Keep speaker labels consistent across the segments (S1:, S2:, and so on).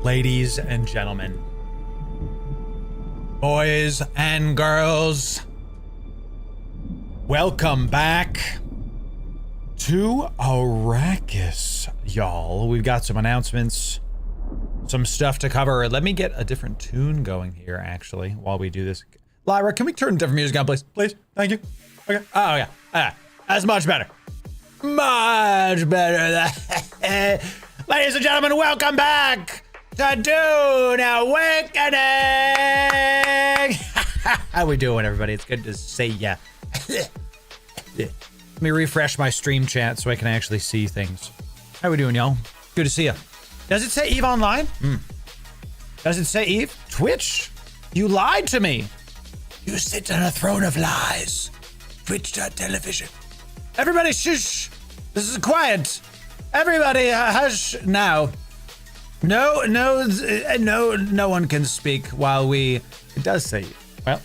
S1: ladies and gentlemen, boys and girls, welcome back to Arrakis, y'all. We've got some announcements, some stuff to cover. Let me get a different tune going here, actually, while we do this. Lyra, can we turn different music on, please? Please, thank you. Okay. Oh, yeah. That's much better. Much better. Ladies and gentlemen, welcome back to Dune Awakening. How we doing, everybody? It's good to see ya. Let me refresh my stream chat so I can actually see things. How we doing, y'all? Good to see ya. Does it say Eve online? Does it say Eve? Twitch? You lied to me. You sit on a throne of lies. Twitch.television. Everybody shush. This is quiet. Everybody hush now. No one can speak while it does say, well,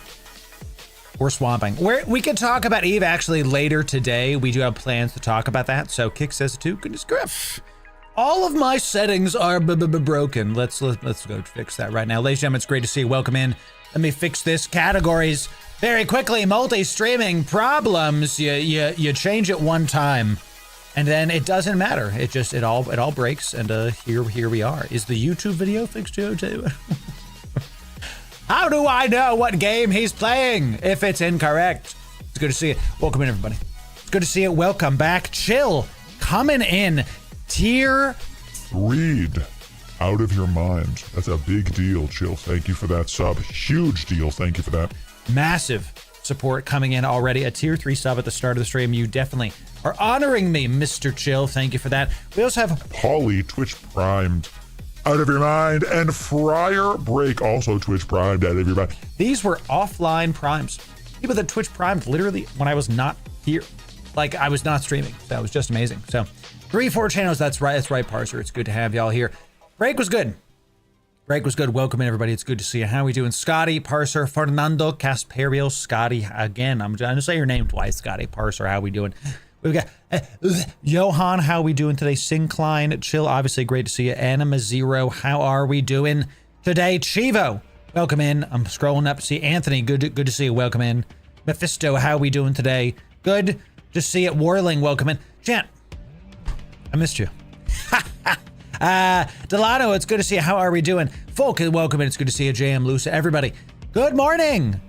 S1: we're swamping. We could talk about Eve actually later today. We do have plans to talk about that. So Kick says it too. Goodness grief. All of my settings are broken. Let's go fix that right now. Ladies and gentlemen, it's great to see you. Welcome in. Let me fix this. Categories very quickly. Multi-streaming problems. You change it one time, and then it doesn't matter. It all breaks, and here we are. Is the YouTube video fixed too? How do I know what game he's playing if it's incorrect? It's good to see you. Welcome in, everybody. It's good to see you. Welcome back. Chill coming in. Tier.
S2: Read. Out of your mind. That's a big deal, Chill. Thank you for that sub. Huge deal. Thank you for that.
S1: Massive support coming in already. A tier 3 sub at the start of the stream. You definitely are honoring me, Mr. Chill. Thank you for that. We also have
S2: Polly Twitch primed. Out of your mind. And Friar Break also Twitch primed. Out of your mind.
S1: These were offline primes. People that Twitch primed literally when I was not here. Like I was not streaming. That was just amazing. So 3-4 channels. That's right, Parser. It's good to have y'all here. Break was good. Welcome in, everybody. It's good to see you. How we doing? Scotty, Parser, Fernando, Casperio, Scotty. Again, I'm going to say your name twice, Scotty, Parser. How we doing? We've got Johan. How we doing today? Syncline, Chill. Obviously, great to see you. Anima Zero. How are we doing today? Chivo, welcome in. I'm scrolling up to see Anthony. Good to see you. Welcome in. Mephisto, how we doing today? Good to see it. Warling, welcome in. Jan, I missed you. Delano, it's good to see you. How are we doing? Folk, welcome in. It's good to see you. JM, Lusa, everybody. Good morning.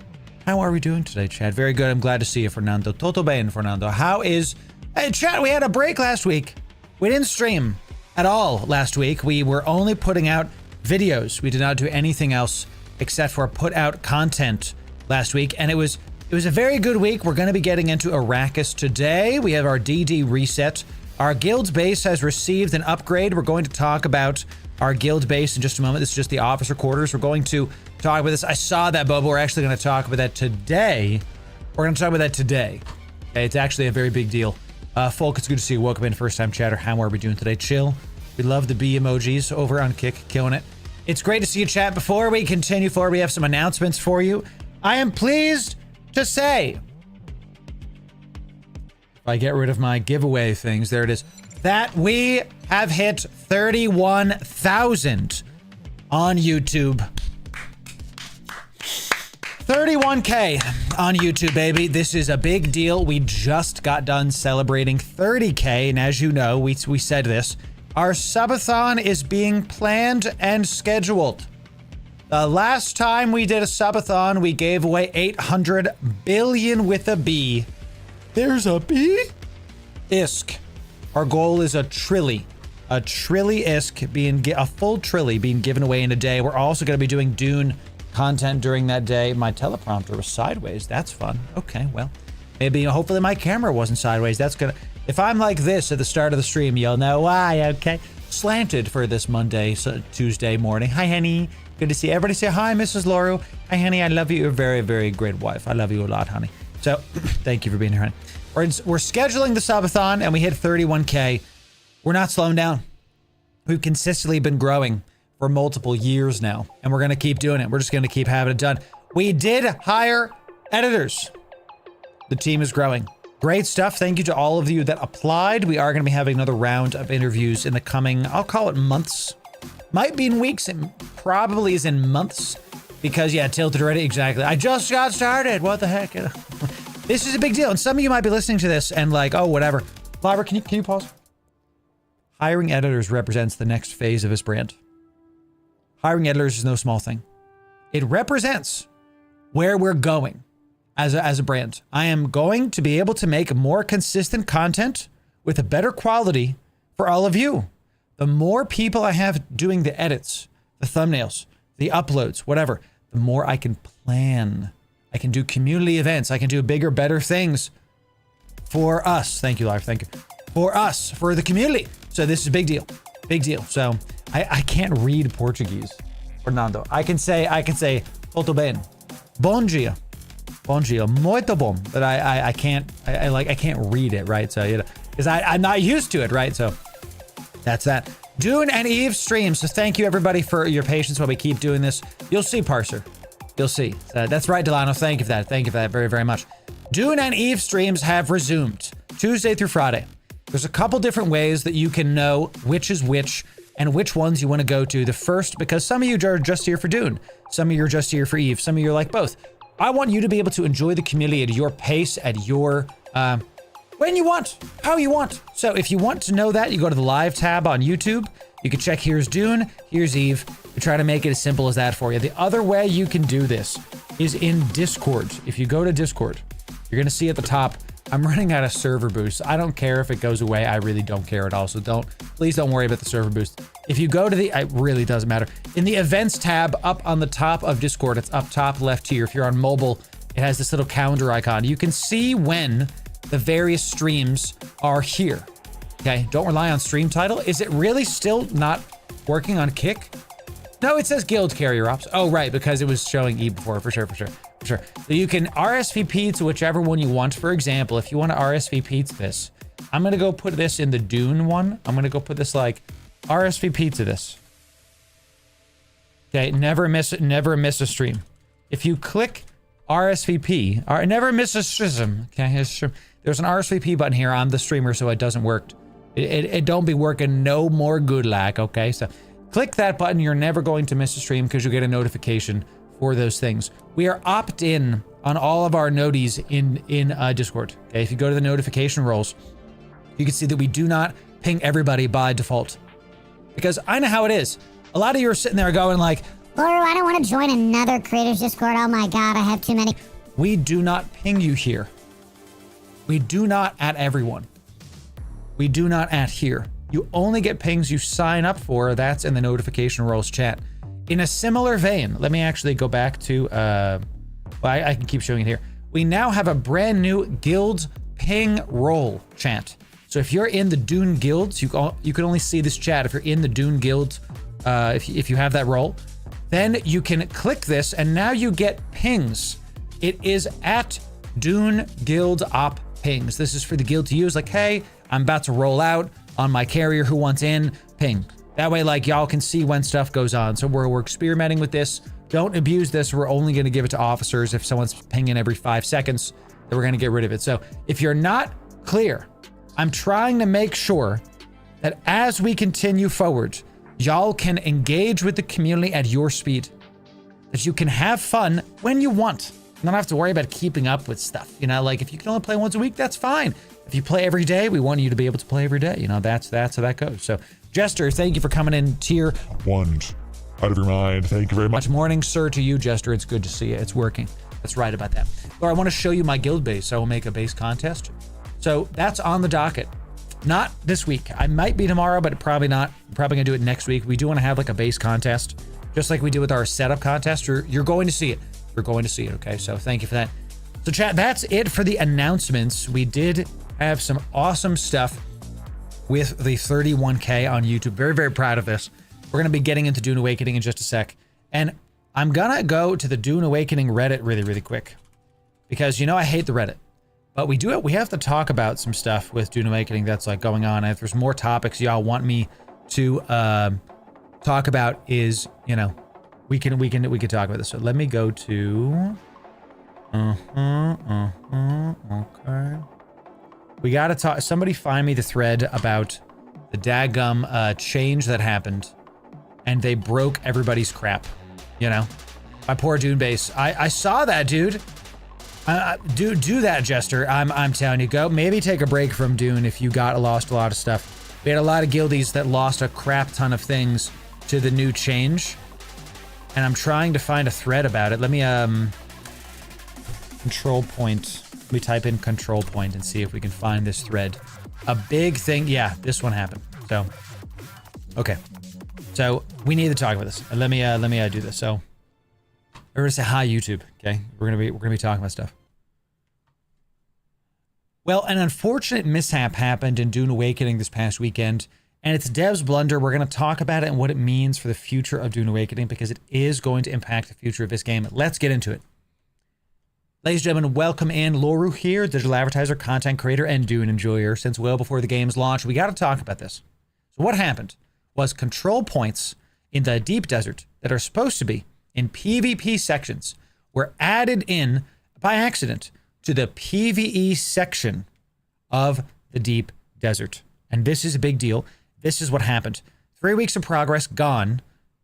S1: How are we doing today, Chad? Very good. I'm glad to see you, Fernando. Toto Ben, Fernando. How is... Hey, Chad, we had a break last week. We didn't stream at all last week. We were only putting out videos. We did not do anything else except for put out content last week. And it was a very good week. We're going to be getting into Arrakis today. We have our DD reset. Our guild base has received an upgrade. We're going to talk about our guild base in just a moment. This is just the officer quarters. We're going to talk about this. I saw that, Bobo. We're actually going to talk about that today. We're going to talk about that today. Okay, it's actually a very big deal. Folk, it's good to see you. Welcome in, first time chatter. How are we doing today? Chill. We love the B emojis over on Kick, killing it. It's great to see you, chat. Before we continue forward, we have some announcements for you. I am pleased to say, if I get rid of my giveaway things, there it is, that we have hit 31,000 on YouTube. 31K on YouTube, baby. This is a big deal. We just got done celebrating 30K, and as you know, we said this, our subathon is being planned and scheduled. The last time we did a subathon, we gave away 800 billion with a B. There's a B? ISK. Our goal is a trilly. A trilly ISK being, a full trilly being given away in a day. We're also going to be doing Dune content during that day. My teleprompter was sideways. That's fun. Okay, well, maybe, hopefully my camera wasn't sideways. That's gonna, if I'm like this at the start of the stream, you'll know why, okay? Slanted for this Monday, Tuesday morning. Hi, honey. Good to see you. Everybody say hi, Mrs. Loru. Hi, honey. I love you. You're a very, very great wife. I love you a lot, honey. So thank you for being here, honey. We're scheduling the subathon and we hit 31K. We're not slowing down. We've consistently been growing for multiple years now, and we're going to keep doing it. We're just going to keep having it done. We did hire editors. The team is growing. Great stuff. Thank you to all of you that applied. We are going to be having another round of interviews in the coming, I'll call it months, Might be in weeks, and probably is in months. Because, yeah, tilted already, exactly. I just got started. What the heck? This is a big deal. And some of you might be listening to this and like, oh, whatever. Flower, can you pause? Hiring editors represents the next phase of his brand. Hiring editors is no small thing. It represents where we're going as a brand. I am going to be able to make more consistent content with a better quality for all of you. The more people I have doing the edits, the thumbnails, the uploads, whatever, the more I can plan. I can do community events. I can do bigger, better things for us. Thank you, Live. Thank you. For us, for the community. So this is a big deal. Big deal. So I can't read Portuguese. Fernando. I can say, muito bem. Bom dia. Bom dia. Muito bom. But I can't read it, right? So, you know, because I'm not used to it, right? So that's that. Dune and Eve streams. So thank you everybody for your patience while we keep doing this. You'll see, Parser. You'll see. That's right, Delano. Thank you for that. Thank you for that very, very much. Dune and Eve streams have resumed Tuesday through Friday. There's a couple different ways that you can know which is which and which ones you want to go to. The first, because some of you are just here for Dune. Some of you are just here for Eve. Some of you are like both. I want you to be able to enjoy the community at your pace, at your, when you want, how you want. So if you want to know that, you go to the live tab on YouTube. You can check here's Dune, here's Eve. We try to make it as simple as that for you. The other way you can do this is in Discord. If you go to Discord, you're going to see at the top, I'm running out of server boost. I don't care if it goes away. I really don't care at all. So please don't worry about the server boost. If you go to it really doesn't matter. In the events tab up on the top of Discord, it's up top left here. If you're on mobile, it has this little calendar icon. You can see when the various streams are here. Okay, don't rely on stream title. Is it really still not working on Kick? No, it says guild carrier ops. Oh, right, because it was showing E before, for sure. So you can RSVP to whichever one you want. For example, if you want to RSVP to this, I'm going to go put this in the Dune one. I'm going to go put this like RSVP to this. Okay, never miss a stream. If you click RSVP, or never miss a stream. Okay, there's an RSVP button here on the streamer, so it doesn't work. It don't be working no more good luck. Okay, so click that button. You're never going to miss a stream because you'll get a notification for those things. We are opt-in on all of our noties in Discord. Okay, if you go to the notification roles, you can see that we do not ping everybody by default. Because I know how it is. A lot of you are sitting there going like,
S3: Loru, I don't want to join another creators Discord. Oh my god, I have too many.
S1: We do not ping you here. We do not at everyone. We do not at here. You only get pings you sign up for. That's in the notification roles chat. In a similar vein, let me actually go back to, I can keep showing it here. We now have a brand new guild ping role chat. So if you're in the Dune guilds, you can only see this chat if you're in the Dune guild, if you have that role. Then you can click this and now you get pings. It is at Dune guild op pings. This is for the guild to use like, hey, I'm about to roll out on my carrier who wants in, ping. That way, like, y'all can see when stuff goes on. So we're experimenting with this. Don't abuse this. We're only going to give it to officers. If someone's pinging every 5 seconds, then we're going to get rid of it. So if you're not clear, I'm trying to make sure that as we continue forward, y'all can engage with the community at your speed. That you can have fun when you want. You don't have to worry about keeping up with stuff. You know, like if you can only play once a week, that's fine. If you play every day, we want you to be able to play every day. You know, that's how that goes. So Jester, thank you for coming in tier
S2: 1. Out of your mind. Thank you very much.
S1: Morning, sir, to you, Jester. It's good to see you. It's working. That's right about that. Laura, I want to show you my guild base. So I will make a base contest. So that's on the docket. Not this week. I might be tomorrow, but probably not. I'm probably going to do it next week. We do want to have like a base contest, just like we do with our setup contest. You're going to see it. You're going to see it, okay? So thank you for that. So chat, that's it for the announcements. We did have some awesome stuff with the 31K on YouTube. Very, very proud of this. We're going to be getting into Dune Awakening in just a sec. And I'm going to go to the Dune Awakening Reddit really, really quick. Because, you know, I hate the Reddit. But we have to talk about some stuff with Dune Awakening that's like going on. And if there's more topics y'all want me to talk about is, you know, we can talk about this. So let me go to okay. We gotta talk. Somebody find me the thread about the daggum change that happened and they broke everybody's crap, you know? My poor Dune base. I saw that, dude. Do that, Jester. I'm telling you, go. Maybe take a break from Dune if you lost a lot of stuff. We had a lot of guildies that lost a crap ton of things to the new change. And I'm trying to find a thread about it. Let me, control point. Let me type in control point and see if we can find this thread. A big thing. Yeah, this one happened. So, okay. So we need to talk about this. Let me do this. So, everybody say hi, YouTube. Okay, we're gonna be talking about stuff. Well, an unfortunate mishap happened in Dune Awakening this past weekend, and it's dev's blunder. We're gonna talk about it and what it means for the future of Dune Awakening because it is going to impact the future of this game. Let's get into it. Ladies and gentlemen, welcome in. Loru here, digital advertiser, content creator, and Dune enjoyer. Since well before the game's launch, we got to talk about this. So what happened was control points in the deep desert that are supposed to be in PvP sections were added in by accident to the PvE section of the deep desert. And this is a big deal. This is what happened. 3 weeks of progress gone.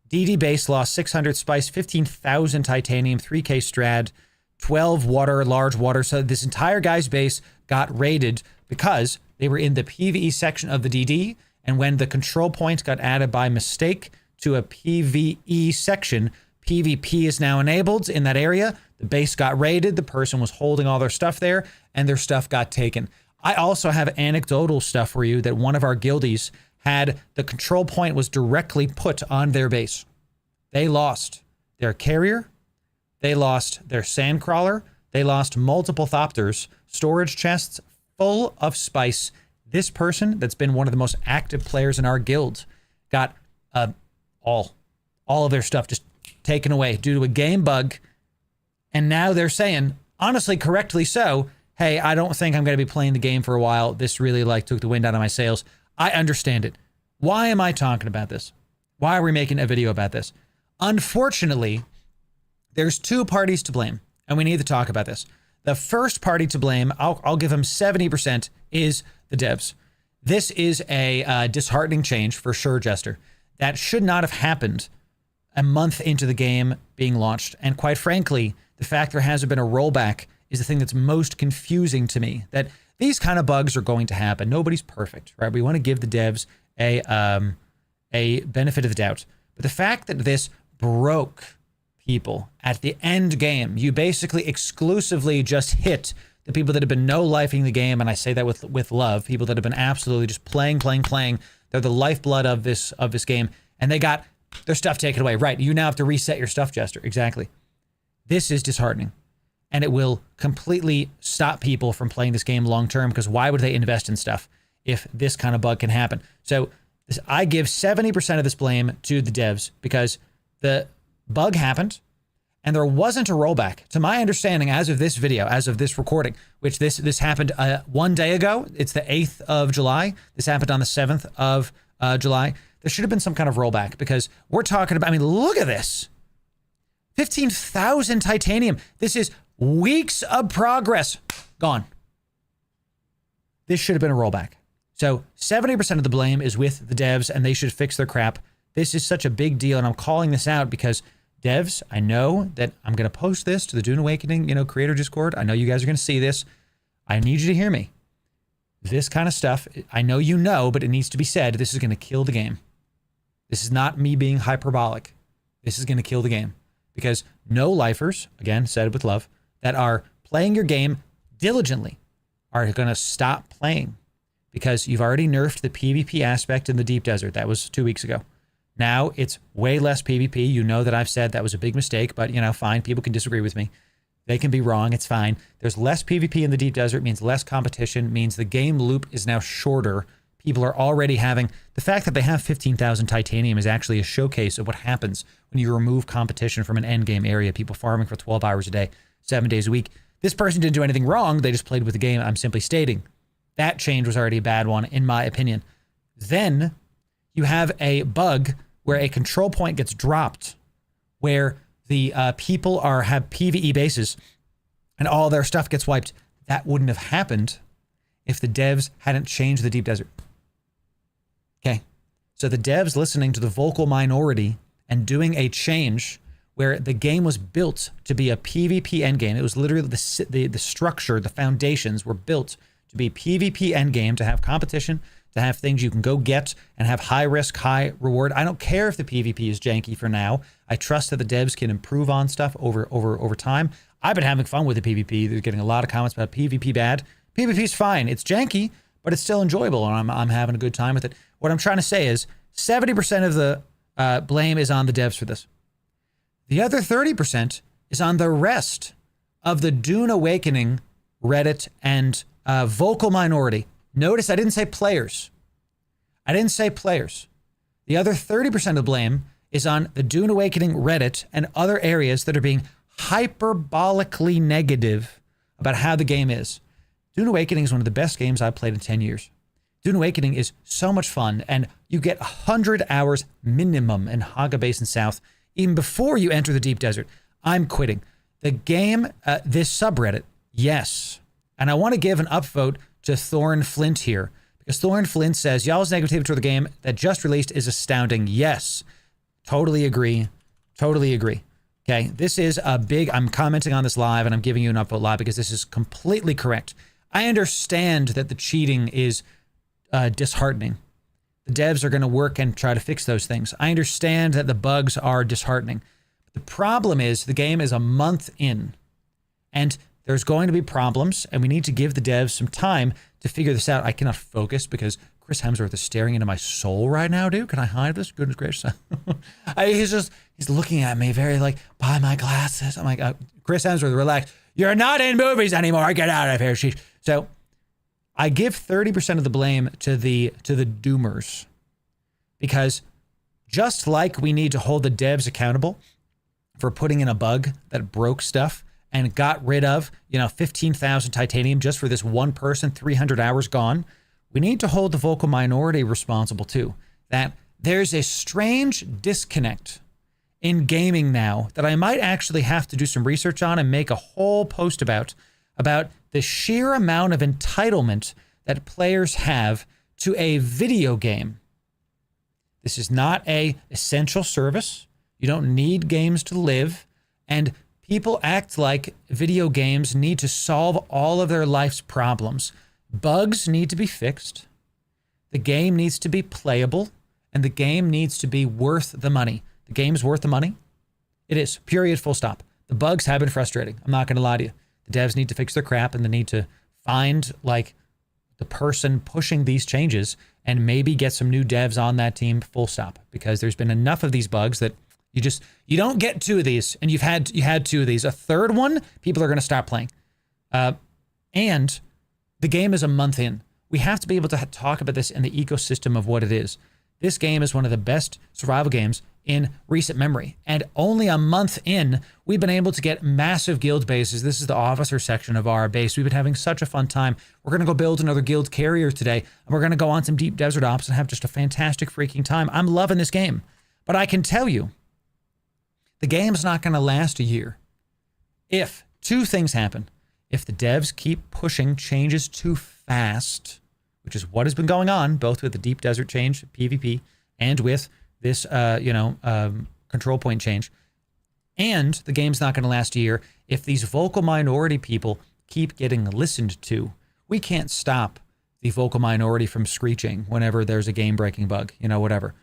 S1: DD base lost 600 spice, 15,000 titanium, 3k strad, 12 water, large water. So this entire guy's base got raided because they were in the PvE section of the DD. And when the control point got added by mistake to a PvE section, PvP is now enabled in that area. The base got raided. The person was holding all their stuff there and their stuff got taken. I also have anecdotal stuff for you that one of our guildies had the control point was directly put on their base. They lost their carrier. They lost their sandcrawler. They lost multiple thopters, storage chests full of spice. This person that's been one of the most active players in our guild got all of their stuff just taken away due to a game bug. And now they're saying, honestly, correctly so, hey, I don't think I'm going to be playing the game for a while. This really took the wind out of my sails. I understand it. Why am I talking about this? Why are we making a video about this? Unfortunately, there's two parties to blame, and we need to talk about this. The first party to blame, I'll give them 70%, is the devs. This is a disheartening change for sure, Jester. That should not have happened a month into the game being launched. And quite frankly, the fact there hasn't been a rollback is the thing that's most confusing to me. That these kind of bugs are going to happen. Nobody's perfect, right? We want to give the devs a benefit of the doubt. But the fact that this broke people at the end game, you basically exclusively just hit the people that have been no-lifing the game, and I say that with love, people that have been absolutely just playing. They're the lifeblood of this game, and they got their stuff taken away. Right, you now have to reset your stuff, Jester. Exactly. This is disheartening, and it will completely stop people from playing this game long-term, because why would they invest in stuff if this kind of bug can happen? So I give 70% of this blame to the devs, because the bug happened, and there wasn't a rollback. To my understanding, as of this video, as of this recording, which this happened 1 day ago, it's the 8th of July. This happened on the 7th of July. There should have been some kind of rollback, because we're talking about, I mean, look at this. 15,000 titanium. This is weeks of progress gone. This should have been a rollback. So 70% of the blame is with the devs, and they should fix their crap. This is such a big deal, and I'm calling this out because devs, I know that I'm going to post this to the Dune Awakening, creator Discord. I know you guys are going to see this. I need you to hear me. This kind of stuff, I know you know, but it needs to be said. This is going to kill the game. This is not me being hyperbolic. This is going to kill the game, because no-lifers, again, said with love, that are playing your game diligently are going to stop playing, because you've already nerfed the PvP aspect in the deep desert. That was 2 weeks ago. Now it's way less PvP. You know that I've said that was a big mistake, but fine. People can disagree with me. They can be wrong. It's fine. There's less PvP in the deep desert, means less competition, means the game loop is now shorter. People are already having, the fact that they have 15,000 titanium is actually a showcase of what happens when you remove competition from an end game area. People farming for 12 hours a day, 7 days a week. This person didn't do anything wrong. They just played with the game. I'm simply stating that change was already a bad one, in my opinion. Then you have a bug where a control point gets dropped, where the people have PvE bases and all their stuff gets wiped. That wouldn't have happened if the devs hadn't changed the deep desert. Okay. So the devs listening to the vocal minority and doing a change where the game was built to be a PvP endgame. It was literally the structure, the foundations were built to be PvP endgame, to have competition, to have things you can go get and have high risk, high reward. I don't care if the PvP is janky for now. I trust that the devs can improve on stuff over time. I've been having fun with the PvP. They're getting a lot of comments about PvP bad. PvP's fine. It's janky, but it's still enjoyable, and I'm having a good time with it. What I'm trying to say is 70% of the blame is on the devs for this. The other 30% is on the rest of the Dune Awakening Reddit and vocal minority. Notice I didn't say players. I didn't say players. The other 30% of the blame is on the Dune Awakening Reddit and other areas that are being hyperbolically negative about how the game is. Dune Awakening is one of the best games I've played in 10 years. Dune Awakening is so much fun, and you get 100 hours minimum in Haga Basin South, even before you enter the deep desert. I'm quitting. The game, this subreddit, yes. And I want to give an upvote to Thorn Flint here, because Thorn Flint says, y'all's negativity toward the game that just released is astounding. Yes, totally agree. Totally agree. Okay, this is a big, I'm commenting on this live, and I'm giving you an upvote live because this is completely correct. I understand that the cheating is disheartening. The devs are going to work and try to fix those things. I understand that the bugs are disheartening. The problem is the game is a month in, and there's going to be problems, and we need to give the devs some time to figure this out. I cannot focus because Chris Hemsworth is staring into my soul right now, dude. Can I hide this? Goodness gracious. He's looking at me very like, buy my glasses. I'm like, Chris Hemsworth, relax. You're not in movies anymore. Get out of here. So I give 30% of the blame to the doomers, because just like we need to hold the devs accountable for putting in a bug that broke stuff and got rid of, 15,000 titanium just for this one person, 300 hours gone, we need to hold the vocal minority responsible too. That there's a strange disconnect in gaming now that I might actually have to do some research on and make a whole post about the sheer amount of entitlement that players have to a video game. This is not an essential service. You don't need games to live. And people act like video games need to solve all of their life's problems. Bugs need to be fixed. The game needs to be playable. And the game needs to be worth the money. The game's worth the money. It is. Period. Full stop. The bugs have been frustrating. I'm not going to lie to you. The devs need to fix their crap, and they need to find the person pushing these changes and maybe get some new devs on that team. Full stop. Because there's been enough of these bugs that you don't get two of these, and you had two of these. A third one, people are going to stop playing. And the game is a month in. We have to be able to talk about this in the ecosystem of what it is. This game is one of the best survival games in recent memory. And only a month in, we've been able to get massive guild bases. This is the officer section of our base. We've been having such a fun time. We're going to go build another guild carrier today, and we're going to go on some deep desert ops and have just a fantastic freaking time. I'm loving this game. But I can tell you, the game's not going to last a year. If two things happen. If the devs keep pushing changes too fast, which is what has been going on, both with the deep desert change, PvP, and with this, control point change. And the game's not going to last a year. If these vocal minority people keep getting listened to, we can't stop the vocal minority from screeching whenever there's a game-breaking bug, whatever.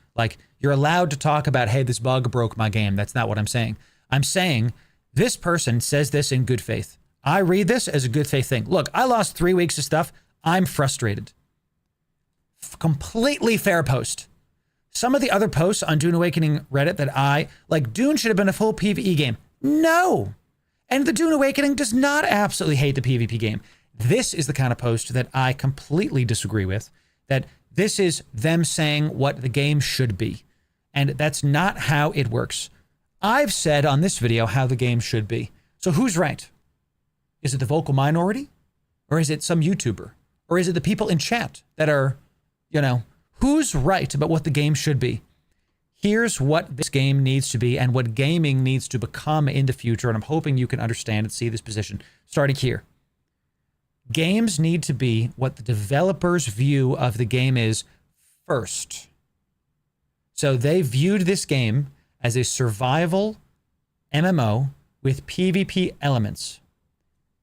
S1: You're allowed to talk about, hey, this bug broke my game. That's not what I'm saying. I'm saying this person says this in good faith. I read this as a good faith thing. Look, I lost 3 weeks of stuff. I'm frustrated. Completely fair post. Some of the other posts on Dune Awakening Reddit that Dune should have been a full PvE game. No. And the Dune Awakening does not absolutely hate the PvP game. This is the kind of post that I completely disagree with, that this is them saying what the game should be. And that's not how it works. I've said on this video how the game should be. So who's right? Is it the vocal minority? Or is it some YouTuber? Or is it the people in chat that are, who's right about what the game should be? Here's what this game needs to be and what gaming needs to become in the future. And I'm hoping you can understand and see this position starting here. Games need to be what the developer's view of the game is first. So they viewed this game as a survival MMO with PvP elements.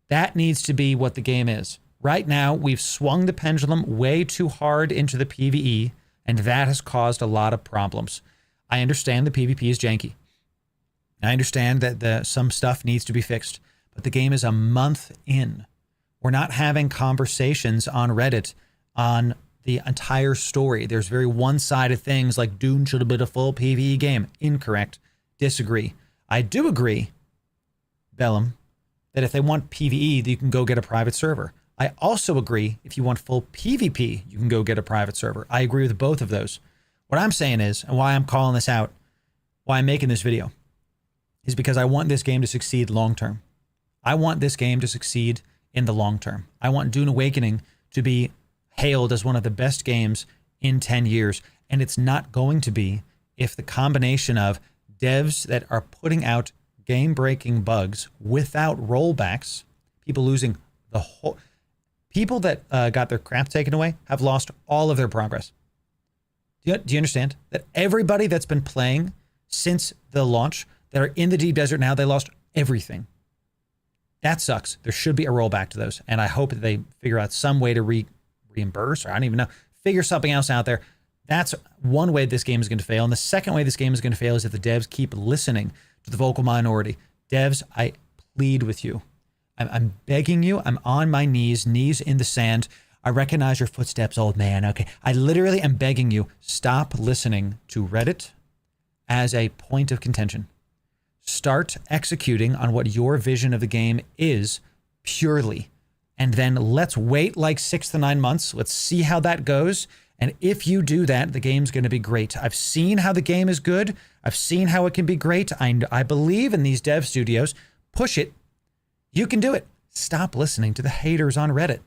S1: That needs to be what the game is. Right now, we've swung the pendulum way too hard into the PvE, and that has caused a lot of problems. I understand the PvP is janky. I understand that some stuff needs to be fixed, but the game is a month in. We're not having conversations on Reddit on the entire story. There's very one-sided things like Dune should have been a full PvE game. Incorrect. Disagree. I do agree, Bellum, that if they want PvE, you can go get a private server. I also agree if you want full PvP, you can go get a private server. I agree with both of those. What I'm saying is, and why I'm calling this out, why I'm making this video, is because I want this game to succeed long term. I want this game to succeed in the long term. I want Dune Awakening to be hailed as one of the best games in 10 years. And it's not going to be if the combination of devs that are putting out game-breaking bugs without rollbacks, people losing the whole... People that got their crap taken away have lost all of their progress. Do you understand that everybody that's been playing since the launch that are in the deep desert now, they lost everything? That sucks. There should be a rollback to those. And I hope that they figure out some way to reimburse, or I don't even know, figure something else out there. That's one way this game is going to fail. And the second way this game is going to fail is if the devs keep listening to the vocal minority. Devs, I plead with you. I'm begging you. I'm on my knees in the sand. I recognize your footsteps, old man. Okay. I literally am begging you, stop listening to Reddit as a point of contention. Start executing on what your vision of the game is purely. And then let's wait like 6 to 9 months. Let's see how that goes. And if you do that, the game's going to be great. I've seen how the game is good. I've seen how it can be great. I believe in these dev studios. Push it. You can do it. Stop listening to the haters on Reddit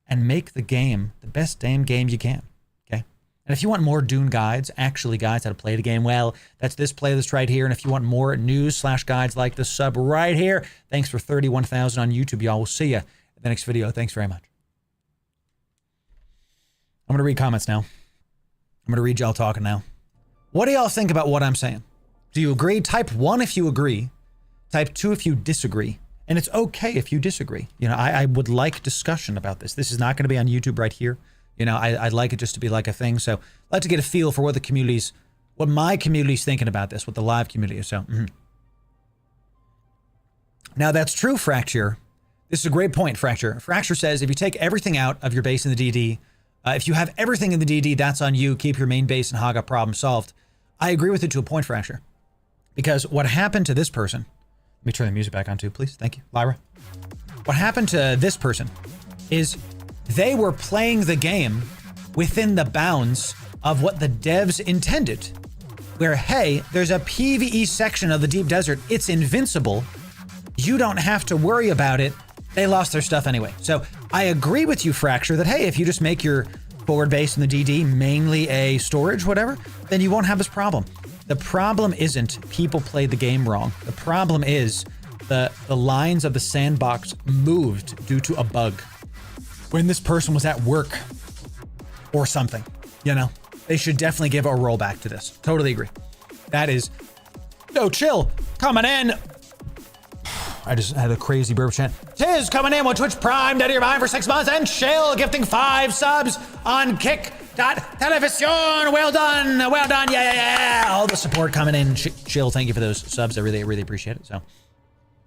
S1: and make the game the best damn game you can. Okay. And if you want more Dune guides, actually guides how to play the game, well, that's this playlist right here. And if you want more news/guides like this, sub right here. Thanks for 31,000 on YouTube, y'all. We'll see you in the next video. Thanks very much. I'm going to read comments now. I'm going to read y'all talking now. What do y'all think about what I'm saying? Do you agree? Type 1 if you agree. Type 2 if you disagree. And it's okay if you disagree. You know, I would like discussion about this. This is not going to be on YouTube right here. You know, I'd like it just to be like a thing. So I'd like to get a feel for what what my community's thinking about this, what the live community is. So, Now that's true, Fracture. This is a great point, Fracture. Fracture says, if you take everything out of your base in the DD, if you have everything in the DD, that's on you. Keep your main base and Haga problem solved. I agree with it to a point, Fracture. Because what happened to this person... Let me turn the music back on too, please. Thank you, Lyra. What happened to this person is they were playing the game within the bounds of what the devs intended. Where, hey, there's a PvE section of the deep desert. It's invincible. You don't have to worry about it. They lost their stuff anyway. So I agree with you, Fracture, that, hey, if you just make your forward base in the DD mainly a storage, whatever, then you won't have this problem. The problem isn't people played the game wrong. The problem is the lines of the sandbox moved due to a bug when this person was at work or something, you know? They should definitely give a rollback to this. Totally agree. That is... No, chill. Coming in. I just had a crazy burp chant. Tiz coming in with Twitch Prime, dead of your mind for 6 months, and Chill gifting 5 subs on Kick.Television. Well done. Well done. Yeah. All the support coming in. Chill, thank you for those subs. I really appreciate it. So,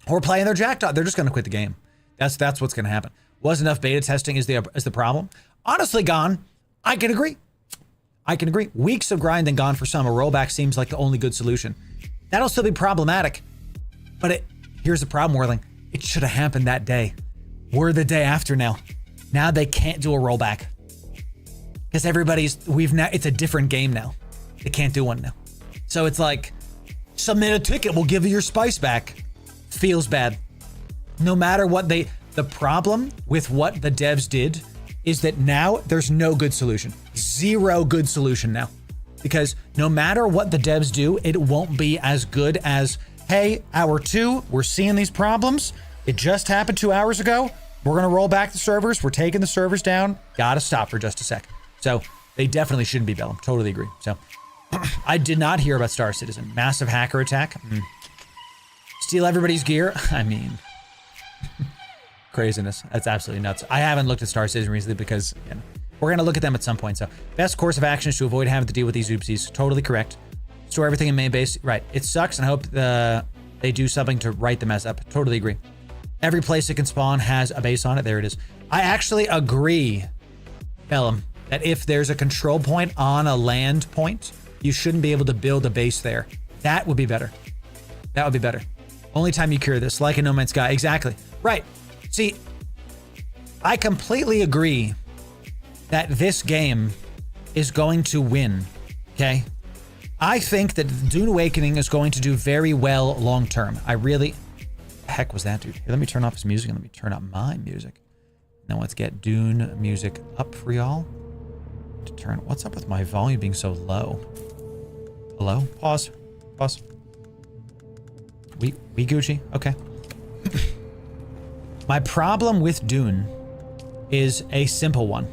S1: we're playing their jackpot. They're just going to quit the game. That's what's going to happen. Was enough beta testing is the problem? Honestly, Gone, I can agree. Weeks of grinding Gone for some. A rollback seems like the only good solution. That'll still be problematic. But here's the problem, Whirling. It should have happened that day. We're the day after now. Now they can't do a rollback. Because it's a different game now. They can't do one now. So it's like, submit a ticket, we'll give you your spice back. Feels bad. No matter what the problem with what the devs did is that now there's no good solution. Zero good solution now. Because no matter what the devs do, it won't be as good as, hey, hour 2, we're seeing these problems. It just happened 2 hours ago. We're going to roll back the servers. We're taking the servers down. Gotta stop for just a sec. So they definitely shouldn't be Bellum. Totally agree. So I did not hear about Star Citizen. Massive hacker attack. Steal everybody's gear. I mean, craziness. That's absolutely nuts. I haven't looked at Star Citizen recently because we're going to look at them at some point. So best course of action is to avoid having to deal with these oopsies. Totally correct. Store everything in main base. Right. It sucks, and I hope they do something to right the mess up. Totally agree. Every place it can spawn has a base on it. There it is. I actually agree, Bellum, that if there's a control point on a land point, you shouldn't be able to build a base there. That would be better. That would be better. Only time you cure this, like a No Man's Sky. Exactly. Right. See, I completely agree that this game is going to win, okay? I think that Dune Awakening is going to do very well long term. I really... The heck was that, dude? Here, let me turn off his music and let me turn up my music. Now let's get Dune music up for y'all. To turn... What's up with my volume being so low? Hello? Pause. Pause. We Gucci? Okay. My problem with Dune is a simple one.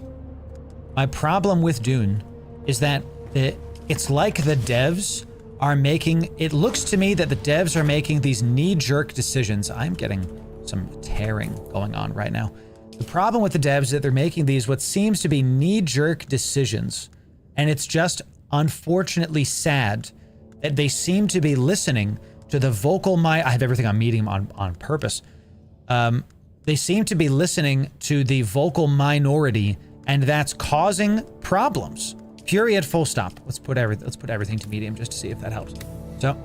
S1: My problem with Dune is that it's like the devs are making... It looks to me that the devs are making these knee-jerk decisions. I'm getting some tearing going on right now. The problem with the devs is that they're making these what seems to be knee-jerk decisions. And it's just unfortunately sad that they seem to be listening to the vocal... I have everything on medium on purpose. They seem to be listening to the vocal minority, and that's causing problems. Period, full stop. Let's put everything to medium just to see if that helps. So,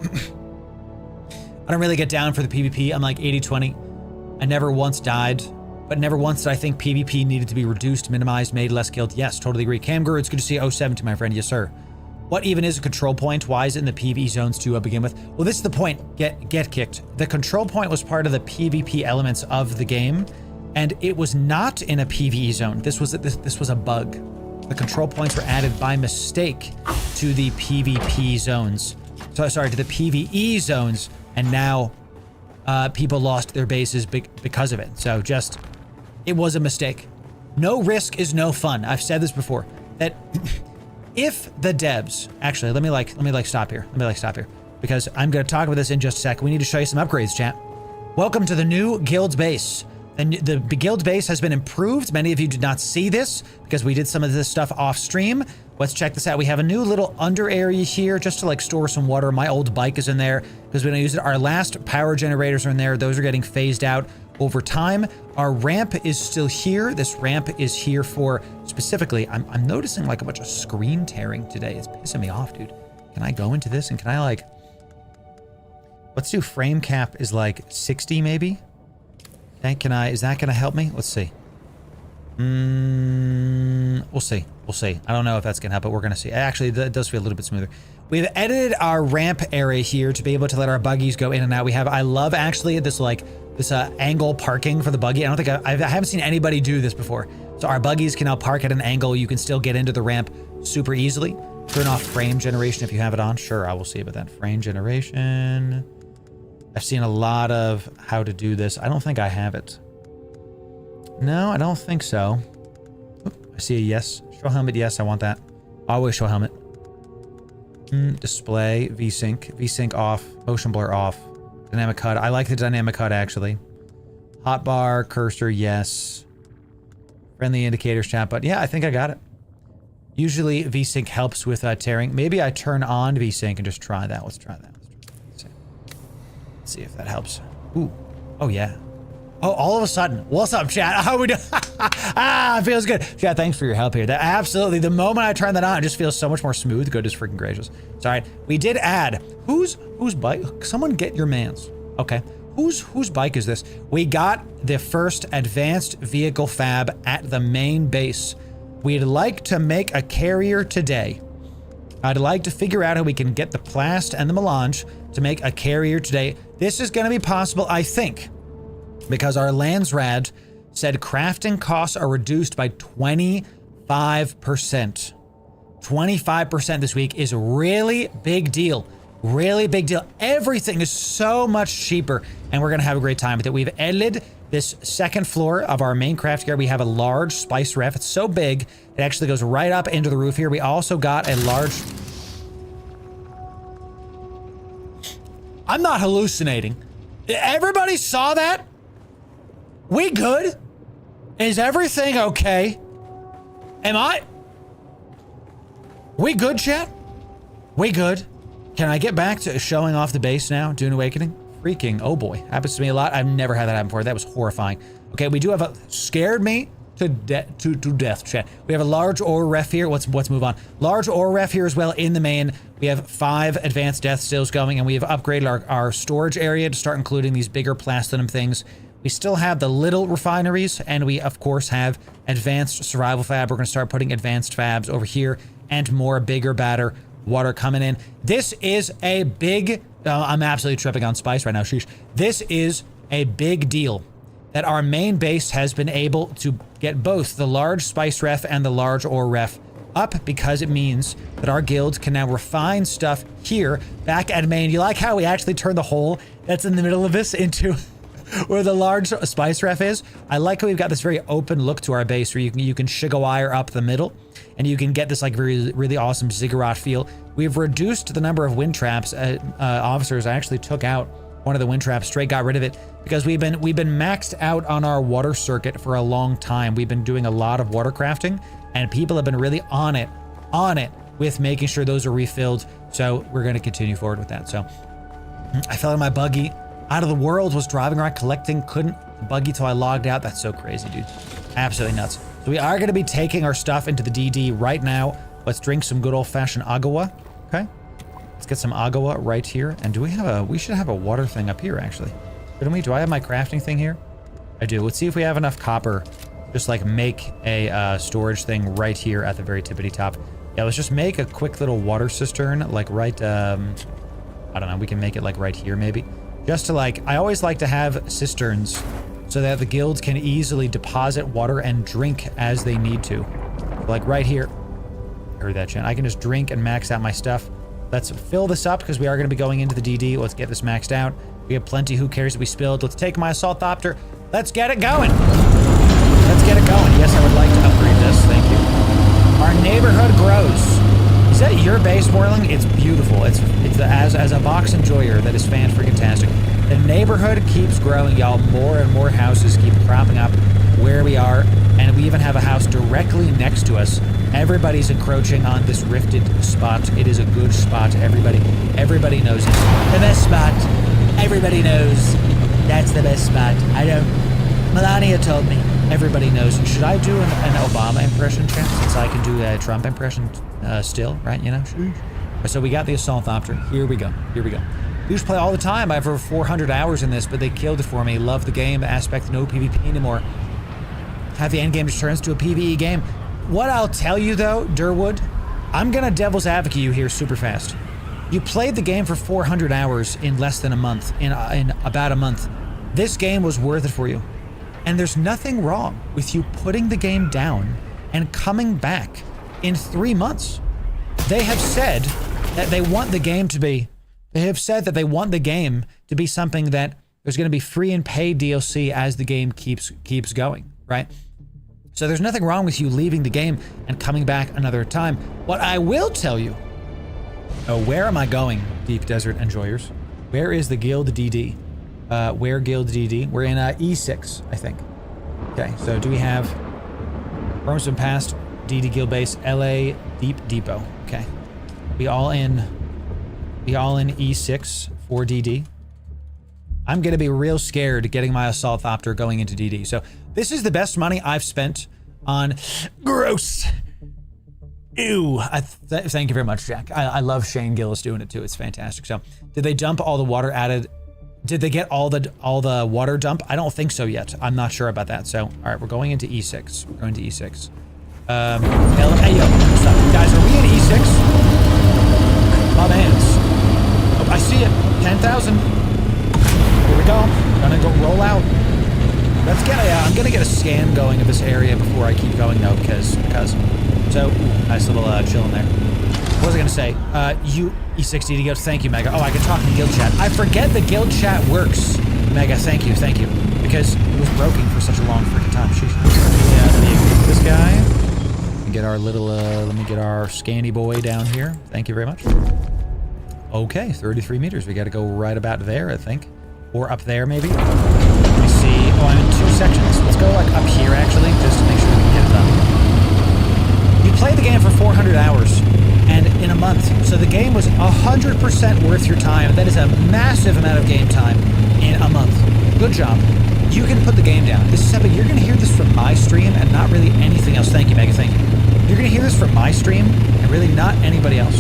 S1: I don't really get down for the PvP. I'm like 80-20. I never once died, but never once did I think PvP needed to be reduced, minimized, made less killed. Yes, totally agree. Camguru, it's good to see 070, my friend. Yes, sir. What even is a control point? Why is it in the PvE zones to begin with? Well, this is the point. Get kicked. The control point was part of the PvP elements of the game, and it was not in a PvE zone. This was a bug. The control points were added by mistake to the PvP zones. So sorry, to the PvE zones, and now people lost their bases because of it. So just, it was a mistake. No risk is no fun. I've said this before. That if the devs, actually, let me stop here. Because I'm going to talk about this in just a sec. We need to show you some upgrades, chat. Welcome to the new guild's base. And the guild base has been improved. Many of you did not see this because we did some of this stuff off stream. Let's check this out. We have a new little under area here just to like store some water. My old bike is in there because we don't use it. Our last power generators are in there. Those are getting phased out over time. Our ramp is still here. This ramp is here for specifically, I'm noticing like a bunch of screen tearing today. It's pissing me off, dude. Can I go into this and can I like, let's do frame cap is like 60 maybe? Is that gonna help me? Let's see. We'll see. I don't know if that's gonna help, but we're gonna see. Actually, that does feel a little bit smoother. We've edited our ramp area here to be able to let our buggies go in and out. I love actually this angle parking for the buggy. I don't think I haven't seen anybody do this before. So our buggies can now park at an angle. You can still get into the ramp super easily. Turn off frame generation if you have it on. Sure, I will see about that. Frame generation. I've seen a lot of how to do this. I don't think I have it. No, I don't think so. Oop, I see a yes. Show helmet, yes, I want that. Always show helmet. Display, VSync. VSync off. Motion blur off. Dynamic HUD. I like the dynamic HUD actually. Hotbar, cursor, yes. Friendly indicators, chat, but yeah, I think I got it. Usually VSync helps with tearing. Maybe I turn on VSync and just try that. Let's try that. See if that helps. Ooh. Oh, yeah. Oh, all of a sudden. What's up, chat? How we doing? It feels good. Chat, thanks for your help here. That absolutely, the moment I turn that on, it just feels so much more smooth. Goodness freaking gracious. It's all right. We did add, whose bike? Someone get your mans. Okay. Whose bike is this? We got the first advanced vehicle fab at the main base. We'd like to make a carrier today. I'd like to figure out how we can get the Plast and the Melange to make a carrier today. This is going to be possible, I think, because our Landsrad said crafting costs are reduced by 25%. 25% this week is a really big deal. Really big deal. Everything is so much cheaper, and we're going to have a great time with it. We've edited this second floor of our main craft gear. We have a large spice ref. It's so big, it actually goes right up into the roof here. We also got a large... I'm not hallucinating. Everybody saw that? We good? Is everything okay? We good, chat? We good? Can I get back to showing off the base now? Dune Awakening? Freaking, oh boy. Happens to me a lot. I've never had that happen before. That was horrifying. Okay, we do have scared me to death, chat. We have a large ore ref here. Let's move on. Large ore ref here as well in the main. We have 5 advanced death stills going, and we have upgraded our storage area to start including these bigger platinum things. We still have the little refineries, and we of course have advanced survival fab. We're gonna start putting advanced fabs over here and more bigger, badder water coming in. This is a big, I'm absolutely tripping on spice right now, sheesh. This is a big deal that our main base has been able to get both the large spice ref and the large ore ref up, because it means that our guild can now refine stuff here back at main. You like how we actually turned the hole that's in the middle of this into where the large spice ref is? I like how we've got this very open look to our base where you can shigga wire up the middle and you can get this like really awesome ziggurat feel. We've reduced the number of wind traps. Officers, I actually took out one of the wind traps, straight got rid of it, because we've been maxed out on our water circuit for a long time. We've been doing a lot of water crafting, and people have been really on it with making sure those are refilled. So we're going to continue forward with that. So I fell in my buggy out of the world, was driving around collecting, couldn't buggy till I logged out. That's so crazy, dude. Absolutely nuts. So we are going to be taking our stuff into the DD right now. Let's drink some good old-fashioned agua. Okay. Let's get some agua right here. And do we have we should have a water thing up here, actually. Shouldn't we? Do I have my crafting thing here? I do. Let's see if we have enough copper. Just like make a storage thing right here at the very tippity top. Yeah, let's just make a quick little water cistern, like right, I don't know, we can make it like right here maybe. Just to like, I always like to have cisterns so that the guilds can easily deposit water and drink as they need to. Like right here. I heard that, Jen. I can just drink and max out my stuff. Let's fill this up because we are going to be going into the DD. Let's get this maxed out. We have plenty. Who cares if we spilled? Let's take my assault thopter. Let's get it going. Let's get it going. Yes, I would like to upgrade this. Thank you. Our neighborhood grows. Is that your base, Morling? It's beautiful. It's as a box enjoyer, that is fan-freaking-tastic. The neighborhood keeps growing, y'all. More and more houses keep cropping up where we are, and we even have a house directly next to us. Everybody's encroaching on this rifted spot. It is a good spot. Everybody knows it's the best spot. Everybody knows that's the best spot. Melania told me. Everybody knows. Should I do an Obama impression, chat? Since I can do a Trump impression still, right? You know? So we got the assault thopter. Here we go. We used to play all the time. I have over 400 hours in this, but they killed it for me. Love the game aspect. No PvP anymore. Have the end game just turns to a PvE game. What I'll tell you though, Durwood, I'm gonna devil's advocate you here super fast. You played the game for 400 hours in less than a month, in about a month. This game was worth it for you. And there's nothing wrong with you putting the game down and coming back in 3 months. They have said that they want the game to be, something that there's gonna be free and paid DLC as the game keeps going, right? So there's nothing wrong with you leaving the game and coming back another time. What I will tell you, where am I going, Deep Desert Enjoyers? Where is the Guild DD? Where Guild DD? We're in E6, I think. Okay, so do we have Wormsman Past, DD Guild Base, LA Deep Depot? Okay, we all in E6 for DD. I'm gonna be real scared getting my assault thopter going into DD. So this is the best money I've spent on gross. Ew. Thank you very much, Jack. I love Shane Gillis doing it too. It's fantastic. So did they dump all the water added? Did they get all the water dump? I don't think so yet. I'm not sure about that. So all right, we're going into E6. We're going to E6. Hey yo, what's up, guys? Are we in E6? My man's. Oh, I see it. 10,000. Here we go. Gonna go roll out. Let's get I'm gonna get a scan going of this area before I keep going though, because so nice little chill in there. What was I gonna say? You E60 to go. Thank you, Mega. Oh, I can talk in guild chat. I forget the guild chat works. Mega, thank you, because it was broken for such a long freaking time. Sheesh. Yeah, let me equip this guy. Let me get our little let me get our scanny boy down here. Thank you very much. Okay, 33 meters. We got to go right about there, I think. Or up there, maybe. Let me see. Oh, I'm in 2 sections. Let's go like up here, actually, just to make sure we can get it done. You played the game for 400 hours and in a month. So the game was 100% worth your time. That is a massive amount of game time in a month. Good job. You can put the game down. This is something you're going to hear this from my stream and not really anything else. Thank you, Mega. Thank you. You're going to hear this from my stream and really not anybody else.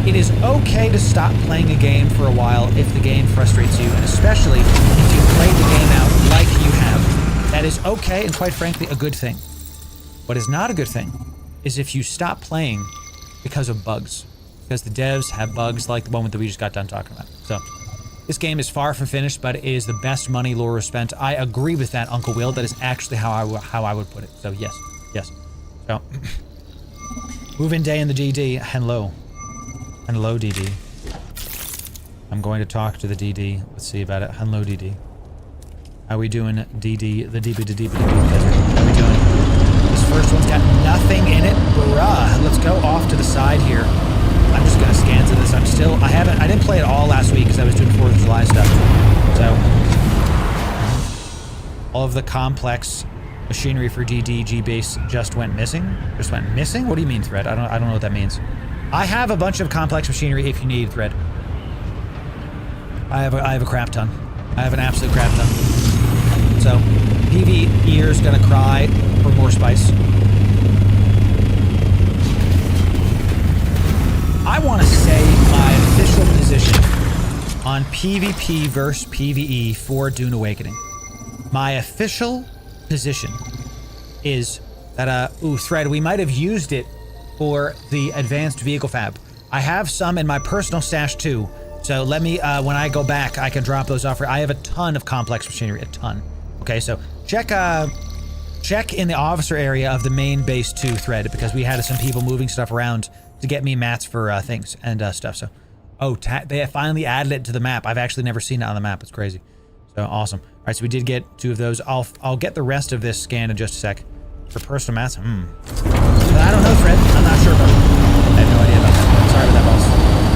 S1: It is okay to stop playing a game for a while if the game frustrates you, and especially if you've played the game out like you have. That is okay and quite frankly a good thing. What is not a good thing is if you stop playing because of bugs. Because the devs have bugs like the one that we just got done talking about. So, this game is far from finished, but it is the best money Loru spent. I agree with that, Uncle Will. That is actually how I would put it. So, yes. Yes. So, move-in day in the DD. Hello. Hello, DD. I'm going to talk to the DD. Let's see about it. Hello, DD. How we doing, DD? The DB. How we doing? This first one's got nothing in it. Bruh. Let's go off to the side here. I'm just gonna scan to this. I didn't play it all last week because I was doing 4th of July stuff. So, all of the complex machinery for DDG base just went missing? Just went missing? What do you mean, Thread? I don't know what that means. I have a bunch of complex machinery if you need, Thread. I have a crap ton. I have an absolute crap ton. So, PV ear's gonna cry for more spice. I want to say my official position on PvP versus PvE for Dune Awakening. My official position is that, Thread, we might have used it for the advanced vehicle fab. I have some in my personal stash too, so let me, when I go back, I can drop those off. I have a ton of complex machinery, a ton. Okay, so check in the officer area of the main base too, Thread, because we had some people moving stuff around to get me mats for things and stuff. So, they finally added it to the map. I've actually never seen it on the map. It's crazy. So awesome. All right, so we did get 2 of those. I'll get the rest of this scanned in just a sec. For personal mats, I don't know, Fred. I'm not sure about it. I have no idea about that. Sorry about that, boss.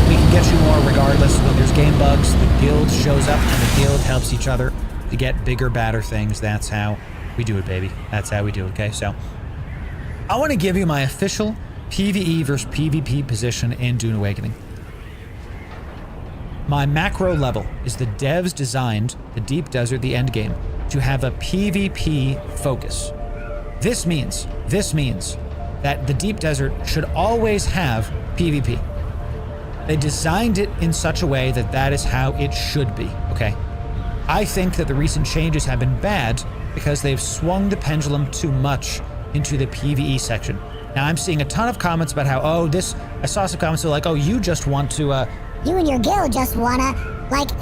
S1: We can get you more regardless. When there's game bugs, the guild shows up and the guild helps each other to get bigger, badder things. That's how we do it, baby. That's how we do it, okay? So, I want to give you my official PvE versus PvP position in Dune Awakening. My macro level is the devs designed the Deep Desert, the end game, to have a PvP focus. This means that the Deep Desert should always have PvP. They designed it in such a way that that is how it should be, okay? I think that the recent changes have been bad because they've swung the pendulum too much into the PvE section. Now, I'm seeing a ton of comments about how, I saw some comments that are like, you just want to,
S3: You and your guild just wanna,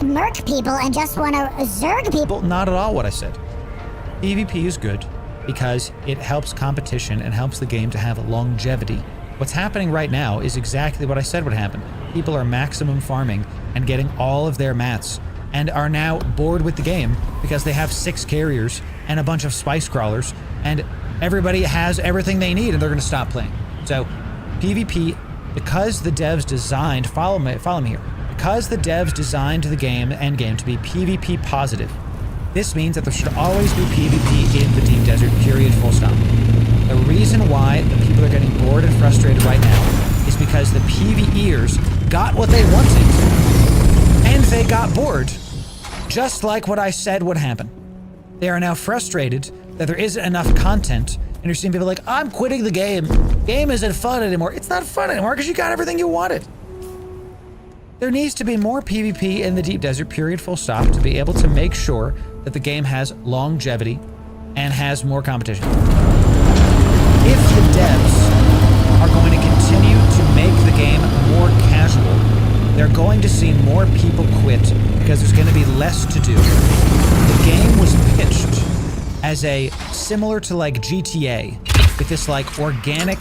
S3: murk people and just wanna zerg people.
S1: Not at all what I said. PvP is good because it helps competition and helps the game to have longevity. What's happening right now is exactly what I said would happen. People are maximum farming and getting all of their mats and are now bored with the game because they have 6 carriers and a bunch of spice crawlers and everybody has everything they need and they're going to stop playing. So PvP, because the devs designed, follow me here, because the devs designed the game, end game, to be PvP positive, this means that there should always be PvP in the Deep Desert, period, full stop. The reason why the people are getting bored and frustrated right now is because the PvEers got what they wanted and they got bored, just like what I said would happen. They are now frustrated that there isn't enough content, and you're seeing people like, I'm quitting the game. Game isn't fun anymore. It's not fun anymore because you got everything you wanted. There needs to be more PvP in the Deep Desert, period, full stop, to be able to make sure that the game has longevity and has more competition. If the devs are going to continue to make the game more casual, they're going to see more people quit because there's going to be less to do. The game was pitched as a similar to GTA with this organic,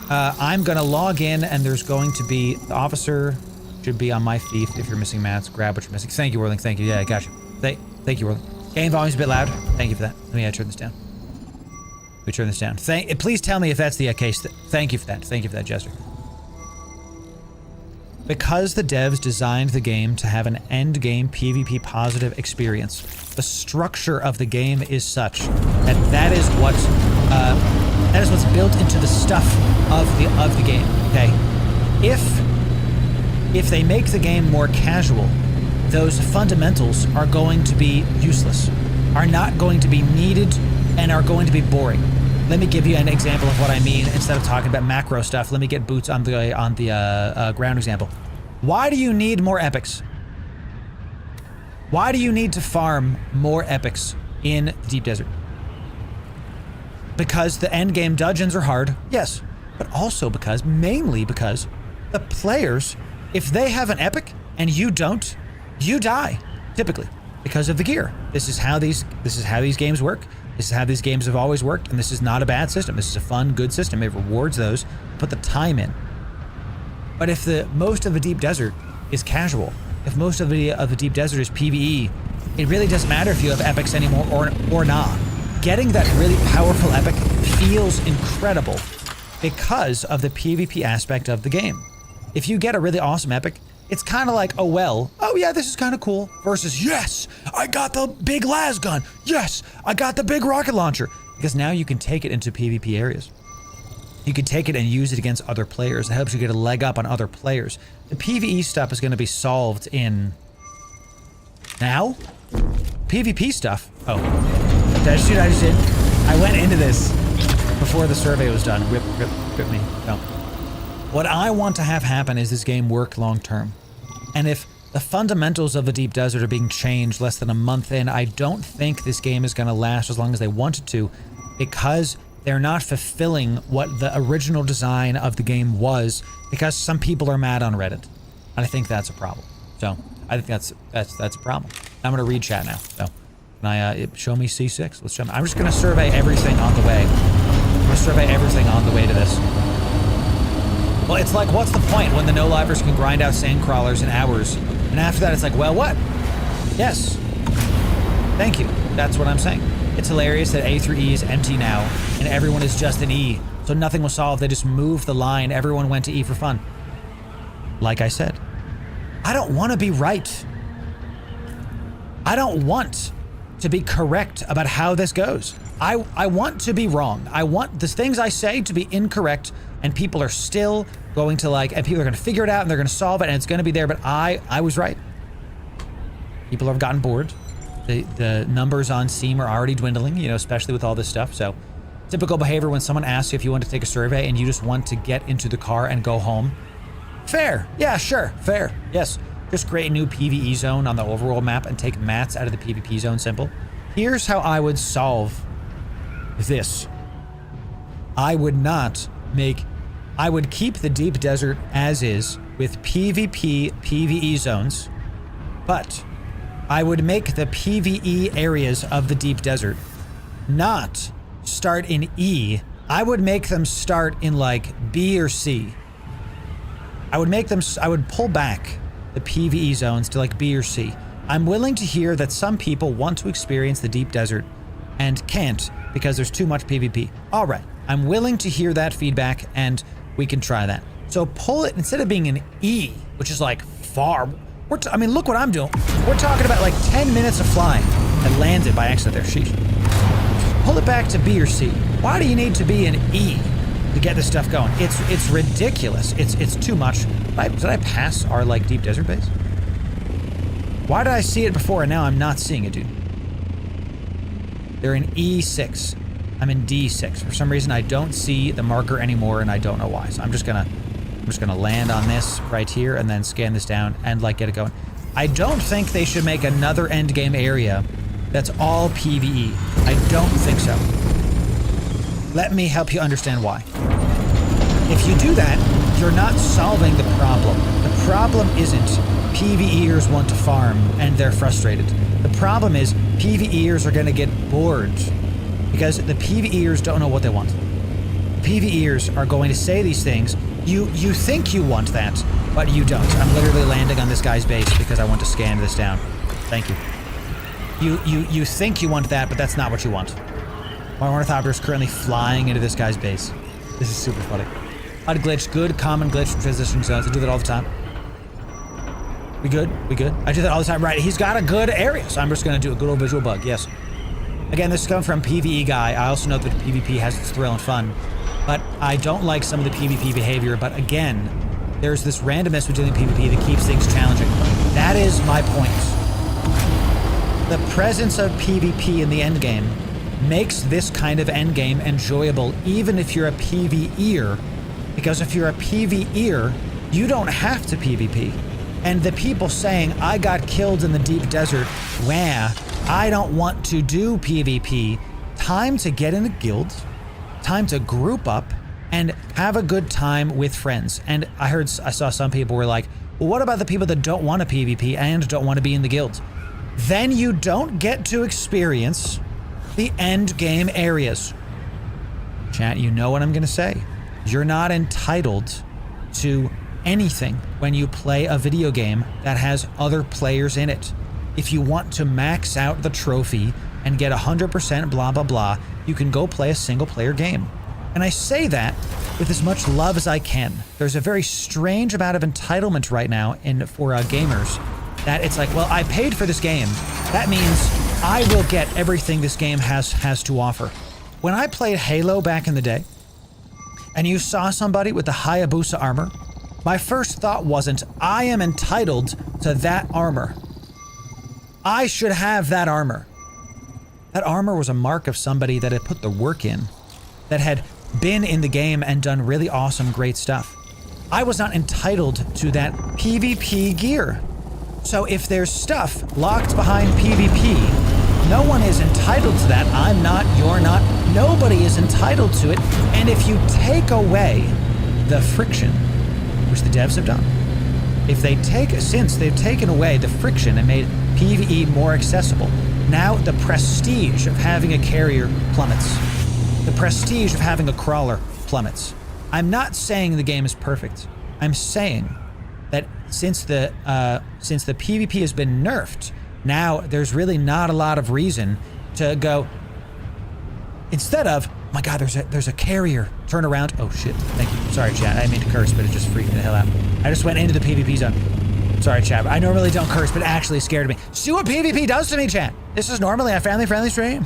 S1: I'm gonna log in and there's going to be, the officer should be on my thief. If you're missing mats, grab what you're missing. Thank you, Whirling. Thank you. Yeah, I got you. Thank you, Whirling. Game volume's a bit loud. Thank you for that. Let me turn this down. Let me turn this down. Please tell me if that's the case. Thank you for that. Thank you for that, Jester. Because the devs designed the game to have an end game PvP positive experience, the structure of the game is such that that is what's built into the stuff of the game. Okay, if they make the game more casual, those fundamentals are going to be useless, are not going to be needed, and are going to be boring. Let me give you an example of what I mean. Instead of talking about macro stuff, let me get boots on the ground example. Why do you need more epics? Why do you need to farm more epics in the deep desert? Because the end game dungeons are hard, yes, but also mainly because the players, if they have an epic and you don't, you die, typically, because of the gear. This is how these games work. This is how these games have always worked, and this is not a bad system. This is a fun, good system. It rewards those who put the time in. But if most of the deep desert is casual, if most of the deep desert is PvE, it really doesn't matter if you have epics anymore or not. Getting that really powerful epic feels incredible because of the PvP aspect of the game. If you get a really awesome epic, it's kind of like, oh well, oh yeah, this is kind of cool, versus yes, I got the big las gun, yes, I got the big rocket launcher, because now you can take it into PvP areas. You can take it and use it against other players. It helps you get a leg up on other players. The PvE stuff is going to be solved in now. PvP stuff. Oh, I just did. I went into this before the survey was done. Rip me. No. What I want to have happen is this game work long term. And if the fundamentals of the deep desert are being changed less than a month in, I don't think this game is going to last as long as they want it to, because they're not fulfilling what the original design of the game was, because some people are mad on Reddit. And I think that's a problem. So I think that's a problem. I'm going to read chat now. So can I show me C6? Let's show me. I'm just going to survey everything on the way. I'm going to survey everything on the way to this. Well, it's like, what's the point when the no-livers can grind out sand crawlers in hours? And after that, it's like, well, what? Yes. Thank you. That's what I'm saying. It's hilarious that A through E is empty now, and everyone is just in E. So nothing was solved. They just moved the line. Everyone went to E for fun. Like I said, I don't want to be right. I don't want to be correct about how this goes. I want to be wrong. I want the things I say to be incorrect, and people are still going to and people are going to figure it out, and they're going to solve it, and it's going to be there, but I was right. People have gotten bored. The numbers on Steam are already dwindling, especially with all this stuff. So typical behavior when someone asks you if you want to take a survey and you just want to get into the car and go home. Fair. Yeah, sure. Fair. Yes. Just create a new PvE zone on the overworld map and take mats out of the PvP zone. Simple. Here's how I would solve this. I would keep the deep desert as is with PvP, PvE zones, but I would make the PvE areas of the deep desert not start in E. I would make them start in B or C. I would pull back the PvE zones to B or C. I'm willing to hear that some people want to experience the deep desert and can't because there's too much PvP. All right, I'm willing to hear that feedback, and we can try that. So pull it, instead of being an E, which is far. Look what I'm doing. We're talking about 10 minutes of flying. I landed by accident there. Sheesh. Pull it back to B or C. Why do you need to be an E to get this stuff going? It's ridiculous. It's too much. Did I pass our deep desert base? Why did I see it before and now I'm not seeing it, dude? They're in E6. I'm in D6. For some reason I don't see the marker anymore, and I don't know why. So I'm just gonna land on this right here and then scan this down and get it going. I don't think they should make another endgame area that's all PvE. I don't think so. Let me help you understand why. If you do that, you're not solving the problem. The problem isn't PvEers want to farm and they're frustrated. The problem is PvEers are going to get bored because the PvEers don't know what they want. PvEers are going to say these things. You think you want that, but you don't. I'm literally landing on this guy's base because I want to scan this down. Thank you. You think you want that, but that's not what you want. My ornithopter is currently flying into this guy's base. This is super funny. Odd glitch, good common glitch for transitioning zones. I do that all the time. We good? We good? I do that all the time. Right, he's got a good area, so I'm just gonna do a good old visual bug, yes. Again, this is coming from PvE guy. I also know that PvP has its thrill and fun, but I don't like some of the PvP behavior, but again, there's this randomness within PvP that keeps things challenging. That is my point. The presence of PvP in the endgame makes this kind of endgame enjoyable even if you're a PvEer, because if you're a PvEer, you don't have to PvP. And the people saying, I got killed in the deep desert, wah, I don't want to do PvP, time to get in a guild, time to group up, and have a good time with friends. And I saw some people were like, well, what about the people that don't want to PvP and don't want to be in the guild? Then you don't get to experience the end game areas. Chat, you know what I'm gonna say. You're not entitled to anything when you play a video game that has other players in it. If you want to max out the trophy and get 100% blah blah blah, you can go play a single player game. And I say that with as much love as I can. There's a very strange amount of entitlement right now for gamers that it's like, well, I paid for this game. That means I will get everything this game has to offer. When I played Halo back in the day, and you saw somebody with the Hayabusa armor, my first thought wasn't, I am entitled to that armor. I should have that armor. That armor was a mark of somebody that had put the work in, that had been in the game and done really awesome, great stuff. I was not entitled to that PvP gear. So if there's stuff locked behind PvP, no one is entitled to that. I'm not, you're not, nobody is entitled to it. And if you take away the friction, which the devs have done, since they've taken away the friction and made PvE more accessible, now the prestige of having a carrier plummets. The prestige of having a crawler plummets. I'm not saying the game is perfect. I'm saying that since the PvP has been nerfed, now there's really not a lot of reason to go, instead of, oh my god, there's a carrier, turn around, oh shit, thank you, sorry chat, I didn't mean to curse, but it just freaked me the hell out. I just went into the PvP zone. Sorry chat, I normally don't curse, but it actually scared me. See what PvP does to me, chat. This is normally a family-friendly stream.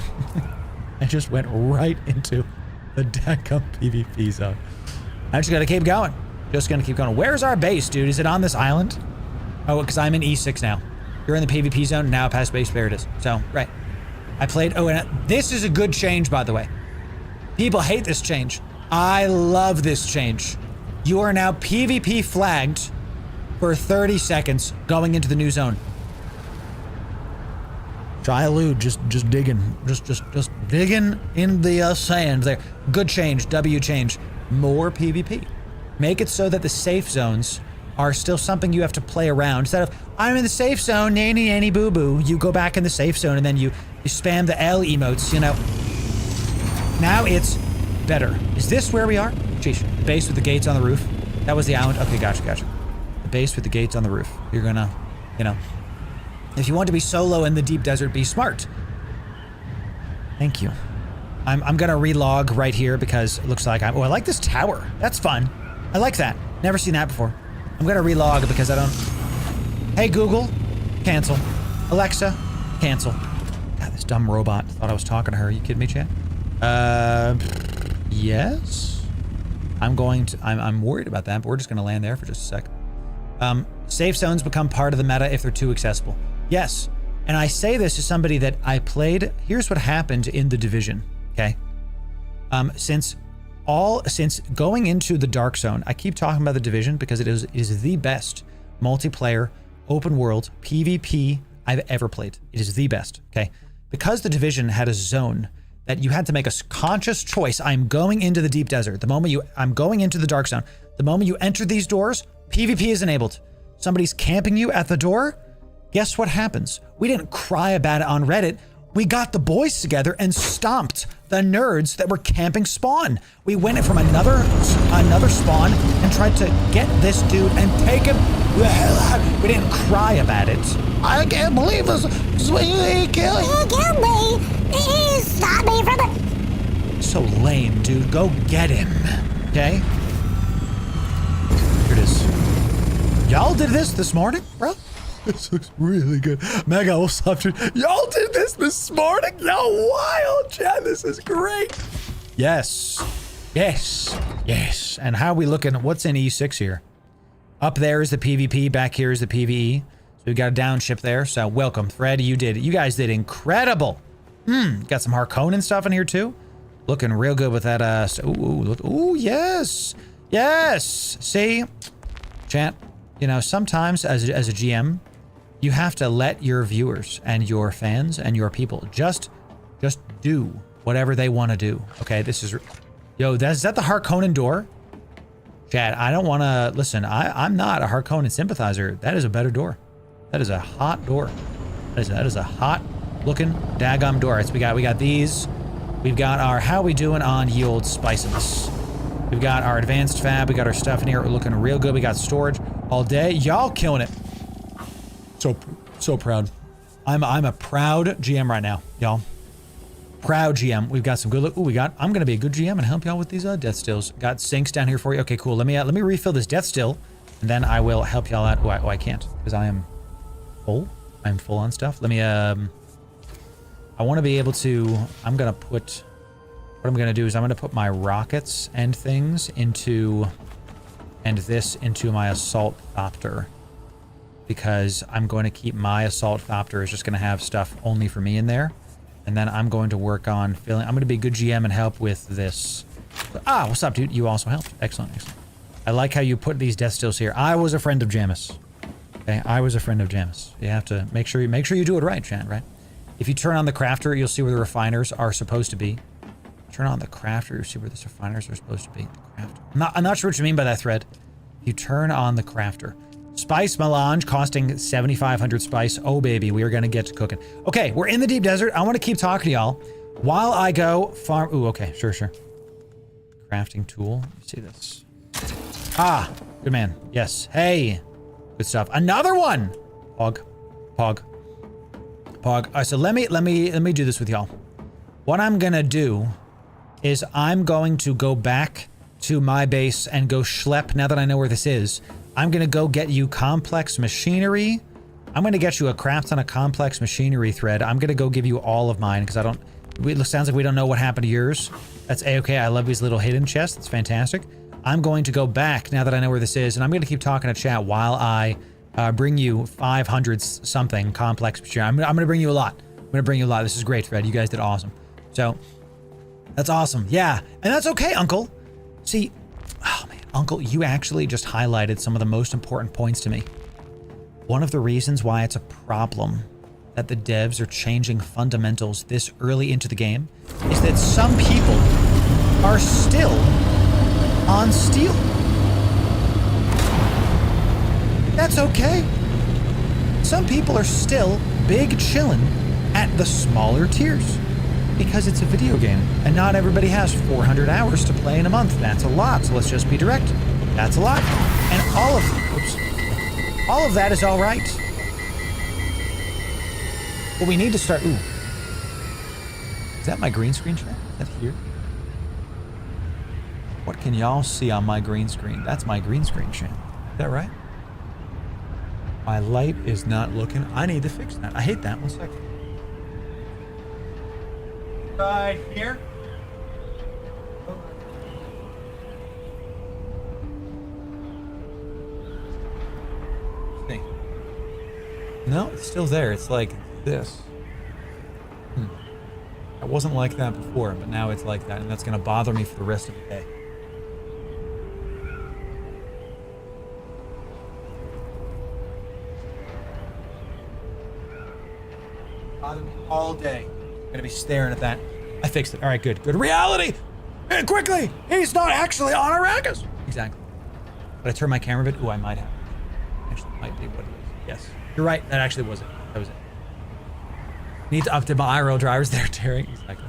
S1: I just went right into the Deckham PvP zone. I'm just gonna keep going. Just gonna keep going. Where's our base, dude? Is it on this island? Oh, because I'm in E6 now. You're in the PvP zone, now past base, there it is. So, right. I played, oh, and this is a good change, by the way. People hate this change. I love this change. You are now PvP flagged for 30 seconds going into the new zone. Shilu, just digging. Just digging in the sand there. Good change, W change. More PvP. Make it so that the safe zones are still something you have to play around. Instead of, I'm in the safe zone, nanny nanny boo boo, you go back in the safe zone and then you spam the L emotes, you know. Now it's better. Is this where we are? Sheesh. The base with the gates on the roof. That was the island. Okay, gotcha. The base with the gates on the roof. You're gonna, you know. If you want to be solo in the deep desert, be smart. Thank you. I'm gonna relog right here because it looks like I like this tower. That's fun. I like that. Never seen that before. I'm gonna relog because I don't... Hey Google, cancel. Alexa, cancel. God, this dumb robot thought I was talking to her. You kidding me, chat? Yes? I'm worried about that, but we're just gonna land there for just a sec. Safe zones become part of the meta if they're too accessible. Yes, and I say this as somebody that I played, here's what happened in The Division, okay? Since going into the Dark Zone, I keep talking about The Division because it is the best multiplayer, open world, PvP I've ever played. It is the best, okay? Because The Division had a zone that you had to make a conscious choice. I'm going into the deep desert. I'm going into the Dark Zone. The moment you enter these doors, PvP is enabled. Somebody's camping you at the door. Guess what happens? We didn't cry about it on Reddit. We got the boys together and stomped the nerds that were camping spawn. We went in from another spawn and tried to get this dude and take him the hell out. We didn't cry about it. I can't believe this. He killed me.
S3: He stopped me from it.
S1: So lame, dude. Go get him. Okay? Here it is. Y'all did this morning, bro? This looks really good. Mega, what's up, dude? Y'all did this morning? Y'all wild, chat. This is great. Yes. Yes. Yes. And how are we looking? What's in E6 here? Up there is the PvP. Back here is the PvE. So we've got a downship there. So welcome, Fred. You guys did incredible. Got some Harkonnen stuff in here too. Looking real good with that. Ooh, yes. Yes. See? Chat. You know, sometimes as a GM, you have to let your viewers and your fans and your people just do whatever they want to do. Okay, this is... Yo, is that the Harkonnen door? Chat, I don't want to... Listen, I'm not a Harkonnen sympathizer. That is a better door. That is a hot door. That is a hot looking daggum door. So we got these. We've got our... How we doing on yield spiciness? We've got our advanced fab. We got our stuff in here. We're looking real good. We got storage all day. Y'all killing it. So proud. I'm a proud GM right now, y'all. Proud GM. We've got some good look. Ooh, I'm gonna be a good GM and help y'all with these death stills. Got sinks down here for you. Okay, cool. Let me refill this death still, and then I will help y'all out. Oh, I can't because I am full. I'm full on stuff. Let me I want to be able to. I'm gonna put. What I'm gonna do is I'm gonna put my rockets and things into, and this into my assault thopter. Because I'm going to keep my assault thopter is just going to have stuff only for me in there. And then I'm going to work on filling. I'm going to be a good GM and help with this. Ah, what's up, dude? You also helped. Excellent, excellent. I like how you put these death stills here. I was a friend of Jamis. Okay, I was a friend of Jamis. You have to make sure you do it right, chat, right? If you turn on the crafter, you'll see where the refiners are supposed to be. Turn on the crafter, you'll see where the refiners are supposed to be. The crafter. I'm not sure what you mean by that, Thread. If you turn on the crafter. Spice melange costing 7,500 spice. Oh, baby, we are going to get to cooking. Okay, we're in the deep desert. I want to keep talking to y'all while I go farm. Ooh, okay, sure. Crafting tool. See this. Ah, good man. Yes. Hey, good stuff. Another one. Pog. All right, so let me do this with y'all. What I'm going to do is I'm going to go back to my base and go schlep. Now that I know where this is, I'm going to go get you complex machinery. I'm going to get you a crap ton of complex machinery thread. I'm going to go give you all of mine because it sounds like we don't know what happened to yours. That's A-okay. I love these little hidden chests. That's fantastic. I'm going to go back now that I know where this is, and I'm going to keep talking to chat while I bring you 500 something complex machinery. I'm going to bring you a lot. This is great, Fred. You guys did awesome. So that's awesome. Yeah. And that's okay, Uncle. See, oh man. Uncle, you actually just highlighted some of the most important points to me. One of the reasons why it's a problem that the devs are changing fundamentals this early into the game is that some people are still on steel. That's okay. Some people are still big chillin' at the smaller tiers. Because it's a video game, and not everybody has 400 hours to play in a month. That's a lot, so let's just be direct. That's a lot. And all of that is all right. But we need to start... Ooh. Is that my green screen chat? Is that here? What can y'all see on my green screen? That's my green screen chat. Is that right? My light is not looking... I need to fix that. I hate that. 1 second. Right here. See. No, it's still there. It's like this. It wasn't like that before, but now it's like that, and that's gonna bother me for the rest of the day. Bother me all day. I'm gonna be staring at that. I fixed it. All right, good. Good reality. Hey, quickly! He's not actually on Arrakis. Exactly. But I turned my camera a bit. Ooh, I might have. Actually, might be what it is. Yes, you're right. That actually was it. That was it. Need to update my IRL drivers. They're tearing. Exactly.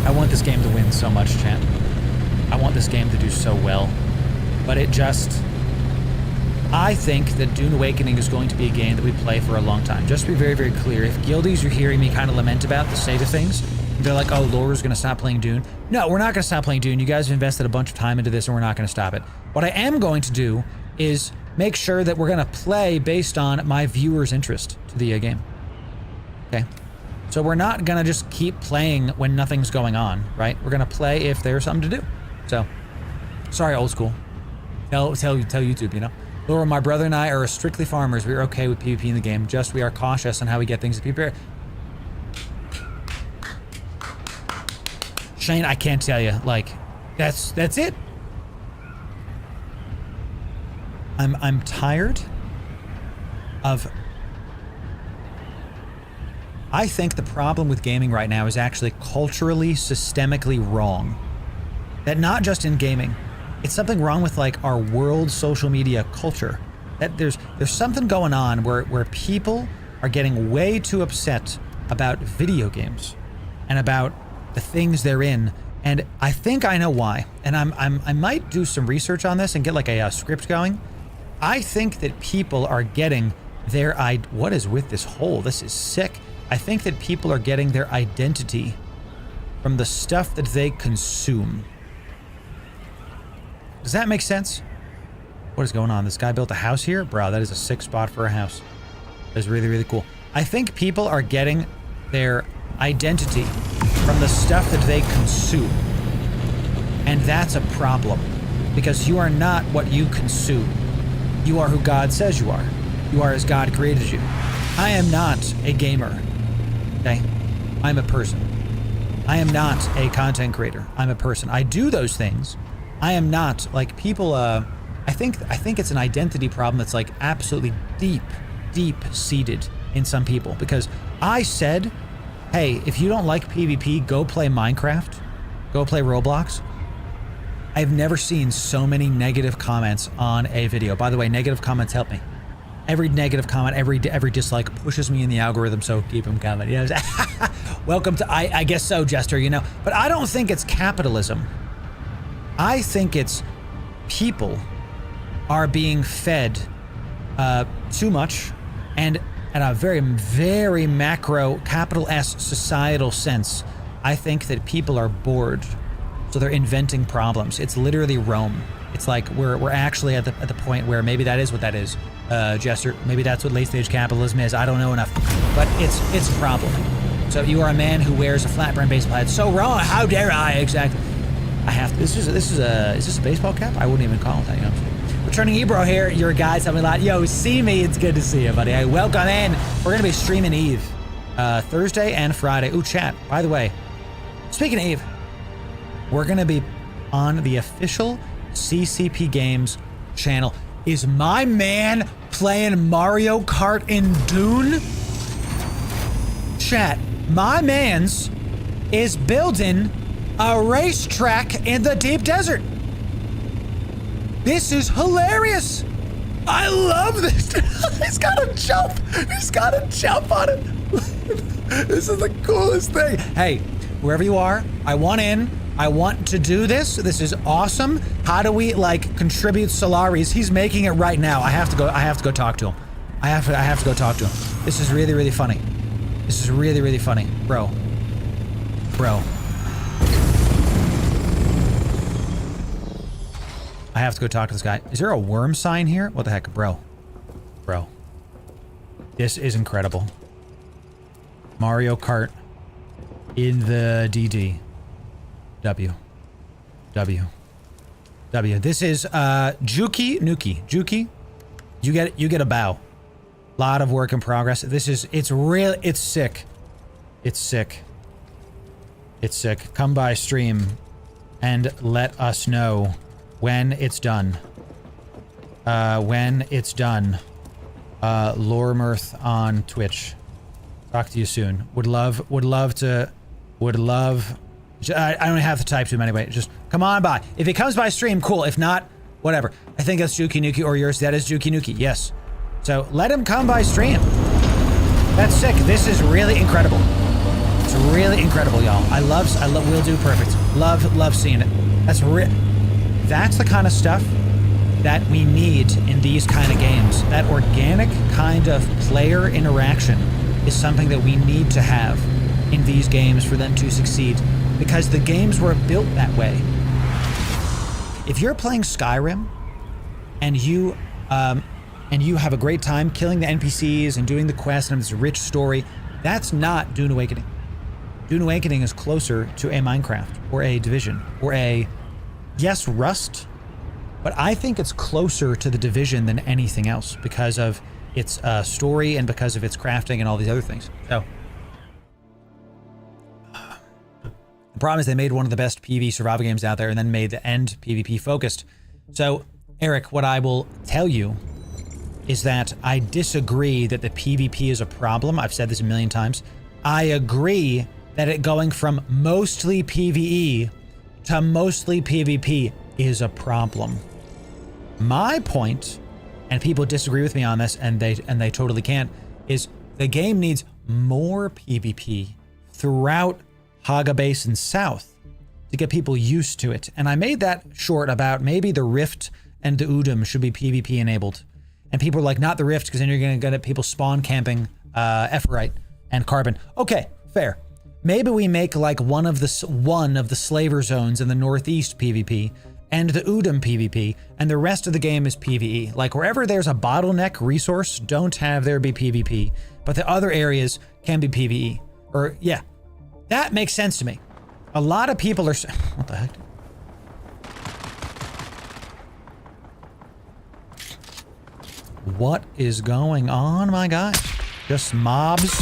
S1: I want this game to win so much, chat. I want this game to do so well, but it just. I think that Dune Awakening is going to be a game that we play for a long time. Just to be very, very clear, if guildies you're hearing me kind of lament about the state of things, They're like, oh, Loru's gonna stop playing Dune. No, we're not gonna stop playing Dune. You guys have invested a bunch of time into this and we're not gonna stop it. What I am going to do is make sure that we're gonna play based on my viewers' interest to the game. Okay? So we're not gonna just keep playing when nothing's going on, right? We're gonna play if there's something to do. So, sorry, old school. Tell YouTube, you know? Loru, my brother and I are strictly farmers. We are okay with PvP in the game. Just we are cautious on how we get things to PvP. Shane, I can't tell you. Like, that's it. I'm tired of... I think the problem with gaming right now is actually culturally, systemically wrong. That not just in gaming, it's something wrong with like our world social media culture. That there's something going on where people are getting way too upset about video games and about the things they're in. And I think I know why. And I might do some research on this and get like a script going. I think that people are getting their what is with this hole? This is sick. I think that people are getting their identity from the stuff that they consume. Does that make sense? What is going on? This guy built a house here? Bro, that is a sick spot for a house. That's really, really cool. I think people are getting their identity from the stuff that they consume. And that's a problem. Because you are not what you consume. You are who God says you are. You are as God created you. I am not a gamer. Okay? I'm a person. I am not a content creator. I'm a person. I do those things. I am not like people. I think it's an identity problem that's like absolutely deep seated in some people. Because I said, hey, if you don't like PvP, go play Minecraft, go play Roblox. I've never seen so many negative comments on a video. By the way, negative comments help me. Every negative comment, every dislike pushes me in the algorithm, so keep them coming. You know, welcome to, I guess so, Jester, you know. But I don't think it's capitalism. I think it's people are being fed too much, and at a very, very macro, capital S societal sense, I think that people are bored, so they're inventing problems. It's literally Rome. It's like we're actually at the point where maybe that is what that is, Jester. Maybe that's what late stage capitalism is. I don't know enough, but it's a problem. So you are a man who wears a flat brim baseball hat. So wrong. How dare I? Exactly. I have to. Is this a baseball cap? I wouldn't even call it that. You know what I'm saying? Returning Ebro here. Your guys tell me a lot. Yo, see me. It's good to see you, buddy. Hey, welcome in. We're gonna be streaming Eve, Thursday and Friday. Ooh, chat. By the way, speaking of Eve, we're gonna be on the official CCP Games channel. Is my man playing Mario Kart in Dune? Chat, my man's is building a racetrack in the deep desert. This is hilarious. I love this. He's got to jump. He's got to jump on it. This is the coolest thing. Hey, wherever you are, I want in. I want to do this. This is awesome. How do we like contribute Solaris? He's making it right now. I have to go talk to him. I have to go talk to him. This is really, really funny. This is really, really funny. Bro. I have to go talk to this guy. Is there a worm sign here? What the heck, bro? This is incredible. Mario Kart in the DD. W. This is Juki Nuki. Juki, you get a bow. Lot of work in progress. It's sick. It's sick. Come by stream and let us know when it's done. Lormirth on Twitch. Talk to you soon. Would love I don't have to type to him anyway. Just come on by. If he comes by stream, cool. If not, whatever. I think that's Juki Nuki or yours. That is Juki Nuki. Yes. So let him come by stream. That's sick. This is really incredible. It's really incredible, y'all. I love Will Do Perfect. Love seeing it. That's the kind of stuff that we need in these kind of games. That organic kind of player interaction is something that we need to have. in these games for them to succeed, because the games were built that way. If you're playing Skyrim and you have a great time killing the NPCs and doing the quests and this rich story, that's not Dune Awakening. Dune Awakening is closer to a Minecraft or a Division or a, yes, Rust, but I think it's closer to the Division than anything else because of its story and because of its crafting and all these other things. So the problem is they made one of the best PvE survival games out there and then made the end PvP focused. So Eric, what I will tell you is that I disagree that the PvP is a problem. I've said this a million times. I agree that it going from mostly PvE to mostly PvP is a problem. My point, and people disagree with me on this, and they totally can't, is the game needs more PvP throughout Haga Basin South to get people used to it. And I made that short about maybe the Rift and the Udum should be PvP enabled. And people are like, not the Rift, because then you're going to get people spawn camping Ephrite and Carbon. Okay, fair. Maybe we make like one of the slaver zones in the Northeast PvP and the Udum PvP, and the rest of the game is PvE. Like wherever there's a bottleneck resource, don't have there be PvP, but the other areas can be PvE. Or yeah, that makes sense to me. A lot of people are, what the heck? What is going on, my guy? Just mobs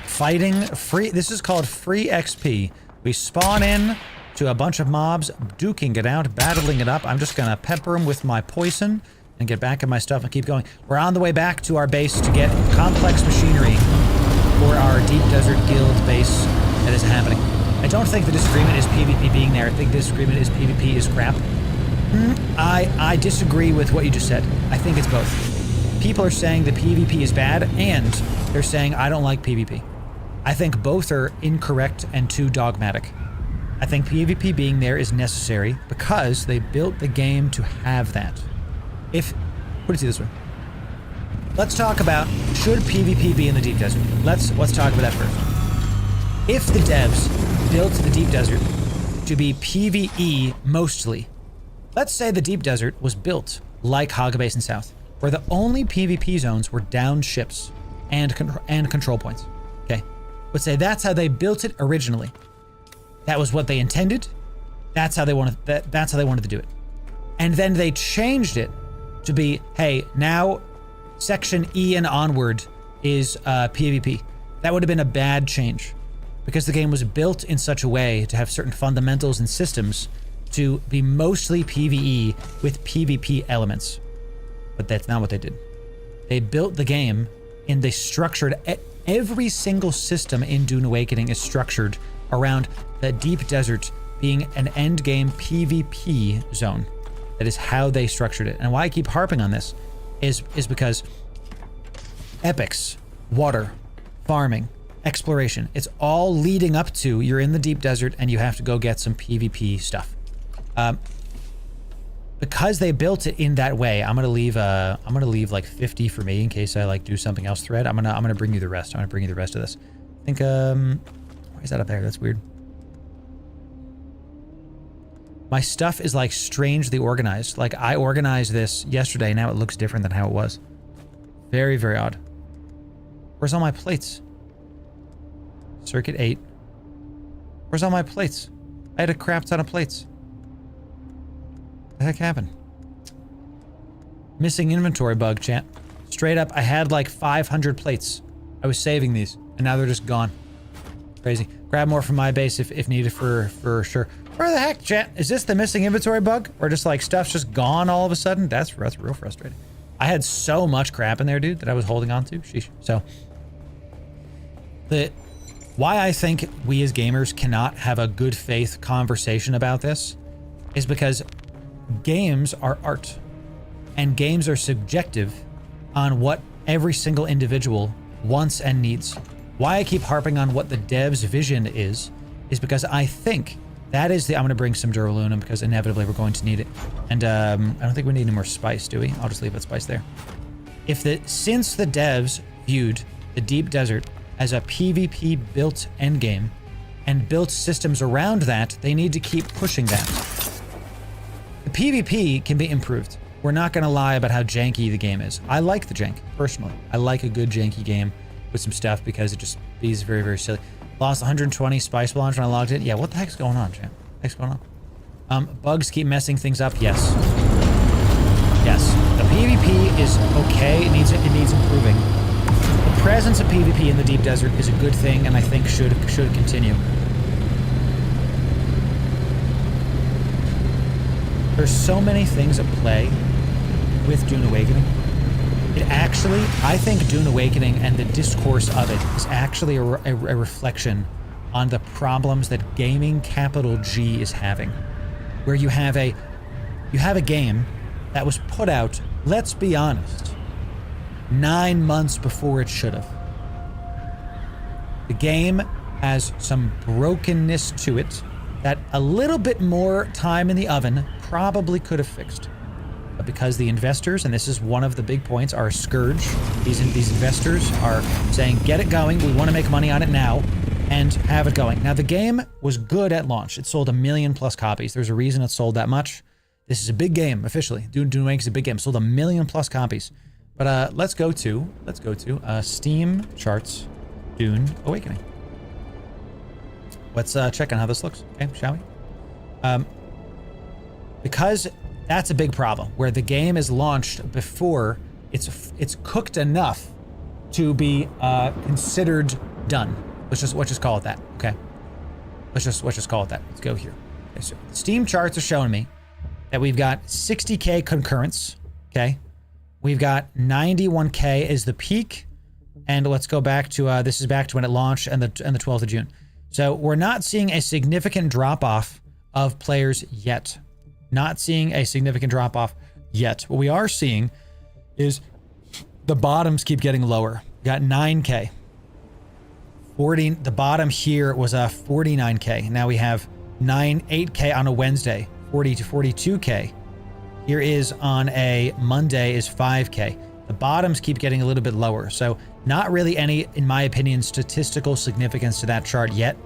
S1: fighting free. This is called free XP. We spawn in to a bunch of mobs, duking it out, battling it up. I'm just gonna pepper them with my poison and get back in my stuff and keep going. We're on the way back to our base to get complex machinery for our Deep Desert Guild base that is happening. I don't think the disagreement is PvP being there. I think the disagreement is PvP is crap. I disagree with what you just said. I think it's both. People are saying the PvP is bad, and they're saying I don't like PvP. I think both are incorrect and too dogmatic. I think PvP being there is necessary because they built the game to have that. Put it this way. Let's talk about, should PvP be in the Deep Desert? Let's talk about that first. If the devs built the Deep Desert to be PvE mostly, let's say the Deep Desert was built like Haga Basin South, where the only PvP zones were downed ships and control points. Okay, let's say that's how they built it originally. That was what they intended. That's how they wanted. That's how they wanted to do it. And then they changed it to be, hey, now section E and onward is PvP. That would have been a bad change, because the game was built in such a way to have certain fundamentals and systems to be mostly PvE with PvP elements. But that's not what they did. They built the game and they structured every single system in Dune Awakening is structured around the Deep Desert being an end game PvP zone. That is how they structured it. And why I keep harping on this is because epics, water, farming, exploration, it's all leading up to you're in the Deep Desert and you have to go get some PvP stuff. Because they built it in that way, I'm gonna leave like 50 for me in case I like do something else thread. I'm gonna bring you the rest. I'm gonna bring you the rest of this. I think why is that up there? That's weird. My stuff is like strangely organized. Like I organized this yesterday, now it looks different than how it was. Very, very odd. Where's all my plates? Circuit 8. Where's all my plates? I had a crap ton of plates. What the heck happened? Missing inventory bug, chat. Straight up, I had like 500 plates. I was saving these, and now they're just gone. Crazy. Grab more from my base if needed for sure. Where the heck, chat? Is this the missing inventory bug? Or just like stuff's just gone all of a sudden? That's real frustrating. I had so much crap in there, dude, that I was holding on to. Sheesh. So, why I think we as gamers cannot have a good faith conversation about this is because games are art, and games are subjective on what every single individual wants and needs. Why I keep harping on what the dev's vision is because I think that is I'm going to bring some Duralunum because inevitably we're going to need it. And I don't think we need any more spice, do we? I'll just leave that spice there. Since the devs viewed the Deep Desert as a PvP built endgame and built systems around that, they need to keep pushing that. The PvP can be improved. We're not going to lie about how janky the game is. I like the jank, personally. I like a good janky game with some stuff because it just is very, very silly. Lost 120 spice blonde when I logged in. Yeah, what the heck's going on, champ? What the heck's going on? Bugs keep messing things up. Yes. Yes. The PvP is okay. It needs improving. The presence of PvP in the deep desert is a good thing, and I think should continue. There's so many things at play with Dune Awakening. It actually, I think Dune Awakening and the discourse of it is actually a reflection on the problems that gaming capital G is having. Where you have a game that was put out, let's be honest, 9 months before it should have. The game has some brokenness to it that a little bit more time in the oven probably could have fixed. But because the investors, and this is one of the big points, are a scourge, these investors are saying, get it going, we want to make money on it now, and have it going. Now, the game was good at launch. It sold 1 million+ copies. There's a reason it sold that much. This is a big game, officially. Dune Awakening is a big game. It sold 1 million+ copies. But let's go to Steam charts, Dune Awakening. Let's check on how this looks, okay, shall we? Because that's a big problem, where the game is launched before it's cooked enough to be considered done. Let's just call it that, okay? Let's just call it that. Let's go here. Okay, so Steam charts are showing me that we've got 60K concurrents, okay? We've got 91K is the peak, and let's go back to this is back to when it launched and the 12th of June. So we're not seeing a significant drop-off of players yet. Not seeing a significant drop-off yet. What we are seeing is the bottoms keep getting lower. We got 9K. 40. The bottom here was a 49K. Now we have 8K on a Wednesday. 40 to 42K. Here is on a Monday is 5K. The bottoms keep getting a little bit lower. So not really any, in my opinion, statistical significance to that chart yet.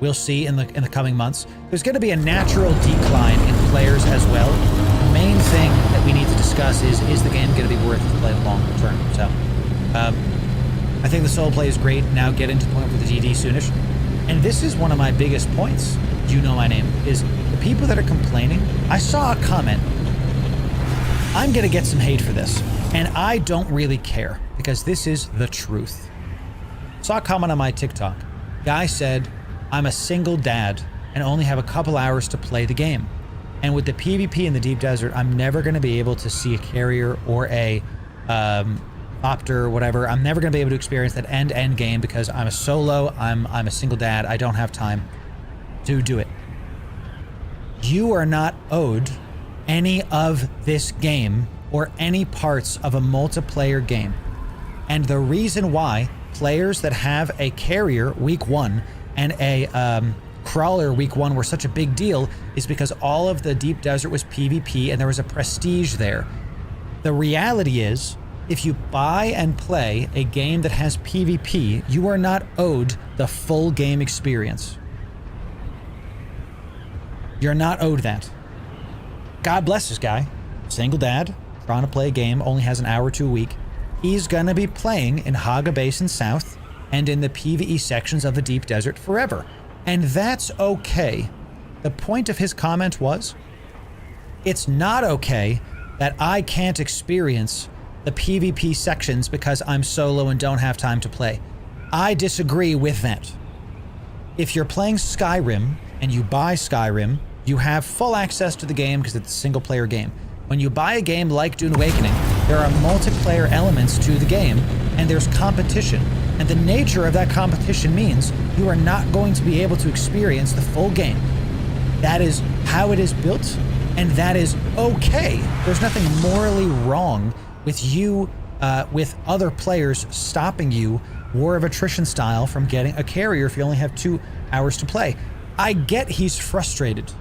S1: We'll see in the coming months. There's going to be a natural decline in players as well. The main thing that we need to discuss is the game going to be worth to play long term? So I think the solo play is great. Now get into the point with the DD soonish. And this is one of my biggest points. You know my name. Is the people that are complaining. I saw a comment. I'm going to get some hate for this. And I don't really care because this is the truth. Saw a comment on my TikTok. Guy said, I'm a single dad and only have a couple hours to play the game. And with the PvP in the deep desert, I'm never going to be able to see a carrier or a opter or whatever. I'm never going to be able to experience that end-to-end game because I'm a solo, I'm a single dad, I don't have time to do it. You are not owed any of this game or any parts of a multiplayer game. And the reason why players that have a carrier week 1 and a crawler week 1 were such a big deal is because all of the deep desert was PvP and there was a prestige there. The reality is, if you buy and play a game that has PvP, you are not owed the full game experience. You're not owed that. God bless this guy. Single dad, trying to play a game, only has an hour or two a week. He's gonna be playing in Haga Basin South and in the PvE sections of the deep desert forever. And that's okay. The point of his comment was, it's not okay that I can't experience the PvP sections because I'm solo and don't have time to play. I disagree with that. If you're playing Skyrim and you buy Skyrim, you have full access to the game because it's a single player game. When you buy a game like Dune Awakening, there are multiplayer elements to the game and there's competition. And the nature of that competition means you are not going to be able to experience the full game. That is how it is built, and that is okay. There's nothing morally wrong with you, with other players stopping you, War of Attrition style, from getting a carrier if you only have 2 hours to play. I get he's frustrated,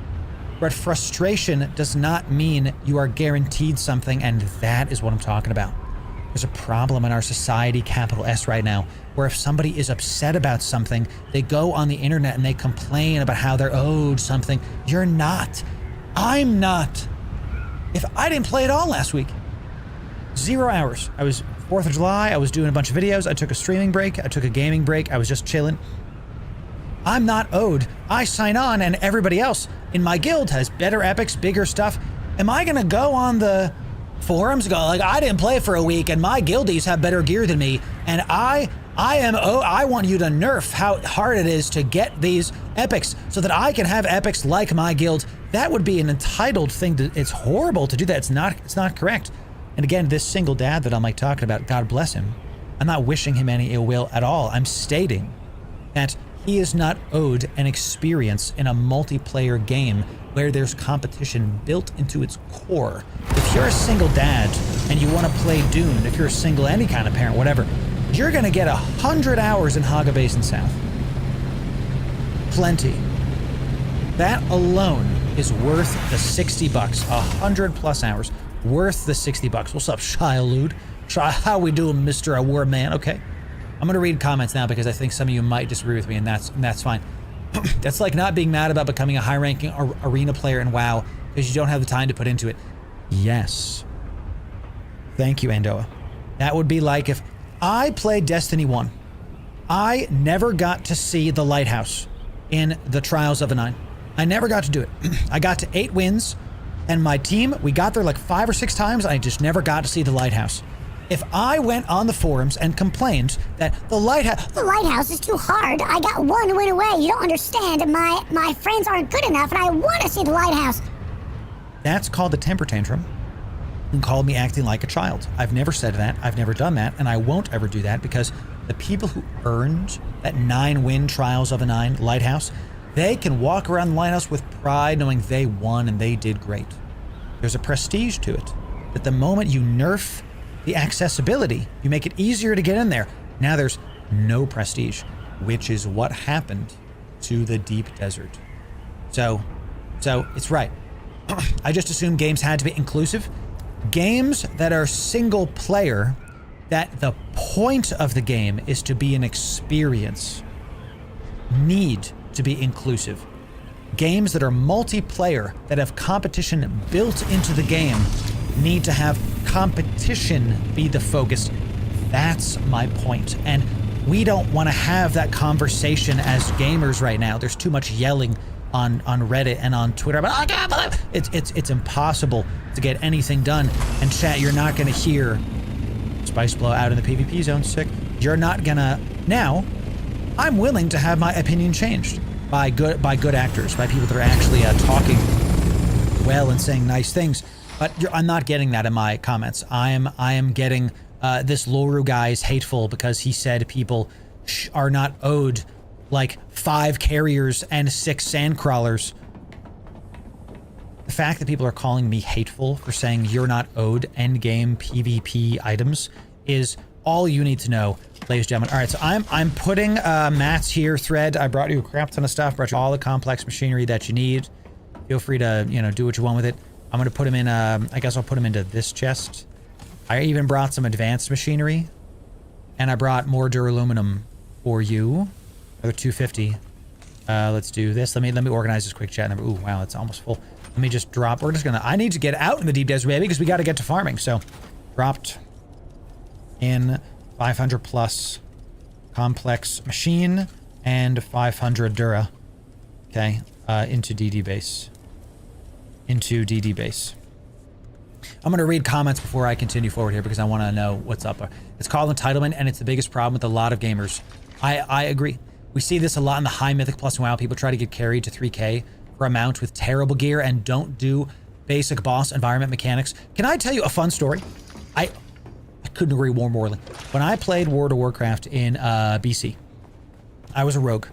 S1: but frustration does not mean you are guaranteed something, and that is what I'm talking about. There's a problem in our society, capital S, right now, where if somebody is upset about something, they go on the internet and they complain about how they're owed something. You're not. I'm not. If I didn't play at all last week, 0 hours. I was 4th of July. I was doing a bunch of videos. I took a streaming break. I took a gaming break. I was just chilling. I'm not owed. I sign on and everybody else in my guild has better epics, bigger stuff. Am I going to go on the forums and go like, I didn't play for a week and my guildies have better gear than me, and I want you to nerf how hard it is to get these epics so that I can have epics like my guild? That would be an entitled thing. It's horrible to do that. It's not correct. And again, this single dad that I'm like talking about, God bless him. I'm not wishing him any ill will at all. I'm stating that he is not owed an experience in a multiplayer game where there's competition built into its core. If you're a single dad and you want to play Dune, if you're a single any kind of parent, whatever, you're going to get 100 hours in Haga Basin South. Plenty. That alone is worth the $60. 100 plus hours worth the $60. What's up, Shialude? How we doing, Mr. I War Man? Okay. I'm going to read comments now because I think some of you might disagree with me, and that's fine. That's like not being mad about becoming a high-ranking arena player in WoW because you don't have the time to put into it. Yes. Thank you, Andoa. That would be like if I played Destiny 1. I never got to see the lighthouse in the Trials of a 9. I never got to do it. I got to 8 wins, and my team, we got there like 5 or 6 times, and I just never got to see the lighthouse. If I went on the forums and complained that the lighthouse is too hard, I got 1 win away, you don't understand, my friends aren't good enough, and I want to see the lighthouse. That's called a temper tantrum, and called me acting like a child. I've never said that, I've never done that, and I won't ever do that because the people who earned that 9-win Trials of a 9 lighthouse, they can walk around the lighthouse with pride knowing they won and they did great. There's a prestige to it. But the moment you nerf the accessibility, you make it easier to get in there. Now there's no prestige, which is what happened to the Deep Desert. So it's right. I just assumed games had to be inclusive. Games that are single player, that the point of the game is to be an experience, need to be inclusive. Games that are multiplayer, that have competition built into the game, need to have competition be the focus. That's my point. And we don't want to have that conversation as gamers right now. There's too much yelling on Reddit and on Twitter about, I can't believe it's impossible to get anything done. And chat, you're not going to hear Spice Blow out in the PvP zone. Sick. You're not gonna. Now, I'm willing to have my opinion changed by good actors, by people that are actually talking well and saying nice things. But I'm not getting that in my comments. I am getting this Loru guy is hateful because he said people are not owed like 5 carriers and 6 sandcrawlers. The fact that people are calling me hateful for saying you're not owed endgame PvP items is all you need to know, ladies and gentlemen. All right, so I'm putting Matt's here thread. I brought you a crap ton of stuff, brought you all the complex machinery that you need. Feel free to, do what you want with it. I'm going to put him in, I guess I'll put him into this chest. I even brought some advanced machinery. And I brought more duraluminum for you. Another 250. Let's do this. Let me organize this quick chat number. Ooh, wow, it's almost full. Let me just drop. We're just going to, I need to get out in the deep desert, baby, because we got to get to farming. So, dropped in 500 plus complex machine and 500 dura. Okay, into DD base. Into DD base. I'm going to read comments before I continue forward here because I want to know what's up. It's called entitlement, and it's the biggest problem with a lot of gamers. I agree. We see this a lot in the high Mythic Plus and WoW. People try to get carried to 3K for a mount with terrible gear and don't do basic boss environment mechanics. Can I tell you a fun story? I couldn't agree more morally. When I played World of Warcraft in BC, I was a rogue,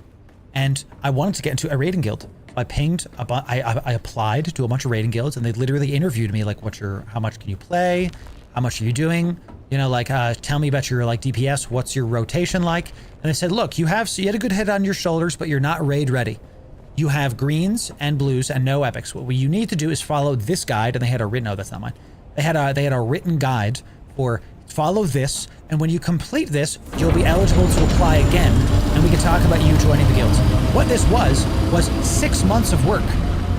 S1: and I wanted to get into a raiding guild. I pinged, I applied to a bunch of raiding guilds, and they literally interviewed me, like, how much can you play? How much are you doing? Tell me about your, DPS. What's your rotation like? And they said, look, you had a good head on your shoulders, but you're not raid ready. You have greens and blues and no epics. What you need to do is follow this guide, and they had a written, no, that's not mine. They had a written guide for Follow this, and when you complete this, you'll be eligible to apply again, and we can talk about you joining the guilds. What this was 6 months of work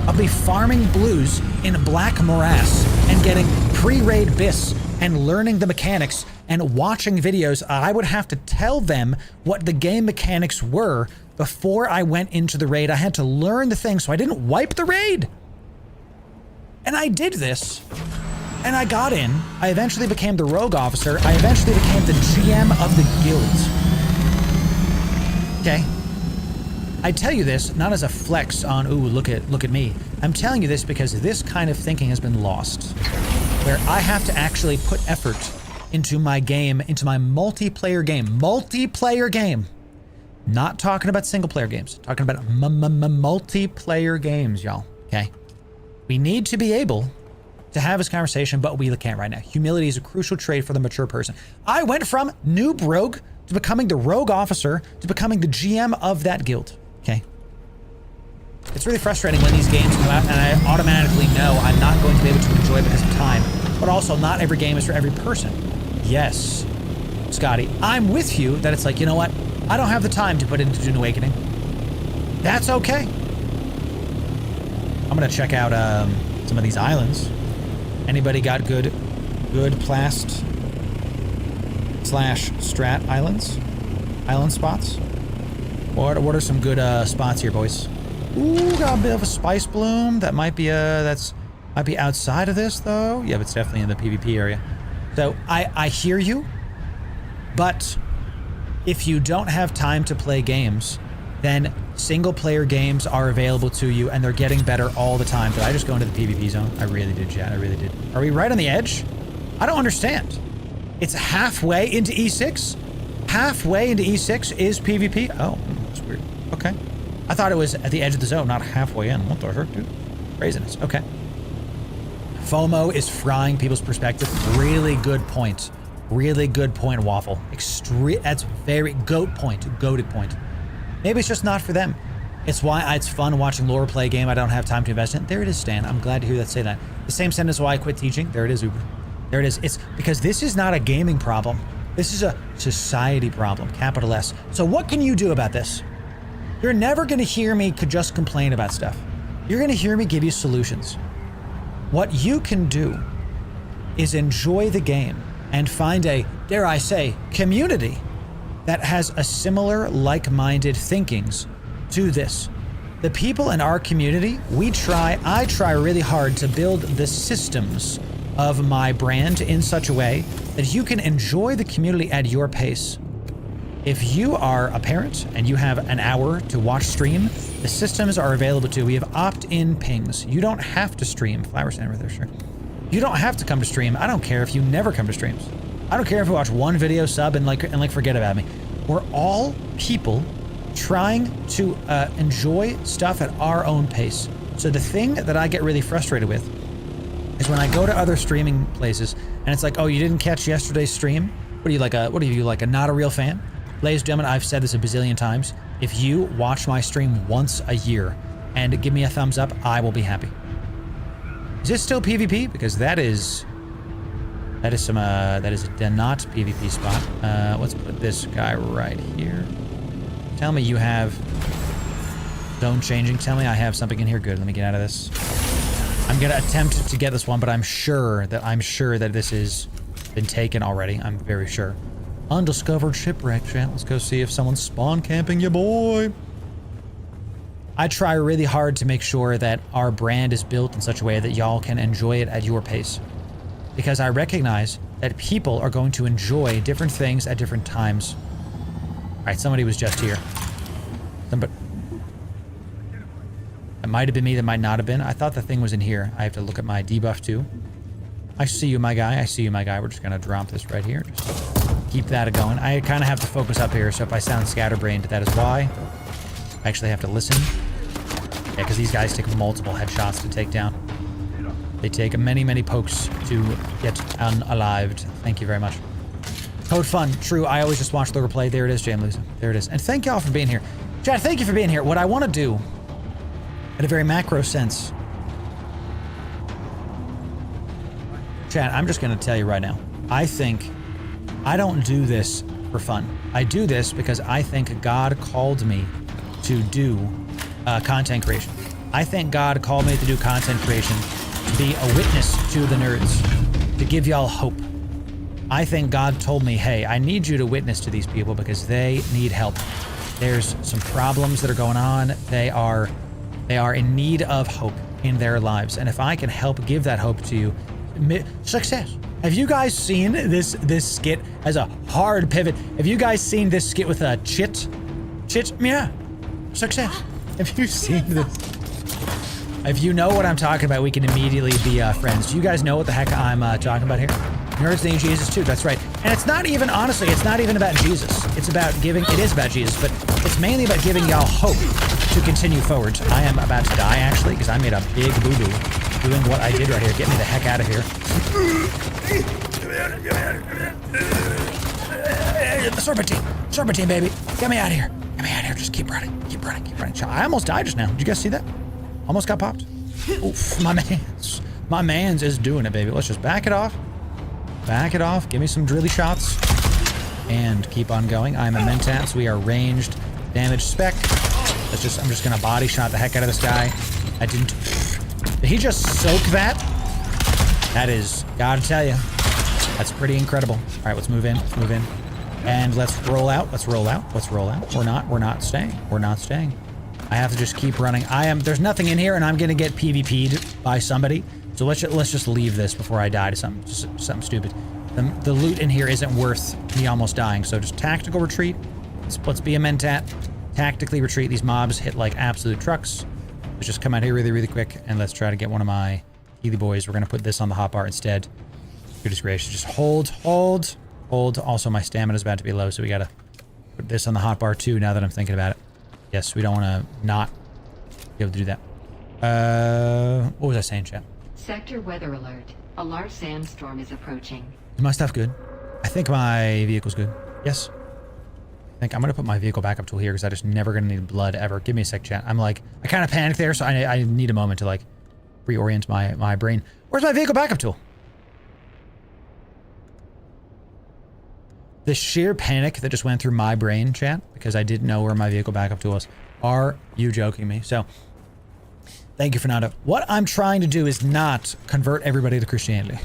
S1: of me farming blues in Black Morass and getting pre-raid bis and learning the mechanics and watching videos. I would have to tell them what the game mechanics were before I went into the raid. I had to learn the thing so I didn't wipe the raid. And I did this. And I got in. I eventually became the rogue officer. I eventually became the GM of the guilds. Okay? I tell you this not as a flex on, ooh, look at me. I'm telling you this because this kind of thinking has been lost. Where I have to actually put effort into my game, into my multiplayer game. Multiplayer game. Not talking about single player games. Talking about multiplayer games, y'all. Okay? We need to be able to have this conversation, but we can't right now. Humility is a crucial trait for the mature person. I went from noob rogue to becoming the rogue officer to becoming the GM of that guild. Okay. It's really frustrating when these games come out and I automatically know I'm not going to be able to enjoy it because of time, but also not every game is for every person. Yes, Scotty, I'm with you that it's like, you know what? I don't have the time to put into Dune Awakening. That's okay. I'm gonna check out some of these islands. Anybody got good plast / strat islands? Island spots? What are some good spots here, boys? Ooh, got a bit of a spice bloom. That might be might be outside of this though. Yeah, but it's definitely in the PvP area. So I hear you, but if you don't have time to play games, then single player games are available to you and they're getting better all the time. Did I just go into the PvP zone? I really did, chat. I really did. Are we right on the edge? I don't understand. It's halfway into E6? Halfway into E6 is PvP? Oh, that's weird. Okay. I thought it was at the edge of the zone, not halfway in. What the heck, dude? Craziness. Okay. FOMO is frying people's perspective. Really good point. Really good point, Waffle. That's very goated point. Maybe it's just not for them. It's why it's fun watching Loru play a game I don't have time to invest in. There it is, Stan. I'm glad to hear that say that. The same sentence why I quit teaching. There it is, Uber. There it is. It's because this is not a gaming problem. This is a society problem, capital S. So what can you do about this? You're never going to hear me just complain about stuff. You're going to hear me give you solutions. What you can do is enjoy the game and find a, dare I say, community that has a similar like-minded thinkings to this. The people in our community, I try really hard to build the systems of my brand in such a way that you can enjoy the community at your pace. If you are a parent and you have an hour to watch stream, the systems are available too. We have opt-in pings. You don't have to stream. Flower stand right there, sure. You don't have to come to stream. I don't care if you never come to streams. I don't care if you watch one video, sub, and forget about me. We're all people trying to enjoy stuff at our own pace. So the thing that I get really frustrated with is when I go to other streaming places and it's like, oh, you didn't catch yesterday's stream? What are you like a not a real fan? Ladies and gentlemen, I've said this a bazillion times. If you watch my stream once a year and give me a thumbs up, I will be happy. Is this still PvP? Because that is a not PvP spot. Let's put this guy right here. Tell me you have zone changing. Tell me I have something in here. Good. Let me get out of this. I'm gonna attempt to get this one, but I'm sure that this has been taken already. I'm very sure. Undiscovered shipwreck, chat. Let's go see if someone's spawn camping you, boy. I try really hard to make sure that our brand is built in such a way that y'all can enjoy it at your pace. Because I recognize that people are going to enjoy different things at different times. All right, somebody was just here. Somebody. It might have been me, that might not have been. I thought the thing was in here. I have to look at my debuff too. I see you, my guy. I see you, my guy. We're just gonna drop this right here. Just keep that going. I kind of have to focus up here, so if I sound scatterbrained, that is why. I actually have to listen. Yeah, because these guys take multiple headshots to take down. They take many, many pokes to get unalived. Thank you very much. Code fun. True, I always just watch Loru play. There it is, Jam Loser. There it is. And thank y'all for being here. Chad, thank you for being here. What I want to do, at a very macro sense, Chad, I'm just going to tell you right now. I think I don't do this for fun. I do this because I think God called me to do content creation. I think God called me to do content creation, to be a witness to the nerds, to give y'all hope. I think God told me, hey, I need you to witness to these people because they need help. There's some problems that are going on. They are in need of hope in their lives. And if I can help give that hope to you, success. Have you guys seen this skit as a hard pivot? Have you guys seen this skit with a chit? Yeah. Success. Have you seen this? If you know what I'm talking about, we can immediately be friends. Do you guys know what the heck I'm talking about here? Nerds need Jesus too, that's right. And it's not even, honestly, it's not even about Jesus. It's about giving, it is about Jesus, but it's mainly about giving y'all hope to continue forward. I am about to die, actually, because I made a big boo-boo doing what I did right here. Get me the heck out of here. Serpentine, baby. Get me out of here. Get me out of here. Just keep running. Keep running. I almost died just now. Did you guys see that? Almost got popped. Oof, my man's is doing it, baby. Let's just back it off. Back it off. Give me some drilly shots. And keep on going. I'm a Mentats. We are ranged damage spec. I'm just gonna body shot the heck out of this guy. I didn't. Did he just soak that? That is, gotta tell you, that's pretty incredible. All right, let's move in. And let's roll out. We're not staying. I have to just keep running. There's nothing in here and I'm gonna get PvP'd by somebody. So let's just leave this before I die to something stupid. The loot in here isn't worth me almost dying. So just tactical retreat. Let's be a Mentat. Tactically retreat. These mobs hit like absolute trucks. Let's just come out here really, really quick and let's try to get one of my Healy boys. We're gonna put this on the hotbar instead. Goodness gracious. Just hold. Also, my stamina's about to be low, so we gotta put this on the hotbar too now that I'm thinking about it. Yes, we don't want to not be able to do that. What was I saying, chat?
S4: Sector weather alert. A large sandstorm is approaching.
S1: Is my stuff good? I think my vehicle's good. Yes. I think I'm going to put my vehicle backup tool here because I just never going to need blood ever. Give me a sec, chat. I'm like, I kind of panicked there, so I need a moment to like reorient my brain. Where's my vehicle backup tool? The sheer panic that just went through my brain, chat, because I didn't know where my vehicle backup tool was. Are you joking me? So, thank you for not. What I'm trying to do is not convert everybody to Christianity.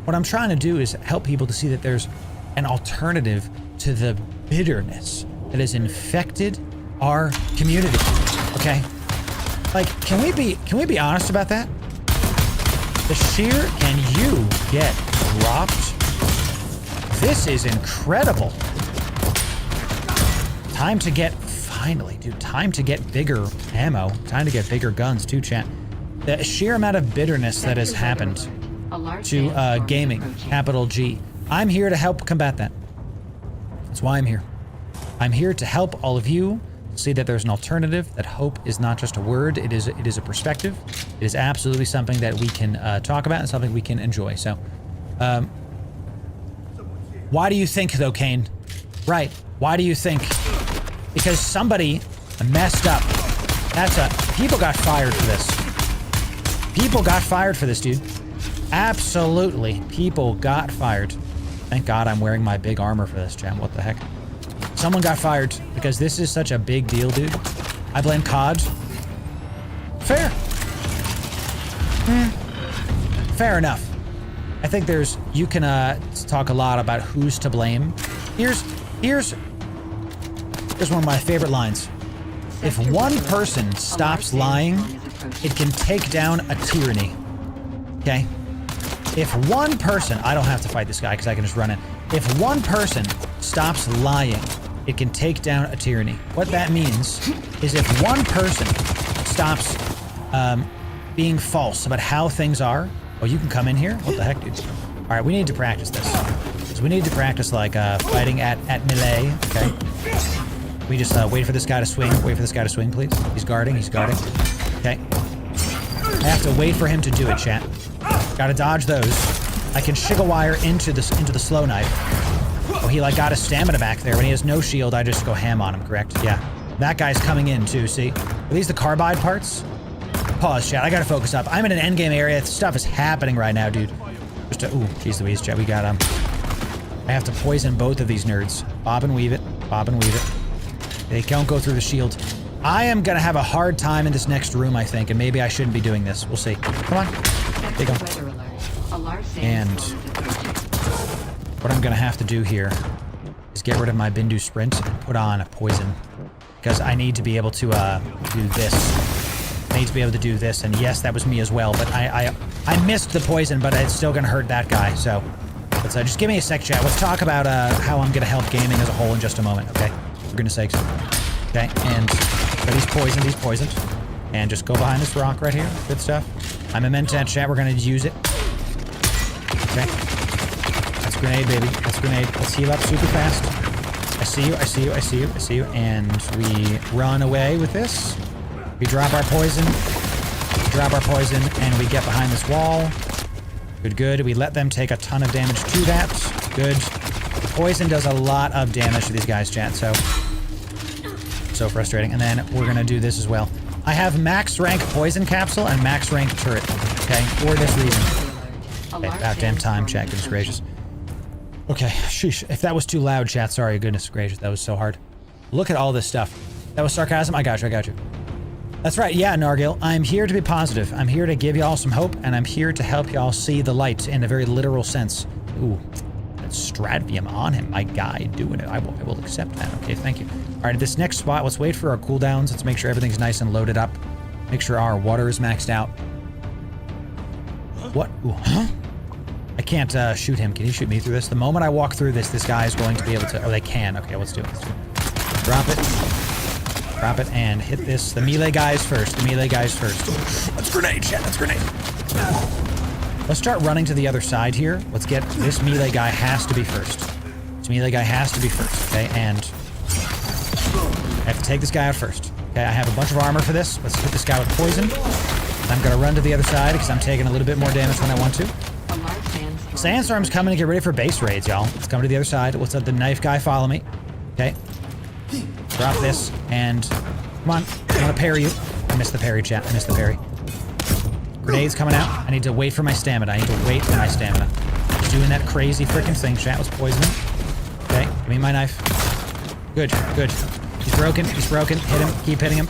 S1: What I'm trying to do is help people to see that there's an alternative to the bitterness that has infected our community. Okay? Like, can we be honest about that? The sheer, can you get dropped? This is incredible. Time to get, finally, dude, time to get bigger ammo. Time to get bigger guns too, chat. The sheer amount of bitterness that has happened to gaming, capital G. I'm here to help combat that. That's why I'm here. I'm here to help all of you see that there's an alternative, that hope is not just a word, it is a perspective. It is absolutely something that we can talk about and something we can enjoy. So, why do you think, though, Kane? Right. Why do you think? Because somebody messed up. People got fired for this. People got fired for this, dude. Absolutely. People got fired. Thank God I'm wearing my big armor for this, chat. What the heck? Someone got fired because this is such a big deal, dude. I blame COD. Fair. Fair enough. I think you can talk a lot about who's to blame. Here's one of my favorite lines. If one person stops lying, it can take down a tyranny. Okay? If one person, I don't have to fight this guy because I can just run in. If one person stops lying, it can take down a tyranny. What that means is if one person stops being false about how things are. Oh, you can come in here? What the heck, dude? All right, we need to practice this. So we need to practice like fighting at melee, okay? We just wait for this guy to swing. Wait for this guy to swing, please. He's guarding. Okay. I have to wait for him to do it, chat. Gotta dodge those. I can shiggle wire into the slow knife. Oh, he like got his stamina back there. When he has no shield, I just go ham on him, correct? Yeah. That guy's coming in too, see? Are these the carbide parts? Pause, chat. I gotta focus up. I'm in an endgame area. Stuff is happening right now, dude. Ooh, jeez Louise, chat. We got I have to poison both of these nerds. Bob and weave it. Bob and weave it. They don't go through the shield. I am gonna have a hard time in this next room, I think, and maybe I shouldn't be doing this. We'll see. Come on. There you go.
S4: Weather alert. A large
S1: And
S4: sandstorm is approaching.
S1: what I'm gonna have to do here is get rid of my Bindu Sprint and put on a poison. Because I need to be able to do this. I need to be able to do this, and yes, that was me as well, but I missed the poison, but it's still gonna hurt that guy, so... Let's just give me a sec, chat. Let's talk about how I'm gonna help gaming as a whole in just a moment, okay? For goodness sakes. Okay, and... But he's poisoned. And just go behind this rock right here. Good stuff. I'm a Mentat, chat. We're gonna use it. Okay. That's grenade, baby. That's grenade. Let's heal up super fast. I see you. And we run away with this. We drop our poison. And we get behind this wall. Good. We let them take a ton of damage to that. Good. The poison does a lot of damage to these guys, chat, so frustrating. And then we're gonna do this as well. I have max rank poison capsule and max rank turret, okay, for this reason. Okay, about damn time, chat, goodness gracious. Okay, sheesh. If that was too loud, chat, sorry, goodness gracious, that was so hard. Look at all this stuff. That was sarcasm? I got you. That's right, yeah, Nargil. I'm here to be positive. I'm here to give y'all some hope, and I'm here to help y'all see the light in a very literal sense. Ooh, that's Stradvium on him, my guy doing it. I will accept that. Okay, thank you. All right, at this next spot, let's wait for our cooldowns. Let's make sure everything's nice and loaded up. Make sure our water is maxed out. What? Ooh, huh? I can't shoot him. Can you shoot me through this? The moment I walk through this, this guy is going to be able to... Oh, they can. Okay, let's do it. Drop it and hit this. The melee guys first. That's grenade, chat. That's grenade. Let's start running to the other side here. Let's get... This melee guy has to be first. Okay, and... I have to take this guy out first. Okay, I have a bunch of armor for this. Let's hit this guy with poison. I'm gonna run to the other side because I'm taking a little bit more damage than I want to. Sandstorm's coming to get ready for base raids, y'all. Let's come to the other side. Let's let the knife guy follow me. Okay. Drop this, and... Come on. I want to parry you. I missed the parry, chat. Grenades coming out. I need to wait for my stamina. He's doing that crazy freaking thing, chat. Let's poison him. Okay, give me my knife. Good. He's broken. Hit him. Keep hitting him.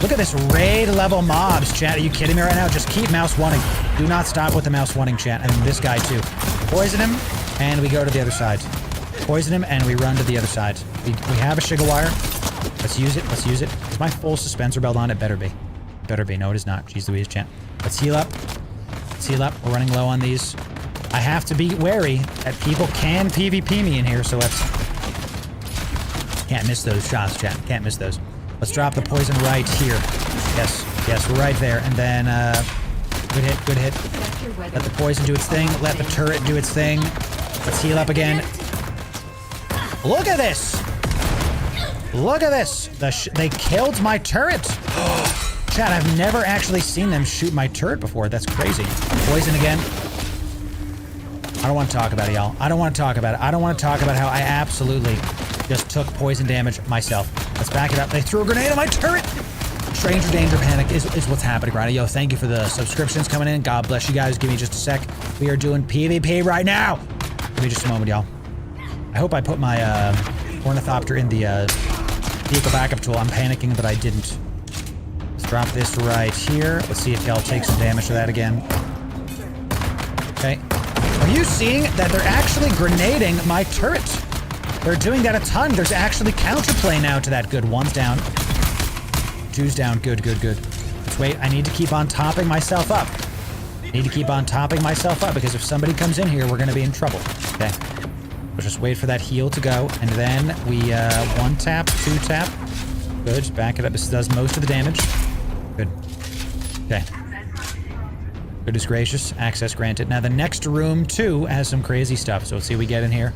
S1: Look at this raid level mobs, chat. Are you kidding me right now? Just keep mouse wanting. Do not stop with the mouse wanting, chat. And this guy, too. Poison him, and we go to the other side. Poison him, and we run to the other side. We have a Shiga wire. Let's use it. Is my full suspensor belt on? It better be. No, it is not. Jeez Louise, chat. Let's heal up. We're running low on these. I have to be wary that people can PvP me in here, so let's... Can't miss those shots, chat. Can't miss those. Let's drop the poison right here. Yes, we're right there. And then, good hit. Let the poison do its thing. Let the turret do its thing. Let's heal up again. Look at this! They killed my turret! Chat, I've never actually seen them shoot my turret before. That's crazy. Poison again. I don't want to talk about it, y'all. I don't want to talk about how I absolutely just took poison damage myself. Let's back it up. They threw a grenade on my turret! Stranger Danger Panic is what's happening right now. Yo, thank you for the subscriptions coming in. God bless you guys. Give me just a sec. We are doing PvP right now! Give me just a moment, y'all. I hope I put my Ornithopter in the vehicle backup tool. I'm panicking that I didn't. Let's drop this right here. Let's see if y'all take some damage to that again. Okay. Are you seeing that they're actually grenading my turret? They're doing that a ton. There's actually counterplay now to that. Good. One's down. Two's down. Good. Let's wait. I need to keep on topping myself up. Because if somebody comes in here, we're going to be in trouble. Okay. Let's just wait for that heal to go. And then we, 1 tap, 2 tap. Good. Back it up. This does most of the damage. Good. Okay. Goodness gracious. Access granted. Now the next room, too, has some crazy stuff. So let's see what we get in here.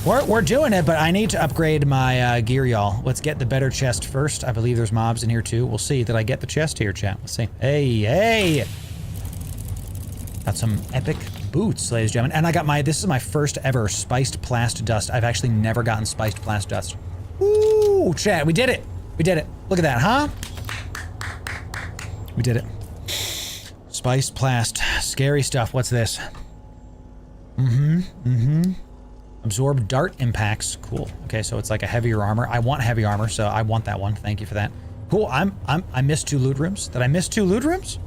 S1: We're doing it, but I need to upgrade my gear, y'all. Let's get the better chest first. I believe there's mobs in here, too. We'll see. Did I get the chest here, chat? Let's see. Hey! Got some epic boots, ladies and gentlemen. And I got this is my first ever spiced plast dust. I've actually never gotten spiced plast dust. Ooh, chat, we did it. Look at that, huh? We did it. Spiced plast. Scary stuff. What's this? Absorb dart impacts. Cool. Okay, so it's like a heavier armor. I want heavy armor, so I want that one. Thank you for that. Cool. I missed 2 loot rooms. Did I miss 2 loot rooms?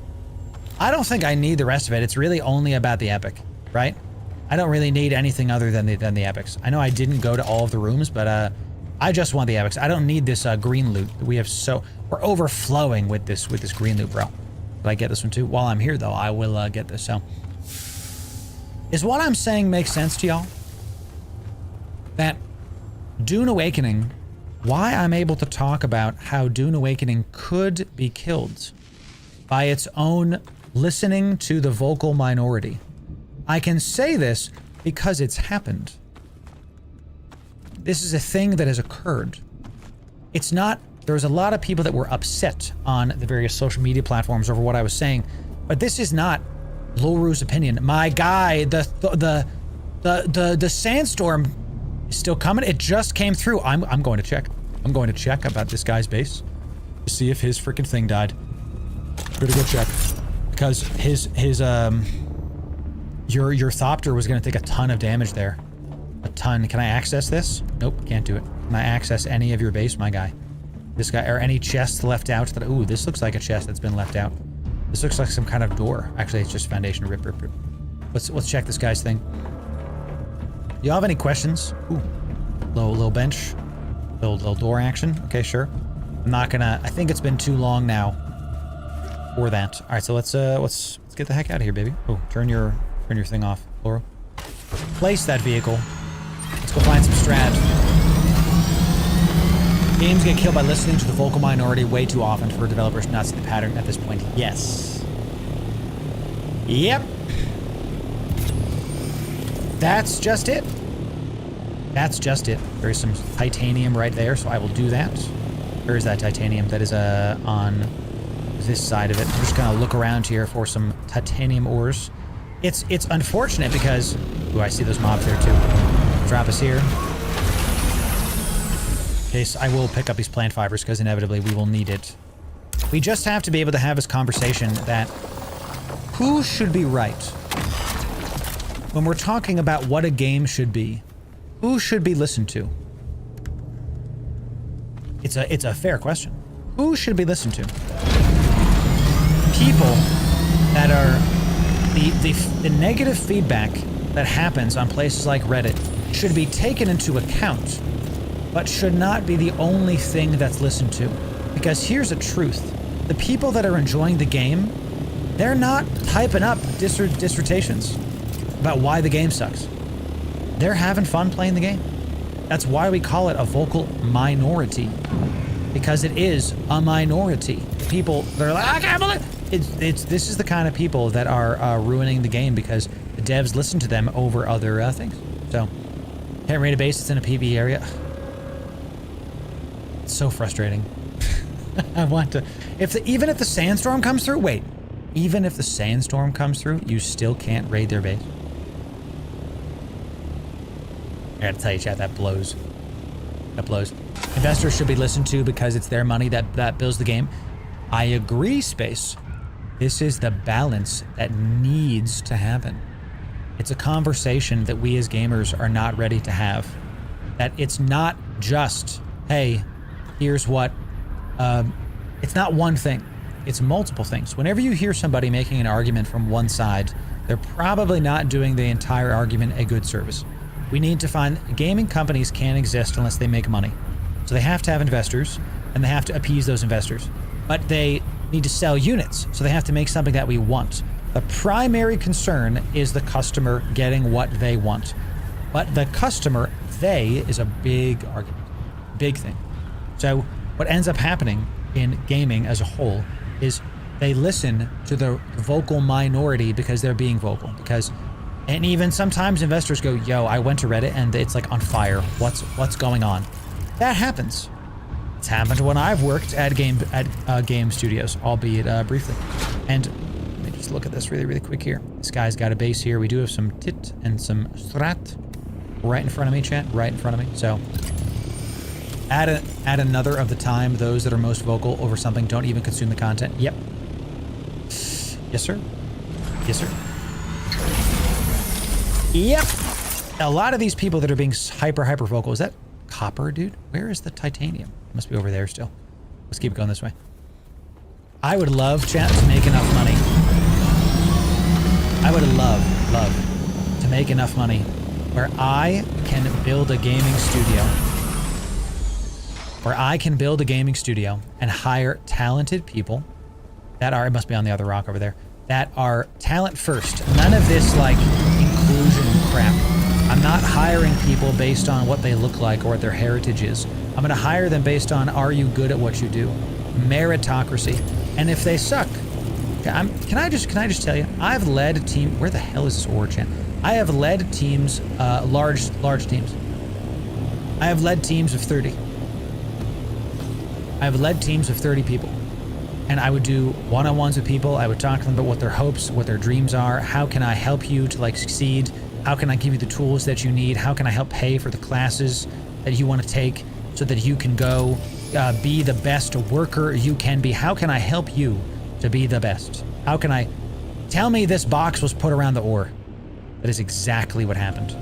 S1: I don't think I need the rest of it. It's really only about the epic, right? I don't really need anything other than the epics. I know I didn't go to all of the rooms, but I just want the epics. I don't need this green loot. We're overflowing with this green loot, bro. Did I get this one too? While I'm here though, I will get this. So, is what I'm saying make sense to y'all? That Dune Awakening, why I'm able to talk about how Dune Awakening could be killed by its own listening to the vocal minority. I can say this because it's happened. This is a thing that has occurred. It's not, there's a lot of people that were upset on the various social media platforms over what I was saying, but this is not Loru's opinion. My guy, the sandstorm is still coming. It just came through. I'm going to check. I'm going to check about this guy's base to see if his freaking thing died. Better go check, because your Thopter was going to take a ton of damage there. A ton. Can I access this? Nope, can't do it. Can I access any of your base, my guy? This guy, or any chests left out that, ooh, this looks like a chest that's been left out. This looks like some kind of door. Actually, it's just foundation. Rip. Let's check this guy's thing. You have any questions? Ooh, little bench. Little door action. Okay, sure. I'm not gonna, I think it's been too long now for that. All right, so let's get the heck out of here, baby. Oh, turn your thing off, Loru. Place that vehicle. Let's go find some strat. Games get killed by listening to the vocal minority way too often for developers to not see the pattern at this point. Yes. Yep. That's just it. That's just it. There's some titanium right there, so I will do that. Where is that titanium? That is on this side of it. I'm just gonna look around here for some titanium ores. It's unfortunate because, ooh, I see those mobs there too. Drop us here. Okay, so I will pick up these plant fibers because inevitably we will need it. We just have to be able to have this conversation that who should be right when we're talking about what a game should be. Who should be listened to? It's a fair question. Who should be listened to? People that are the negative feedback that happens on places like Reddit should be taken into account, but should not be the only thing that's listened to. Because here's the truth. The people that are enjoying the game, they're not typing up dissertations about why the game sucks. They're having fun playing the game. That's why we call it a vocal minority. Because it is a minority. People, they're like, I can't believe this is the kind of people that are ruining the game because the devs listen to them over other things. So, can't raid a base that's in a PvE area. It's so frustrating. I want to, even if the sandstorm comes through, wait, even if the sandstorm comes through, you still can't raid their base. I gotta tell you, chat, that blows. That blows. Investors should be listened to because it's their money that builds the game. I agree, Space. This is the balance that needs to happen. It's a conversation that we as gamers are not ready to have. That it's not just, hey, here's what, it's not one thing. It's multiple things. Whenever you hear somebody making an argument from one side, they're probably not doing the entire argument a good service. We need to find, gaming companies can't exist unless they make money. So they have to have investors, and they have to appease those investors. But they need to sell units, so they have to make something that we want. The primary concern is the customer getting what they want. But the customer, they, is a big argument. Big thing. So what ends up happening in gaming as a whole is they listen to the vocal minority because they're being vocal. And even sometimes investors go, yo, I went to Reddit and it's like on fire. What's going on? That happens. It's happened when I've worked at game studios, albeit briefly. And let me just look at this really quick here. This guy's got a base here. We do have some tit and some strat right in front of me, chat. Right in front of me. So add another of the time those that are most vocal over something don't even consume the content. Yep. Yes, sir. Yes, sir. Yep. A lot of these people that are being hyper vocal. Is that copper, dude? Where is the titanium? It must be over there still. Let's keep going this way. I would love, chat, to make enough money. I would love to make enough money where I can build a gaming studio. Where I can build a gaming studio and hire talented people that are, it must be on the other rock over there, that are talent first. None of this like inclusion crap. I'm not hiring people based on what they look like or what their heritage is. I'm gonna hire them based on, are you good at what you do? Meritocracy. And if they suck, can I just tell you, I've led a team, where the hell is this ore chan? I have led teams, large teams. I have led teams of 30. I have led teams of 30 people. And I would do one-on-ones with people. I would talk to them about what their hopes, what their dreams are. How can I help you to like succeed? How can I give you the tools that you need? How can I help pay for the classes that you want to take so that you can go be the best worker you can be? How can I help you to be the best? How can I... Tell me this box was put around the ore. That is exactly what happened.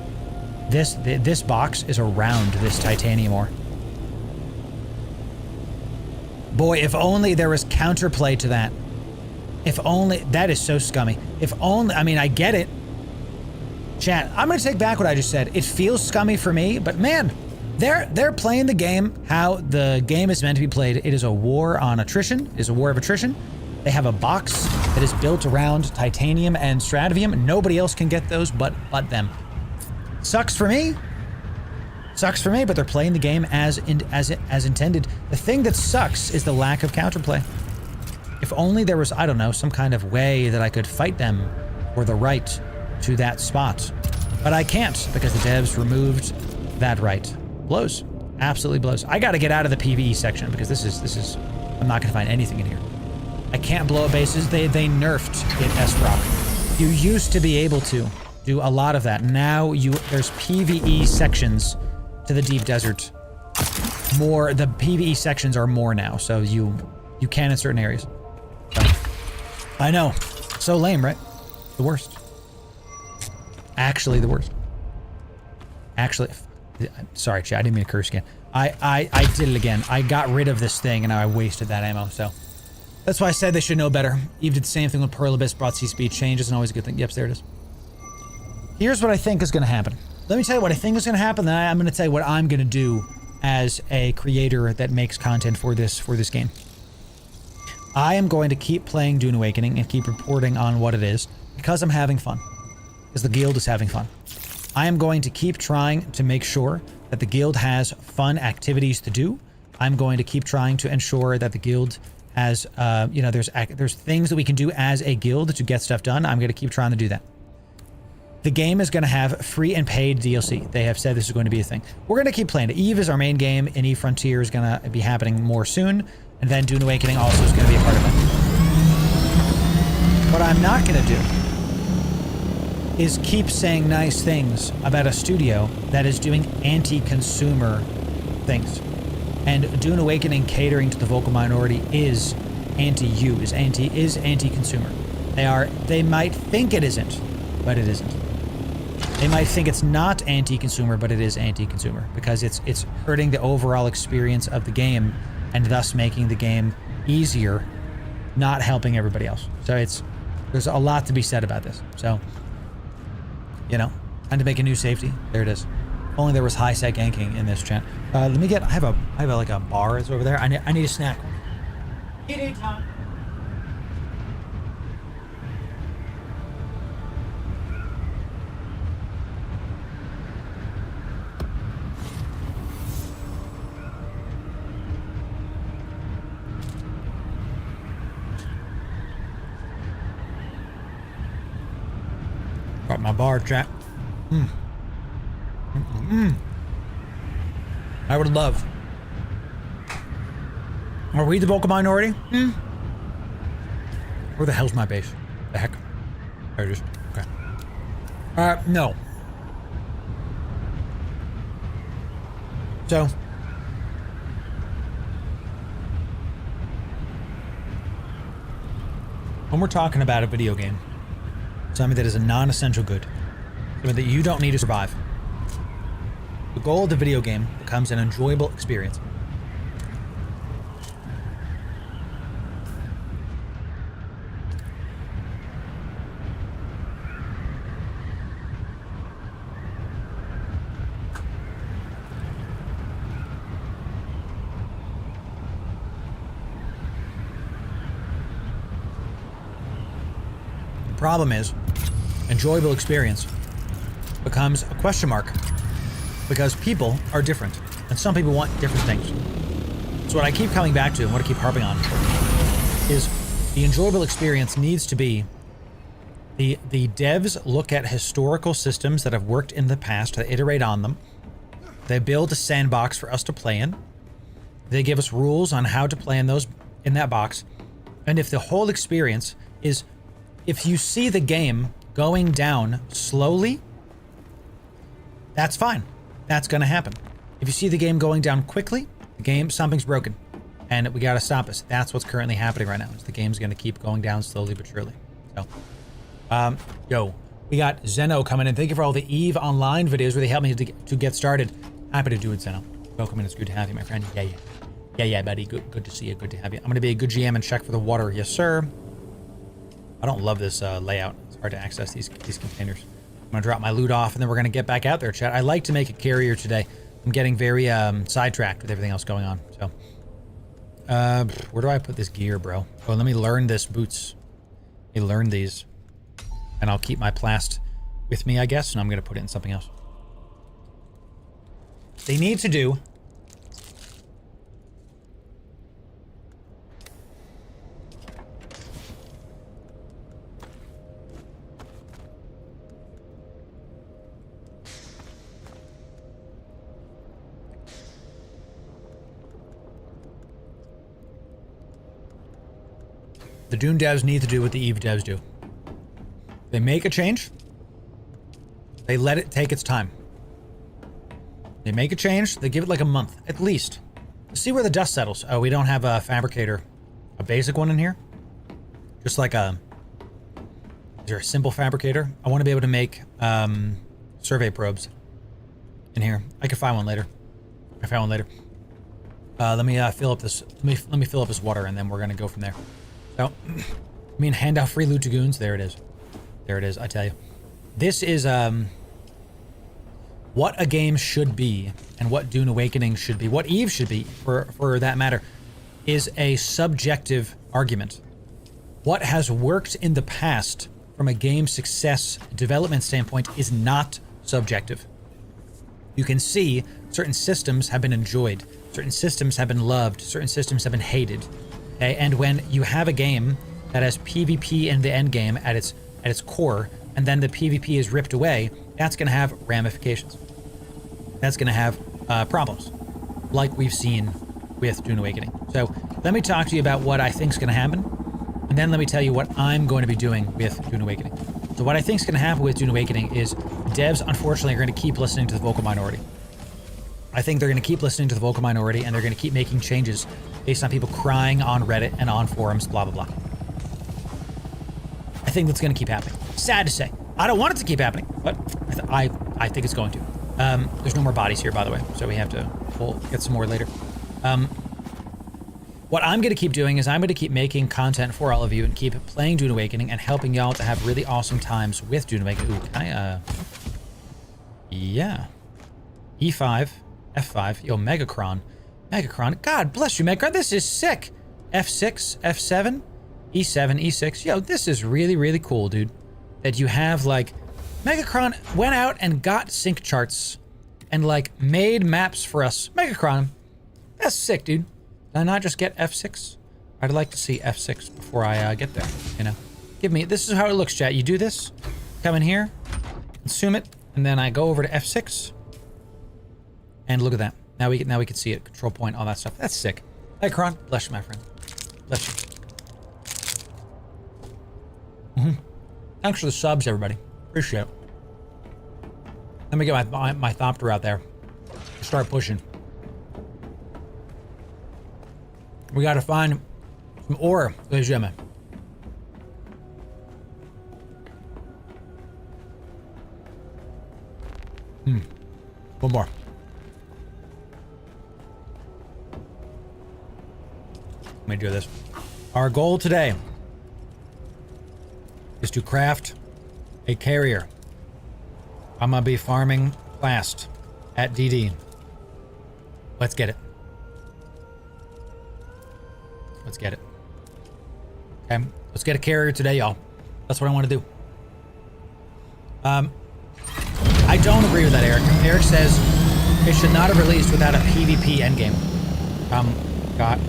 S1: This box is around this titanium ore. Boy, if only there was counterplay to that. If only... That is so scummy. If only... I mean, I get it. Chat, I'm going to take back what I just said. It feels scummy for me, but man, they're playing the game how the game is meant to be played. It is a war on attrition. It is a war of attrition. They have a box that is built around titanium and strativium. Nobody else can get those but them. Sucks for me. Sucks for me, but they're playing the game as intended. The thing that sucks is the lack of counterplay. If only there was, I don't know, some kind of way that I could fight them for the right to that spot. But I can't because the devs removed that right. Blows. Absolutely blows. I gotta get out of the PvE section because this is I'm not gonna find anything in here. I can't blow up bases. They nerfed in S-Rock. You used to be able to do a lot of that. Now there's PvE sections to the deep desert. More, the PvE sections are more now, so you can in certain areas. So, I know. So lame, right? The worst. Actually the worst. Actually, sorry, chat, I didn't mean to curse again. I did it again. I got rid of this thing and now I wasted that ammo, so. That's why I said they should know better. Eve did the same thing when Pearl Abyss brought C-Speed. Change isn't always a good thing. Yep, there it is. Here's what I think is going to happen. Let me tell you what I think is going to happen, then I'm going to tell you what I'm going to do as a creator that makes content for this game. I am going to keep playing Dune Awakening and keep reporting on what it is because I'm having fun. Because the guild is having fun. I am going to keep trying to make sure that the guild has fun activities to do. I'm going to keep trying to ensure that the guild has, you know, there's things that we can do as a guild to get stuff done. I'm going to keep trying to do that. The game is going to have free and paid DLC. They have said this is going to be a thing. We're going to keep playing it. Eve is our main game, and Eve Frontier is going to be happening more soon, and then Dune Awakening also is going to be a part of it. What I'm not going to do is keep saying nice things about a studio that is doing anti-consumer things. And Dune Awakening catering to the vocal minority is anti-you, is anti-consumer. They might think it isn't, but it isn't. They might think it's not anti-consumer, but it is anti-consumer because it's hurting the overall experience of the game and thus making the game easier, not helping everybody else. So there's a lot to be said about this. So, you know, and to make a new safety, there it is. If only there was high sec ganking in this chat. Let me get, I have like a bar that's over there. I need a snack. Eating time. Got my bar, chat. I would love. Are we the vocal minority? Where the hell's my base? The heck? There it is. Okay. No. So. When we're talking about a video game, something that is a non-essential good, Something that you don't need to survive. The goal of the video game becomes an enjoyable experience. The problem is, enjoyable experience becomes a question mark because people are different and some people want different things. So what I keep coming back to and what I keep harping on is the enjoyable experience needs to be the devs look at historical systems that have worked in the past, they iterate on them, they build a sandbox for us to play in, they give us rules on how to play in that box, and if the whole experience is, if you see the game going down slowly, that's fine. That's gonna happen. If you see the game going down quickly, something's broken, and we gotta stop this. That's what's currently happening right now. Is the game's gonna keep going down slowly but surely. So, yo, we got Zeno coming in. Thank you for all the EVE Online videos where they help me to get started. Happy to do it, Zeno. Welcome in. It's good to have you, my friend. Yeah, buddy. Good to see you. Good to have you. I'm gonna be a good GM and check for the water. Yes, sir. I don't love this layout. It's hard to access these containers. I'm gonna drop my loot off, and then we're gonna get back out there, chat. I like to make a carrier today. I'm getting very sidetracked with everything else going on. So, where do I put this gear, bro? Oh, let me learn this boots. Let me learn these, and I'll keep my plast with me, I guess. And I'm gonna put it in something else. They need to do. The Dune devs need to do what the EVE devs do. They make a change. They let it take its time. They make a change. They give it like a month, at least. See where the dust settles. Oh, we don't have a fabricator. A basic one in here? Just like a... Is there a simple fabricator? I want to be able to make survey probes in here. I can find one later. Let me fill up this... Let me fill up this water, and then we're going to go from there. So, I mean, hand out free loot to goons. There it is. There it is, I tell you. This is what a game should be, and what Dune Awakening should be, what EVE should be, for that matter, is a subjective argument. What has worked in the past from a game success development standpoint is not subjective. You can see certain systems have been enjoyed, certain systems have been loved, certain systems have been hated. Okay? And when you have a game that has PvP in the end game at its core, and then the PvP is ripped away, that's going to have ramifications. That's going to have problems, like we've seen with Dune Awakening. So let me talk to you about what I think is going to happen, and then let me tell you what I'm going to be doing with Dune Awakening. So what I think is going to happen with Dune Awakening is devs, unfortunately, are going to keep listening to the vocal minority. I think they're going to keep listening to the vocal minority, and they're going to keep making changes based on people crying on Reddit and on forums, blah, blah, blah. I think that's going to keep happening. Sad to say. I don't want it to keep happening, but I think it's going to. There's no more bodies here, by the way, so we have to get some more later. What I'm going to keep doing is I'm going to keep making content for all of you and keep playing Dune Awakening and helping y'all to have really awesome times with Dune Awakening. Ooh, can I, yeah. E5, F5, yo, Megacron. God bless you, Megacron, this is sick. F6, F7, E7, E6. Yo, this is really, really cool, dude. That you have, like, Megacron went out and got sync charts and, like, made maps for us. Megacron, that's sick, dude. Did I not just get F6? I'd like to see F6 before I get there, you know. This is how it looks, chat. You do this, come in here, consume it, and then I go over to F6. And look at that. Now we can see it. Control point, all that stuff. That's sick. Hey, Kron. Bless you, my friend. Bless you. Thanks for the subs, everybody. Appreciate it. Let me get my Thopter out there. Start pushing. We gotta find some ore, ladies and gentlemen. One more. Let me do this. Our goal today is to craft a carrier. I'm gonna be farming last at DD. Let's get it. Let's get it. Okay, let's get a carrier today, y'all. That's what I want to do. I don't agree with that, Eric. Eric says it should not have released without a PvP endgame. Got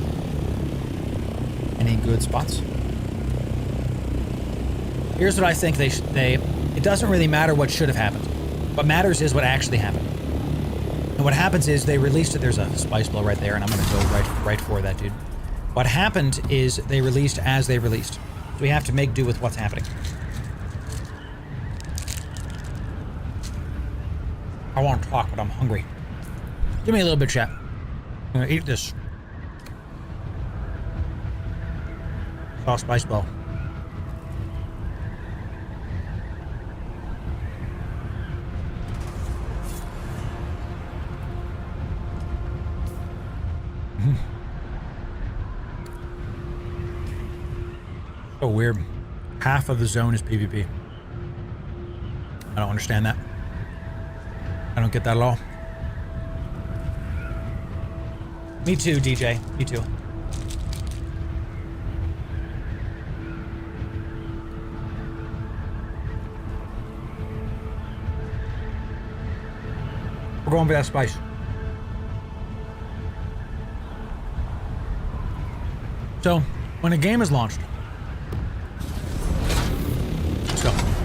S1: any good spots? Here's what I think it doesn't really matter what should have happened. What matters is what actually happened. And what happens is they released it. There's a spice blow right there, and I'm gonna go right for that, dude. What happened is they released as they released. So we have to make do with what's happening. I want to talk, but I'm hungry. Give me a little bit, chat. I'm gonna eat this. Sauce spice blow. So weird. Half of the zone is PvP. I don't understand that. I don't get that at all. Me too, DJ. Me too. We're going for that spice. So, when a game is launched,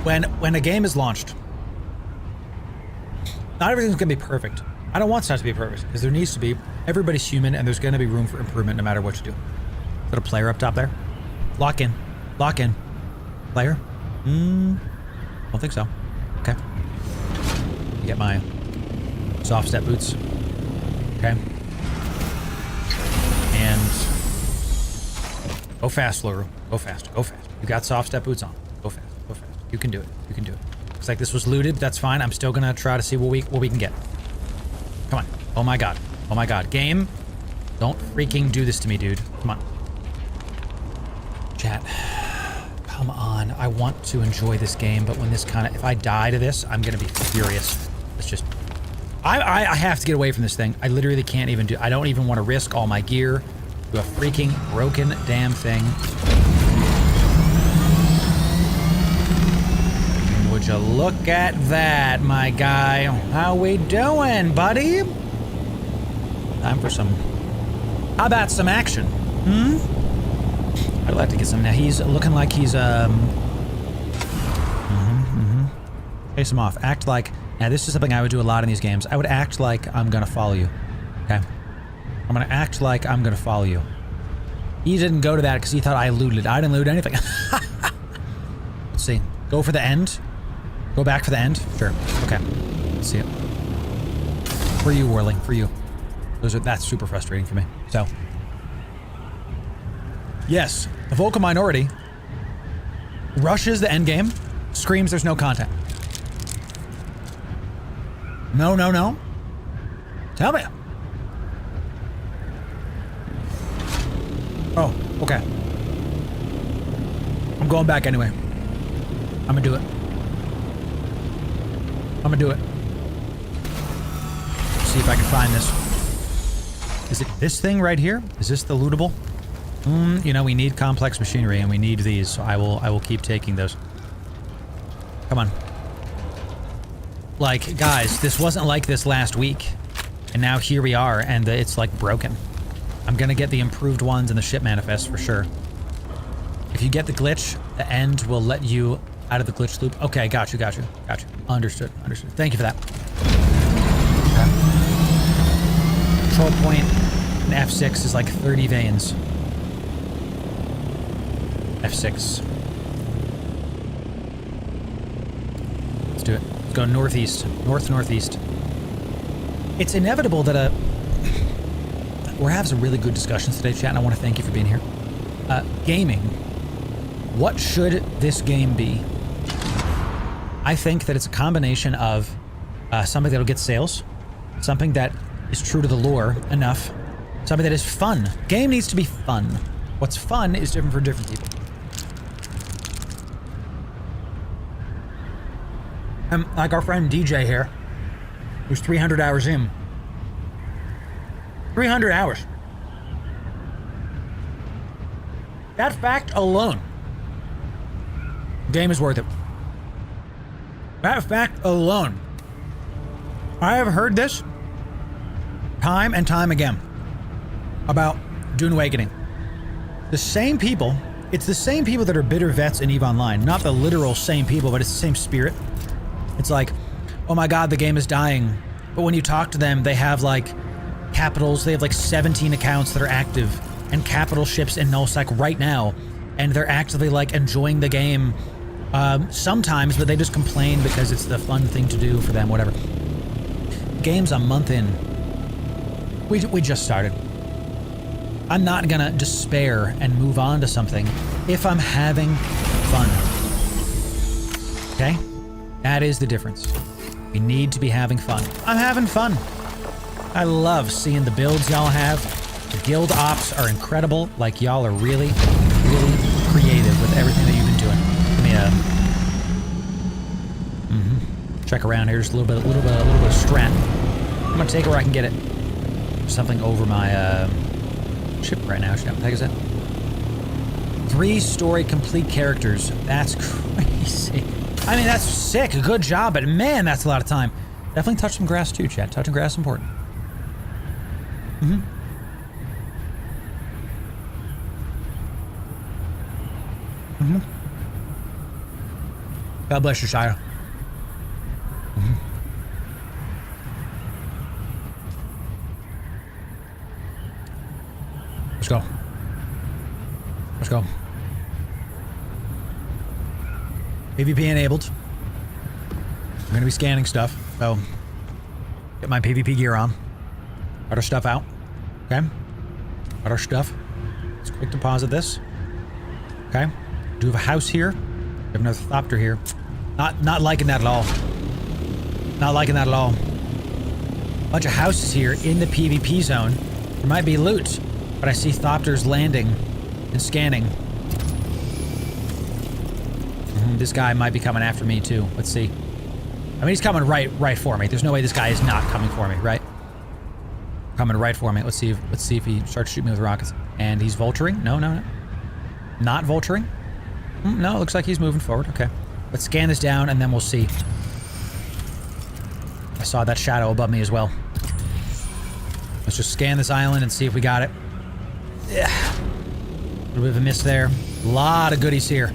S1: when a game is launched, not everything's gonna be perfect. I don't want stuff to be perfect because there needs to be. Everybody's human, and there's gonna be room for improvement no matter what you do. Is that a player up top there? Lock in. Lock in. Player? Don't think so. Okay. Get my soft step boots. Okay. And go fast, Loru. Go fast. Go fast. You got soft step boots on. Go fast. Go fast. You can do it. You can do it. Looks like this was looted. That's fine. I'm still gonna try to see what we can get. Come on. Oh my god. Oh my god. Game. Don't freaking do this to me, dude. Come on. Chat. Come on. I want to enjoy this game, but when this kind of... If I die to this, I'm gonna be furious. It's just... I have to get away from this thing. I literally can't even do... I don't even want to risk all my gear to a freaking broken damn thing. Would you look at that, my guy? How we doing, buddy? Time for some... How about some action? I'd like to get some... Now, he's looking like he's, Chase him off. Act like... Now, this is something I would do a lot in these games. I would act like I'm gonna follow you. Okay? I'm gonna act like I'm gonna follow you. He didn't go to that because he thought I looted. I didn't loot anything. Let's see. Go for the end. Go back for the end? Sure. Okay. Let's see it. For you, Whirling. For you. That's super frustrating for me. So. Yes. The vocal minority rushes the end game, screams there's no content. No, no, no. Tell me. Oh, okay. I'm going back anyway. I'm gonna do it. I'm gonna do it. Let's see if I can find this. Is it this thing right here? Is this the lootable? You know, we need complex machinery and we need these, so I will keep taking those. Come on. Like, guys, this wasn't like this last week. And now here we are, and it's like broken. I'm gonna get the improved ones in the ship manifest for sure. If you get the glitch, the end will let you out of the glitch loop. Okay, got you. Understood. Thank you for that. Okay. Control point in F6 is like 30 veins. F6. Let's do it. Let's go northeast. Northeast. It's inevitable that we're having some really good discussions today, chat, and I want to thank you for being here. Gaming. What should this game be? I think that it's a combination of something that'll get sales, something that is true to the lore enough, something that is fun. Game needs to be fun. What's fun is different for different people. Like our friend DJ here, who's 300 hours in. 300 hours. That fact alone, game is worth it. That fact alone. I have heard this time and time again about Dune Awakening. The same people, it's the same people that are bitter vets in EVE Online. Not the literal same people, but it's the same spirit. It's like, oh my god, the game is dying. But when you talk to them, they have like capitals, they have like 17 accounts that are active and capital ships in nullsec right now. And they're actively like enjoying the game sometimes, but they just complain because it's the fun thing to do for them, whatever. Game's a month in. We just started. I'm not gonna despair and move on to something if I'm having fun. Okay? That is the difference. We need to be having fun. I'm having fun. I love seeing the builds y'all have. The guild ops are incredible. Like, y'all are really, really creative with everything that you've been doing. Let me, check around here just a little bit of strat. I'm gonna take it where I can get it. There's something over my, ship right now. What the heck is that? 3-story complete characters. That's crazy. I mean, that's sick. Good job, but man, that's a lot of time. Definitely touch some grass too, chat. Touching grass is important. God bless you, Shire. Let's go. Let's go. PvP enabled. I'm gonna be scanning stuff, so get my PvP gear on. Got our stuff out. Okay. Got our stuff. Let's quick deposit this. Okay. Do have a house here. We have another thopter here. Not liking that at all. Not liking that at all. Bunch of houses here in the PvP zone. There might be loot, but I see thopters landing and scanning. This guy might be coming after me too. Let's see. I mean, he's coming right for me. There's no way this guy is not coming for me, right? Coming right for me. Let's see if he starts shooting me with rockets. And he's vulturing? No. Not vulturing? No, it looks like he's moving forward. Okay. Let's scan this down and then we'll see. I saw that shadow above me as well. Let's just scan this island and see if we got it. Yeah. A little bit of a miss there. A lot of goodies here.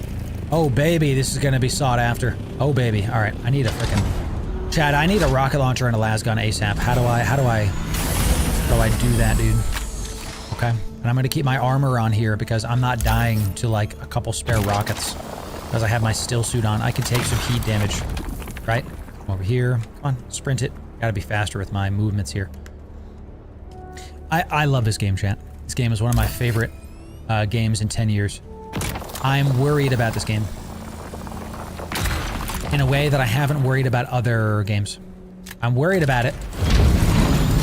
S1: Oh, baby, this is gonna be sought after. Oh, baby. All right, I need a freaking... Chad, I need a rocket launcher and a las gun ASAP. How do I do that, dude? Okay. And I'm gonna keep my armor on here because I'm not dying to, like, a couple spare rockets. Because I have my still suit on. I can take some heat damage. Right? Come over here. Come on, sprint it. Gotta be faster with my movements here. I love this game, chat. This game is one of my favorite games in 10 years. I'm worried about this game in a way that I haven't worried about other games. I'm worried about it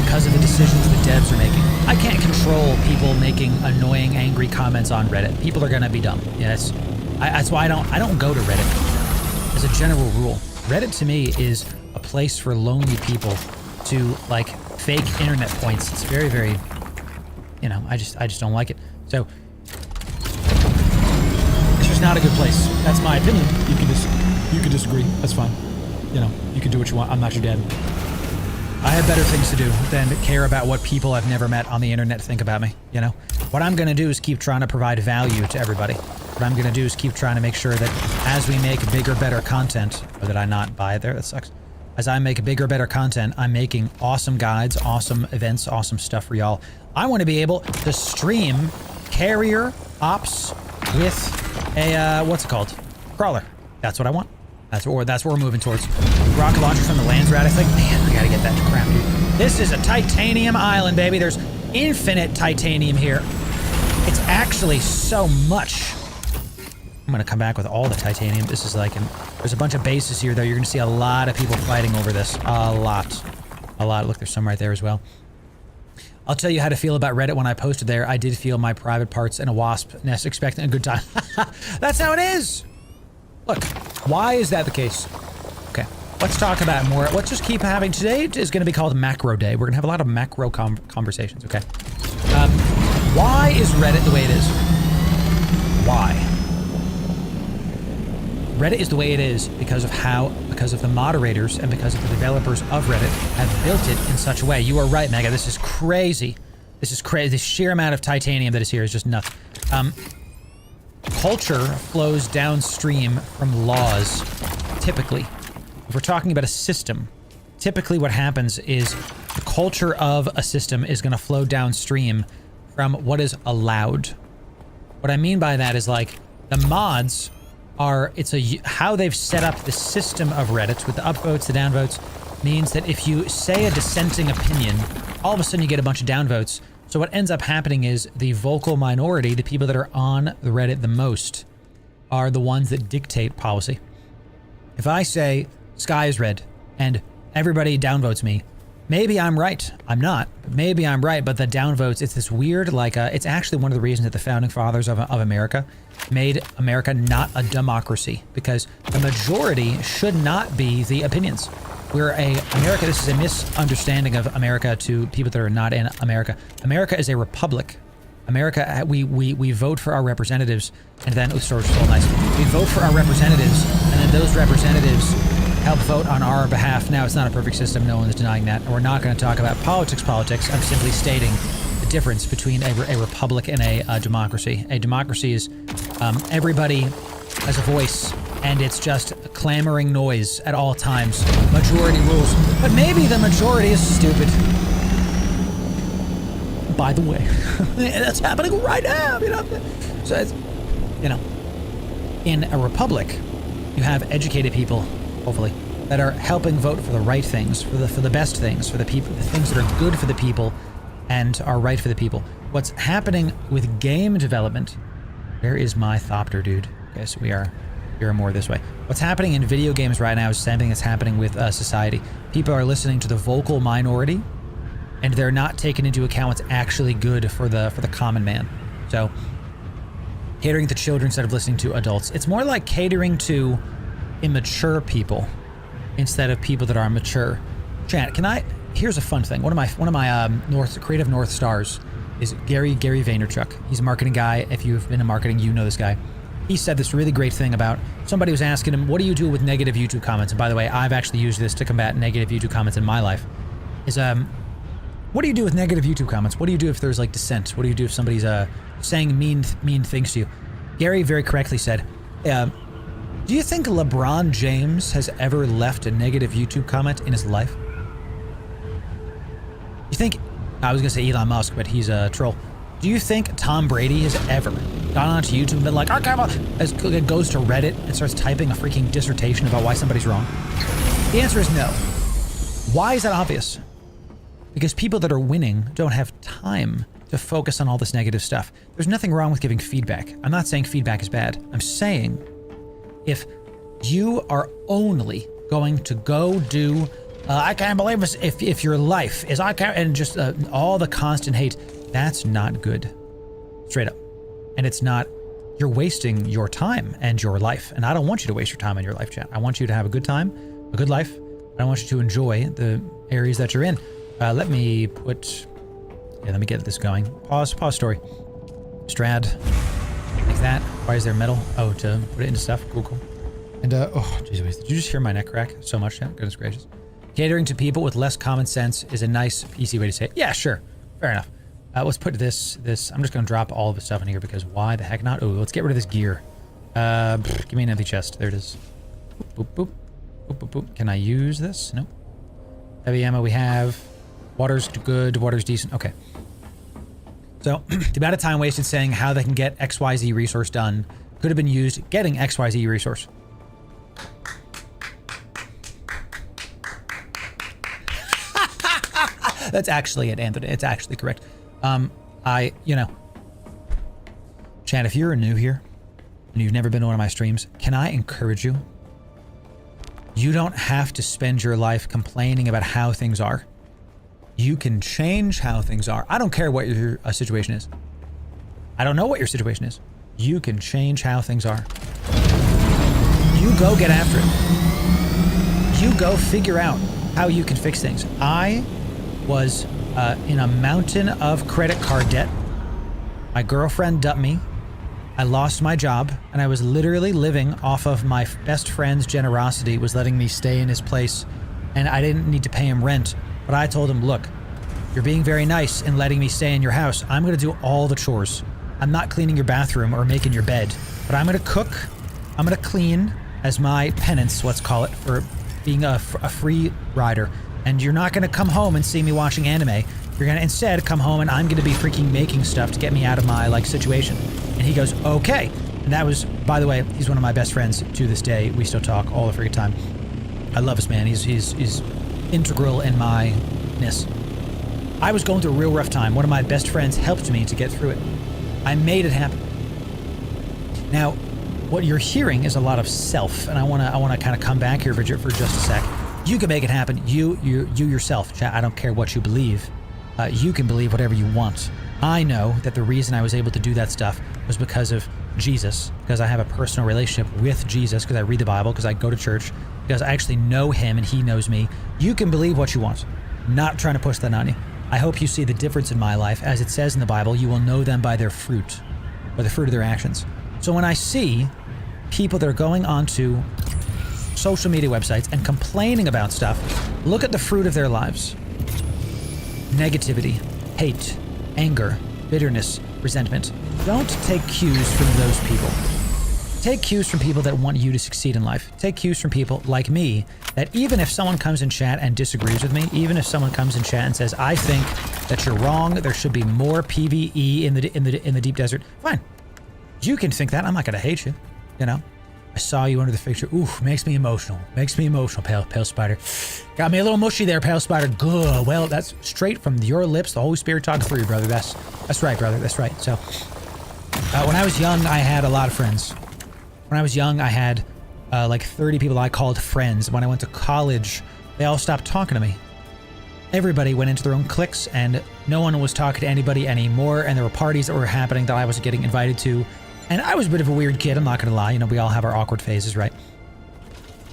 S1: because of the decisions the devs are making. I can't control people making annoying, angry comments on Reddit. People are gonna be dumb. Yes, that's why I don't go to Reddit as a general rule. Reddit to me is a place for lonely people to like fake internet points. It's very, very, you know, I just don't like it. So. Not a good place. That's my opinion. You can disagree. That's fine. You know, you can do what you want. I'm not your dad. I have better things to do than care about what people I've never met on the internet think about me, you know? What I'm gonna do is keep trying to provide value to everybody. What I'm gonna do is keep trying to make sure that as we make bigger, better content, or did I not buy it there? That sucks. As I make bigger, better content, I'm making awesome guides, awesome events, awesome stuff for y'all. I want to be able to stream carrier ops with a, what's it called? Crawler. That's what I want. That's what we're moving towards. Rocket launcher from the Landsrat, I think. Man, I gotta get that crap, dude. This is a titanium island, baby. There's infinite titanium here. It's actually so much I'm gonna come back with all the titanium. This is like, there's a bunch of bases here though. You're gonna see a lot of people fighting over this. A lot. Look, there's some right there as well. I'll tell you how to feel about Reddit when I posted there. I did feel my private parts in a wasp nest, expecting a good time. That's how it is. Look, why is that the case? Okay, let's talk about more. Let's just keep having, today is gonna be called Macro Day. We're gonna have a lot of macro conversations, okay? Why is Reddit the way it is? Why? Reddit is the way it is because of the moderators and because of the developers of Reddit have built it in such a way. You are right, Mega. This is crazy. This is crazy. The sheer amount of titanium that is here is just nuts. Culture flows downstream from laws, typically. If we're talking about a system, typically what happens is the culture of a system is going to flow downstream from what is allowed. What I mean by that is like the mods are, how they've set up the system of Reddit with the upvotes, the downvotes, means that if you say a dissenting opinion, all of a sudden you get a bunch of downvotes. So what ends up happening is the vocal minority, the people that are on the Reddit the most, are the ones that dictate policy. If I say sky is red and everybody downvotes me, maybe I'm right. I'm not. Maybe I'm right, but the downvotes, it's this weird, like, it's actually one of the reasons that the founding fathers of America made America not a democracy, because the majority should not be the opinions. America, this is a misunderstanding of America to people that are not in America. America is a republic. America, we vote for our representatives, and then, so nice. We vote for our representatives, and then those representatives help vote on our behalf. Now, it's not a perfect system. No one is denying that. And we're not going to talk about politics. I'm simply stating the difference between a republic and a democracy. A democracy is everybody has a voice, and it's just a clamoring noise at all times. Majority rules. But maybe the majority is stupid. By the way, that's happening right now. So it's, in a republic, you have educated people, hopefully, that are helping vote for the right things, for the best things, for the people, the things that are good for the people and are right for the people. What's happening with game development? Where is my thopter, dude? Okay, so we are more this way. What's happening in video games right now is something that's happening with society. People are listening to the vocal minority, and they're not taking into account what's actually good for the common man. So, catering to children instead of listening to adults. It's more like catering to immature people instead of people that are mature. Chat, here's a fun thing. One of my creative North Stars is Gary Vaynerchuk. He's a marketing guy. If you've been in marketing, you know this guy. He said this really great thing about, somebody was asking him, what do you do with negative YouTube comments? And by the way, I've actually used this to combat negative YouTube comments in my life. What do you do with negative YouTube comments? What do you do if there's like dissent? What do you do if somebody's saying mean things to you? Gary very correctly said, do you think LeBron James has ever left a negative YouTube comment in his life? You think, I was gonna say Elon Musk, but he's a troll. Do you think Tom Brady has ever gone onto YouTube and been like, goes to Reddit and starts typing a freaking dissertation about why somebody's wrong? The answer is no. Why is that obvious? Because people that are winning don't have time to focus on all this negative stuff. There's nothing wrong with giving feedback. I'm not saying feedback is bad. I'm saying if you are only going to go do, I can't believe this, if your life is, and just all the constant hate, that's not good. Straight up. And it's not, you're wasting your time and your life. And I don't want you to waste your time and your life, chat. I want you to have a good time, a good life. I want you to enjoy the areas that you're in. Let me get this going. Pause story. Strad. Like that. Why is there metal? Oh, to put it into stuff. Cool. And, oh, jeez, did you just hear my neck crack so much? Yeah, goodness gracious. Catering to people with less common sense is a nice, PC way to say it. Yeah, sure. Fair enough. Let's put this. I'm just going to drop all of the stuff in here because why the heck not? Oh, let's get rid of this gear. Give me an empty chest. There it is. Boop, boop. Boop, boop, boop. Can I use this? Nope. Heavy ammo we have. Water's good. Water's decent. Okay. So, the amount of time wasted saying how they can get XYZ resource done could have been used getting XYZ resource. That's actually it, Anthony. It's actually correct. Chan, if you're new here, and you've never been to one of my streams, can I encourage you? You don't have to spend your life complaining about how things are. You can change how things are. I don't care what your situation is. I don't know what your situation is. You can change how things are. You go get after it. You go figure out how you can fix things. I was in a mountain of credit card debt. My girlfriend dumped me. I lost my job, and I was literally living off of my best friend's generosity, was letting me stay in his place, and I didn't need to pay him rent. But I told him, look, you're being very nice in letting me stay in your house. I'm going to do all the chores. I'm not cleaning your bathroom or making your bed, but I'm going to cook. I'm going to clean as my penance, let's call it, for being a free rider. And you're not going to come home and see me watching anime. You're going to instead come home and I'm going to be freaking making stuff to get me out of my, like, situation. And he goes, okay. And that was, by the way, he's one of my best friends to this day. We still talk all the freaking time. I love this man. He's integral in my ness. I was going through a real rough time. One of my best friends helped me to get through it. I made it happen. Now, what you're hearing is a lot of self, and I want to kind of come back here for just a sec. You can make it happen. You yourself, chat. I don't care what you believe. You can believe whatever you want. I know that the reason I was able to do that stuff was because of Jesus, because I have a personal relationship with Jesus, because I read the Bible, because I go to church, because I actually know him and he knows me. You can believe what you want. Not trying to push that on you. I hope you see the difference in my life. As it says in the Bible, you will know them by their fruit, or the fruit of their actions. So when I see people that are going onto social media websites and complaining about stuff, look at the fruit of their lives. Negativity, hate, anger, bitterness, resentment. Don't take cues from those people. Take cues from people that want you to succeed in life. Take cues from people like me, that even if someone comes in chat and disagrees with me, even if someone comes in chat and says, I think that you're wrong, there should be more PvE in the deep desert, fine. You can think that. I'm not going to hate you, you know? I saw you under the picture. Ooh, makes me emotional. Makes me emotional, Pale Spider. Got me a little mushy there, Pale Spider. Good. Well, that's straight from your lips. The Holy Spirit talking through you, brother. That's right, brother. That's right. So, when I was young, I had a lot of friends. When I was young, I had like 30 people I called friends. When I went to college, they all stopped talking to me. Everybody went into their own cliques, and no one was talking to anybody anymore, and there were parties that were happening that I was getting invited to. And I was a bit of a weird kid, I'm not going to lie. You know, we all have our awkward phases, right?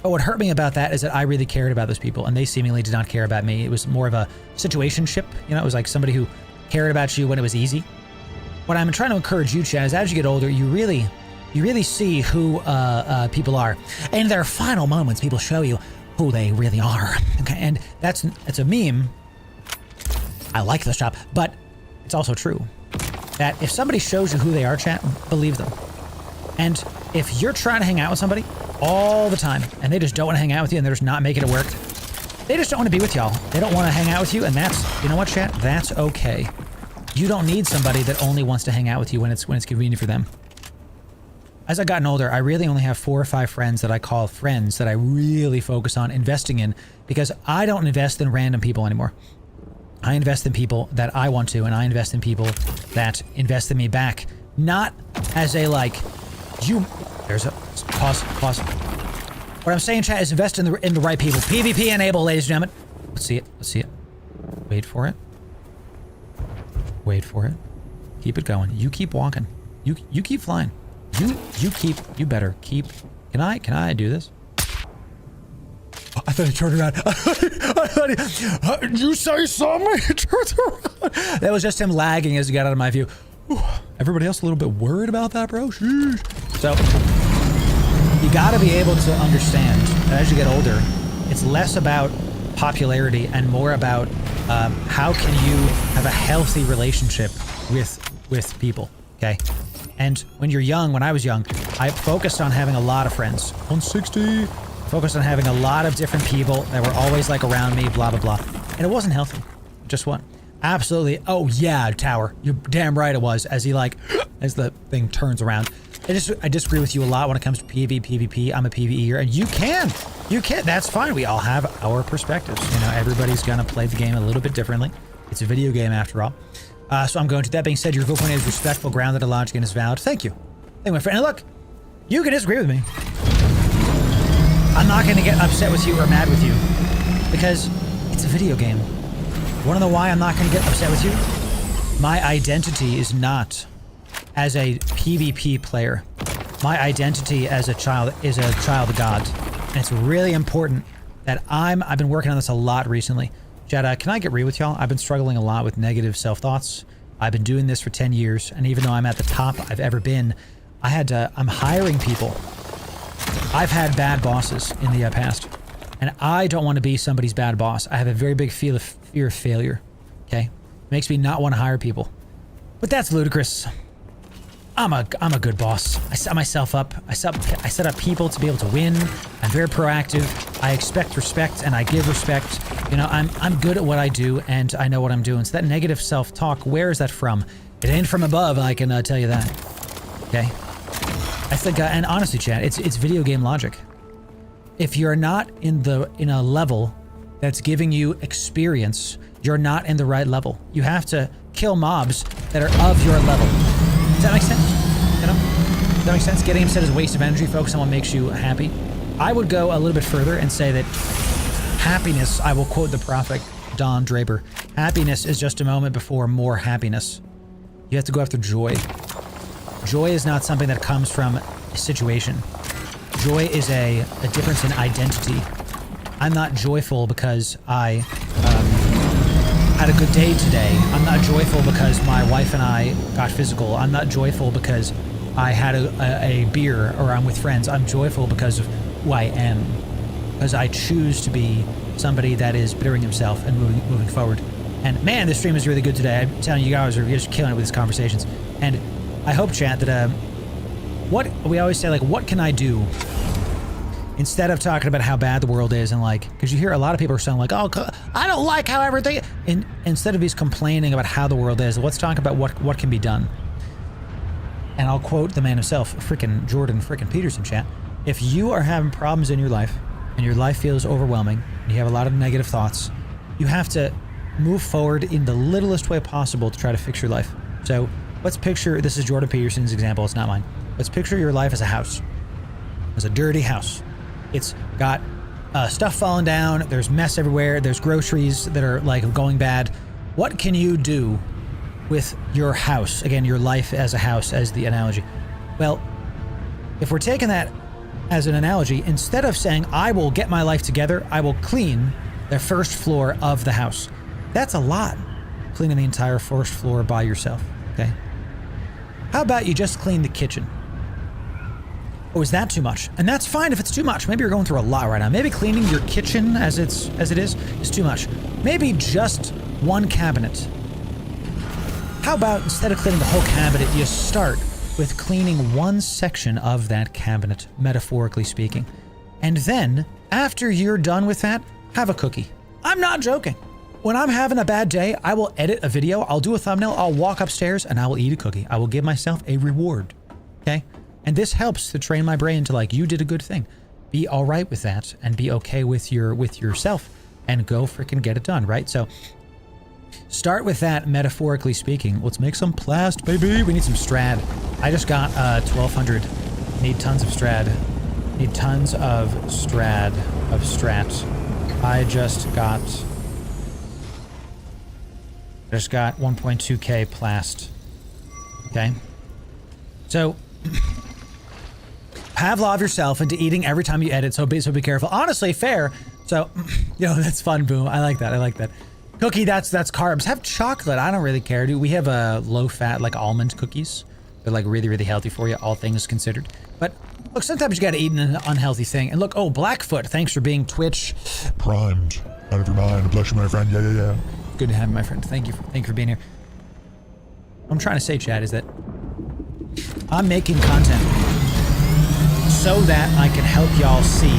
S1: But what hurt me about that is that I really cared about those people, and they seemingly did not care about me. It was more of a situationship. You know, it was like somebody who cared about you when it was easy. What I'm trying to encourage you, Chad, is as you get older, you really see who people are. In their final moments, people show you who they really are. Okay, and it's a meme. I like this job, but it's also true. That if somebody shows you who they are, chat, believe them. And if you're trying to hang out with somebody all the time and they just don't want to hang out with you and they're just not making it work, they just don't want to be with y'all. They don't want to hang out with you, and that's, you know what, chat? That's okay. You don't need somebody that only wants to hang out with you when it's convenient for them. As I've gotten older, I really only have 4 or 5 friends that I call friends that I really focus on investing in, because I don't invest in random people anymore. I invest in people that I want to, and I invest in people that invest in me back. Not as a, like, there's a, pause. What I'm saying, chat, is invest in the right people. PvP enable, ladies and gentlemen. Let's see it. Wait for it. Keep it going. You keep walking. You keep flying. You better keep, can I do this? I thought he turned around. You say something? He turned around. That was just him lagging as he got out of my view. Whew. Everybody else a little bit worried about that, bro? Sheesh. So, you gotta be able to understand that as you get older, it's less about popularity and more about how can you have a healthy relationship with people, okay? And when you're young, when I was young, I focused on having a lot of friends. 160. Focused on having a lot of different people that were always like around me, blah, blah, blah. And it wasn't healthy. Just what? Absolutely. Oh yeah, Tower. You're damn right it was. As he like, as the thing turns around. I disagree with you a lot when it comes to PvP. I'm a PvEer, and you can. That's fine. We all have our perspectives. You know, everybody's gonna play the game a little bit differently. It's a video game after all. So I'm going to. That being said, your viewpoint is respectful, grounded, and logic, and is valid. Thank you. Thank you, my friend. And look, You can disagree with me. I'm not going to get upset with you or mad with you because it's a video game. Want to know why I'm not going to get upset with you? My identity is not as a PvP player. My identity as a child is a child of God. And it's really important that I've been working on this a lot recently. Jedi, can I get real with y'all? I've been struggling a lot with negative self-thoughts. I've been doing this for 10 years, and even though I'm at the top I've ever been, I'm hiring people. I've had bad bosses in the past, and I don't want to be somebody's bad boss. I have a very big fear of failure, okay? Makes me not want to hire people. But that's ludicrous. I'm a good boss. I set myself up. I set up people to be able to win. I'm very proactive. I expect respect and I give respect. You know, I'm good at what I do and I know what I'm doing. So that negative self-talk, where is that from? It ain't from above, I can tell you that. Okay? I think, and honestly, chat, it's video game logic. If you're not in a level that's giving you experience, you're not in the right level. You have to kill mobs that are of your level. Does that make sense? You know? Does that make sense? Getting upset is a waste of energy. Focus on what makes you happy. I would go a little bit further and say that happiness, I will quote the prophet Don Draper, happiness is just a moment before more happiness. You have to go after joy. Joy is not something that comes from a situation. Joy is a difference in identity. I'm not joyful because I had a good day today. I'm not joyful because my wife and I got physical. I'm not joyful because I had a beer or I'm with friends. I'm joyful because of who I am. Because I choose to be somebody that is bettering himself and moving forward. And man, this stream is really good today. I'm telling you, guys are just killing it with these conversations. And I hope, chat, that what we always say, like, what can I do? Instead of talking about how bad the world is and like, because you hear a lot of people are saying like, oh, I don't like how everything, and instead of these complaining about how the world is, let's talk about what can be done. And I'll quote the man himself, frickin' Jordan frickin' Peterson, chat. If you are having problems in your life and your life feels overwhelming and you have a lot of negative thoughts, you have to move forward in the littlest way possible to try to fix your life. So let's picture, this is Jordan Peterson's example, it's not mine. Let's picture your life as a house. As a dirty house. It's got stuff falling down, there's mess everywhere, there's groceries that are like going bad. What can you do with your house? Again, your life as a house, as the analogy. Well, if we're taking that as an analogy, instead of saying, I will get my life together, I will clean the first floor of the house. That's a lot, cleaning the entire first floor by yourself, okay? How about you just clean the kitchen? Or is that too much? And that's fine if it's too much. Maybe you're going through a lot right now. Maybe cleaning your kitchen as it is too much. Maybe just one cabinet. How about instead of cleaning the whole cabinet, you start with cleaning one section of that cabinet, metaphorically speaking. And then, after you're done with that, have a cookie. I'm not joking. When I'm having a bad day, I will edit a video, I'll do a thumbnail, I'll walk upstairs, and I will eat a cookie. I will give myself a reward, okay? And this helps to train my brain to like, you did a good thing. Be all right with that and be okay with yourself and go freaking get it done, right? So start with that, metaphorically speaking. Let's make some plast, baby. We need some strad. I just got 1,200. Need tons of strad. Need tons of strad, of strat. I just got 1.2k plast. Okay. So Pavlov yourself into eating every time you edit, so be careful. Honestly, fair. So, that's fun, Boom. I like that. Cookie, that's carbs. Have chocolate. I don't really care, dude. We have low-fat, like, almond cookies. They're, like, really, really healthy for you, all things considered. But, look, sometimes you gotta eat an unhealthy thing. And look, oh, Blackfoot, thanks for being Twitch
S2: primed. Out of your mind. Bless you, my friend. Yeah.
S1: Good to have you, my friend. Thank you for being here. What I'm trying to say, Chad, is that I'm making content so that I can help y'all see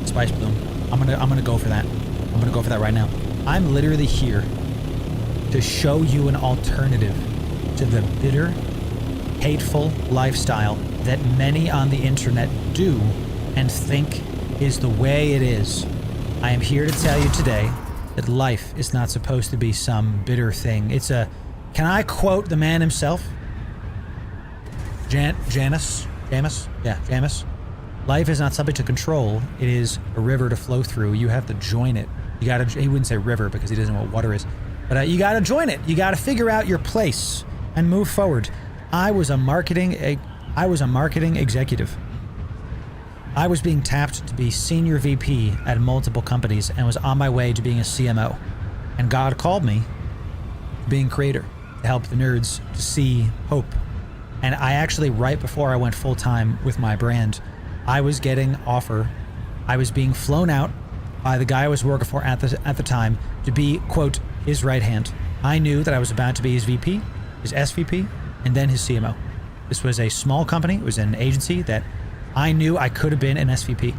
S1: Spice Bloom. I'm gonna go for that. I'm gonna go for that right now. I'm literally here to show you an alternative to the bitter, hateful lifestyle that many on the internet do and think is the way it is. I am here to tell you today that life is not supposed to be some bitter thing. Can I quote the man himself? Janus? Yeah, Janus. Life is not something to control. It is a river to flow through. You have to join it. You gotta, he wouldn't say river because he doesn't know what water is. But you gotta join it. You gotta figure out your place and move forward. I was a marketing executive. I was being tapped to be senior VP at multiple companies and was on my way to being a CMO. And God called me being creator to help the nerds to see hope. And I actually, right before I went full-time with my brand, I was getting offer. I was being flown out by the guy I was working for at the time to be, quote, his right hand. I knew that I was about to be his VP, his SVP, and then his CMO. This was a small company. It was an agency that I knew I could have been an SVP.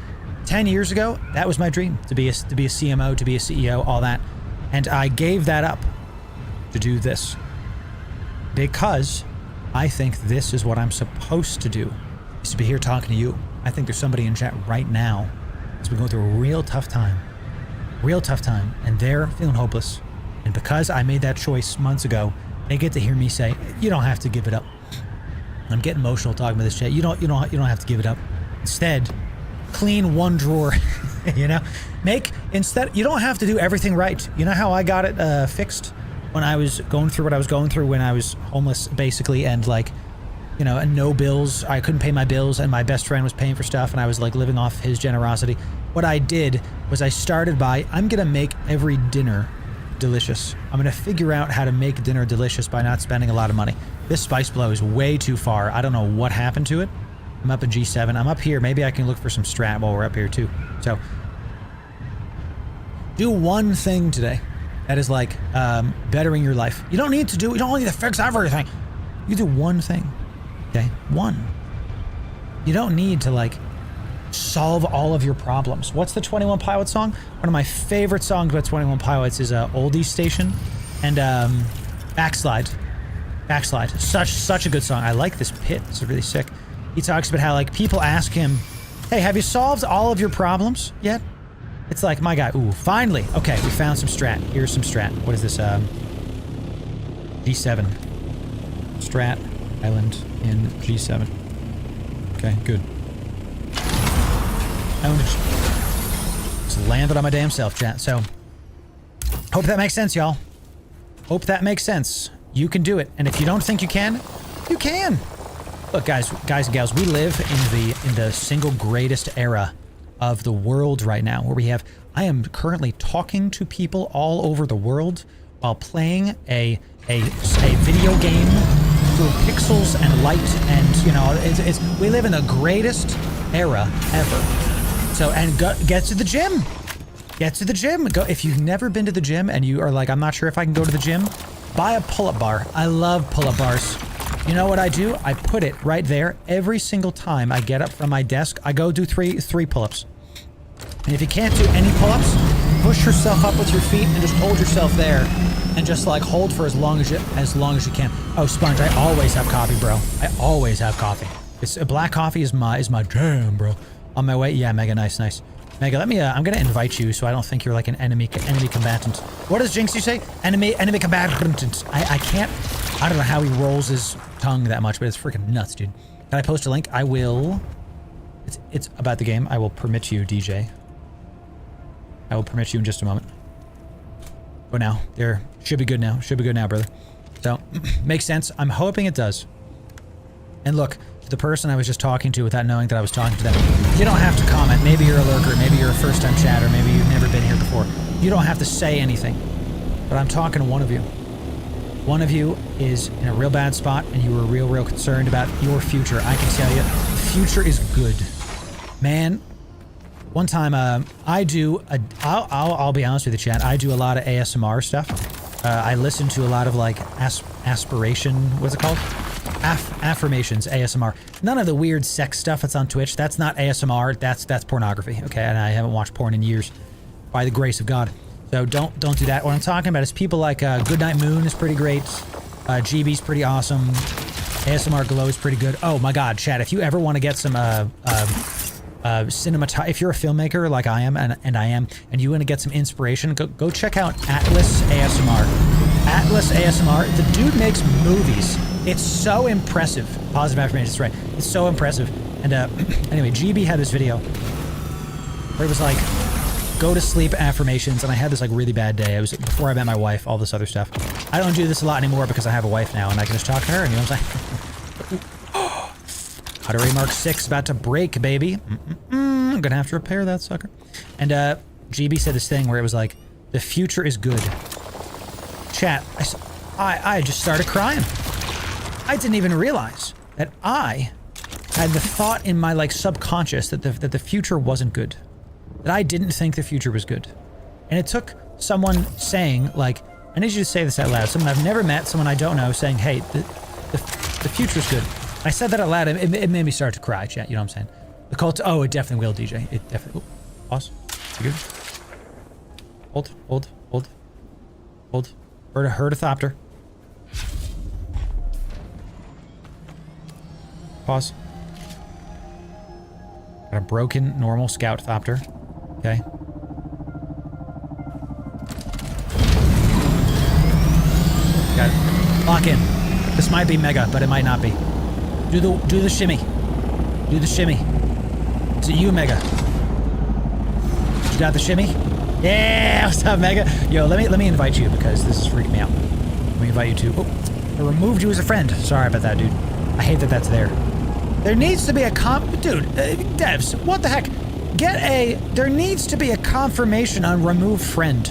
S1: 10 years ago, that was my dream, to be a CMO, to be a CEO, all that. And I gave that up to do this because I think this is what I'm supposed to do, is to be here talking to you. I think there's somebody in chat right now that's been going through a real tough time, and they're feeling hopeless. And because I made that choice months ago, they get to hear me say, you don't have to give it up. I'm getting emotional talking about this chat. You don't have to give it up. Instead, clean one drawer, you know? You don't have to do everything right. You know how I got it fixed when I was going through what I was going through when I was homeless, basically, and like, you know, and no bills. I couldn't pay my bills, and my best friend was paying for stuff, and I was like living off his generosity. What I did was I started by, I'm gonna make every dinner delicious. I'm gonna figure out how to make dinner delicious by not spending a lot of money. This spice blow is way too far. I don't know what happened to it. I'm up in G7. I'm up here. Maybe I can look for some strat while we're up here too. So do one thing today that is like bettering your life. You don't need to fix everything. You do one thing. Okay? One. You don't need to like solve all of your problems. What's the 21 Pilots song? One of my favorite songs about 21 Pilots is Oldie Station and Backslide. Such a good song. I like this pit. It's really sick. He talks about how like people ask him, hey, have you solved all of your problems yet? It's like, my guy, ooh, finally. Okay, we found some strat. Here's some strat. What is this? G7. Strat Island in G7. Okay, good. Owned it. Just landed on my damn self, chat. So, hope that makes sense, y'all. Hope that makes sense. You can do it. And if you don't think you can, you can. Look, guys and gals, we live in the single greatest era of the world right now, where I am currently talking to people all over the world while playing a video game through pixels and light, and you know, we live in the greatest era ever. So, and get to the gym. Get to the gym. Go if you've never been to the gym and you are like, I'm not sure if I can go to the gym. Buy a pull-up bar. I love pull-up bars. You know what I do? I put it right there every single time I get up from my desk. I go do three pull-ups. And if you can't do any pull-ups, push yourself up with your feet and just hold yourself there, and just like hold for as long as you can. Oh, Sponge, I always have coffee, bro. I always have coffee. Black coffee is my jam, bro. On my way, yeah, Mega, nice. Mega, let me. I'm gonna invite you, so I don't think you're like an enemy combatant. What does Jinx you say? Enemy combatant. I can't. I don't know how he rolls his tongue that much, but it's freaking nuts, dude. Can I post a link? I will. It's about the game. I will permit you, DJ. I will permit you in just a moment. Go now. There should be good now. Should be good now, brother. So makes sense. I'm hoping it does. And look, the person I was just talking to without knowing that I was talking to them, you don't have to comment. Maybe you're a lurker, maybe you're a first-time chatter, maybe you've never been here before. You don't have to say anything. But I'm talking to one of you. One of you is in a real bad spot, and you were real concerned about your future. I can tell you, the future is good. Man, one time, I'll be honest with you, chat, I do a lot of ASMR stuff. I listen to a lot of, like, aspiration, what's it called? Affirmations, ASMR. None of the weird sex stuff that's on Twitch. That's not ASMR. That's pornography. Okay, and I haven't watched porn in years, by the grace of God. So don't do that. What I'm talking about is people like Goodnight Moon is pretty great. GB's pretty awesome. ASMR Glow is pretty good. Oh my God, chat! If you ever want to get some cinema, if you're a filmmaker like I am, and I am, and you want to get some inspiration, go check out Atlas ASMR. Atlas ASMR. The dude makes movies. It's so impressive. Positive affirmation, that's right. It's so impressive. And anyway, GB had this video where it was like, go to sleep affirmations, and I had this like really bad day. It was before I met my wife, all this other stuff. I don't do this a lot anymore because I have a wife now and I can just talk to her, and you know what I'm saying? Cutlery Mark 6 about to break, baby. I'm gonna have to repair that sucker. And GB said this thing where it was like, the future is good. Chat, I just started crying. I didn't even realize that I had the thought in my like subconscious that the future wasn't good. That I didn't think the future was good. And it took someone saying, like, I need you to say this out loud. Someone I've never met, someone I don't know, saying, hey, the future's good. I said that out loud, and it made me start to cry, chat, you know what I'm saying? The cult, oh, it definitely will, DJ. It definitely, oh, pause. You good? Hold. Heard-a-thopter. Pause. Got a broken normal scout thopter. Okay. Got it. Lock in. This might be mega, but it might not be. Do the shimmy. Do the shimmy. Is it you, Mega? You got the shimmy? Yeah, what's up, Mega? Yo, let me invite you because this is freaking me out. Let me invite you to. Oh, I removed you as a friend. Sorry about that, dude. I hate that that's there. There needs to be a dude, devs, what the heck? There needs to be a confirmation on remove friend.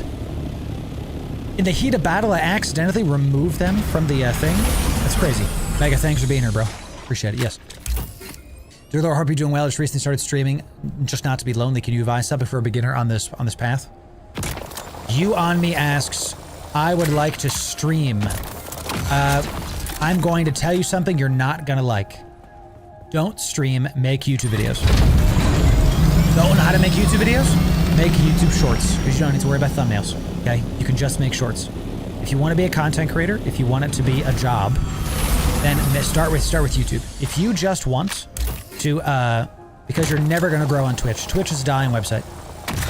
S1: In the heat of battle, I accidentally removed them from the thing. That's crazy. Mega, thanks for being here, bro. Appreciate it, yes. Dear Lord, hope you're doing well. I just recently started streaming, just not to be lonely. Can you advise something for a beginner on this path? You on me asks, I would like to stream. I'm going to tell you something you're not gonna like. Don't stream, make YouTube videos. Don't know how to make YouTube videos? Make YouTube shorts, because you don't need to worry about thumbnails, okay? You can just make shorts. If you want to be a content creator, if you want it to be a job, then start with YouTube. If you just want to, because you're never going to grow on Twitch. Twitch is a dying website.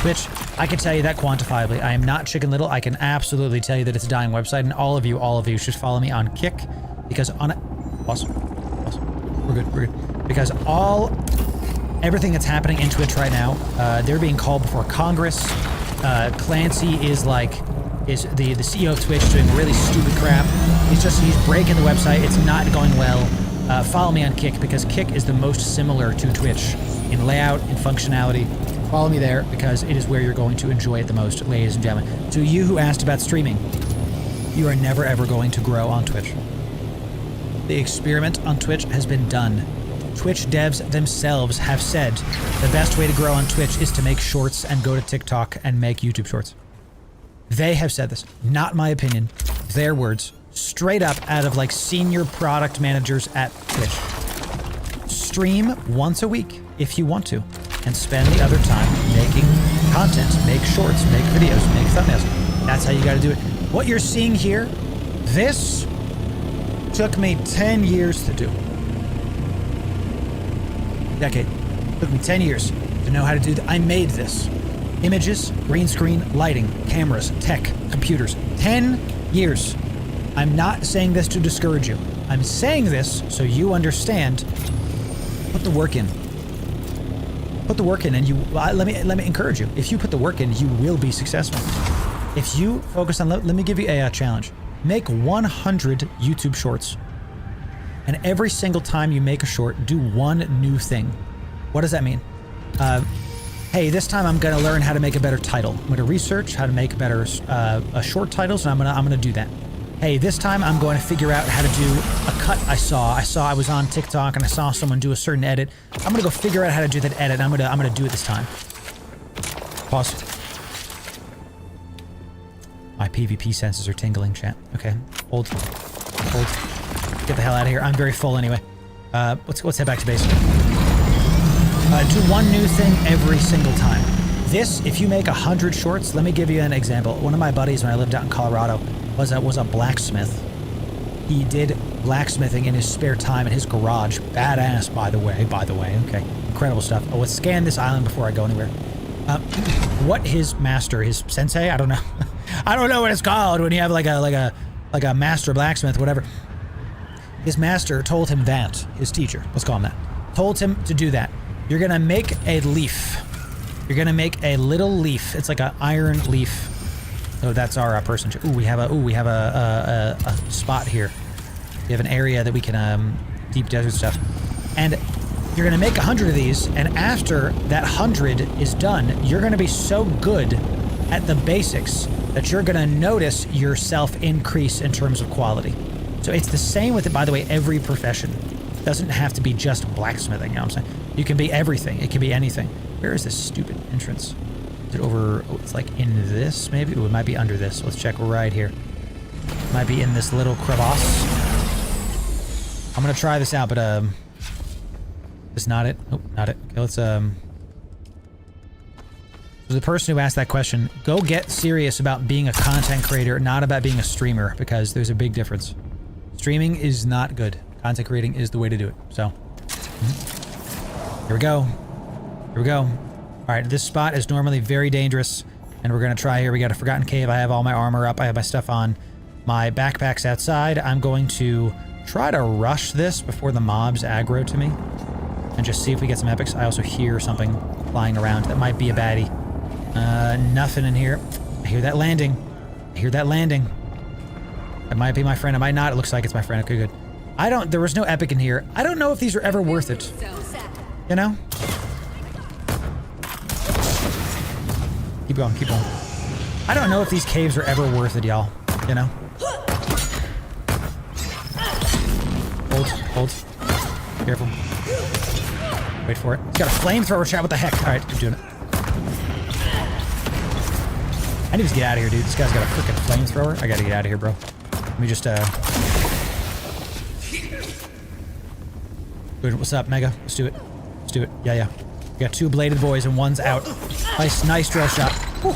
S1: Twitch, I can tell you that quantifiably. I am not Chicken Little. I can absolutely tell you that it's a dying website, and all of you should follow me on Kick, because on it... Awesome. We're good. Because everything that's happening in Twitch right now, they're being called before Congress. Clancy is the CEO of Twitch doing really stupid crap. He's breaking the website. It's not going well. Follow me on Kick, because Kick is the most similar to Twitch in layout, in functionality. Follow me there, because it is where you're going to enjoy it the most, ladies and gentlemen. To you who asked about streaming, you are never ever going to grow on Twitch. The experiment on Twitch has been done. Twitch devs themselves have said the best way to grow on Twitch is to make shorts and go to TikTok and make YouTube shorts. They have said this, not my opinion, their words, straight up out of like senior product managers at Twitch. Stream once a week if you want to, and spend the other time making content, make shorts, make videos, make thumbnails. That's how you gotta do it. What you're seeing here, this took me 10 years to do. Decade. Took me 10 years to know how to do that. I made this. Images, green screen, lighting, cameras, tech, computers. 10 years. I'm not saying this to discourage you. I'm saying this so you understand. Put the work in. Put the work in, and let me encourage you. If you put the work in, you will be successful. If you focus on, let me give you a challenge. Make 100 YouTube shorts. And every single time you make a short, do one new thing. What does that mean? Hey, this time I'm gonna learn how to make a better title. I'm gonna research how to make better short titles, and I'm gonna do that. Hey, this time I'm going to figure out how to do a cut I was on TikTok and I saw someone do a certain edit. I'm gonna go figure out how to do that edit. I'm gonna do it this time. Pause. My PvP senses are tingling, chat. Okay, hold. Get the hell out of here. I'm very full anyway. Let's head back to base. Do one new thing every single time. This, if you make 100 shorts, let me give you an example. One of my buddies when I lived out in Colorado was a blacksmith. He did blacksmithing in his spare time in his garage. Badass, by the way. Okay, incredible stuff. Oh, let's scan this island before I go anywhere. What his master, his sensei, I don't know. I don't know what it's called when you have like a like a master blacksmith, whatever. His master told him that, his teacher, let's call him that, told him to do that. You're gonna make a leaf. You're gonna make a little leaf. It's like an iron leaf. Oh, that's our person. Ooh, we have a spot here. We have an area that we can deep desert stuff, and you're gonna make 100 of these. And after that 100 is done, you're gonna be so good at the basics that you're gonna notice yourself increase in terms of quality. So it's the same with it, by the way, every profession. It doesn't have to be just blacksmithing, you know what I'm saying? You can be everything. It can be anything. Where is this stupid entrance? Is it over? Oh, it's like in this, maybe? Oh, it might be under this. Let's check right here. It might be in this little crevasse. I'm gonna try this out, but, it's not it. Nope, not it. Okay, let's, So the person who asked that question, go get serious about being a content creator, not about being a streamer, because there's a big difference. Streaming is not good. Content creating is the way to do it. So, here we go. Here we go. All right, this spot is normally very dangerous, and we're gonna try here. We got a forgotten cave. I have all my armor up. I have my stuff on. My backpack's outside. I'm going to try to rush this before the mobs aggro to me, and just see if we get some epics. I also hear something flying around. That might be a baddie. Nothing in here. I hear that landing. I hear that landing. It might be my friend. It might not. It looks like it's my friend. Okay, good. There was no epic in here. I don't know if these are ever worth it. You know? Keep going, keep going. I don't know if these caves are ever worth it, y'all. You know? Hold. Careful. Wait for it. He's got a flamethrower, chat. What the heck? Alright, keep doing it. I need to get out of here, dude. This guy's got a freaking flamethrower. I gotta get out of here, bro. Let me just, Good, what's up, Mega? Let's do it. Let's do it. Yeah. We got 2 bladed boys and one's out. Nice drill shot. Woo.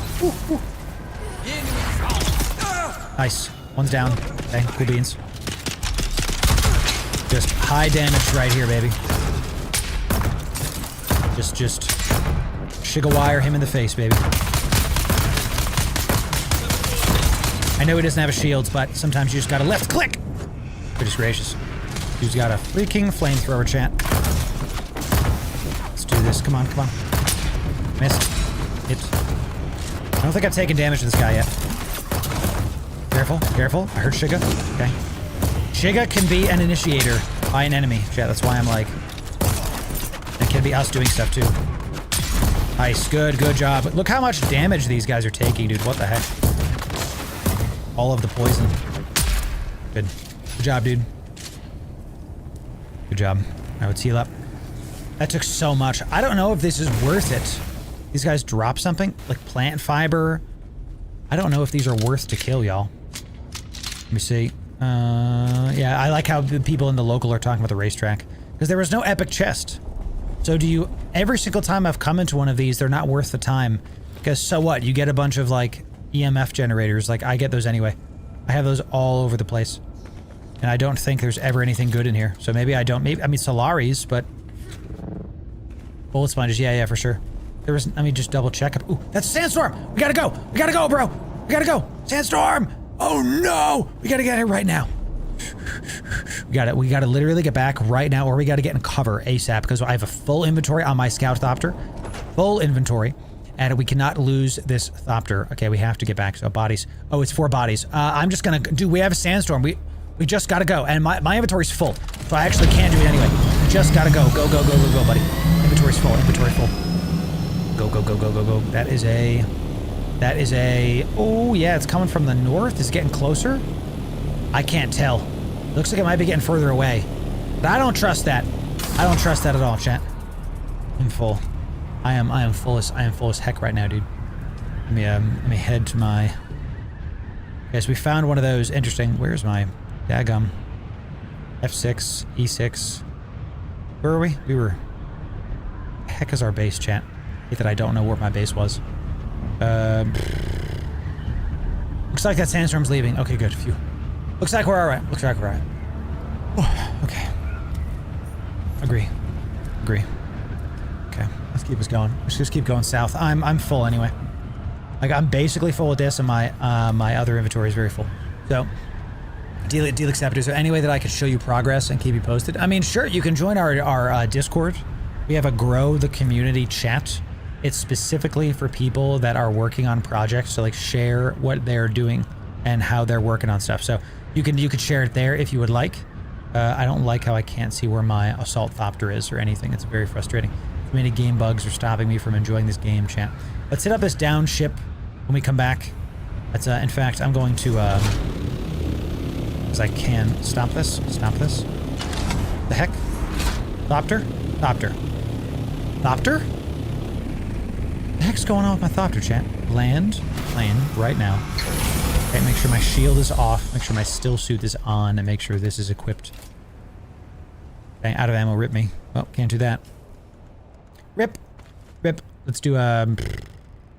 S1: Nice. One's down. Okay, cool beans. Just high damage right here, baby. Just Shiga wire him in the face, baby. I know he doesn't have a shield, but sometimes you just gotta left click. Goodness gracious. Dude's got a freaking flamethrower, chat. Let's do this. Come on. Missed. Hit. I don't think I've taken damage to this guy yet. Careful. I heard Shiga. Okay. Shiga can be an initiator by an enemy, chat. That's why I'm like... It can be us doing stuff, too. Nice. Good job. Look how much damage these guys are taking, dude. What the heck? All of the poison. Good job, dude. Good job. Alright, let's heal up. That took so much. I don't know if this is worth it. These guys drop something? Like plant fiber? I don't know if these are worth to kill, y'all. Let me see. Yeah, I like how the people in the local are talking about the racetrack. Because there was no epic chest. So do you... Every single time I've come into one of these, they're not worth the time. Because so what? You get a bunch of, like, EMF generators. Like, I get those anyway. I have those all over the place. And I don't think there's ever anything good in here. So maybe I don't... Maybe, I mean, Solaris, but... Bullet sponges, yeah, for sure. There was... Let me just double check. Ooh, that's a sandstorm! We gotta go! We gotta go, bro! We gotta go! Sandstorm! Oh, no! We gotta get here right now. We gotta literally get back right now, or we gotta get in cover ASAP, because I have a full inventory on my scout thopter. Full inventory. And we cannot lose this thopter. Okay, we have to get back. So bodies. Oh, it's 4 bodies. I'm just gonna... Dude, we have a sandstorm. We just gotta go. And my inventory's full. So I actually can't do it anyway. We just gotta go. Go, buddy. Inventory's full. Go. That is a... Oh, yeah, it's coming from the north. Is it getting closer? I can't tell. Looks like it might be getting further away. But I don't trust that. I don't trust that at all, chat. I'm full. I am full as heck right now, dude. Let me head to my... Okay, so we found one of those. Interesting. Where's my... Daggum. F6, E6. Where are we? We were... The heck is our base, chat? I hate that I don't know where my base was. Looks like that sandstorm's leaving. Okay, good. Phew. Looks like we're alright. Okay. Agree. Okay, let's keep us going. Let's just keep going south. I'm full anyway. Like, I'm basically full of this, and my other inventory is very full. So, Deal accepted. Is there any way that I could show you progress and keep you posted? I mean, sure, you can join our Discord. We have a grow the community chat. It's specifically for people that are working on projects to like share what they're doing and how they're working on stuff. So you could share it there if you would like. I don't like how I can't see where my assault thopter is or anything. It's very frustrating. Too many game bugs are stopping me from enjoying this game, chat. Let's hit up this down ship when we come back. That's in fact, I'm going to because I can stop this. Stop this. The heck? Thopter? Thopter. Thopter? What the heck's going on with my thopter, chat? Land plane right now. Okay, make sure my shield is off. Make sure my still suit is on, and make sure this is equipped. Okay, out of ammo. Rip me. Well, can't do that. Rip. Rip. Let's do what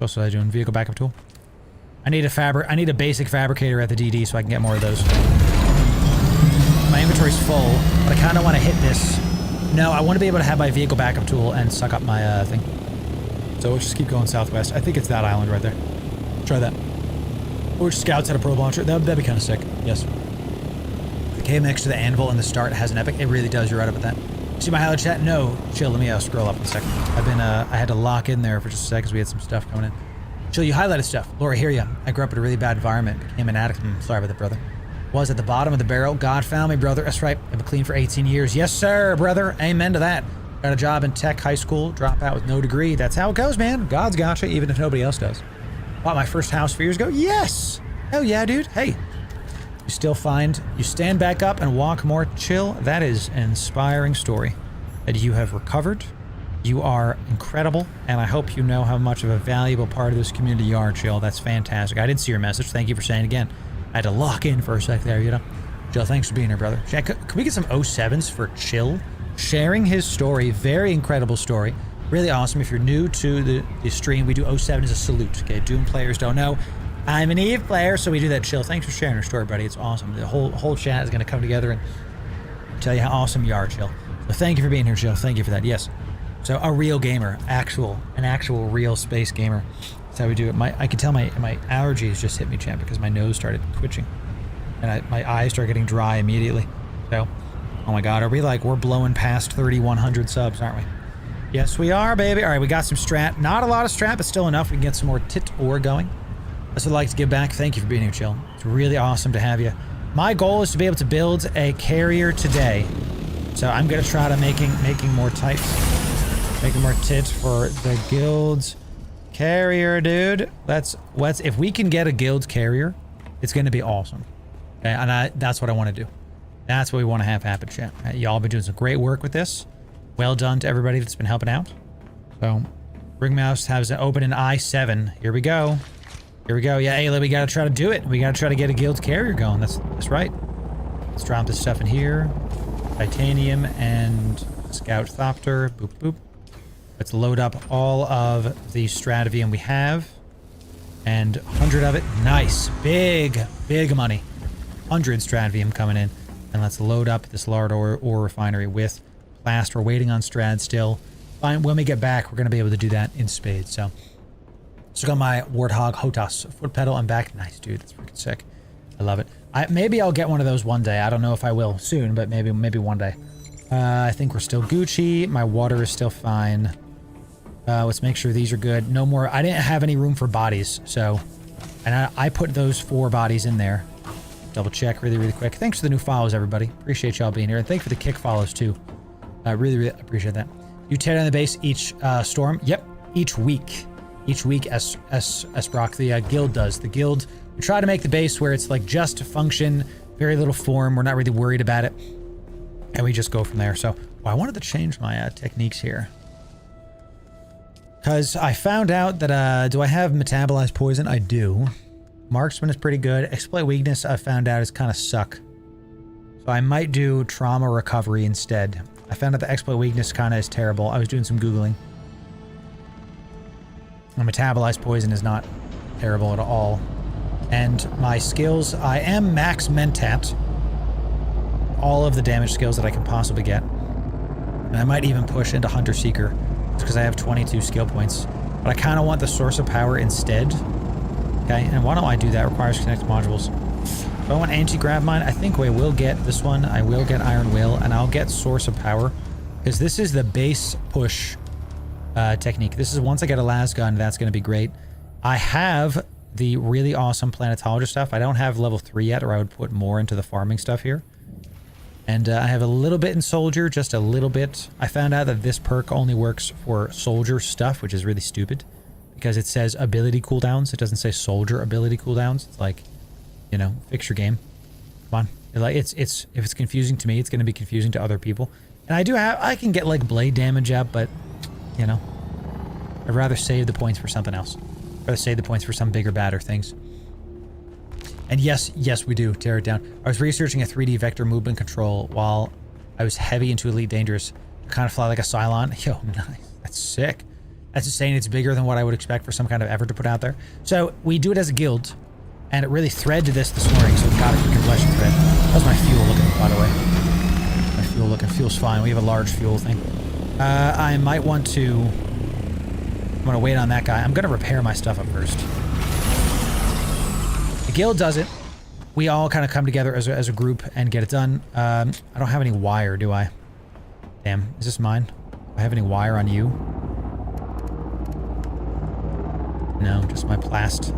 S1: else was I doing? Vehicle backup tool. I need a basic fabricator at the DD so I can get more of those. My inventory's full, but I kind of want to hit this. No, I want to be able to have my vehicle backup tool and suck up my thing. So we'll just keep going southwest. I think it's that island right there. Try that. Or scouts at a probe launcher. That'd be kind of sick. Yes. The cave next to the anvil in the start has an epic. It really does. You're right about that. See my highlight chat? No. Chill. Let me scroll up a second. I had to lock in there for just a second because we had some stuff coming in. Chill, you highlighted stuff. Laura, hear ya. I grew up in a really bad environment. Became an addict. Sorry about that, brother. Was at the bottom of the barrel. God found me, brother. That's right. I've been clean for 18 years. Yes, sir, brother. Amen to that. Got a job in tech high school. Drop out with no degree. That's how it goes, man. God's got you, even if nobody else does. Bought my first house 4 years ago. Yes. Hell yeah, dude. Hey. You still find... You stand back up and walk more. Chill. That is an inspiring story. That you have recovered. You are incredible, and I hope you know how much of a valuable part of this community you are, Chill. That's fantastic. I didn't see your message. Thank you for saying it again. I had to lock in for a sec there, you know. Chill, thanks for being here, brother. Can we get some 07s for Chill? Sharing his story. Very incredible story. Really awesome. If you're new to the stream, we do 07 as a salute. Okay, Doom players don't know. I'm an Eve player, so we do that. Chill. Thanks for sharing your story, buddy. It's awesome. The whole chat is going to come together and tell you how awesome you are, Chill. So thank you for being here, Chill. Thank you for that. Yes. So a real gamer, an actual real space gamer. That's how we do it. I can tell my allergies just hit me, champ, because my nose started twitching, and my eyes started getting dry immediately. So, oh my God, we're blowing past 3,100 subs, aren't we? Yes, we are, baby. All right, we got some strat. Not a lot of strat, but still enough. We can get some more tit ore going. That's what I'd like to give back. Thank you for being here, Chill. It's really awesome to have you. My goal is to be able to build a carrier today, so I'm gonna try to making more types. Making more tits for the guild's carrier, dude. If we can get a guild carrier, it's going to be awesome. Okay, and that's what I want to do. That's what we want to have happen, chat. Y'all been doing some great work with this. Well done to everybody that's been helping out. So, Ringmouse has it open in I-7. Here we go. Here we go. Yeah, Ayla, we got to try to do it. We got to try to get a guild carrier going. That's right. Let's drop this stuff in here. Titanium and Scout Thopter. Boop, boop. Let's load up all of the Stratavium we have. And 100 of it. Nice. Big money. 100 Stratavium coming in. And let's load up this Loru ore refinery with Plast. We're waiting on Strad still. Fine. When we get back, we're going to be able to do that in spades. So got my Warthog Hotas foot pedal. I'm back. Nice, dude. That's freaking sick. I love it. Maybe I'll get one of those one day. I don't know if I will soon, but maybe one day. I think we're still Gucci. My water is still fine. Let's make sure these are good. No more. I didn't have any room for bodies, so... And I put those 4 bodies in there. Double check really quick. Thanks for the new follows, everybody. Appreciate y'all being here. And thanks for the kick follows, too. I really appreciate that. You tear down the base each storm? Yep. Each week. Each week, as Brock, the guild does. The guild, we try to make the base where it's like just to function, very little form. We're not really worried about it. And we just go from there. So, I wanted to change my techniques here. Because I found out that, do I have metabolized poison? I do. Marksman is pretty good. Exploit weakness, I found out, is kind of suck. So I might do trauma recovery instead. I found out the exploit weakness kind of is terrible. I was doing some Googling. And metabolized poison is not terrible at all. And my skills, I am max mentat. All of the damage skills that I can possibly get. And I might even push into Hunter Seeker. Because I have 22 skill points. But I kind of want the source of power instead. Okay, and why don't I do that? Requires connect modules. If I want anti-grav mine, I think we will get this one. I will get iron will, and I'll get source of power. Because this is the base push technique. This is once I get a las gun, that's going to be great. I have the really awesome planetologist stuff. I don't have level 3 yet, or I would put more into the farming stuff here. And I have a little bit in soldier, just a little bit. I found out that this perk only works for soldier stuff, which is really stupid. Because it says ability cooldowns. It doesn't say soldier ability cooldowns. It's like, you know, fix your game. Come on. Like if it's confusing to me, it's going to be confusing to other people. And I can get like blade damage up, but, you know, I'd rather save the points for something else. I'd rather save the points for some bigger, badder things. And yes, we do. Tear it down. I was researching a 3D vector movement control while I was heavy into Elite Dangerous. To kind of fly like a Cylon. Yo, nice. That's sick. That's insane. It's bigger than what I would expect for some kind of effort to put out there. So we do it as a guild. And it really threaded this morning, so we've got a compression thread. How's my fuel looking, by the way? My fuel looking. Fuel's fine. We have a large fuel thing. I might want to... I'm going to wait on that guy. I'm going to repair my stuff up first. The guild does it. We all kind of come together as a group and get it done. I don't have any wire, do I? Damn. Is this mine? Do I have any wire on you? No, just my plast.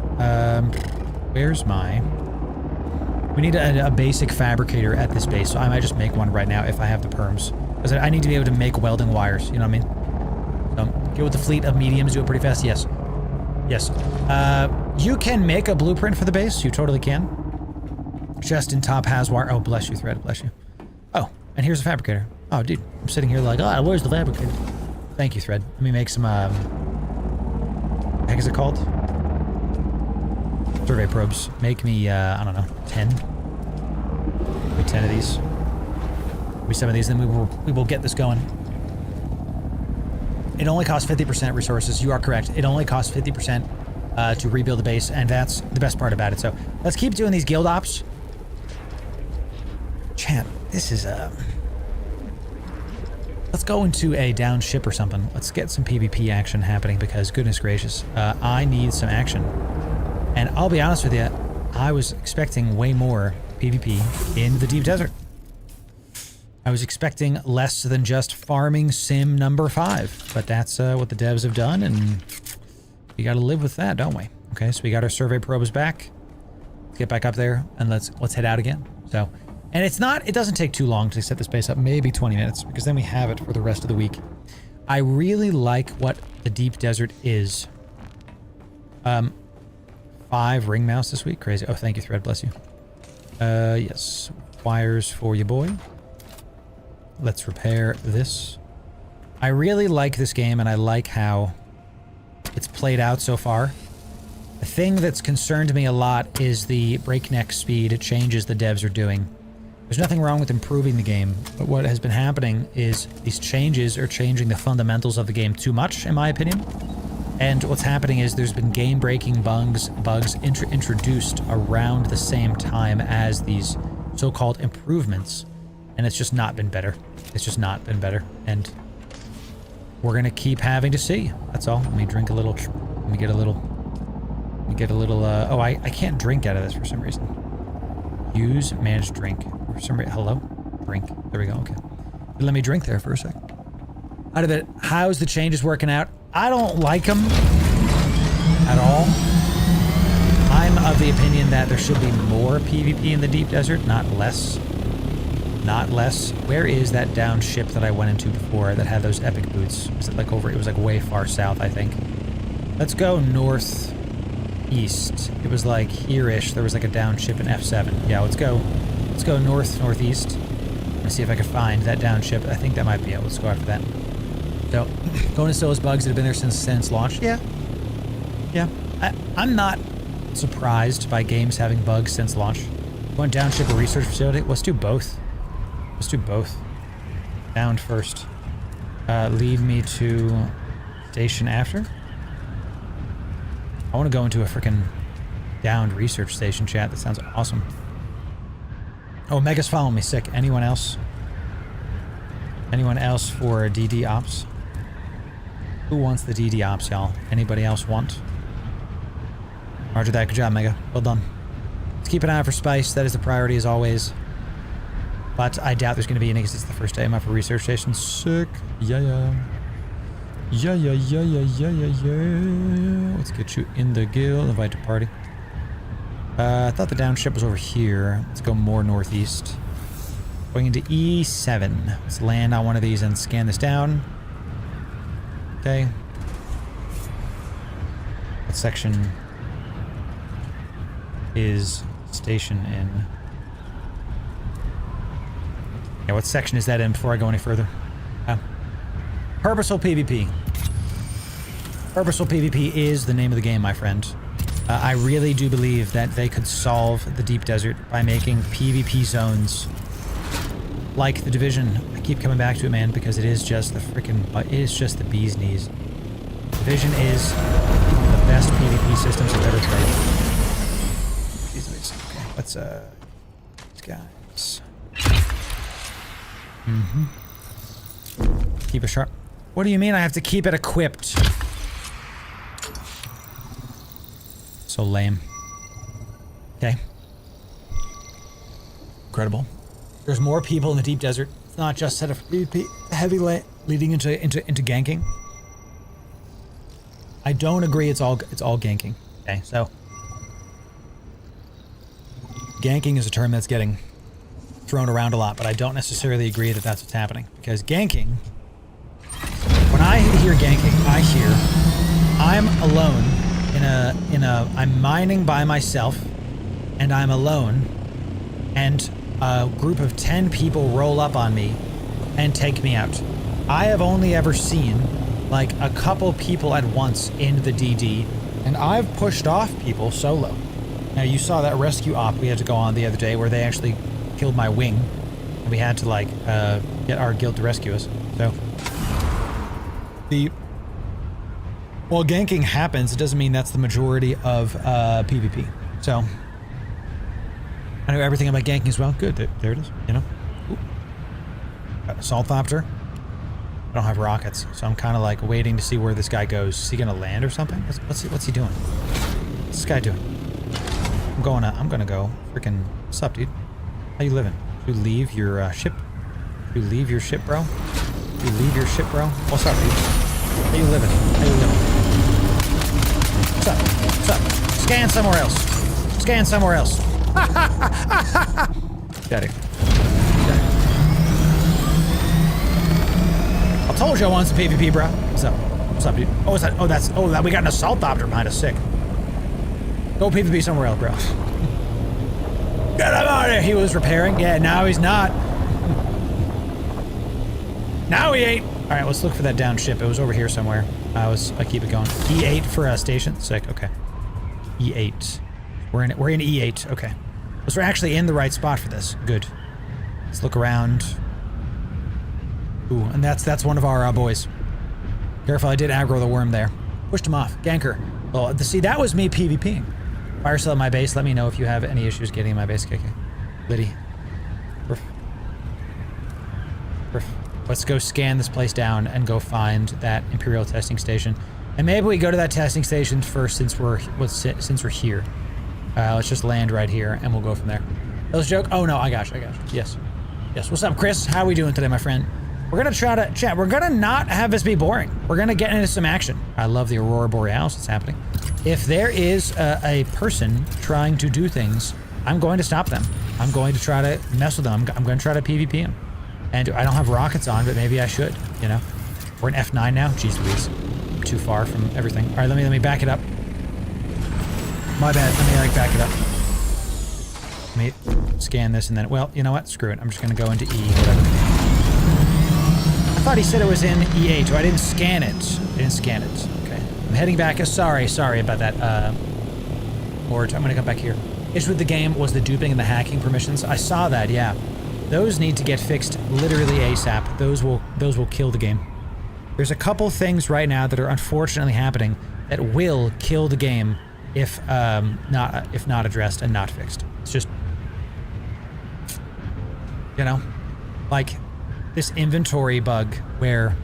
S1: Where's my... We need a basic fabricator at this base, so I might just make one right now if I have the perms. Because I need to be able to make welding wires, you know what I mean? So, get with the fleet of mediums, do it pretty fast, yes. Yes. You can make a blueprint for the base, you totally can. Just in top has wire. Oh, bless you, Thread, bless you. Oh, and here's a fabricator. Oh, dude, I'm sitting here like, oh, where's the fabricator? Thank you, Thread. Let me make some, what the heck is it called? Survey probes. Make me, I don't know, 10? Maybe 10 of these. Maybe some of these, then we will get this going. It only costs 50% resources. You are correct. It only costs 50% to rebuild the base, and that's the best part about it. So let's keep doing these guild ops. Chat, this is let's go into a down ship or something. Let's get some PvP action happening because goodness gracious, I need some action. And I'll be honest with you, I was expecting way more PvP in the deep desert. I was expecting less than just farming sim number 5, but that's what the devs have done, and we gotta live with that, don't we? Okay, so we got our survey probes back. Let's get back up there and let's head out again. So, and it doesn't take too long to set this base up, maybe 20 minutes, because then we have it for the rest of the week. I really like what the deep desert is. 5 ring mouse this week, crazy. Oh, thank you, Thread, bless you. Yes, wires for you, boy. Let's repair this. I really like this game, and I like how it's played out so far. The thing that's concerned me a lot is the breakneck speed changes the devs are doing. There's nothing wrong with improving the game, but what has been happening is these changes are changing the fundamentals of the game too much, in my opinion. And what's happening is there's been game-breaking bugs introduced around the same time as these so-called improvements. And it's just not been better. It's just not been better. And we're going to keep having to see. That's all. Let me drink a little. Let me get a little. Oh, I can't drink out of this for some reason. Use manage drink. For some reason. Hello? Drink. There we go. Okay. Let me drink there for a sec. Out of it, how's the changes working out? I don't like them at all. I'm of the opinion that there should be more PvP in the deep desert, not less. Not less. Where is that down ship that I went into before that had those epic boots? Was it like over? It was like way far south, I think. Let's go northeast. It was like here-ish. There was like a down ship in F7. Yeah, let's go northeast. Let's see if I can find that down ship. I think that might be it. Let's go after that. So, going to still those bugs that have been there since launch. Yeah. I'm not surprised by games having bugs since launch. Going down ship or research facility. Let's do both. Down first. Lead me to station after. I want to go into a freaking downed research station, chat. That sounds awesome. Oh, Mega's following me. Sick. Anyone else? Anyone else for DD Ops? Who wants the DD Ops, y'all? Anybody else want? Roger that. Good job, Mega. Well done. Keep an eye out for spice. That is the priority as always. But I doubt there's going to be any because it's the first day. I'm up for research station. Sick. Yeah. Let's get you in the guild. Invite to party. I thought the down ship was over here. Let's go more northeast. Going into E7. Let's land on one of these and scan this down. Okay. What section is station in? Yeah, what section is that in before I go any further? Purposeful PvP. Purposeful PvP is the name of the game, my friend. I really do believe that they could solve the deep desert by making PvP zones like the Division. I keep coming back to it, man, because it is just the freaking... It is just the bee's knees. Division is one of the best PvP systems I've ever played. Okay, let's, these guys. Keep it sharp. What do you mean I have to keep it equipped? So lame. Okay. Incredible. There's more people in the deep desert. It's not just set of heavy leading into ganking. I don't agree it's all ganking. Okay, so ganking is a term that's getting thrown around a lot, but I don't necessarily agree that that's what's happening. Because ganking, when I hear ganking, I hear I'm alone I'm mining by myself, and I'm alone, and a group of 10 people roll up on me and take me out. I have only ever seen like a couple people at once in the DD, and I've pushed off people solo. Now you saw that rescue op we had to go on the other day where they actually killed my wing, and we had to like get our guild to rescue us. So while ganking happens, it doesn't mean that's the majority of PvP. So I know everything about ganking as well. Good, there it is. You know, got an assault thopter. I don't have rockets, so I'm kind of like waiting to see where this guy goes. Is he gonna land or something? What's he doing? What's this guy doing? I'm gonna go freaking. What's up, dude? How you living? You leave your ship? You leave your ship, bro? You leave your ship, bro? What's up, dude? How you living? How you living? What's up? What's up? Scan somewhere else. Scan somewhere else. Got it. I told you I wanted some PvP, bro. What's up? What's up, dude? Oh, is that? Oh, that's. Oh, that we got an assault thopter behind us. Sick. Go PvP somewhere else, bro. Get him out of here. He was repairing. Yeah, now he's not. Now he ain't. All right, let's look for that down ship. It was over here somewhere. I keep it going. E8 for a station. Sick. Okay. E8. We're in E8. Okay. So we're actually in the right spot for this. Good. Let's look around. Ooh, and that's one of our boys. Careful, I did aggro the worm there. Pushed him off. Ganker. Well, see, that was me PvPing. Fire sale at my base. Let me know if you have any issues getting in my base. Okay. Liddy. Let's go scan this place down and go find that Imperial testing station. And maybe we go to that testing station first since we're here. Let's just land right here and we'll go from there. That was a joke? Oh no, I got you. Yes. What's up, Chris? How are we doing today, my friend? We're gonna try to chat. We're gonna not have this be boring. We're gonna get into some action. I love the Aurora Borealis that's happening. If there is a person trying to do things, I'm going to stop them. I'm going to try to mess with them. I'm going to try to PvP them. And I don't have rockets on, but maybe I should, you know? We're in F9 now? Jeez Louise. I'm too far from everything. All right, let me back it up. My bad. Let me like back it up. Let me scan this and then, well, you know what? Screw it. I'm just going to go into E, whatever. I thought he said it was in E8, so I didn't scan it. Okay. I'm heading back. Sorry about that, Lord. I'm going to come back here. Issue with the game was the duping and the hacking permissions. I saw that, yeah. Those need to get fixed literally ASAP. Those will kill the game. There's a couple things right now that are unfortunately happening that will kill the game if not addressed and not fixed. It's just, you know, like this inventory bug where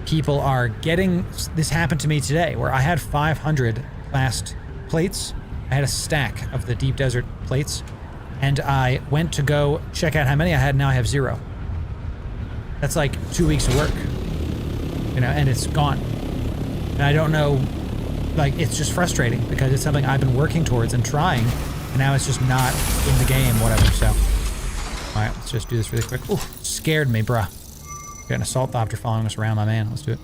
S1: people are getting. This happened to me today where I had 500 classed plates I had a stack of the deep desert plates, and I went to go check out how many I had. Now I have 0. That's like 2 weeks of work, you know, and it's gone. And I don't know, like, it's just frustrating because it's something I've been working towards and trying, and now it's just not in the game, whatever. So, all right, let's just do this really quick. Ooh, scared me, bruh. Got an assault thopter following us around, my man. Let's do it.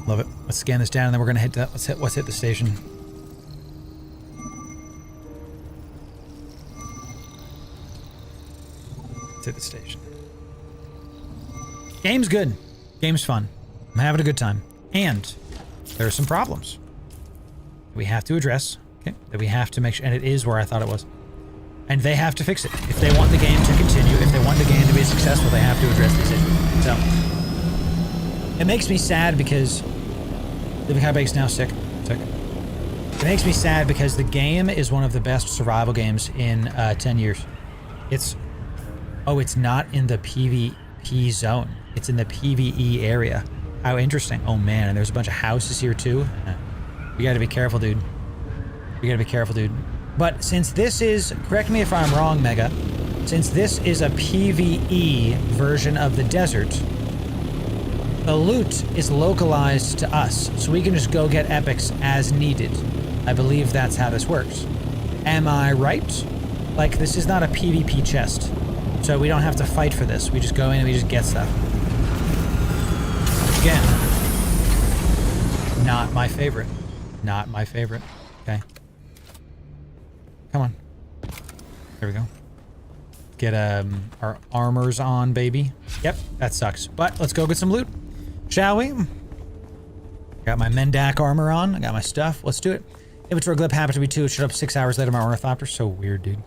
S1: Love it. Let's scan this down, and then we're gonna hit that. Let's hit the station. Let's hit the station. Game's good. Game's fun. I'm having a good time. And there are some problems we have to address. Okay, that we have to make sure, and it is where I thought it was. And they have to fix it. If they want the game to continue, if they want the game to be successful, they have to address these issues. So, it makes me sad because Living High Bake's now sick. It makes me sad because the game is one of the best survival games in 10 years. It's not in the PvP zone. It's in the PvE area. How interesting. Oh man, and there's a bunch of houses here too. You gotta be careful, dude. You gotta be careful, dude. But since this is, correct me if I'm wrong, Mega, since this is a PvE version of the desert, the loot is localized to us, so we can just go get epics as needed. I believe that's how this works. Am I right? Like, this is not a PvP chest, so we don't have to fight for this. We just go in and we just get stuff. Which, again, not my favorite. Not my favorite. Okay. Come on. There we go. Get our armors on, baby. Yep, that sucks. But let's go get some loot, shall we? Got my Mendak armor on. I got my stuff. Let's do it. Inventory glip happened to be 2. It showed up 6 hours later. My ornithopter. So weird, dude.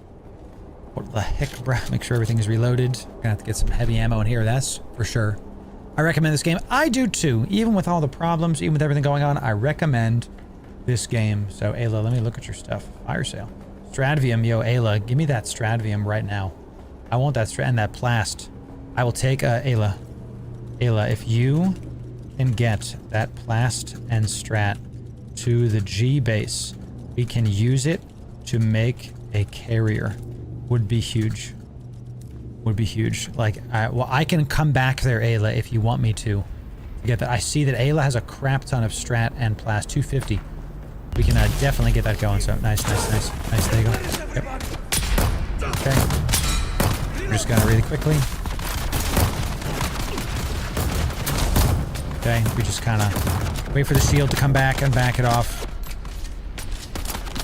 S1: What the heck, bruh? Make sure everything is reloaded. Gonna have to get some heavy ammo in here. That's for sure. I recommend this game. I do too. Even with all the problems, even with everything going on, I recommend this game. So Ayla, let me look at your stuff. Fire sale. Stradvium, yo, Ayla, give me that Stradvium right now. I want that and that plast. I will take Ayla. Ayla, if you can get that plast and strat to the G base, we can use it to make a carrier. Would be huge. Would be huge. Like, well, I can come back there, Ayla, if you want me to get that. I see that Ayla has a crap ton of strat and plast, 250. We can definitely get that going. So nice. There you go. Yep. Okay. We're just gonna really quickly. Okay, we just kind of wait for the shield to come back and back it off.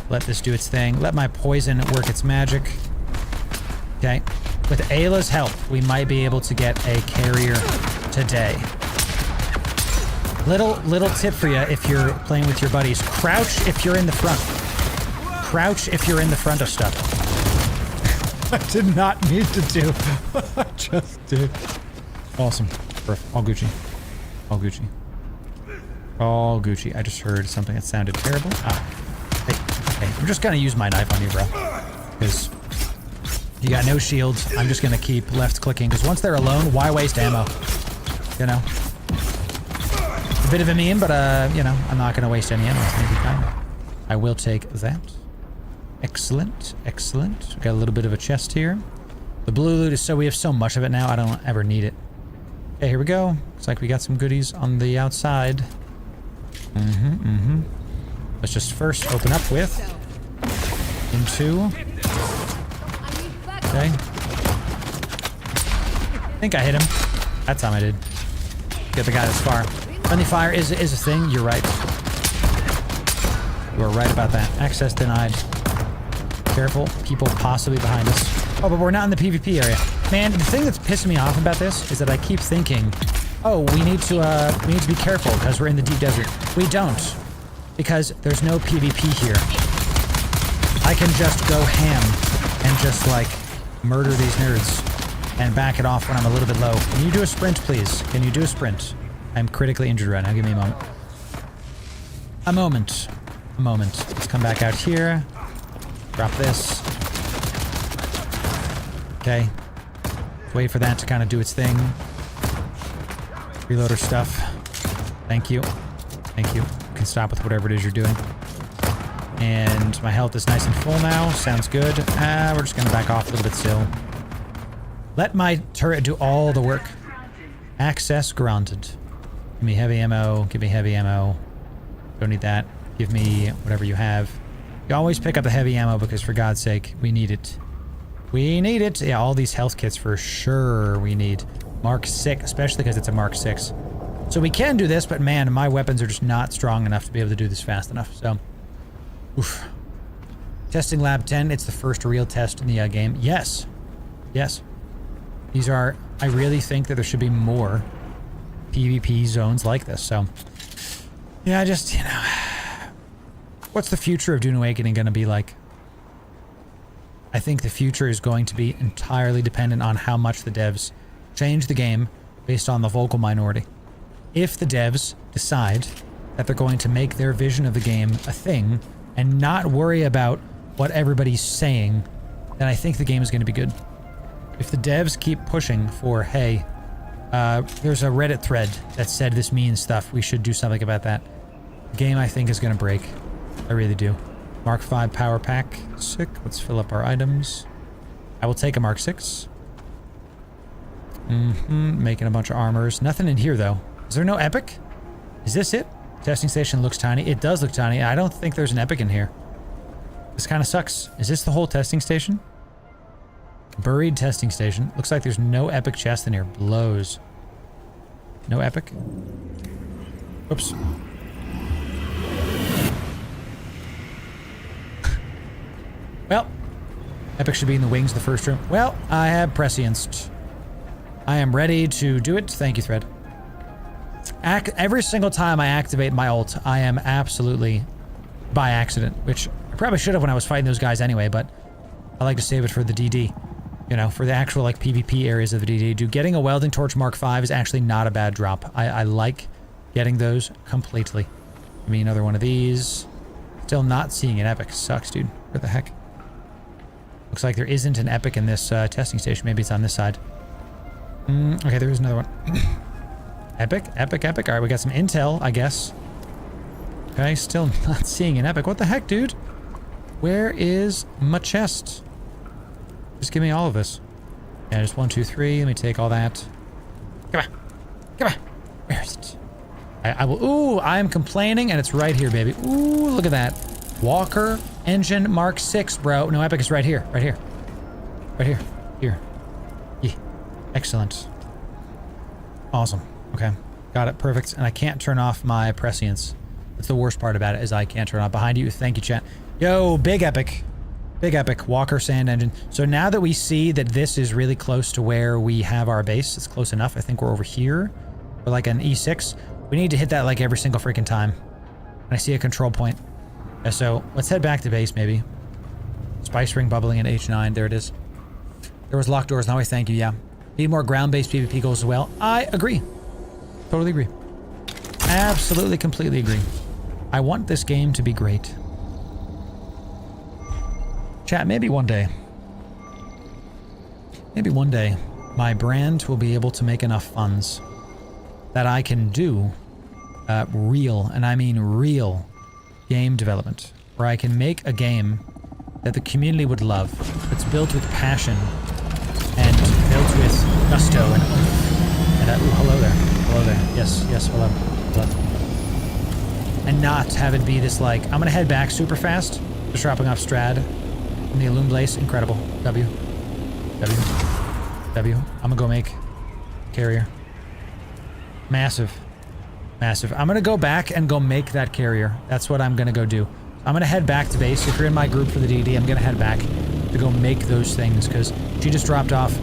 S1: Let this do its thing. Let my poison work its magic. Okay. With Ayla's help, we might be able to get a carrier today. Little tip for you if you're playing with your buddies. Crouch if you're in the front. Crouch if you're in the front of stuff. I did not need to do. I just did. Awesome. Perfect. All Gucci. All Gucci. All Gucci. I just heard something that sounded terrible. Hey, I'm just gonna use my knife on you, bro. Because you got no shields. I'm just gonna keep left clicking. Because once they're alone, why waste ammo? You know? A bit of a meme, but you know, I'm not gonna waste any ammo. I will take that. Excellent. Got a little bit of a chest here. The blue loot is we have so much of it now, I don't ever need it. Okay, here we go. Looks like we got some goodies on the outside. Let's just first open up with into. Okay. I think I hit him. That time I did. Get the guy this far. Friendly fire is a thing. You're right. You are right about that. Access denied. Careful. People possibly behind us. Oh, but we're not in the PvP area. Man, the thing that's pissing me off about this is that I keep thinking, oh, we need to be careful because we're in the deep desert. We don't. Because there's no PvP here. I can just go ham and just, like, murder these nerds and back it off when I'm a little bit low. Can you do a sprint, please? Can you do a sprint? I'm critically injured right now. Give me a moment. A moment. Let's come back out here. Drop this. Okay. Wait for that to kind of do its thing. Reload our stuff. Thank you. You can stop with whatever it is you're doing. And my health is nice and full now. Sounds good. We're just going to back off a little bit still. Let my turret do all the work. Access granted. Give me heavy ammo. Give me heavy ammo. Don't need that. Give me whatever you have. You always pick up the heavy ammo because, for God's sake, we need it. We need it. Yeah, all these health kits for sure we need. Mark 6, especially because it's a Mark 6. So we can do this, but man, my weapons are just not strong enough to be able to do this fast enough. So, oof. Testing lab 10. It's the first real test in the game. Yes. Yes. These are... I really think that there should be more PvP zones like this. So, yeah, just, you know... What's the future of Dune Awakening going to be like? I think the future is going to be entirely dependent on how much the devs change the game based on the vocal minority. If the devs decide that they're going to make their vision of the game a thing and not worry about what everybody's saying, then I think the game is going to be good. If the devs keep pushing for, hey, there's a Reddit thread that said this means stuff, we should do something about that, the game I think is going to break. I really do. Mark 5 power pack. Sick. Let's fill up our items. I will take a Mark 6. Making a bunch of armors. Nothing in here, though. Is there no epic? Is this it? Testing station looks tiny. It does look tiny. I don't think there's an epic in here. This kind of sucks. Is this the whole testing station? Buried testing station. Looks like there's no epic chest in here. Blows. No epic? Oops. Well, epic should be in the wings of the first room. Well, I have prescience. I am ready to do it. Thank you, Thread. Every single time I activate my ult, I am absolutely by accident, which I probably should have when I was fighting those guys anyway, but I like to save it for the DD. You know, for the actual, like, PvP areas of the DD. Dude, getting a Welding Torch Mark 5 is actually not a bad drop. I like getting those completely. Give me another one of these. Still not seeing an epic. Sucks, dude. Where the heck? Looks like there isn't an epic in this testing station. Maybe it's on this side. Okay, there is another one. Epic, epic, epic. All right, we got some intel, I guess. Okay, still not seeing an epic. What the heck, dude? Where is my chest? Just give me all of this. Yeah, just 1, 2, 3. Let me take all that. Come on. Come on. Where is it? I will... Ooh, I am complaining, and it's right here, baby. Ooh, look at that. Walker Engine Mark 6, bro. No, epic is right here. Right here. Right here. Here. Yeah. Excellent. Awesome. Okay. Got it. Perfect. And I can't turn off my prescience. That's the worst part about it, is I can't turn off. Behind you. Thank you, chat. Yo, big epic. Big epic. Walker Sand Engine. So now that we see that this is really close to where we have our base, it's close enough. I think we're over here. We're like an E6. We need to hit that like every single freaking time. And I see a control point. Yeah, so let's head back to base, maybe. Spice ring bubbling in H9. There it is. There was locked doors. Now I thank you. Yeah. Need more ground-based PvP goals as well. I agree. Totally agree. Absolutely, completely agree. I want this game to be great. Chat, maybe one day, my brand will be able to make enough funds that I can do real, and I mean real, game development, where I can make a game that the community would love, that's built with passion and built with gusto and oomph. And ooh, hello there. Hello there. Yes, yes, hello. Hello. And not have it be this like, I'm gonna head back super fast, just dropping off Strad from the Illume Blaze. Incredible. W. I'm gonna go make carrier. Massive. Massive. I'm gonna go back and go make that carrier. That's what I'm gonna go do. I'm gonna head back to base. If you're in my group for the DD, I'm gonna head back to go make those things, because she just dropped off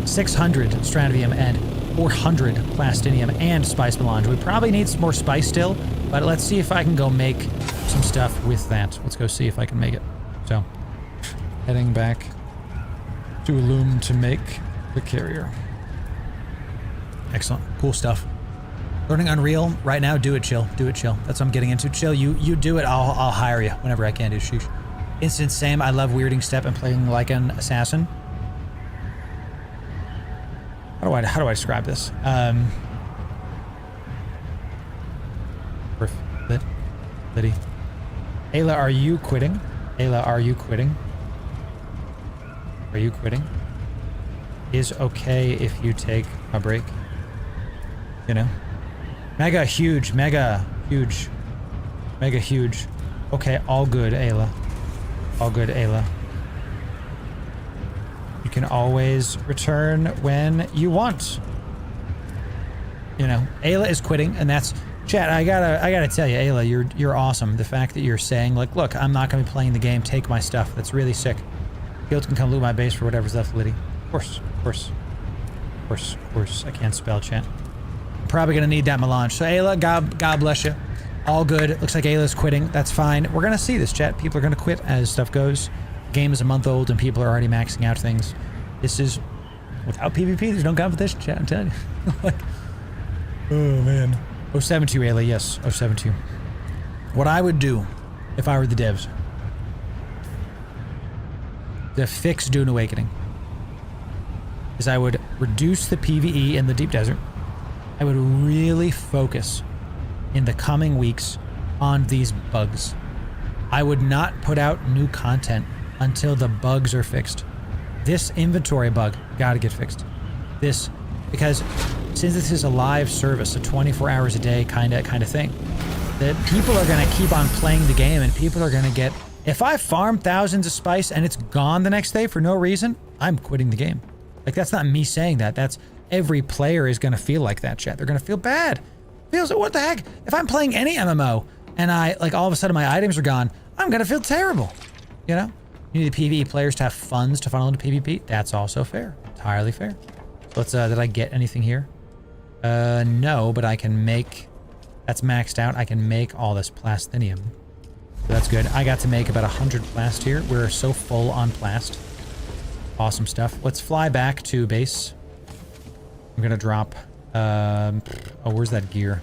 S1: 600 Stradivium and 400 Plastinium and Spice Melange. We probably need some more spice still, but let's see if I can go make some stuff with that. Let's go see if I can make it. So, heading back to Illume to make the carrier. Excellent. Cool stuff. Learning Unreal right now. Do it, chill. Do it, chill. That's what I'm getting into. Chill. You do it. I'll hire you whenever I can do. Sheesh. Instant same. I love weirding step and playing like an assassin. How do I describe this? Liddy. Ayla, are you quitting? Ayla, are you quitting? Are you quitting? Is okay if you take a break. You know? Mega huge, mega huge. Mega huge. Okay, all good, Ayla. All good, Ayla. You can always return when you want. You know, Ayla is quitting, and that's... Chat, I gotta tell you, Ayla, you're awesome. The fact that you're saying, like, look, I'm not gonna be playing the game, take my stuff. That's really sick. Guild can come loot my base for whatever's left, Liddy. Of course, of course. Of course, of course. I can't spell, chat. I'm probably gonna need that melange. So Ayla, God bless you. All good. Looks like Ayla's quitting. That's fine. We're gonna see this, chat. People are gonna quit as stuff goes. The game is a month old and people are already maxing out things. This is... Without PvP, there's no competition, chat, I'm telling you. Like... Oh, man. 072, Ayla, yes. 072. What I would do, if I were the devs, to fix Dune Awakening, is I would reduce the PvE in the deep desert. I would really focus in the coming weeks on these bugs. I would not put out new content until the bugs are fixed. This inventory bug gotta get fixed. This, because since this is a live service, a 24 hours a day kind of thing, that people are gonna keep on playing the game and people are gonna get... If I farm thousands of spice and it's gone the next day for no reason, I'm quitting the game. Like, that's not me saying that. That's... Every player is gonna feel like that, chat. They're gonna feel bad. Feels... What the heck? If I'm playing any MMO and like, all of a sudden my items are gone, I'm gonna feel terrible. You know? You need the PvE players to have funds to funnel into PvP. That's also fair. Entirely fair. So let's, did I get anything here? No, but I can make... That's maxed out. I can make all this plastinium. So that's good. I got to make about 100 plast here. We're so full on plast. Awesome stuff. Let's fly back to base. I'm gonna drop... oh, where's that gear?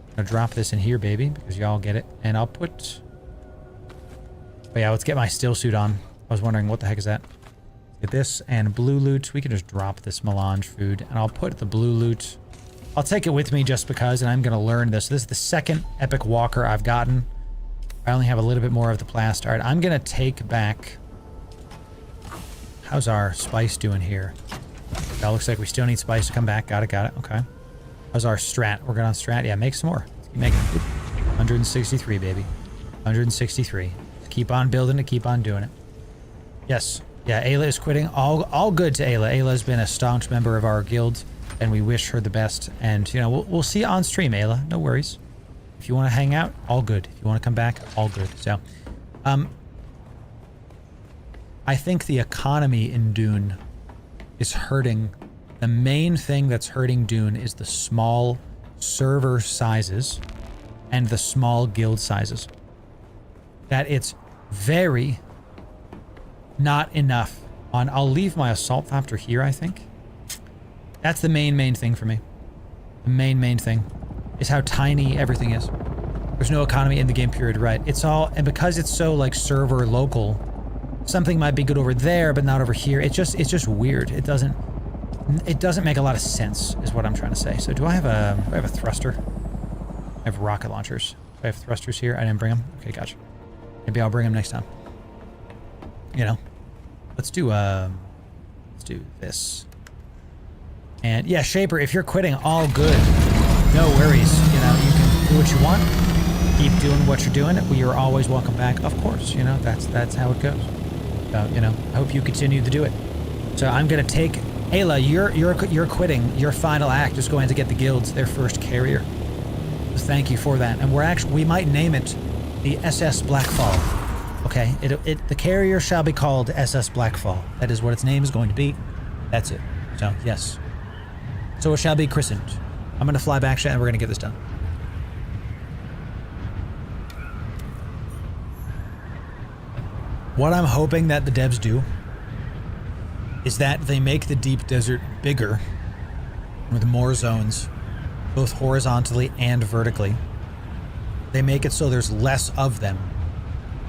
S1: I'm gonna drop this in here, baby, because y'all get it. And I'll put... But yeah, let's get my still suit on. I was wondering, what the heck is that? Get this and blue loot. We can just drop this melange food. And I'll put the blue loot... I'll take it with me just because, and I'm gonna learn this. This is the second epic walker I've gotten. I only have a little bit more of the plast. Alright, I'm gonna take back... How's our spice doing here? That looks like we still need spice to come back. Got it, okay. How's our strat? We're good on strat? Yeah, make some more. Let's keep making it. 163, baby. 163. Just keep on building it, keep on doing it. Yes. Yeah, Ayla is quitting. All good to Ayla. Ayla's been a staunch member of our guild, and we wish her the best. And, you know, we'll see you on stream, Ayla. No worries. If you want to hang out, all good. If you want to come back, all good. So, I think the economy in Dune is hurting. The main thing that's hurting Dune is the small server sizes and the small guild sizes. That it's very not enough on... I'll leave my assault thopter here, I think. That's the main thing for me. The main thing is how tiny everything is. There's no economy in the game, period, right? It's all... And because it's so, like, server local, something might be good over there, but not over here. It's just weird. It doesn't make a lot of sense, is what I'm trying to say. So do I have a thruster? I have rocket launchers. Do I have thrusters here? I didn't bring them? Okay, gotcha. Maybe I'll bring them next time. You know? Let's do this. And yeah, Shaper, if you're quitting, all good. No worries. You know, you can do what you want. Keep doing what you're doing. You're always welcome back. Of course, you know, that's how it goes. You know, I hope you continue to do it. So I'm gonna take Ayla. You're quitting. Your final act is going to get the guilds their first carrier. So thank you for that. And we might name it the SS Blackfall. Okay, the carrier shall be called SS Blackfall. That is what its name is going to be. That's it. So yes. So it shall be christened. I'm gonna fly back, and we're gonna get this done. What I'm hoping that the devs do is that they make the deep desert bigger with more zones, both horizontally and vertically. They make it so there's less of them.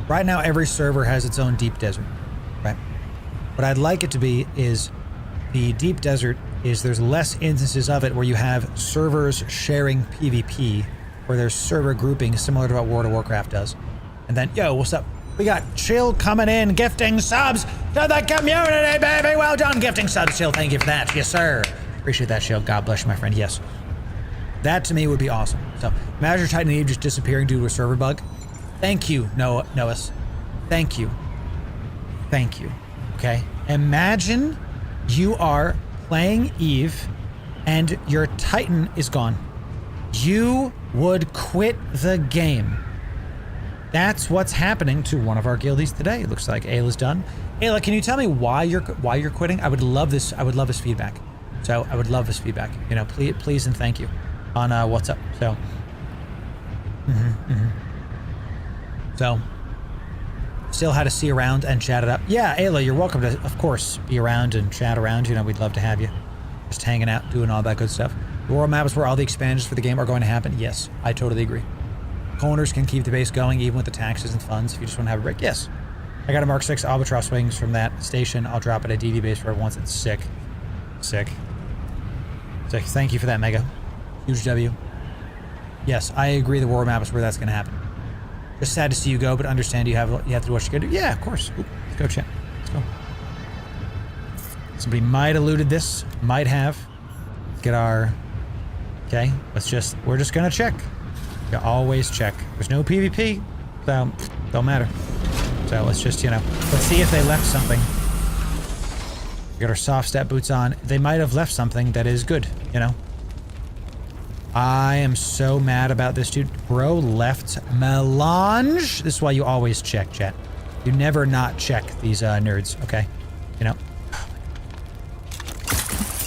S1: Right now, every server has its own deep desert, right? What I'd like it to be is the deep desert is there's less instances of it where you have servers sharing PvP, where there's server grouping similar to what World of Warcraft does. And then, yo, what's up? We got Chill coming in, gifting subs to the community, baby. Well done, gifting subs, Chill. Thank you for that. Yes, sir. Appreciate that, Chill. God bless you, my friend. Yes. That to me would be awesome. So, imagine Titan Eve just disappearing due to a server bug. Thank you, Noahs. Thank you. Thank you. Okay? Imagine you are playing Eve and your Titan is gone. You would quit the game. That's what's happening to one of our guildies today. It looks like Ayla's done. Ayla, can you tell me why you're quitting? I would love this. I would love this feedback. So I would love this feedback. You know, please and thank you on what's up. So, so still had to see around and chat it up. Yeah, Ayla, you're welcome to, of course, be around and chat around. You know, we'd love to have you just hanging out, doing all that good stuff. The world map is where all the expansions for the game are going to happen. Yes, I totally agree. Owners can keep the base going even with the taxes and funds if you just want to have a break. Yes. I got a Mark 6 Albatross wings from that station. I'll drop it at DD base for once. It's sick. Sick. Sick. Thank you for that, Mega. Huge W. Yes, I agree the war map is where that's going to happen. Just sad to see you go, but understand you have to do what you got to do. Yeah, of course. Oop, let's go, chat. Let's go. Somebody might have looted this. Might have. Let's get our... Okay, we're just going to check. You always check. There's no PvP, so don't matter. So let's just, you know, let's see if they left something. We got our soft step boots on. They might have left something that is good, you know. I am so mad about this dude. Bro left melange. This is why you always check, chat. You never not check these nerds, okay? You know.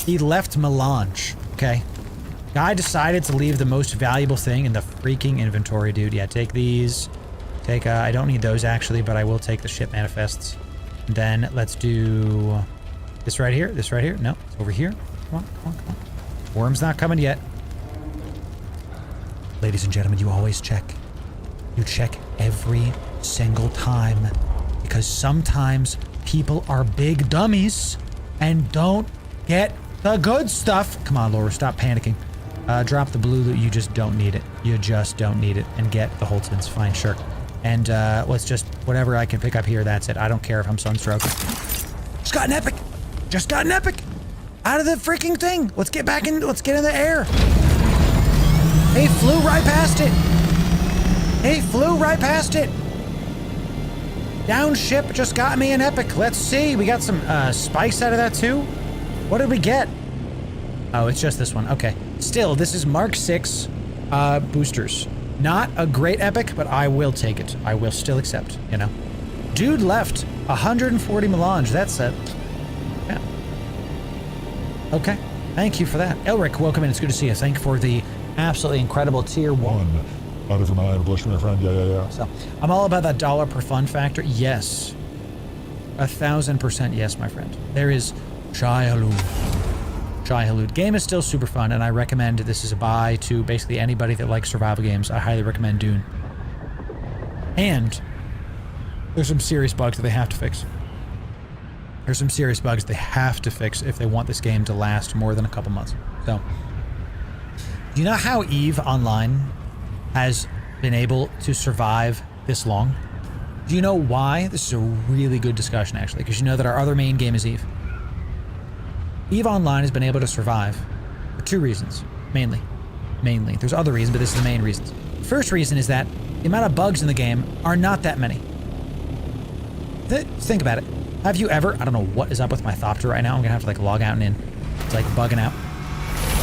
S1: He left melange, okay? Guy decided to leave the most valuable thing in the freaking inventory, dude. Yeah, take these. Take, I don't need those actually, but I will take the ship manifests. And then let's do this right here. This right here. No, it's over here. Come on, come on, come on. Worm's not coming yet. Ladies and gentlemen, you always check. You check every single time. Because sometimes people are big dummies and don't get the good stuff. Come on, Loru, stop panicking. Drop the blue loot. You just don't need it. You just don't need it. And get the Holtzmans. Fine, sure. And let's just, whatever I can pick up here, that's it. I don't care if I'm sunstroke. Just got an epic. Just got an epic. Out of the freaking thing. Let's get back in. Let's get in the air. He flew right past it. He flew right past it. Down ship just got me an epic. Let's see. We got some spikes out of that too. What did we get? Oh, it's just this one. Okay. Still, this is Mark 6 boosters. Not a great epic, but I will take it. I will still accept, you know. Dude left 140 melange. That's it. Yeah. Okay. Thank you for that. Elric, welcome in. It's good to see you. Thank you for the absolutely incredible tier 1.
S2: Out of your mind, bless you, my friend. Yeah.
S1: So, I'm all about that dollar per fun factor. Yes. 1000% yes, my friend. There is Jai Halud. Game is still super fun, and I recommend this is a buy to basically anybody that likes survival games. I highly recommend Dune. And there's some serious bugs that they have to fix. There's some serious bugs they have to fix if they want this game to last more than a couple months. So, do you know how Eve Online has been able to survive this long? Do you know why? This is a really good discussion, actually, because you know that our other main game is Eve. Eve Online has been able to survive for 2 reasons, mainly. There's other reasons, but this is the main reasons. First reason is that the amount of bugs in the game are not that many. Think about it. Have you ever, I don't know what is up with my Thopter right now. I'm gonna have to like log out and in. It's like bugging out.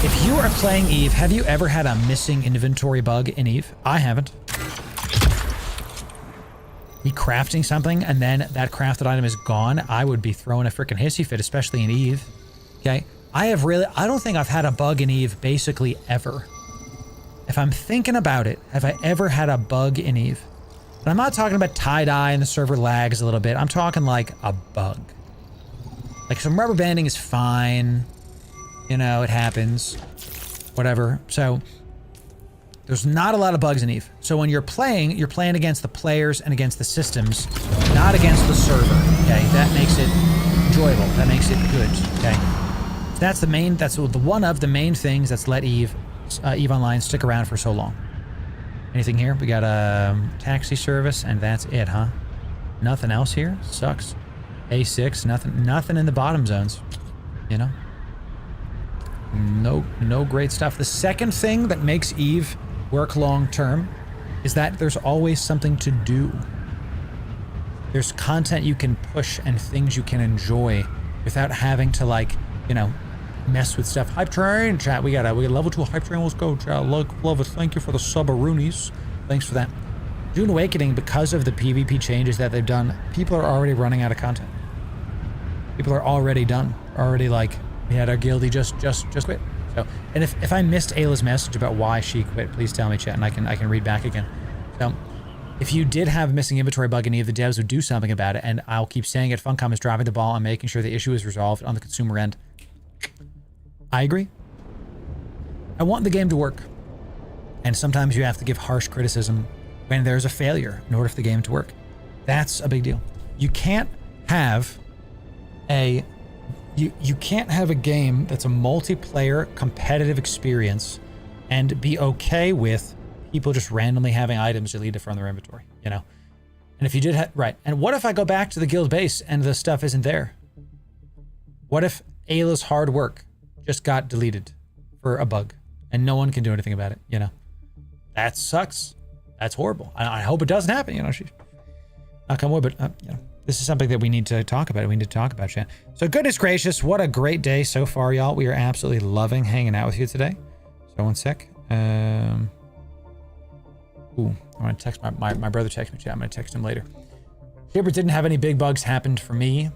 S1: If you are playing Eve, have you ever had a missing inventory bug in Eve? I haven't. Be crafting something and then that crafted item is gone, I would be throwing a freaking hissy fit, especially in Eve. Okay, I don't think I've had a bug in Eve basically ever. If I'm thinking about it, have I ever had a bug in Eve? And I'm not talking about tie-dye and the server lags a little bit. I'm talking like a bug. Like some rubber banding is fine. You know, it happens. Whatever. So, there's not a lot of bugs in Eve. So when you're playing against the players and against the systems, not against the server. Okay, that makes it enjoyable. That makes it good. Okay. That's one of the main things that's let Eve Online stick around for so long. Anything here? We got a taxi service, and that's it, huh? Nothing else here? Sucks. A6, nothing in the bottom zones. You know? No great stuff. The second thing that makes Eve work long term is that there's always something to do. There's content you can push and things you can enjoy without having to, like, you know, mess with stuff. Hype train, chat. We got level 2 hype train. Let's go, chat. Love it. Thank you for the sub-aroonies. Thanks for that. Dune Awakening, because of the PvP changes that they've done, people are already running out of content. People are already done. Already like, we had our guildie just quit. So, and if I missed Ayla's message about why she quit, please tell me, chat, and I can read back again. So, if you did have a missing inventory bug, any of the devs would do something about it, and I'll keep saying it, Funcom is dropping the ball on making sure the issue is resolved on the consumer end. I agree. I want the game to work. And sometimes you have to give harsh criticism when there's a failure in order for the game to work. That's a big deal. You can't have a game that's a multiplayer competitive experience and be okay with people just randomly having items deleted from their inventory, you know? And if you did right. And what if I go back to the guild base and the stuff isn't there? What if Ayla's hard work just got deleted for a bug and no one can do anything about it, you know? That sucks. That's horrible. I hope it doesn't happen, you know? Knock on wood, but, you know, this is something that we need to talk about. We need to talk about, chat. So goodness gracious, what a great day so far, y'all. We are absolutely loving hanging out with you today. So one sec. Ooh, I'm gonna text my brother texted me, chat. I'm gonna text him later. Hibbert didn't have any big bugs happened for me.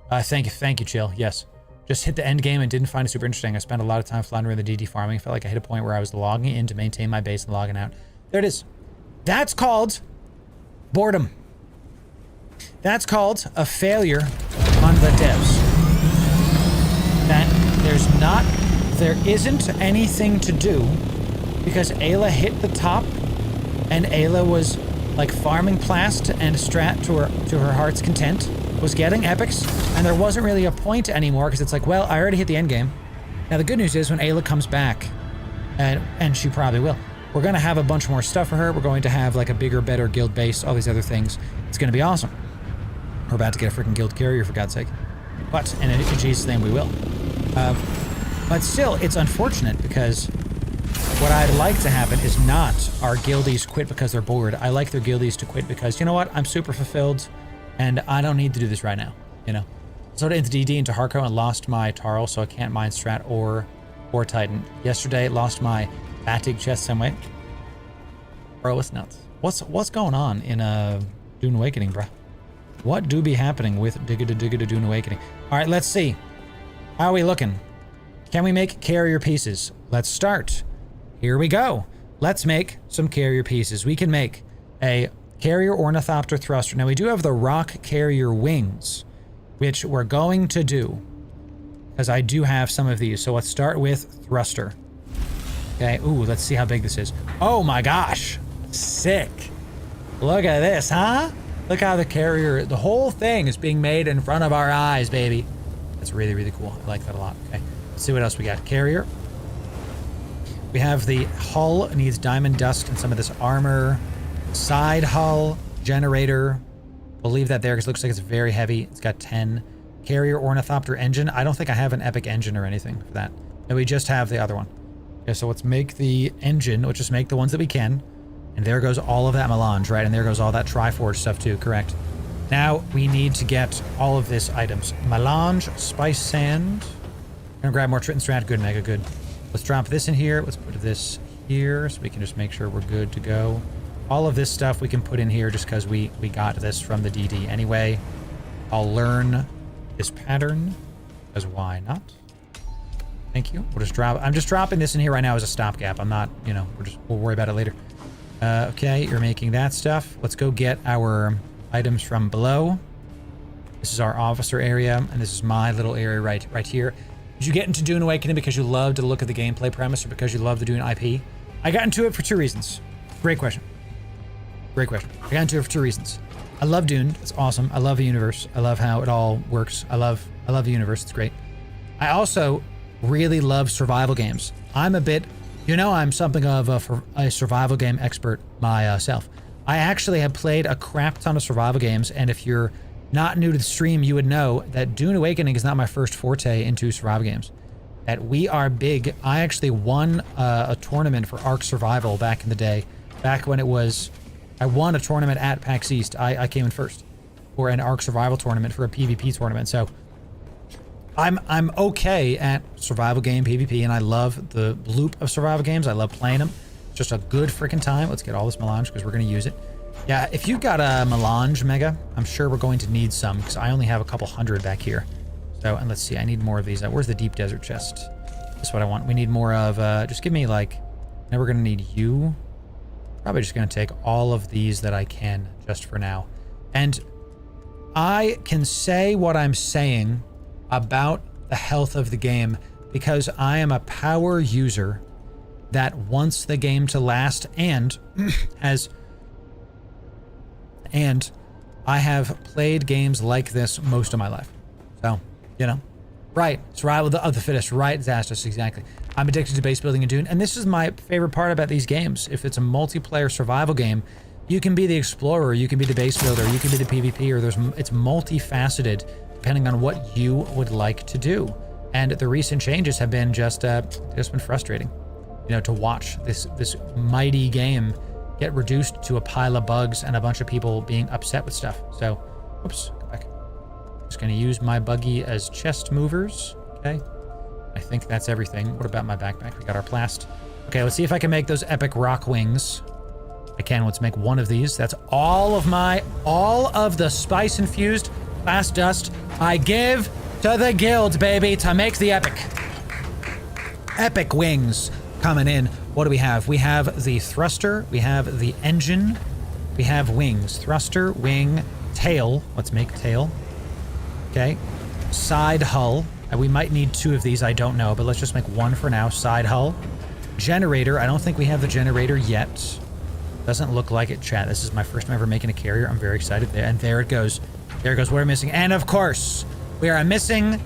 S1: Thank you, Chill. Yes. Just hit the end game and didn't find it super interesting. I spent a lot of time floundering the DD farming. Felt like I hit a point where I was logging in to maintain my base and logging out. There it is. That's called boredom. That's called a failure on the devs. That there isn't anything to do because Ayla hit the top and Ayla was like farming plast and strat to her heart's content, was getting epics, and there wasn't really a point anymore because it's like, well, I already hit the end game. Now the good news is when Ayla comes back, and she probably will, we're going to have a bunch more stuff for her. We're going to have like a bigger, better guild base, all these other things. It's going to be awesome. We're about to get a freaking guild carrier, for God's sake. But, in Jesus' name, we will. But still, it's unfortunate because what I'd like to happen is not our guildies quit because they're bored. I like their guildies to quit because, you know what, I'm super fulfilled and I don't need to do this right now, you know. So into DD, into Harco, and lost my Tarl, so I can't mine Strat or Titan. Yesterday, lost my Batig chest some way. Bro, it's nuts. What's going on in Dune Awakening, bro? What do be happening with Digga Dune Awakening? All right, let's see. How are we looking? Can we make carrier pieces? Let's start. Here we go. Let's make some carrier pieces. We can make a carrier ornithopter thruster. Now we do have the rock carrier wings, which we're going to do because I do have some of these. So let's start with thruster. Okay. Ooh, let's see how big this is. Oh my gosh. Sick. Look at this, huh? Look how the carrier, the whole thing is being made in front of our eyes, baby. That's really, really cool. I like that a lot. Okay. Let's see what else we got. Carrier. We have the hull. It needs diamond dust and some of this armor. Side hull. Generator. We'll leave that there because it looks like it's very heavy. It's got 10. Carrier ornithopter engine. I don't think I have an epic engine or anything for that. And we just have the other one. Okay, so let's make the engine. Let's just make the ones that we can. And there goes all of that melange, right? And there goes all that Triforge stuff too, correct? Now we need to get all of this items. Melange, spice sand. Gonna grab more Triton Strat. Good, Mega, good. Let's drop this in here. Let's put this here so we can just make sure we're good to go. All of this stuff we can put in here just because we got this from the DD anyway. I'll learn this pattern, because why not? Thank you. We'll just drop. I'm just dropping this in here right now as a stopgap. I'm not, you know, we'll worry about it later. Okay, you're making that stuff. Let's go get our items from below. This is our officer area, and this is my little area right here. Did you get into Dune Awakening because you love to look at the gameplay premise or because you love the Dune IP? I got into it for 2 reasons. Great question. Great question. I got into it for 2 reasons. I love Dune. It's awesome. I love the universe. I love how it all works. I love the universe. It's great. I also really love survival games. I'm a bit You know, I'm something of a survival game expert myself. I actually have played a crap ton of survival games, and if you're not new to the stream, you would know that Dune Awakening is not my first forte into survival games. That we are big. I actually won a tournament for Ark Survival back in the day. Back when it was... I won a tournament at PAX East. I came in first for an Ark Survival tournament, for a PvP tournament. So I'm okay at survival game PvP, and I love the loop of survival games. I love playing them. It's just a good freaking time. Let's get all this melange because we're going to use it. Yeah, if you've got a melange, Mega, I'm sure we're going to need some because I only have a couple hundred back here. So, and let's see, I need more of these. Where's the deep desert chest? That's what I want. We need more of, just give me like, now we're going to need you. Probably just going to take all of these that I can just for now. And I can say what I'm saying about the health of the game because I am a power user that wants the game to last and and I have played games like this most of my life. So, you know, right, survival of the fittest, right, Zastus, exactly. I'm addicted to base building in Dune, and this is my favorite part about these games. If it's a multiplayer survival game, you can be the explorer, you can be the base builder, you can be the PvP, or it's multifaceted depending on what you would like to do. And the recent changes have been just been frustrating. You know, to watch this mighty game get reduced to a pile of bugs and a bunch of people being upset with stuff. So, whoops, go back. Just gonna use my buggy as chest movers, okay? I think that's everything. What about my backpack? We got our plast. Okay, let's see if I can make those epic rock wings. I can. Let's make one of these. That's all of the spice infused plast dust I give to the guild, baby, to make the epic wings coming in. What do we have? We have the thruster, we have the engine, we have wings. Thruster, wing, tail. Let's make tail. Okay. Side hull. We might need two of these, I don't know, but let's just make one for now. Side hull. Generator. I don't think we have the generator yet. Doesn't look like it, chat. This is my first time ever making a carrier. I'm very excited. And there it goes. There it goes. We're missing. And of course, we are missing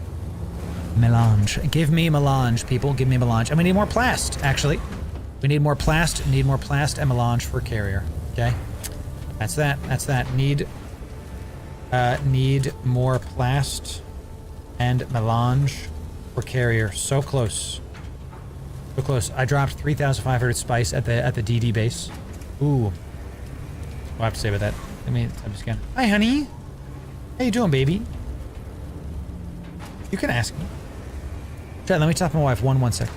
S1: melange. Give me melange, people. Give me melange. And we need more plast, actually. We need more plast. Need more plast and melange for carrier. Okay. That's that. That's that. Need more plast and melange for carrier. So close. So close. I dropped 3,500 spice at the DD base. Ooh. What do I have to say about that? Let me type this again. Hi, honey. How you doing, baby? You can ask me. Chat, let me talk to my wife. One sec.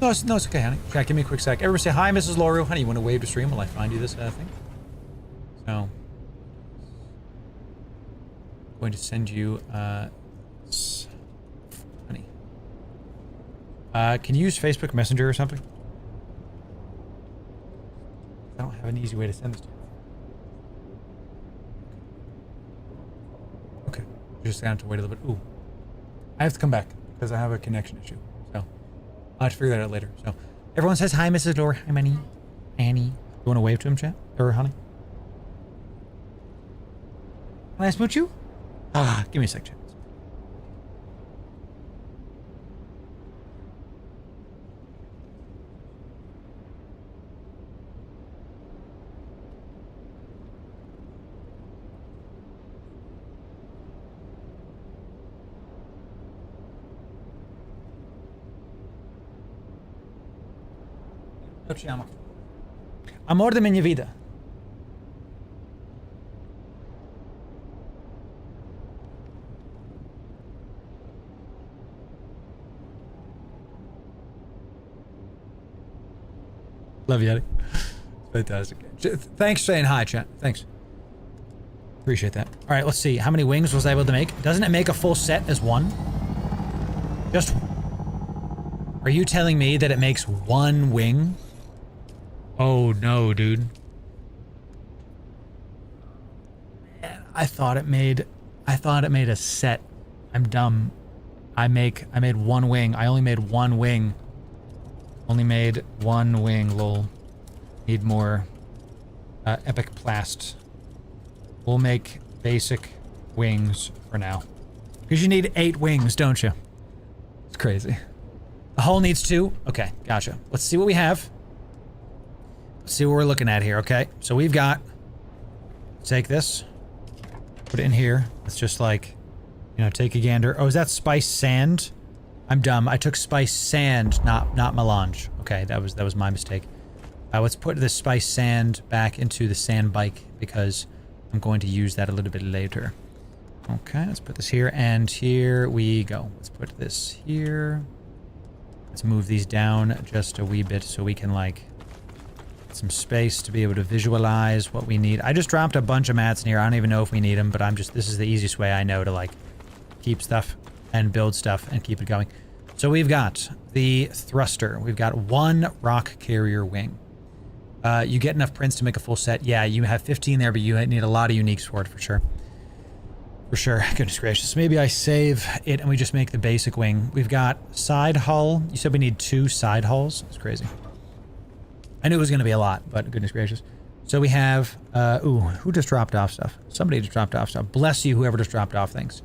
S1: No, it's okay, honey. Chat, give me a quick sec. Everybody say hi, Mrs. Loru. Honey, you want to wave to stream while I find you this thing? So, I'm going to send you, honey. Can you use Facebook Messenger or something? I don't have an easy way to send this to you. Okay. You're just gonna have to wait a little bit. Ooh. I have to come back because I have a connection issue. So I'll have to figure that out later. So everyone says hi, Mrs. Laura. Hi, Manny. Annie. You want to wave to him, chat? Or honey? Can I smooch you? Ah, give me a sec, chat. Lo ci amo. Amor de minha vida. Love you, Eddie. Fantastic. Thanks for saying hi, chat. Thanks. Appreciate that. All right, let's see. How many wings was I able to make? Doesn't it make a full set as one? Just... Are you telling me that it makes one wing? Oh no, dude. Man, I thought it made a set. I'm dumb. I made one wing. I only made one wing. Only made one wing, lol. Need more epic plast. We'll make basic wings for now. Because you need 8 wings, don't you? It's crazy. The hull needs 2? Okay, gotcha. Let's see what we have. Let's see what we're looking at here, okay? So we've got... Take this. Put it in here. Let's just like, you know, take a gander. Oh, is that spice sand? I'm dumb. I took spice sand, not melange. Okay, that was my mistake. Let's put this spice sand back into the sand bike because I'm going to use that a little bit later. Okay, let's put this here, and here we go. Let's put this here. Let's move these down just a wee bit so we can like get some space to be able to visualize what we need. I just dropped a bunch of mats in here. I don't even know if we need them, but this is the easiest way I know to like keep stuff and build stuff and keep it going. So we've got the thruster. We've got 1 rock carrier wing. You get enough prints to make a full set. Yeah, you have 15 there, but you need a lot of uniques for it, for sure. For sure. Goodness gracious. Maybe I save it and we just make the basic wing. We've got side hull. You said we need 2 side hulls. It's crazy. I knew it was going to be a lot, but goodness gracious. So we have... ooh, who just dropped off stuff? Somebody just dropped off stuff. Bless you, whoever just dropped off things.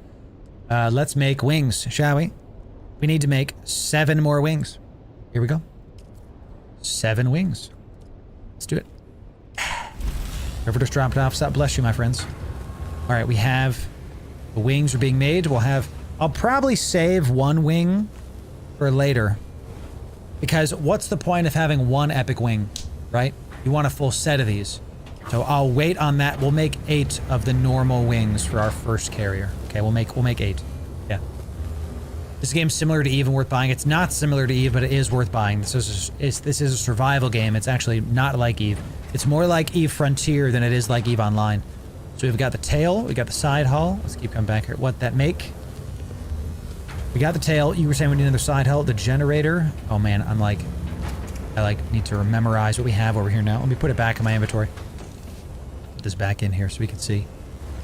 S1: Let's make wings, shall we? We need to make 7 more wings. Here we go. 7 wings. Let's do it. Whoever just dropped off stuff, bless you, my friends. All right, we have... The wings are being made. We'll have... I'll probably save 1 wing for later. Because what's the point of having 1 epic wing, right? You want a full set of these. So I'll wait on that. We'll make 8 of the normal wings for our first carrier. Okay, we'll make 8. Yeah. This game's similar to Eve and worth buying. It's not similar to Eve, but it is worth buying. This is a survival game. It's actually not like Eve. It's more like Eve Frontier than it is like Eve Online. So we've got the tail, we got the side hull. Let's keep coming back here. What that make? We got the tail. You were saying we need another side hull. The generator. Oh man, I need to memorize what we have over here now. Let me put it back in my inventory. Put this back in here so we can see.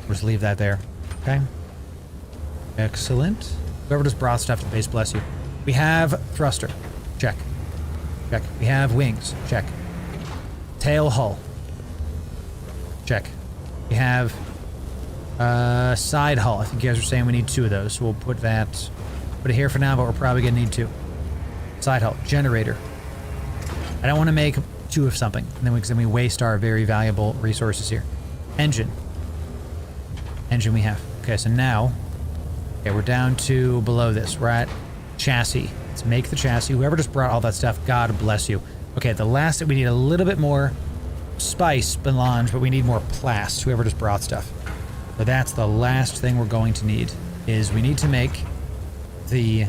S1: We'll just leave that there. Okay. Excellent. Whoever just brought stuff to the base, bless you. We have thruster. Check. Check. We have wings. Check. Tail hull. Check. We have side hull. I think you guys were saying we need 2 of those, so we'll put it here for now, but we're probably gonna need 2. Side hull. Generator. I don't want to make 2 of something, and then we waste our very valuable resources here. Engine. Engine we have. Okay, so now, okay, we're down to below this. We're at chassis. Let's make the chassis. Whoever just brought all that stuff, God bless you. Okay, the last, we need a little bit more spice melange, but we need more plast. Whoever just brought stuff. So that's the last thing we're going to need, is we need to make the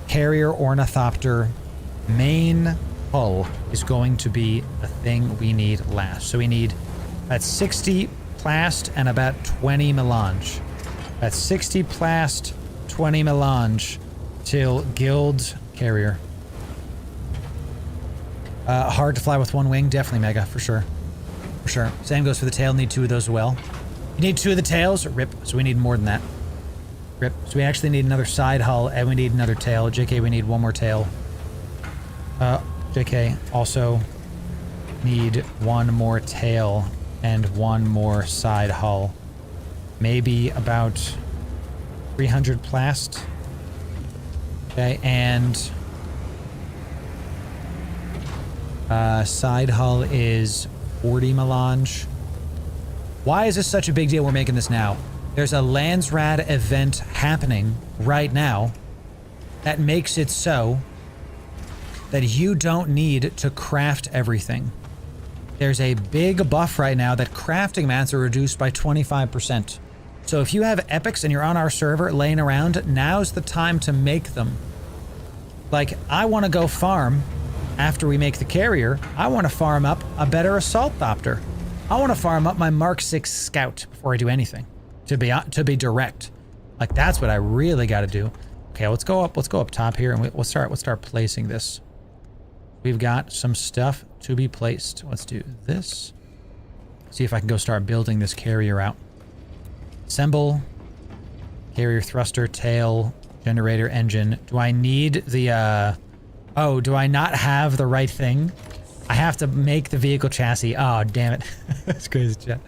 S1: carrier ornithopter main hull is going to be the thing we need last. So we need about 60 plast and about 20 melange. That's 60 plast, 20 melange till guild carrier. Hard to fly with 1 wing, definitely mega, for sure. For sure. Same goes for the tail, need 2 of those as well. You need 2 of the tails? Rip. So we need more than that. Rip. So we actually need another side hull and we need another tail. JK, we need 1 more tail. JK, also need 1 more tail and 1 more side hull. Maybe about 300 plast. Okay, and side hull is 40 melange. Why is this such a big deal we're making this now? There's a Landsrad event happening right now that makes it so that you don't need to craft everything. There's a big buff right now that crafting mats are reduced by 25%. So if you have epics and you're on our server laying around, now's the time to make them. Like, I want to go farm after we make the carrier. I want to farm up a better assault thopter. I want to farm up my Mark 6 scout before I do anything. To be direct. Like, that's what I really got to do. Okay, let's go up top here and we'll start placing this. We've got some stuff to be placed. Let's do this. See if I can go start building this carrier out. Assemble. Carrier thruster, tail, generator, engine. Do I need the, oh, do I not have the right thing? I have to make the vehicle chassis. Oh, damn it. That's crazy, chat.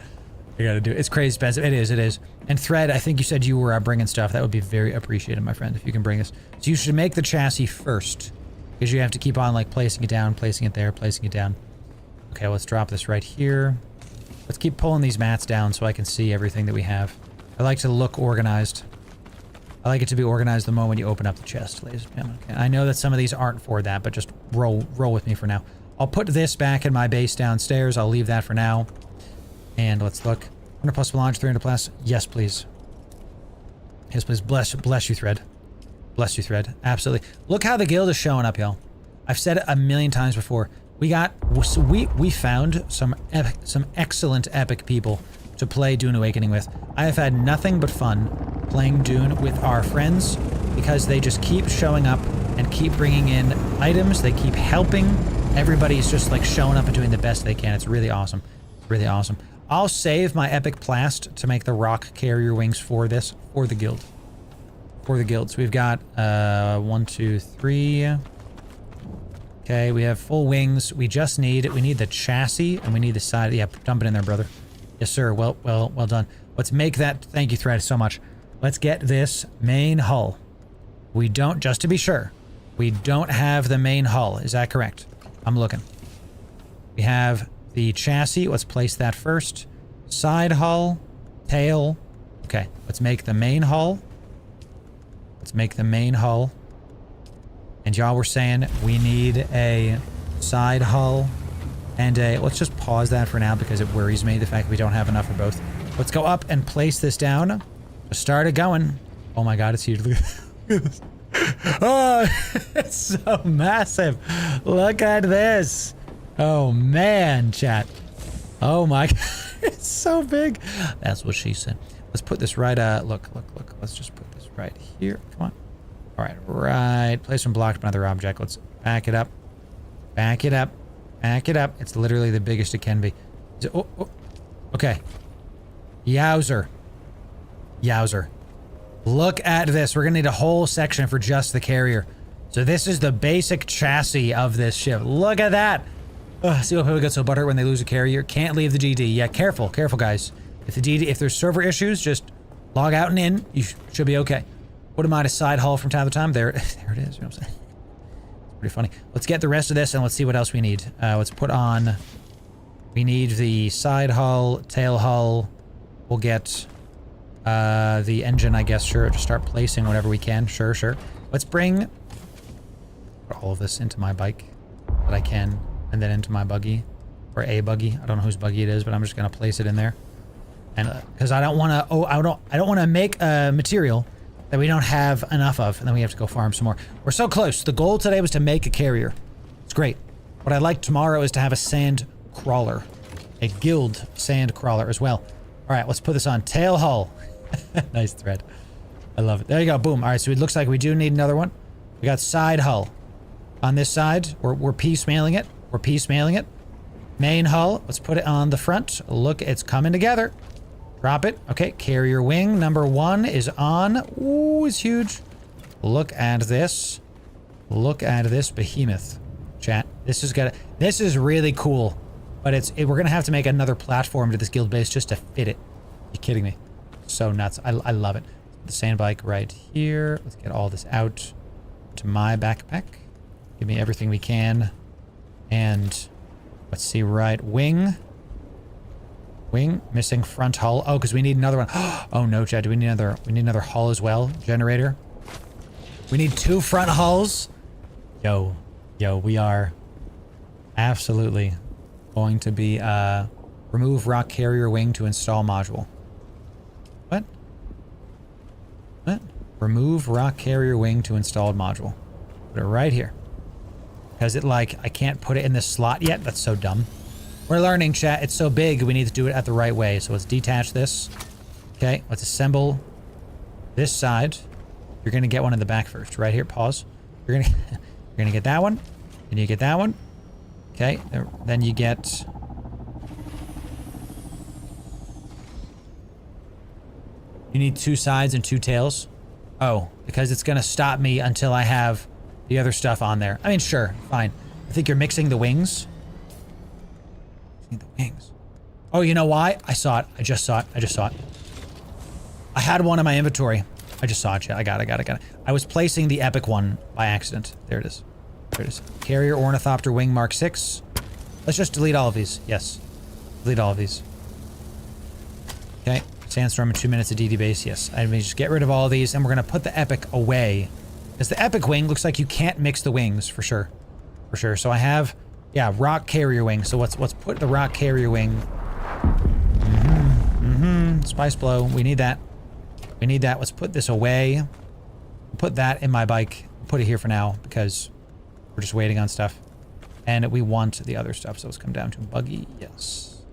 S1: You gotta do it. It's crazy expensive. It is. And Thread, I think you said you were bringing stuff. That would be very appreciated, my friend, if you can bring this. So you should make the chassis first, because you have to keep on like placing it down, placing it there, placing it down. Okay, let's drop this right here. Let's keep pulling these mats down so I can see everything that we have. I like to look organized. I like it to be organized the moment you open up the chest, ladies and gentlemen. Okay, I know that some of these aren't for that, but just roll with me for now. I'll put this back in my base downstairs. I'll leave that for now. And let's look. 100 plus launch, 300 plus. Yes, please. Yes, please. Bless you, Thread. Bless you, Thread. Absolutely. Look how the guild is showing up, y'all. I've said it a million times before. We found some excellent epic people to play Dune Awakening with. I have had nothing but fun playing Dune with our friends because they just keep showing up and keep bringing in items. They keep helping. Everybody's just like showing up and doing the best they can. It's really awesome. Really awesome. I'll save my epic plast to make the rock carrier wings for the guild. For the guild. So we've got 1, 2, 3. Okay, we have full wings. We need the chassis and we need the side. Yeah, dump it in there, brother. Yes, sir. Well done. Let's make that. Thank you, Thread, so much. Let's get this main hull. We don't, just to be sure, we don't have the main hull. Is that correct? I'm looking. We have the chassis. Let's place that first. Side hull, tail. Okay, let's make the main hull. Let's make the main hull. And y'all were saying we need a side hull and a... Let's just pause that for now because it worries me, the fact that we don't have enough for both. Let's go up and place this down. Just start it going. Oh my god, it's huge. Look at this. Oh, it's so massive. Look at this. Oh man, chat. Oh my god. It's so big. That's what she said. Let's put this right, look. Let's just put this right here. Come on. All right, right. Place when blocked by another object. Let's back it up. Back it up. Back it up. It's literally the biggest it can be. Oh. Okay. Yowzer. Yowzer. Look at this. We're gonna need a whole section for just the carrier. So this is the basic chassis of this ship. Look at that. Ugh, see why people get so butthurt when they lose a carrier? Can't leave the GD. Yeah, careful guys. If there's server issues, just log out and in. You should be okay. Put them on a side hull from time to time. There it is. You know what I'm saying? It's pretty funny. Let's get the rest of this and let's see what else we need. Let's put on... We need the side hull, tail hull. We'll get the engine, I guess. Sure, just start placing whatever we can. Sure. Let's bring all of this into my bike that I can, and then into my buggy, or a buggy. I don't know whose buggy it is, but I'm just gonna place it in there. And because I don't want to, I don't want to make a material that we don't have enough of, and then we have to go farm some more. We're so close. The goal today was to make a carrier. It's great. What I'd like tomorrow is to have a sand crawler, a guild sand crawler as well. All right, let's put this on. Tail hull. Nice Thread. I love it. There you go. Boom. All right, so it looks like we do need another one. We got side hull on this side. We're piecemealing it. We're piecemealing it. Main hull. Let's put it on the front. Look, it's coming together. Drop it. Okay, carrier wing number 1 is on. Ooh, it's huge. Look at this. Look at this behemoth. Chat. This is really cool. But we're gonna have to make another platform to this guild base just to fit it. Are you kidding me? So nuts. I love it. The sand bike right here. Let's get all this out to my backpack. Give me everything we can. And let's see, right wing. Wing, missing front hull. Oh, because we need another one. Oh no, Chad, do we need another hull as well? Generator. We need 2 front hulls. Yo, we are absolutely going to be remove rock carrier wing to install module. What? Remove rock carrier wing to installed module. Put it right here. Because I can't put it in this slot yet. That's so dumb. We're learning, chat. It's so big, we need to do it at the right way. So let's detach this. Okay, let's assemble this side. You're gonna get one in the back first. Right here, pause. You're gonna get that one. And you get that one. Okay, then you get... You need 2 sides and 2 tails. Oh, because it's gonna stop me until I have the other stuff on there. I mean, sure, fine. I think you're mixing the wings. The wings. Oh, you know why? I saw it. I just saw it. I just saw it. I had one in my inventory. I just saw it. I got it. I was placing the epic one by accident. There it is. There it is. Carrier Ornithopter Wing Mark 6. Let's just delete all of these. Yes. Delete all of these. Okay. Sandstorm in 2 minutes of DD base. Yes. I mean, just get rid of all of these, and we're going to put the epic away. Because the epic wing looks like you can't mix the wings, for sure. For sure. So I have, yeah, rock carrier wing. So let's put the rock carrier wing. Spice blow. We need that. We need that. Let's put this away. Put that in my bike. Put it here for now because we're just waiting on stuff. And we want the other stuff. So let's come down to buggy. Yes.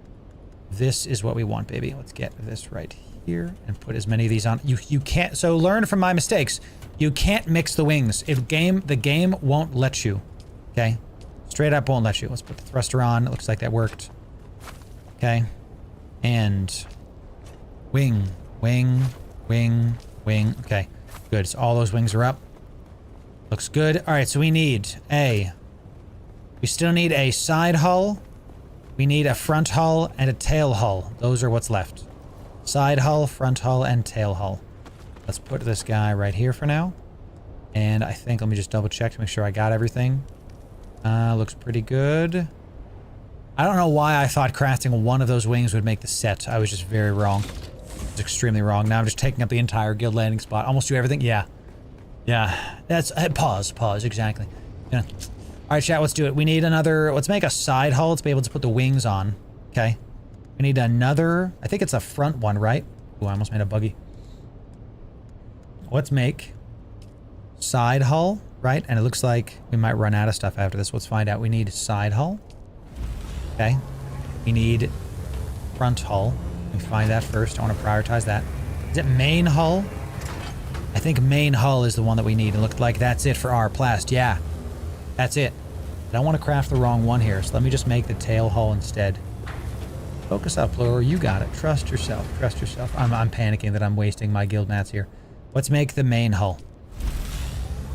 S1: This is what we want, baby. Let's get this right here and put as many of these on. You can't. So learn from my mistakes. You can't mix the wings. The game won't let you. Okay. Straight up won't let you. Let's put the thruster on. It looks like that worked. Okay. And wing. Okay, good. So all those wings are up. Looks good. All right, so we still need a side hull. We need a front hull and a tail hull. Those are what's left. Side hull, front hull, and tail hull. Let's put this guy right here for now. And I think, let me just double check to make sure I got everything. Looks pretty good. I don't know why I thought crafting one of those wings would make the set. I was just very wrong. Extremely wrong. Now I'm just taking up the entire guild landing spot. Almost do everything. Yeah. That's pause. Exactly. Yeah. All right, chat. Let's do it. We need another. Let's make a side hull to be able to put the wings on. Okay. We need another. I think it's a front one, right? Oh, I almost made a buggy. Let's make side hull, right? And it looks like we might run out of stuff after this. Let's find out. We need side hull. Okay. We need front hull. Let me find that first. I want to prioritize that. Is it main hull? I think main hull is the one that we need. It looked like that's it for our plast. Yeah, that's it. I don't want to craft the wrong one here, so let me just make the tail hull instead. Focus up, Loru. You got it. Trust yourself. Trust yourself. I'm panicking that I'm wasting my guild mats here. Let's make the main hull.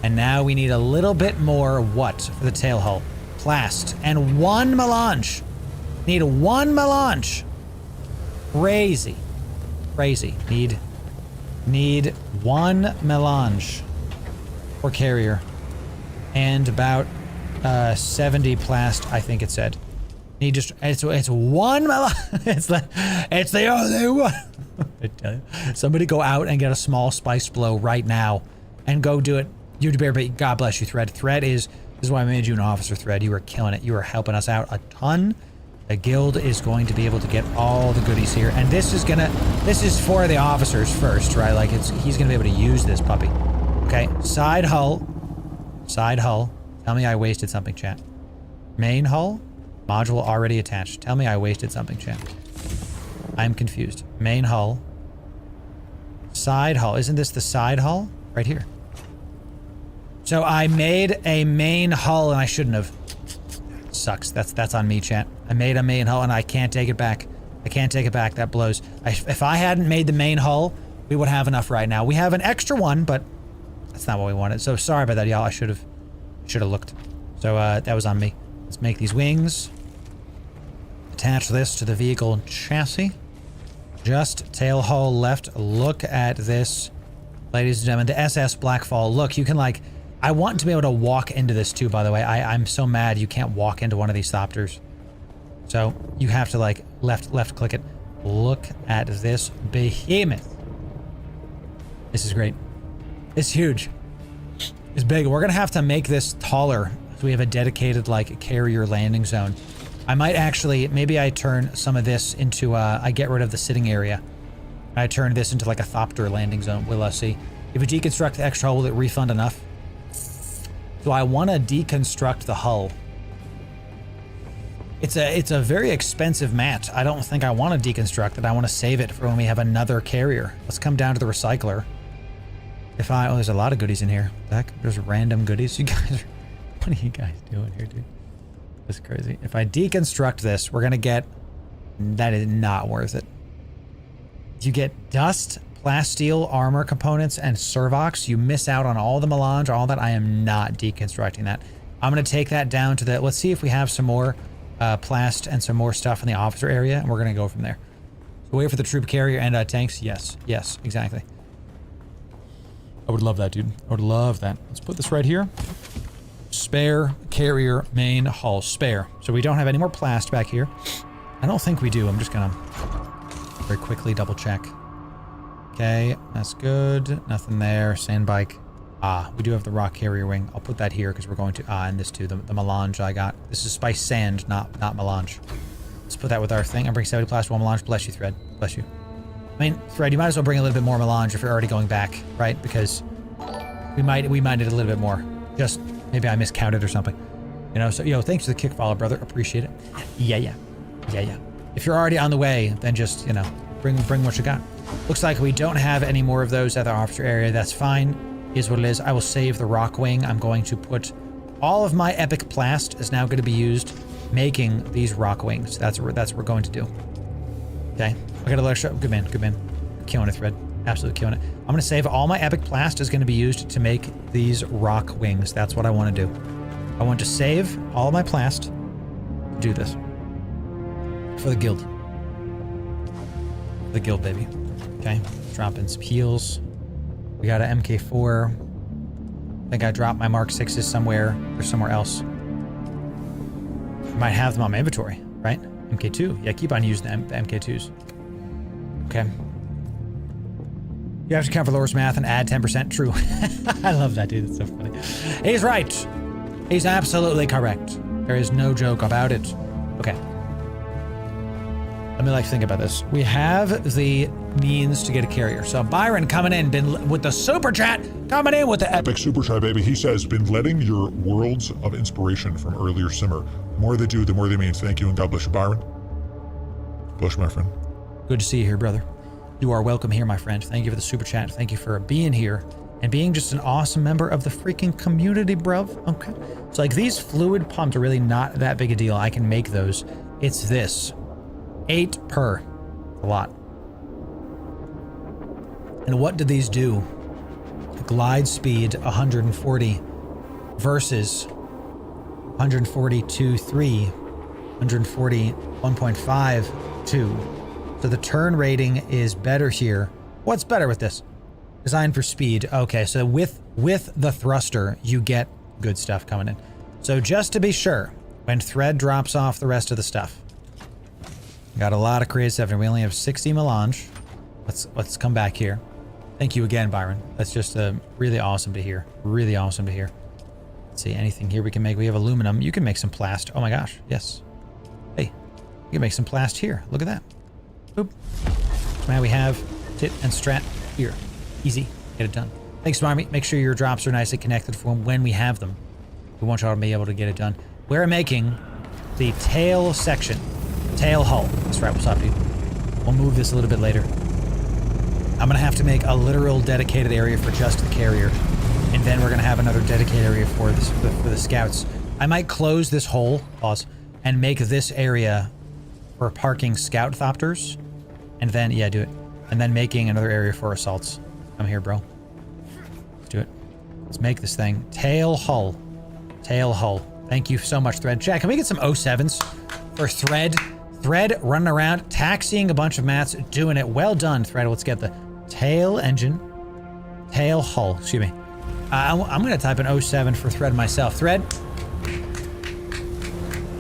S1: And now we need a little bit more what for the tail hull? Plast. And one melange. Need one melange. Crazy. Need one melange for carrier and about 70 plast, I think it said. Need just it's one melange. it's the only one. I tell you, somebody go out and get a small spice blow right now and go do it. You bear, but God bless you, Thread. This is why I made you an officer, Thread. You were killing it. You were helping us out a ton. The guild is going to be able to get all the goodies here. And this is for the officers first, right? Like he's gonna be able to use this puppy. Okay, side hull. Tell me I wasted something, chat. Main hull, module already attached. Tell me I wasted something, chat. I'm confused. Main hull. Side hull, isn't this the side hull? Right here. So I made a main hull and I shouldn't have. Sucks. That's on me, chat. I made a main hull and I can't take it back. That blows. If I hadn't made the main hull, we would have enough right now. We have an extra one, but that's not what we wanted. So sorry about that, y'all. I should have looked. So that was on me. Let's make these wings. Attach this to the vehicle chassis. Just tail hull left. Look at this, ladies and gentlemen. The SS Blackfall. Look, you can like. I want to be able to walk into this too, by the way. I'm so mad you can't walk into one of these Thopters. So you have to like left click it. Look at this behemoth. This is great. It's huge. It's big. We're gonna have to make this taller so we have a dedicated like carrier landing zone. I might actually, maybe I turn some of this into, I get rid of the sitting area. I turn this into like a Thopter landing zone. We'll see. If we deconstruct the extra hull, will it refund enough? So I want to deconstruct the hull. It's a very expensive mat. I don't think I want to deconstruct it. I want to save it for when we have another carrier. Let's come down to the recycler. Oh, there's a lot of goodies in here. Heck, there's random goodies. You guys are, what are you guys doing here, dude? That's crazy. If I deconstruct this, we're gonna get, that is not worth it. You get dust, plasteel, armor components, and servox. You miss out on all the melange, all that. I am not deconstructing that. I'm gonna take that down to the, let's see if we have some more plast and some more stuff in the officer area, and we're gonna go from there. So wait for the troop carrier and tanks. Yes, yes, exactly. I would love that, dude. I would love that. Let's put this right here. Spare carrier main hull spare. So we don't have any more plast back here. I don't think we do. I'm just gonna very quickly double check. Okay, that's good. Nothing there. Sand bike. We do have the rock carrier wing. I'll put that here because we're going to and this too. The melange I got. This is spice sand, not melange. Let's put that with our thing. I bring 70 plast, 1 melange. Bless you, Thread. Bless you. I mean, Thread, you might as well bring a little bit more melange if you're already going back, right? Because we might need a little bit more. Just maybe I miscounted or something. You know, so yo, thanks for the kick follow, brother. Appreciate it. Yeah. If you're already on the way, then just, you know, bring what you got. Looks like we don't have any more of those at the officer area. That's fine. Is what it is. I will save the rock wing. I'm going to put all of my epic plast is now going to be used making these rock wings. That's what we're going to do. Okay. I got a lot of good man. Killing it, Thread. Absolutely killing it. I'm going to save all my epic plast is going to be used to make these rock wings. That's what I want to do. I want to save all my plast to do this. For the guild. The guild, baby. Okay. Drop in some heals. We got an MK4. I think I dropped my Mark 6s somewhere or somewhere else. I might have them on my inventory, right? MK2. Yeah, keep on using the MK2s. Okay. You have to count for Loru's math and add 10%. True. I love that, dude. It's so funny. He's right. He's absolutely correct. There is no joke about it. Okay. Let me think about this. We have the means to get a carrier. So Byron coming in, been with the super chat, coming in with the
S2: Epic super chat, baby. He says, been letting your worlds of inspiration from earlier simmer. The more they do, the more they mean. Thank you and God bless you, Byron. Bless you, my friend.
S1: Good to see you here, brother. You are welcome here, my friend. Thank you for the super chat. Thank you for being here and being just an awesome member of the freaking community, bruv. Okay. So like these fluid pumps are really not that big a deal. I can make those. It's this. 8 per. A lot. And what do these do? Glide speed 140 versus 140 to 3, 140 1.5 2. So the turn rating is better here. What's better with this? Designed for speed. Okay, so with the thruster, you get good stuff coming in. So just to be sure, when Thread drops off the rest of the stuff, got a lot of creative stuff, and we only have 60 melange. Let's come back here. Thank you again, Byron. That's just really awesome to hear. Really awesome to hear. Let's see, anything here we can make. We have aluminum. You can make some plast. Oh my gosh, yes. Hey, you can make some plast here. Look at that. Boop. So now we have tit and strat here. Easy. Get it done. Thanks, Marmy. Make sure your drops are nicely connected for when we have them. We want y'all to be able to get it done. We're making the tail section. Tail hull. That's right. What's up, dude? We'll move this a little bit later. I'm going to have to make a literal dedicated area for just the carrier. And then we're going to have another dedicated area for the scouts. I might close this hole, pause, and make this area for parking scout thopters. And then, yeah, do it. And then making another area for assaults. Come here, bro. Let's do it. Let's make this thing. Tail hull. Tail hull. Thank you so much, Thread. Jack, can we get some 07s for Thread? Thread running around, taxiing a bunch of mats, doing it. Well done, Thread. Let's get the tail engine. Tail hull. Excuse me. I'm going to type an 07 for Thread myself. Thread,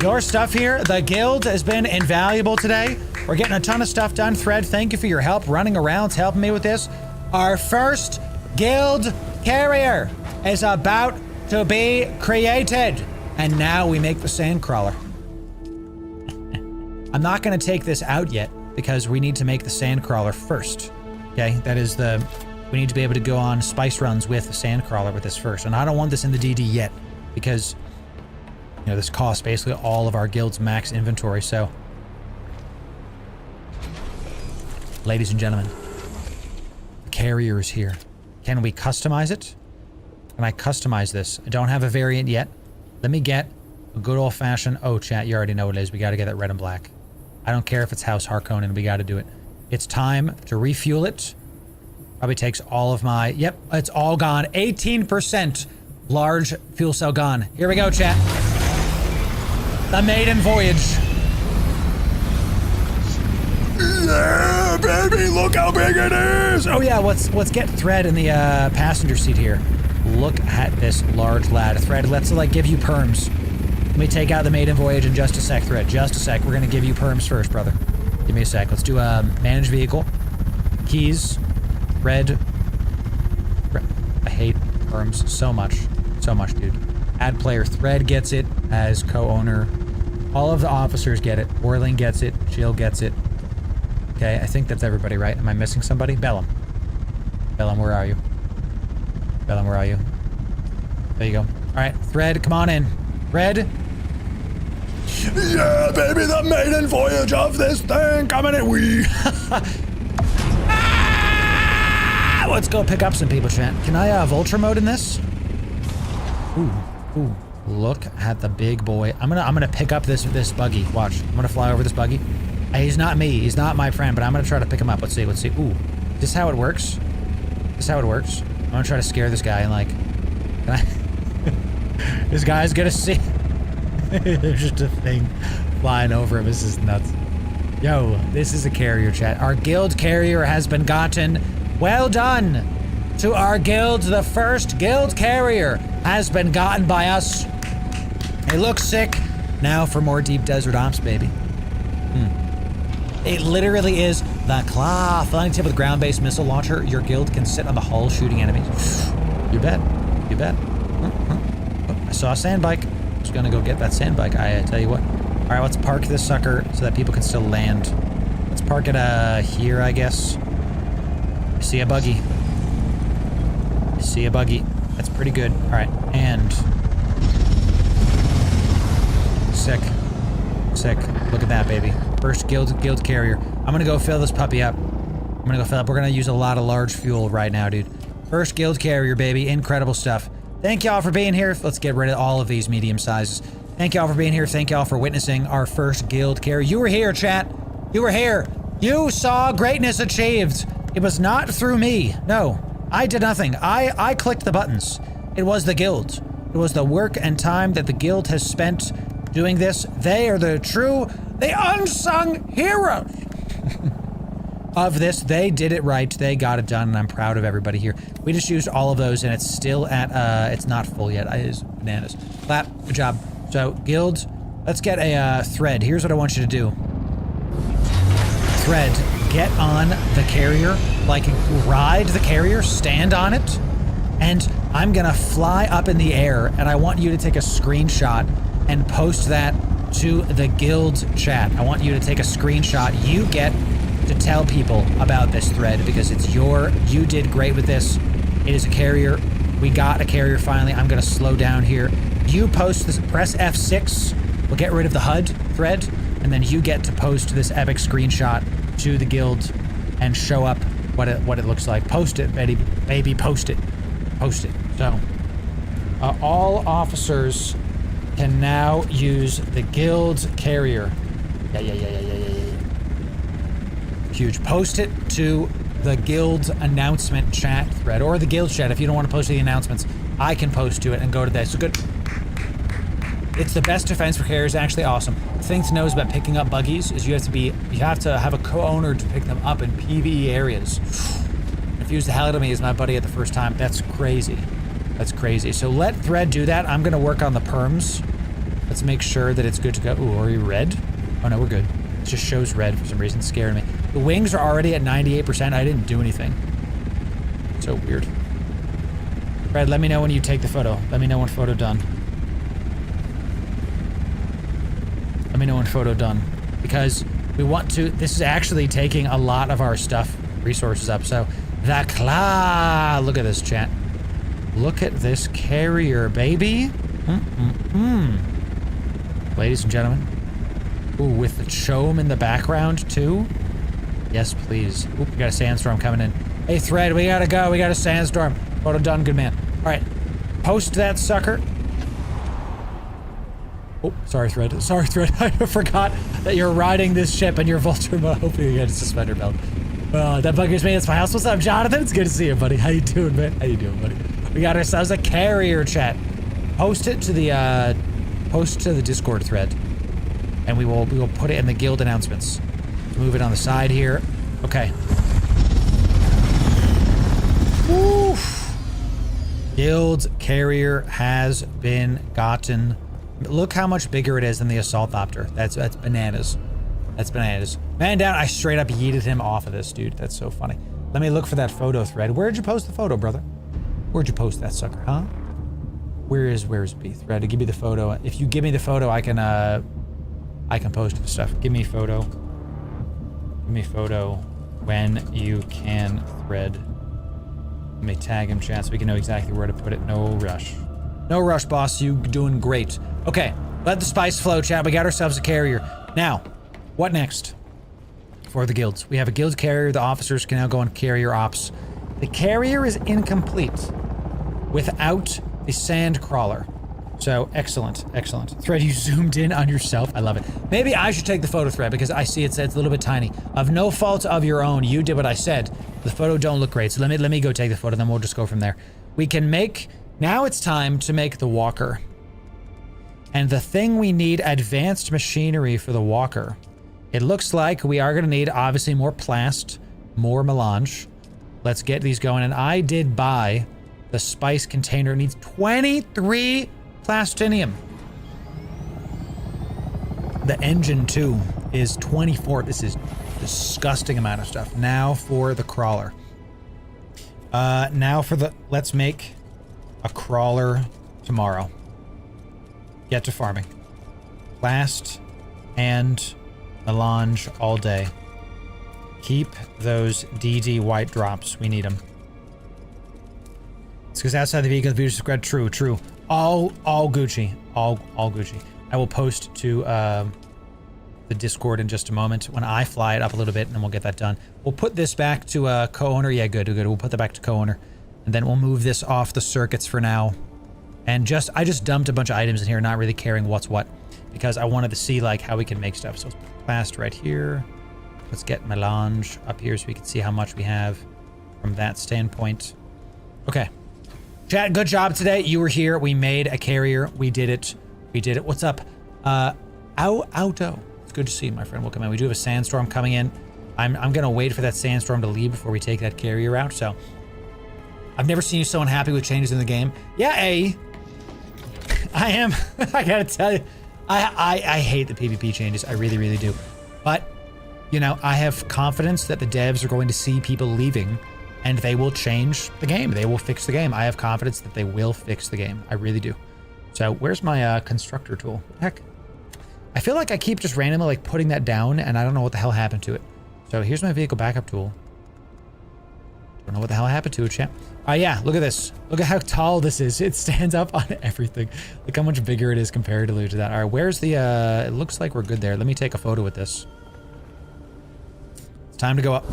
S1: your stuff here, the guild has been invaluable today. We're getting a ton of stuff done. Thread, thank you for your help running around, helping me with this. Our first guild carrier is about to be created. And now we make the sandcrawler. I'm not going to take this out yet because we need to make the sandcrawler first. Okay, that is we need to be able to go on spice runs with the sandcrawler with this first. And I don't want this in the DD yet because, you know, this costs basically all of our guild's max inventory. So, ladies and gentlemen, the carrier is here. Can we customize it? Can I customize this? I don't have a variant yet. Let me get a good old-fashioned... Oh, chat, you already know what it is. We got to get it red and black. I don't care if it's House Harkonnen. We got to do it. It's time to refuel it. Probably takes all of my... Yep, it's all gone. 18% large fuel cell gone. Here we go, chat. The maiden voyage. Yeah, baby, look how big it is. Oh yeah, let's get Thread in the passenger seat here. Look at this large lad. Thread, let's like give you perms. Let me take out the maiden voyage in just a sec, Thread. Just a sec. We're gonna give you perms first, brother. Give me a sec. Let's do a manage vehicle. Keys. Red. I hate perms so much. So much, dude. Add player. Thread gets it as co-owner. All of the officers get it. Orling gets it. Jill gets it. Okay, I think that's everybody, right? Am I missing somebody? Bellum. Bellum, where are you? Bellum, where are you? There you go. Alright, Thread, come on in. Red. Yeah, baby, the maiden voyage of this thing coming in. Ah! Let's go pick up some people, chat. Can I Vulture mode in this? Ooh. Look at the big boy. I'm gonna pick up this buggy. Watch. I'm gonna fly over this buggy. He's not me. He's not my friend, but I'm gonna try to pick him up. Let's see. Ooh. Is this how it works? Is this how it works? I'm gonna try to scare this guy and like... This guy's gonna see... There's just a thing flying over him. This is nuts. Yo, this is a carrier, chat. Our guild carrier has been gotten. Well done to our guild. The first guild carrier has been gotten by us. It looks sick. Now for more deep desert ops, baby. It literally is the claw. Flying tip with ground-based missile launcher. Your guild can sit on the hull shooting enemies. You bet. You bet. Oh, I saw a sand bike. Just gonna go get that sand bike. I tell you what. All right, let's park this sucker so that people can still land. Let's park it here, I guess. I see a buggy. I see a buggy. That's pretty good. All right, and sick. Look at that, baby. First guild carrier. I'm gonna go fill this puppy up. We're gonna use a lot of large fuel right now, dude. First guild carrier, baby. Incredible stuff. Thank y'all for being here. Let's get rid of all of these medium sizes. Thank y'all for being here. Thank y'all for witnessing our first guild carrier. You were here, chat. You were here. You saw greatness achieved. It was not through me. No, I did nothing. I clicked the buttons. It was the guild. It was the work and time that the guild has spent doing this. They are the unsung heroes of this. They did it right. They got it done, and I'm proud of everybody here. We just used all of those, and it's still at, it's not full yet. It is bananas. Clap. Good job. So, guild, let's get a Thread. Here's what I want you to do. Thread, get on the carrier, like ride the carrier, stand on it, and I'm gonna fly up in the air, and I want you to take a screenshot and post that to the guild chat. I want you to take a screenshot. You get to tell people about this Thread because it's you did great with this. It is a carrier. We got a carrier finally. I'm gonna slow down here. You post this, press F6. We'll get rid of the HUD Thread, and then you get to post this epic screenshot to the guild and show up what it looks like. Post it, baby, post it. Post it. So, all officers can now use the guild carrier. Yeah. Huge. Post it to the guild announcement chat thread, or the guild chat if you don't want to post the announcements. I can post to it and go to that. So good. It's the best defense for carriers. Actually awesome. The thing to know is about picking up buggies is you have to have a co-owner to pick them up in PvE areas. Confused the hell out of me as my buddy at the first time. That's crazy. That's crazy. So let Thread do that. I'm gonna work on the perms. Let's make sure that it's good to go. Ooh, are we red? Oh no, we're good. It just shows red for some reason. It's scaring me. The wings are already at 98%. I didn't do anything. So weird. Fred, let me know when you take the photo. Let me know when photo done. Let me know when photo done. Because we want to... This is actually taking a lot of our stuff, resources up. So, the claw. Look at this, chat. Look at this carrier, baby. Ladies and gentlemen. Ooh, with the chome in the background, too. Yes, please. Ooh, we got a sandstorm coming in. Hey, Thread, we gotta go. We got a sandstorm. Photo done, good man. All right. Post that sucker. Oh, sorry, Thread. Sorry, Thread. I forgot that you're riding this ship and you're Vulture mode. Hopefully you got a suspender belt. That buggers me. It's my house. What's up, Jonathan? It's good to see you, buddy. How you doing, man? How you doing, buddy? We got ourselves a carrier chat. Post it to the, post to the Discord thread. and we will put it in the guild announcements. Move it on the side here. Okay. Oof. Guild carrier has been gotten. Look how much bigger it is than the Assaultopter. That's bananas. That's bananas. Man down, I straight up yeeted him off of this, dude. That's so funny. Let me look for that photo thread. Where'd you post the photo, brother? Where'd you post that sucker, huh? Where's B thread? Give me the photo. If you give me the photo, I can post the stuff. Give me photo. Give me photo when you can thread. Let me tag him, chat, so we can know exactly where to put it. No rush. No rush, boss. You doing great. Okay, let the spice flow, chat. We got ourselves a carrier. Now, what next for the guilds? We have a guild carrier. The officers can now go on carrier ops. The carrier is incomplete without the sand crawler. So, excellent, excellent. Thread, you zoomed in on yourself. I love it. Maybe I should take the photo thread because I see it's a little bit tiny. Of no fault of your own, you did what I said. The photo don't look great, so let me go take the photo, then we'll just go from there. We can make... Now it's time to make the walker. And the thing we need, advanced machinery for the walker. It looks like we are going to need, obviously, more plast, more melange. Let's get these going. And I did buy the spice container. It needs 23 plastinium. The engine, too, is 24. This is disgusting amount of stuff. Now for the crawler. Now for the... Let's make a crawler tomorrow. Get to farming. Plast and melange all day. Keep those DD white drops. We need them. It's because outside the vehicle, the view spread. True, true. All Gucci. All Gucci. I will post to the Discord in just a moment when I fly it up a little bit, and then we'll get that done. We'll put this back to co-owner. Yeah, good. We'll put that back to co-owner, and then we'll move this off the circuits for now. And I just dumped a bunch of items in here, not really caring what's what, because I wanted to see like how we can make stuff. So plast right here. Let's get melange up here so we can see how much we have from that standpoint. Okay. Chat, good job today. You were here. We made a carrier. We did it. We did it. What's up? Auto. It's good to see you, my friend. Welcome in. We do have a sandstorm coming in. I'm going to wait for that sandstorm to leave before we take that carrier out. So I've never seen you so unhappy with changes in the game. Yeah, I am. I gotta tell you, I hate the PvP changes. I really, really do. But, you know, I have confidence that the devs are going to see people leaving and they will change the game. They will fix the game. I have confidence that they will fix the game. I really do. So where's my constructor tool? Heck, I feel like I keep just randomly like putting that down and I don't know what the hell happened to it. So here's my vehicle backup tool. Don't know what the hell happened to it, champ. Yeah, look at this. Look at how tall this is. It stands up on everything. Look how much bigger it is comparatively to that. All right, where's the, it looks like we're good there. Let me take a photo with this. It's time to go up.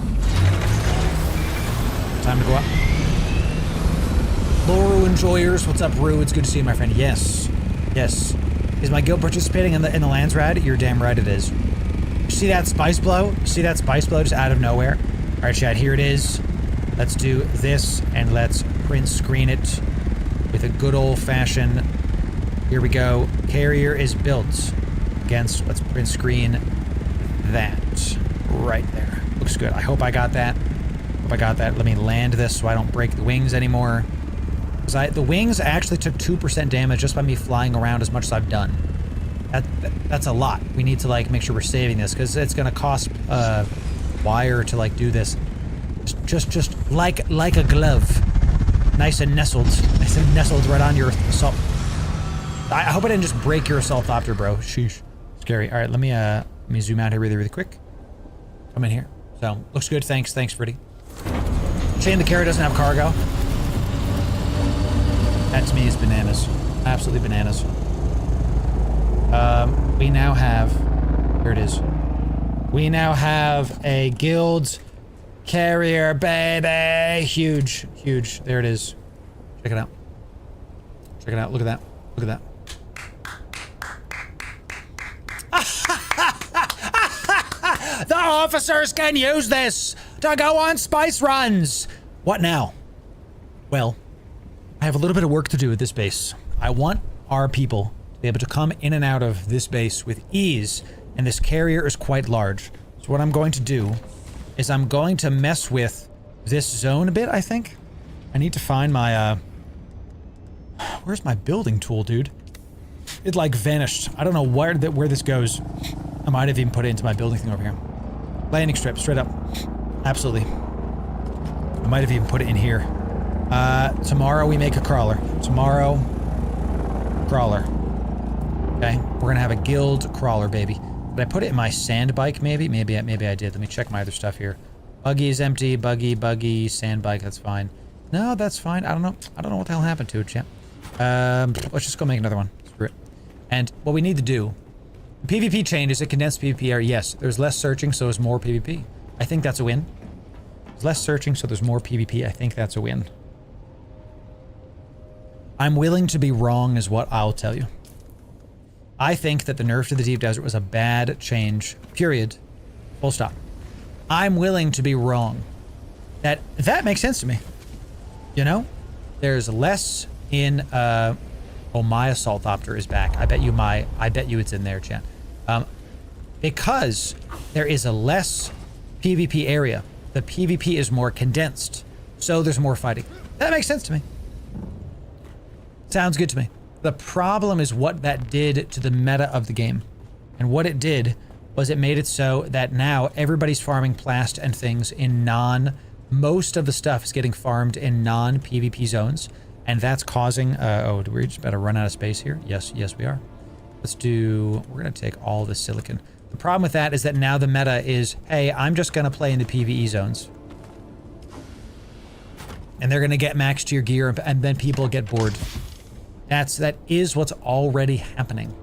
S1: Time to go up. Loru enjoyers, what's up, Rue? It's good to see you, my friend. Yes, yes. Is my guild participating in the lands rad? You're damn right it is. See that spice blow? See that spice blow just out of nowhere? All right, chat, here it is. Let's do this and let's print screen it with a good old-fashioned. Here we go. Carrier is built against. Let's print screen that right there. Looks good. I hope I got that. Hope I got that. Let me land this so I don't break the wings anymore. Because the wings actually took 2% damage just by me flying around as much as I've done. That's a lot. We need to like make sure we're saving this because it's gonna cost wire to like do this. Just like a glove. Nice and nestled. Nice and nestled right on your assault. I hope I didn't just break your Assaultopter, bro. Sheesh. Scary. All right, let me zoom out here really, really quick. Come in here. So, looks good. Thanks, Freddy. Shame the carrier doesn't have cargo. That to me is bananas. Absolutely bananas. We now have... Here it is. We now have a guild... carrier, baby! Huge, huge. There it is. Check it out. Check it out. Look at that. Look at that. The officers can use this to go on spice runs! What now? Well, I have a little bit of work to do at this base. I want our people to be able to come in and out of this base with ease and this carrier is quite large. So what I'm going to do is I'm going to mess with this zone a bit, I think. I need to find my, where's my building tool, dude? It, like, vanished. I don't know where this goes. I might have even put it into my building thing over here. Landing strip, straight up. Absolutely. I might have even put it in here. Tomorrow we make a crawler. Tomorrow, crawler. Okay, we're gonna have a guild crawler, baby. Did I put it in my sand bike, maybe? Maybe I did. Let me check my other stuff here. Buggy is empty. Buggy, sand bike, that's fine. No, that's fine. I don't know what the hell happened to it, champ. Let's just go make another one. Screw it. And what we need to do, PvP changes, it condensed PvP area. Yes, there's less searching, so there's more PvP. I think that's a win. There's less searching, so there's more PvP. I think that's a win. I'm willing to be wrong is what I'll tell you. I think that the nerf to the Deep Desert was a bad change, period. Full stop. I'm willing to be wrong. That makes sense to me. You know? There's less in, oh, my Assault Opter is back. I bet you it's in there, chat. Because there is a less PvP area, the PvP is more condensed, so there's more fighting. That makes sense to me. Sounds good to me. The problem is what that did to the meta of the game. And what it did was it made it so that now everybody's farming plast and things in most of the stuff is getting farmed in non-PvP zones. And that's causing, oh, do we just better run out of space here? Yes, we are. We're gonna take all the silicon. The problem with that is that now the meta is, hey, I'm just gonna play in the PvE zones. And they're gonna get max tier gear and then people get bored. That is what's already happening.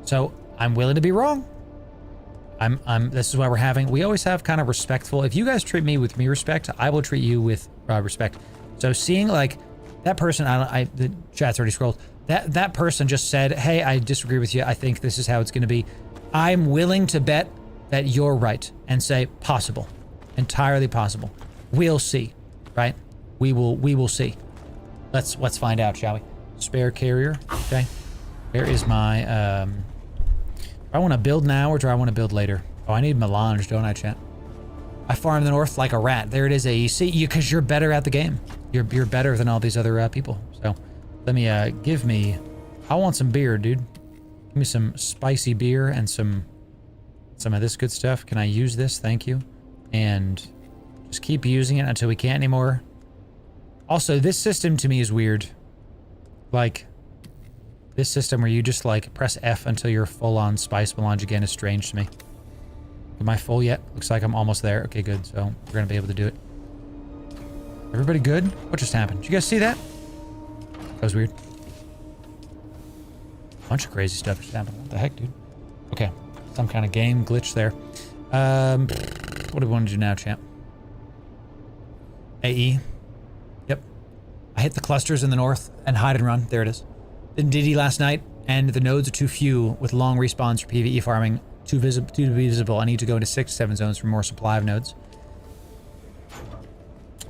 S1: So I'm willing to be wrong. This is why we always have kind of respectful. If you guys treat me with respect, I will treat you with respect. So seeing like that person, the chat's already scrolled. That person just said, hey, I disagree with you. I think this is how it's going to be. I'm willing to bet that you're right and say possible, entirely possible. We'll see, right? We will see. Let's find out, shall we? Spare carrier, okay. Where is my, do I want to build now or do I want to build later? Oh, I need melange, don't I, chat? I farm the north like a rat. There it is, AEC, because you're better at the game. You're better than all these other people. So let me, I want some beer, dude. Give me some spicy beer and some of this good stuff. Can I use this? Thank you. And just keep using it until we can't anymore. Also, this system to me is weird. Like, this system where you just, like, press F until you're full on spice melange again is strange to me. Am I full yet? Looks like I'm almost there. Okay, good. So, we're gonna be able to do it. Everybody good? What just happened? Did you guys see that? That was weird. Bunch of crazy stuff just happened. What the heck, dude? Okay. Some kind of game glitch there. What do we want to do now, champ? AE. Yep. I hit the clusters in the north and hide and run. There it is. Did DD last night, and the nodes are too few with long respawns for PvE farming. Too to be visible. I need to go into 6 to 7 zones for more supply of nodes.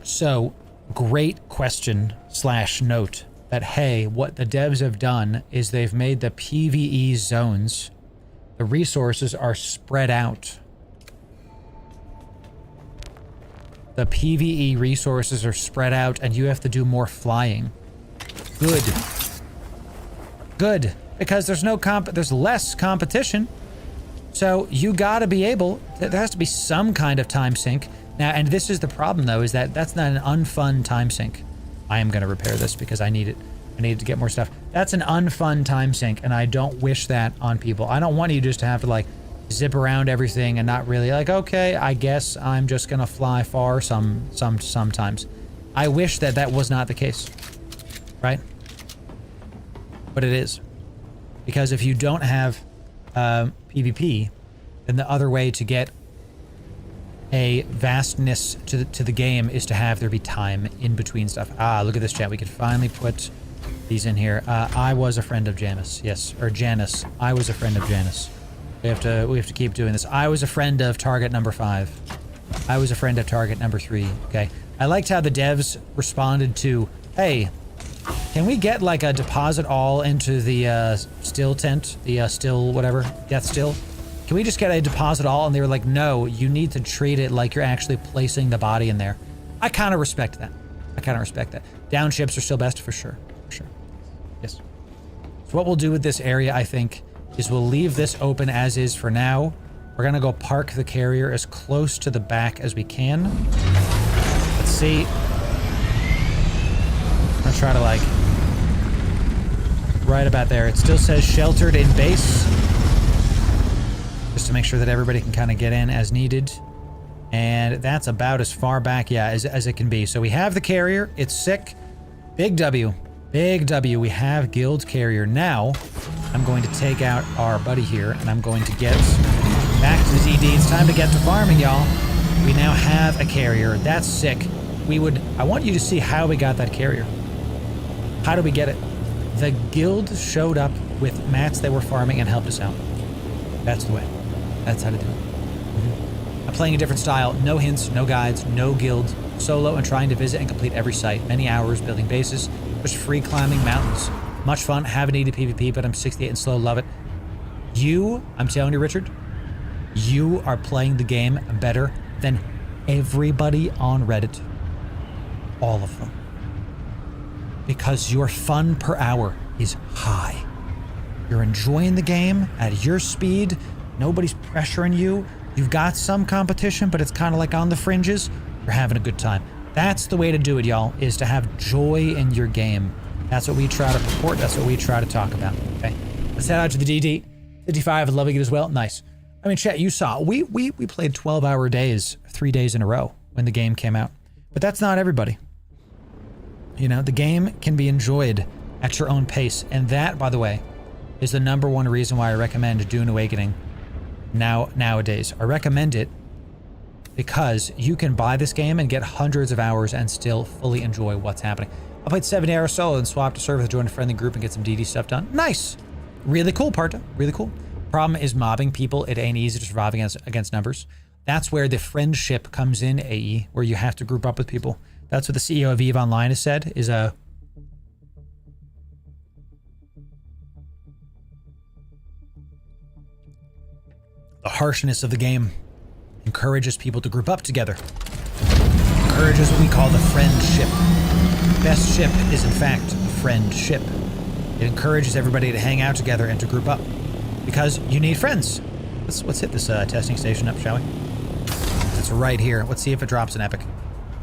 S1: So, great question / note that, hey, what the devs have done is they've made the PvE zones, the resources are spread out. The PvE resources are spread out and you have to do more flying. Good. Good. Because there's there's less competition. So you gotta be able, there has to be some kind of time sink. Now, and this is the problem though, is that that's not an unfun time sink. I am gonna repair this because I need it. I need to get more stuff. That's an unfun time sink and I don't wish that on people. I don't want you just to have to like zip around everything and not really like, okay, I guess I'm just gonna fly far sometimes. I wish that was not the case, right? But it is. Because if you don't have PvP, then the other way to get a vastness to the game is to have there be time in between stuff. Ah, look at this, chat. We could finally put these in here. I was a friend of Janice. Yes, or Janice. I was a friend of Janice. We have to keep doing this. I was a friend of target number 5. I was a friend of target number 3. Okay. I liked how the devs responded to, hey, can we get like a deposit all into the still tent, the still whatever, death still? can we just get a deposit all? And they were like, no, you need to treat it like you're actually placing the body in there. I kind of respect that. Down ships are still best for sure. Yes. So what we'll do with this area, I think, is we'll leave this open as is for now. We're gonna go park the carrier as close to the back as we can. Let's see. I'm gonna try to like, right about there. It still says sheltered in base. Just to make sure that everybody can kind of get in as needed. And that's about as far back, yeah, as it can be. So we have the carrier. It's sick. Big W. Big W. We have guild carrier. Now, I'm going to take out our buddy here, and I'm going to get back to the DD. It's time to get to farming, y'all. We now have a carrier. That's sick. I want you to see how we got that carrier. How do we get it? The guild showed up with mats they were farming and helped us out. That's the way. That's how to do it. I'm playing a different style. No hints, no guides, no guild. Solo and trying to visit and complete every site. Many hours building bases. Just free climbing mountains. Much fun. Haven't needed PvP, but I'm 68 and slow. Love it. I'm telling you, Richard, you are playing the game better than everybody on Reddit. All of them. Because your fun per hour is high. You're enjoying the game at your speed. Nobody's pressuring you. You've got some competition, but it's kind of like on the fringes. You're having a good time. That's the way to do it, y'all, is to have joy in your game. That's what we try to purport. That's what we try to talk about, okay? Let's head out to the DD. 55 and loving it as well. Nice. I mean, chat, you saw, we played 12-hour days, 3 days in a row when the game came out. But that's not everybody. You know, the game can be enjoyed at your own pace. And that, by the way, is the #1 reason why I recommend Dune Awakening nowadays. I recommend it because you can buy this game and get hundreds of hours and still fully enjoy what's happening. I played 70 hours solo and swapped to server to join a friendly group and get some DD stuff done. Nice! Really cool, Parta. Really cool. Problem is mobbing people. It ain't easy to survive against numbers. That's where the friendship comes in, AE, where you have to group up with people. That's what the CEO of EVE Online has said, is the harshness of the game encourages people to group up together. Encourages what we call the friendship. Best ship is in fact a friendship. It encourages everybody to hang out together and to group up. Because you need friends. Let's hit this testing station up, shall we? It's right here. Let's see if it drops an epic.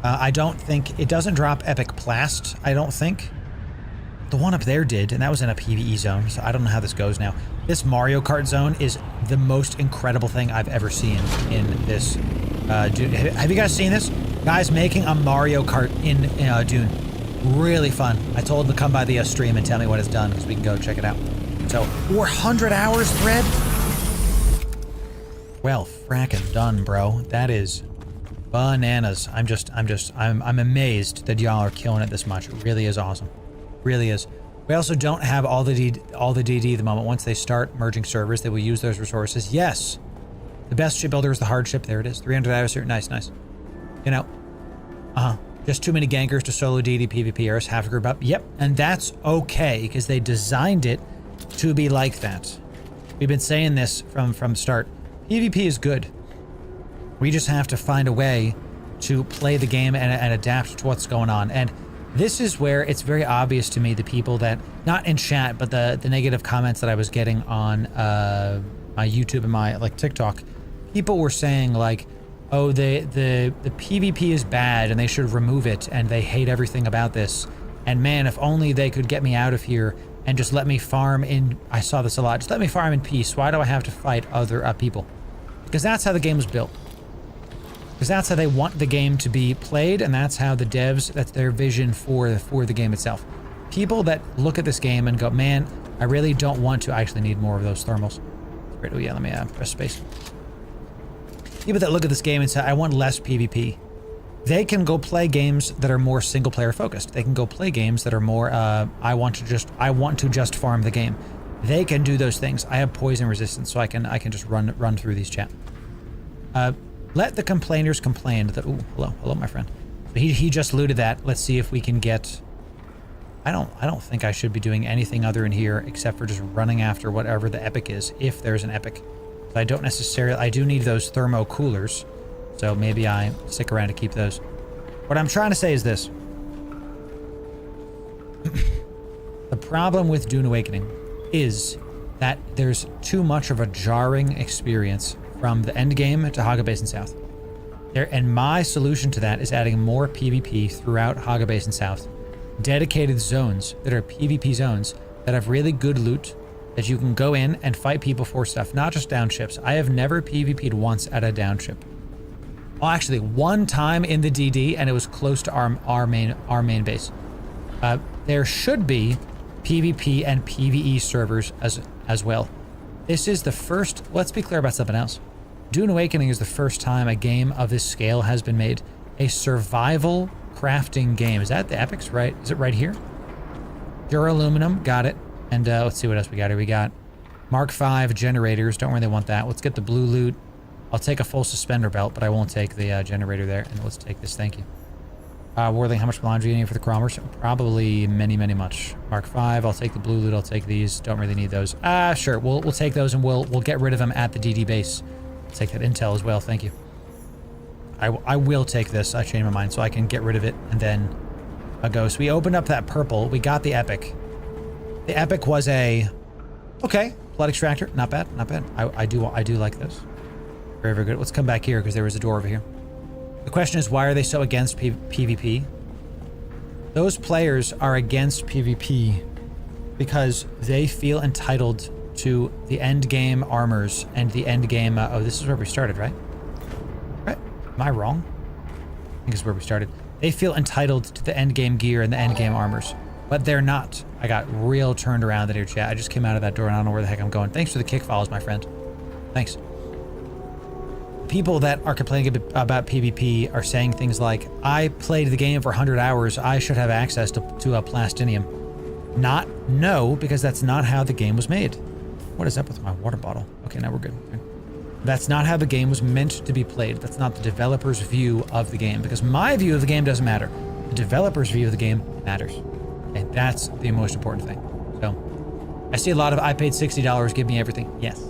S1: I don't think... It doesn't drop epic plast, I don't think. The one up there did, and that was in a PvE zone, so I don't know how this goes now. This Mario Kart zone is the most incredible thing I've ever seen in this Dune. Have you guys seen this? Guys making a Mario Kart in Dune. Really fun. I told them to come by the stream and tell me what it's done, so we can go check it out. So, 400 hours thread? Well, fracking done, bro. That is bananas. I'm amazed that y'all are killing it this much. It really is awesome. Really is. We also don't have all the DD at the moment. Once they start merging servers, they will use those resources. Yes. The best shipbuilder is the hard ship. There it is. 300 hours here. Nice, nice. You know. Just too many gankers to solo DD PvPers. Have to group up. Yep. And that's okay, because they designed it to be like that. We've been saying this from the start. PvP is good. We just have to find a way to play the game and adapt to what's going on. And this is where it's very obvious to me, the people that, not in chat, but the negative comments that I was getting on my YouTube and my TikTok, people were saying like, oh, the PvP is bad and they should remove it and they hate everything about this. And man, if only they could get me out of here and just let me farm in, I saw this a lot, just let me farm in peace. Why do I have to fight other people? Because that's how the game was built. Because that's how they want the game to be played, and that's how the devs, that's their vision for the game itself. People that look at this game and go, man, I really don't want to. I actually need more of those thermals. Oh yeah, let me press space. People that look at this game and say, I want less PvP. They can go play games that are more single player focused. They can go play games that are more, I want to just farm the game. They can do those things. I have poison resistance, so I can just run through these chat. Let the complainers complain. Ooh, hello, my friend. So he just looted that. Let's see if we can get. I don't think I should be doing anything other in here except for just running after whatever the epic is, if there's an epic. I don't necessarily... I do need those thermo coolers, so maybe I stick around to keep those. What I'm trying to say is this. The problem with Dune Awakening is that there's too much of a jarring experience from the end game to Haga Basin South. And my solution to that is adding more PvP throughout Haga Basin South. Dedicated zones that are PvP zones that have really good loot that you can go in and fight people for stuff, not just down ships. I have never PvP'd once at a down ship. Oh, actually, one time in the DD, and it was close to our main base. There should be PvP and PvE servers as well. This is the first... Let's be clear about something else. Dune Awakening is the first time a game of this scale has been made. A survival crafting game. Is that the epics, right? Is it right here? Duraluminum, got it. And let's see what else we got here. We got Mark V generators. Don't really want that. Let's get the blue loot. I'll take a full suspender belt, but I won't take the generator there. And let's take this. Thank you. Worthing, how much laundry do you need for the Cromers? Probably many much. Mark V, I'll take the blue loot. I'll take these. Don't really need those. Sure. We'll take those and we'll get rid of them at the DD base. Take that intel as well. Thank you. I will take this. I changed my mind so I can get rid of it and then go. So we opened up that purple. We got the epic. The epic was a... Okay. Blood extractor. Not bad. Not bad. I do like this. Very good. Let's come back here because there was a door over here. The question is, why are they so against PvP? Those players are against PvP because they feel entitled to the end game armors and the end game... oh, this is where we started, right? Right? Am I wrong? I think it's where we started. They feel entitled to the end game gear and the end game armors, but they're not. I got real turned around in your chat. I just came out of that door and I don't know where the heck I'm going. Thanks for the kick follows, my friend. Thanks. People that are complaining about PvP are saying things like, I played the game for 100 hours. I should have access to a plastinium. No, because that's not how the game was made. What is up with my water bottle? Okay, now we're good. That's not how the game was meant to be played. That's not the developer's view of the game, because my view of the game doesn't matter. The developer's view of the game matters. And that's the most important thing. So, I see a lot of, I paid $60, give me everything. Yes.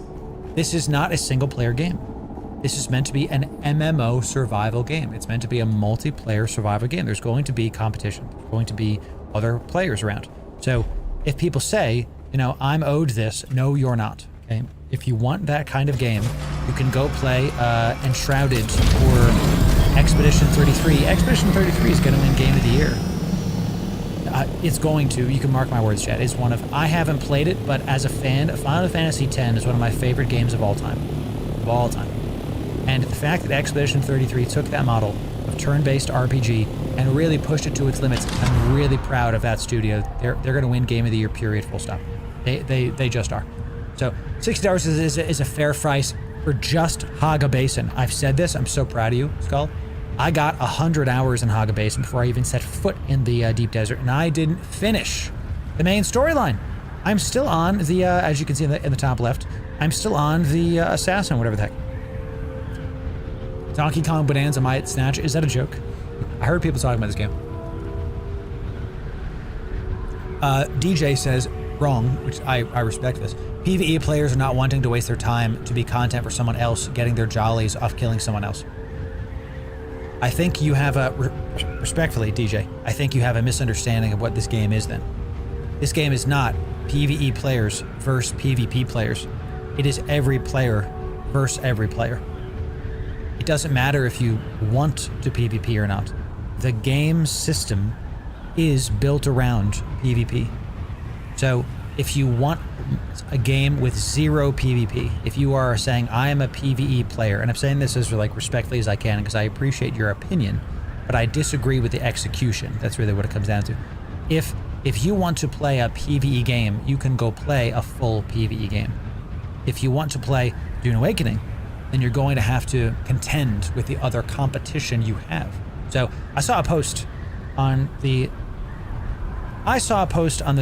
S1: This is not a single player game. This is meant to be an MMO survival game. It's meant to be a multiplayer survival game. There's going to be competition. There's going to be other players around. So if people say, you know, I'm owed this, no, you're not. Okay. If you want that kind of game, you can go play Enshrouded or Expedition 33. Expedition 33 is going to win Game of the Year. It's going to. You can mark my words, chat. It's one of... I haven't played it, but as a fan, Final Fantasy X is one of my favorite games of all time. Of all time. And the fact that Expedition 33 took that model of turn-based RPG and really pushed it to its limits, I'm really proud of that studio. They're going to win Game of the Year, period, full stop. They just are. So $60 is a fair price for just Haga Basin. I've said this. I'm so proud of you, Skull. I got 100 hours in Haga Basin before I even set foot in the deep desert, and I didn't finish the main storyline. I'm still on the, as you can see in the top left, I'm still on the assassin, whatever the heck. Donkey Kong Bonanza might snatch. Is that a joke? I heard people talking about this game. DJ says, wrong, which I respect this. PvE players are not wanting to waste their time to be content for someone else getting their jollies off killing someone else. I think you have a... respectfully, DJ, I think you have a misunderstanding of what this game is then. This game is not PvE players versus PvP players. It is every player versus every player. It doesn't matter if you want to PvP or not. The game system is built around PvP. So if you want a game with zero PvP, if you are saying, I am a PvE player, and I'm saying this as like respectfully as I can because I appreciate your opinion, but I disagree with the execution. That's really what it comes down to. If you want to play a PvE game, you can go play a full PvE game. If you want to play Dune Awakening, then you're going to have to contend with the other competition you have. So I saw a post on the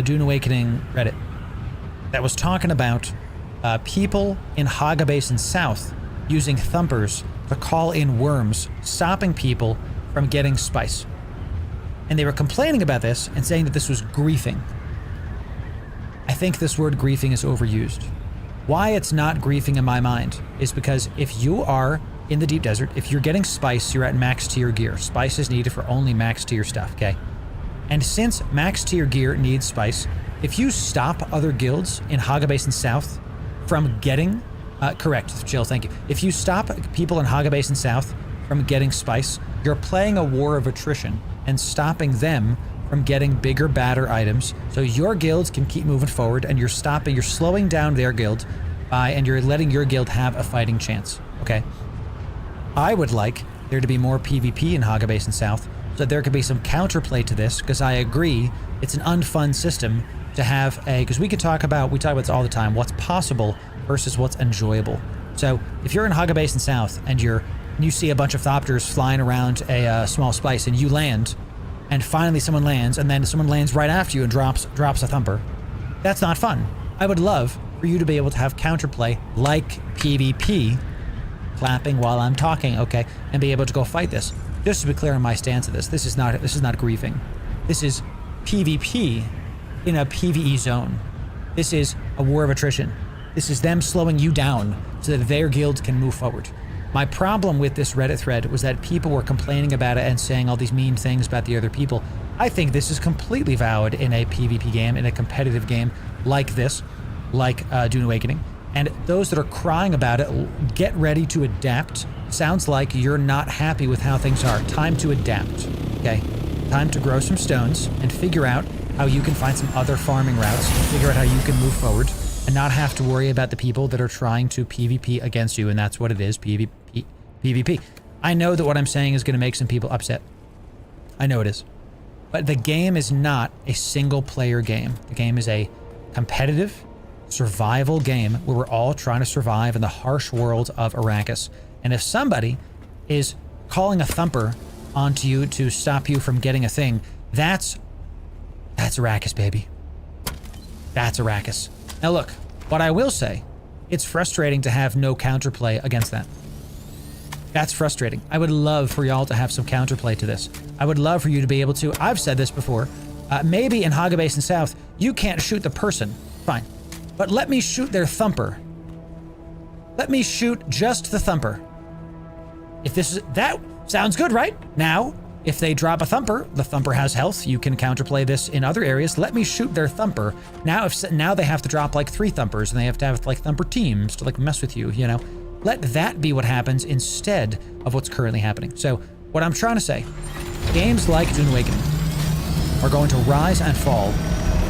S1: Dune Awakening Reddit that was talking about people in Haga Basin South using thumpers to call in worms, stopping people from getting spice. And they were complaining about this and saying that this was griefing. I think this word griefing is overused. Why it's not griefing in my mind is because if you are in the deep desert, if you're getting spice, you're at max tier gear. Spice is needed for only max tier stuff, okay? And since max tier gear needs spice, if you stop other guilds in Haga Basin South from getting... correct, Jill, thank you. If you stop people in Haga Basin South from getting spice, you're playing a war of attrition and stopping them from getting bigger, badder items, so your guilds can keep moving forward, and you're slowing down their guild and you're letting your guild have a fighting chance, okay? I would like there to be more PvP in Haga Basin South, so there could be some counterplay to this, because I agree it's an unfun system to have because we talk about this all the time, what's possible versus what's enjoyable. So if you're in Haga Basin South and you see a bunch of thopters flying around a small spice, and you land, and finally someone lands, and then someone lands right after you and drops a thumper, that's not fun. I would love for you to be able to have counterplay like PvP, clapping while I'm talking, okay, and be able to go fight this. Just to be clear on my stance of this, this is not griefing. This is PvP in a PvE zone. This is a war of attrition. This is them slowing you down so that their guilds can move forward. My problem with this Reddit thread was that people were complaining about it and saying all these mean things about the other people. I think this is completely valid in a PvP game, in a competitive game like this, like Dune Awakening. And those that are crying about it, get ready to adapt. Sounds like you're not happy with how things are. Time to adapt, okay? Time to grow some stones and figure out how you can find some other farming routes, figure out how you can move forward, and not have to worry about the people that are trying to PvP against you, and that's what it is, PvP. I know that what I'm saying is going to make some people upset. I know it is. But the game is not a single-player game. The game is a competitive, survival game where we're all trying to survive in the harsh world of Arrakis. And if somebody is calling a thumper onto you to stop you from getting a thing, that's Arrakis, baby. That's Arrakis. Now look, what I will say, it's frustrating to have no counterplay against that. That's frustrating. I would love for y'all to have some counterplay to this. I would love for you to be able to, I've said this before, maybe in Haga Basin South, you can't shoot the person, fine. But let me shoot their thumper. Let me shoot just the thumper. That sounds good, right? Now, if they drop a thumper, the thumper has health. You can counterplay this in other areas. Let me shoot their thumper. Now, now they have to drop like 3 thumpers, and they have to have like thumper teams to like mess with you, you know? Let that be what happens instead of what's currently happening. So what I'm trying to say, games like Dune Awakening are going to rise and fall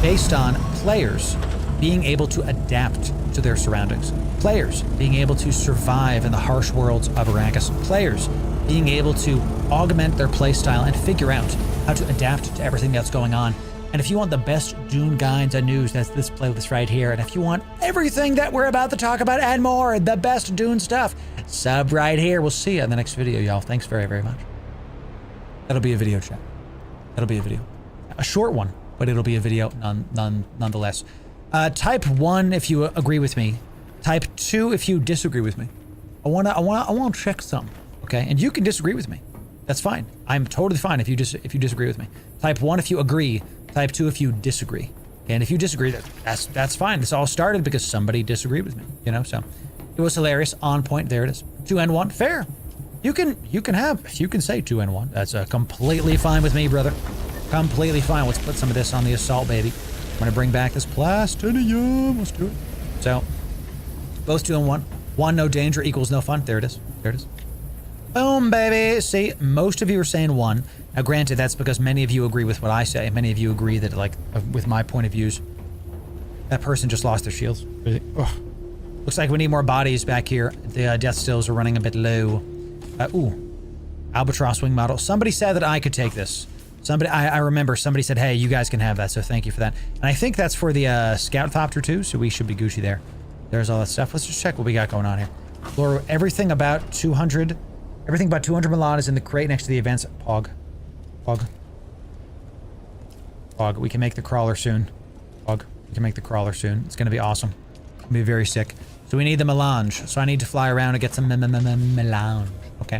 S1: based on players being able to adapt to their surroundings. Players being able to survive in the harsh worlds of Arrakis. Players being able to augment their playstyle and figure out how to adapt to everything that's going on. And if you want the best Dune guides and news, that's this playlist right here. And if you want everything that we're about to talk about and more, the best Dune stuff, sub right here. We'll see you in the next video, y'all. Thanks very, very much. That'll be a video, chat. That'll be a video. A short one, but it'll be a video nonetheless. Type 1 if you agree with me. Type 2 if you disagree with me. I wanna check some, okay? And you can disagree with me. That's fine. I'm totally fine if you disagree with me. Type 1 if you agree. Type 2 if you disagree. And if you disagree, that's fine. This all started because somebody disagreed with me, you know? So it was hilarious. On point. There it is. 2N1. Fair. You can say 2N1. That's completely fine with me, brother. Completely fine. Let's put some of this on the assault, baby. I'm gonna bring back this plastinium. Let's do it. So both 2N1. 1 no danger equals no fun. There it is. There it is. Boom, baby. See, most of you are saying 1. Now, granted, that's because many of you agree with what I say. Many of you agree that, like, with my point of views, that person just lost their shields. Ugh. Looks like we need more bodies back here. The death stills are running a bit low. Ooh. Albatross wing model. Somebody said that I could take this. I remember somebody said, hey, you guys can have that, so thank you for that. And I think that's for the scout thopter too, so we should be Gucci there. There's all that stuff. Let's just check what we got going on here. Loru, everything about 200 Milan is in the crate next to the events. Pog. We can make the crawler soon. We can make the crawler soon. It's going to be awesome. It's going to be very sick. So we need the melange. So I need to fly around and get some melange. Okay.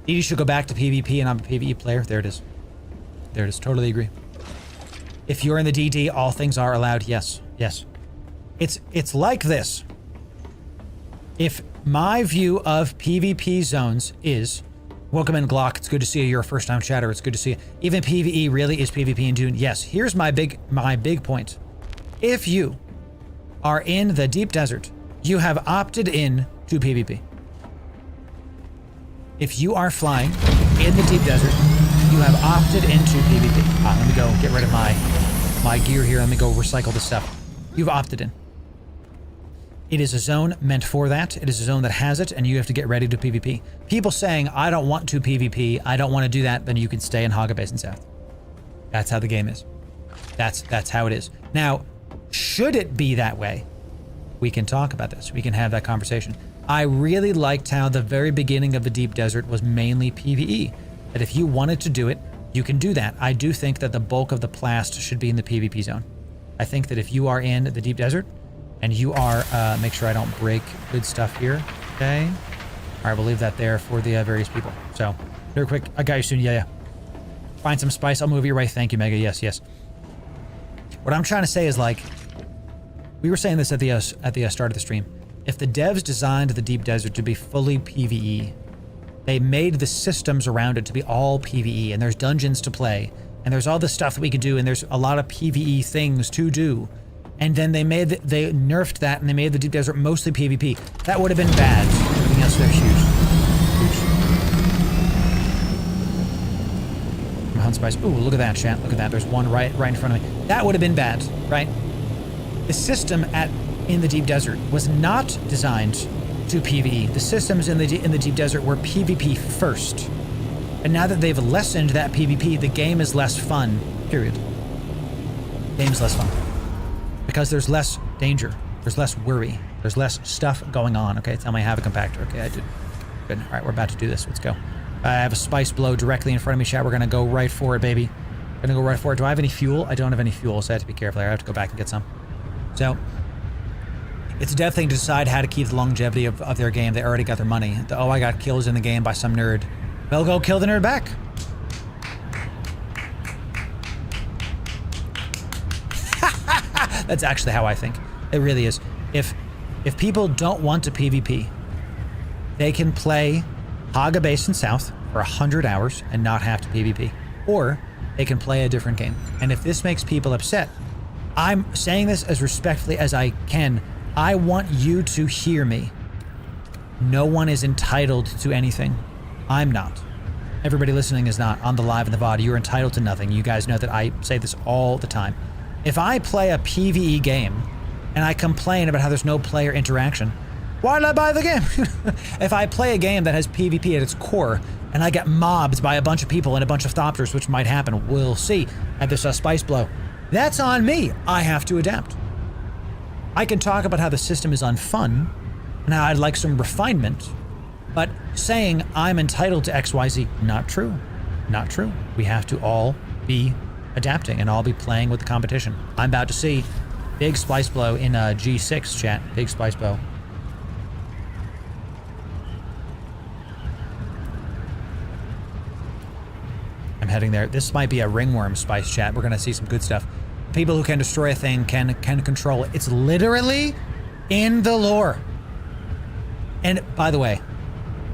S1: DD should go back to PvP and I'm a PvE player. There it is. There it is. Totally agree. If you're in the DD, all things are allowed. Yes. Yes. It's like this. If my view of PvP zones is, welcome in Glock, it's good to see you, you're a first time chatter, it's good to see you. Even PvE really is PvP in Dune. Yes, here's my big point. If you are in the deep desert, you have opted in to PvP. If you are flying in the deep desert, you have opted into PvP. Let me go get rid of my gear here. Let me go recycle this stuff. You've opted in. It is a zone meant for that. It is a zone that has it, and you have to get ready to PvP. People saying, I don't want to PvP, I don't want to do that, then you can stay in Haga Basin South. That's how the game is. That's how it is. Now, should it be that way? We can talk about this. We can have that conversation. I really liked how the very beginning of the deep desert was mainly PvE. That if you wanted to do it, you can do that. I do think that the bulk of the plast should be in the PvP zone. I think that if you are in the deep desert and you are, make sure I don't break good stuff here. Okay. All right, we'll leave that there for the various people. So, very quick. I got you soon. Yeah. Find some spice. I'll move your way. Thank you, Mega. Yes. What I'm trying to say is, like, we were saying this at the start of the stream. If the devs designed the deep desert to be fully PvE, they made the systems around it to be all PvE, and there's dungeons to play, and there's all this stuff that we could do, and there's a lot of PvE things to do. And then they nerfed that, and they made the deep desert mostly PvP. That would have been bad. Everything else there, huge. Hunt spice. Ooh, look at that, chat. Look at that. There's one right in front of me. That would have been bad, right? The system in the deep desert was not designed to PvE. The systems in the deep desert were PvP first. And now that they've lessened that PvP, the game is less fun, period. Game's less fun. Because there's less danger. There's less worry. There's less stuff going on. Okay, tell me I have a compactor. Okay, I did. Good. All right, we're about to do this. Let's go. I have a spice blow directly in front of me, chat. We're going to go right for it, baby. Gonna go right for it. Do I have any fuel? I don't have any fuel, so I have to be careful there. I have to go back and get some. So, it's a dev thing to decide how to keep the longevity of their game. They already got their money. Oh, I got kills in the game by some nerd. Well, go kill the nerd back. That's actually how I think. It really is. If people don't want to PvP, they can play Haga Basin South for 100 hours and not have to PvP. Or they can play a different game. And if this makes people upset, I'm saying this as respectfully as I can. I want you to hear me. No one is entitled to anything. I'm not. Everybody listening is not. On the live and the VOD, you're entitled to nothing. You guys know that I say this all the time. If I play a PvE game and I complain about how there's no player interaction, why did I buy the game? If I play a game that has PvP at its core and I get mobbed by a bunch of people and a bunch of thopters, which might happen, we'll see at this spice blow, that's on me. I have to adapt. I can talk about how the system is unfun and how I'd like some refinement, but saying I'm entitled to XYZ, not true. Not true. We have to all be adapting and all be playing with the competition. I'm about to see big spice blow in G6 chat. Big spice blow. I'm heading there. This might be a ringworm spice chat. We're gonna see some good stuff. People who can destroy a thing can control it. It's literally in the lore. And by the way,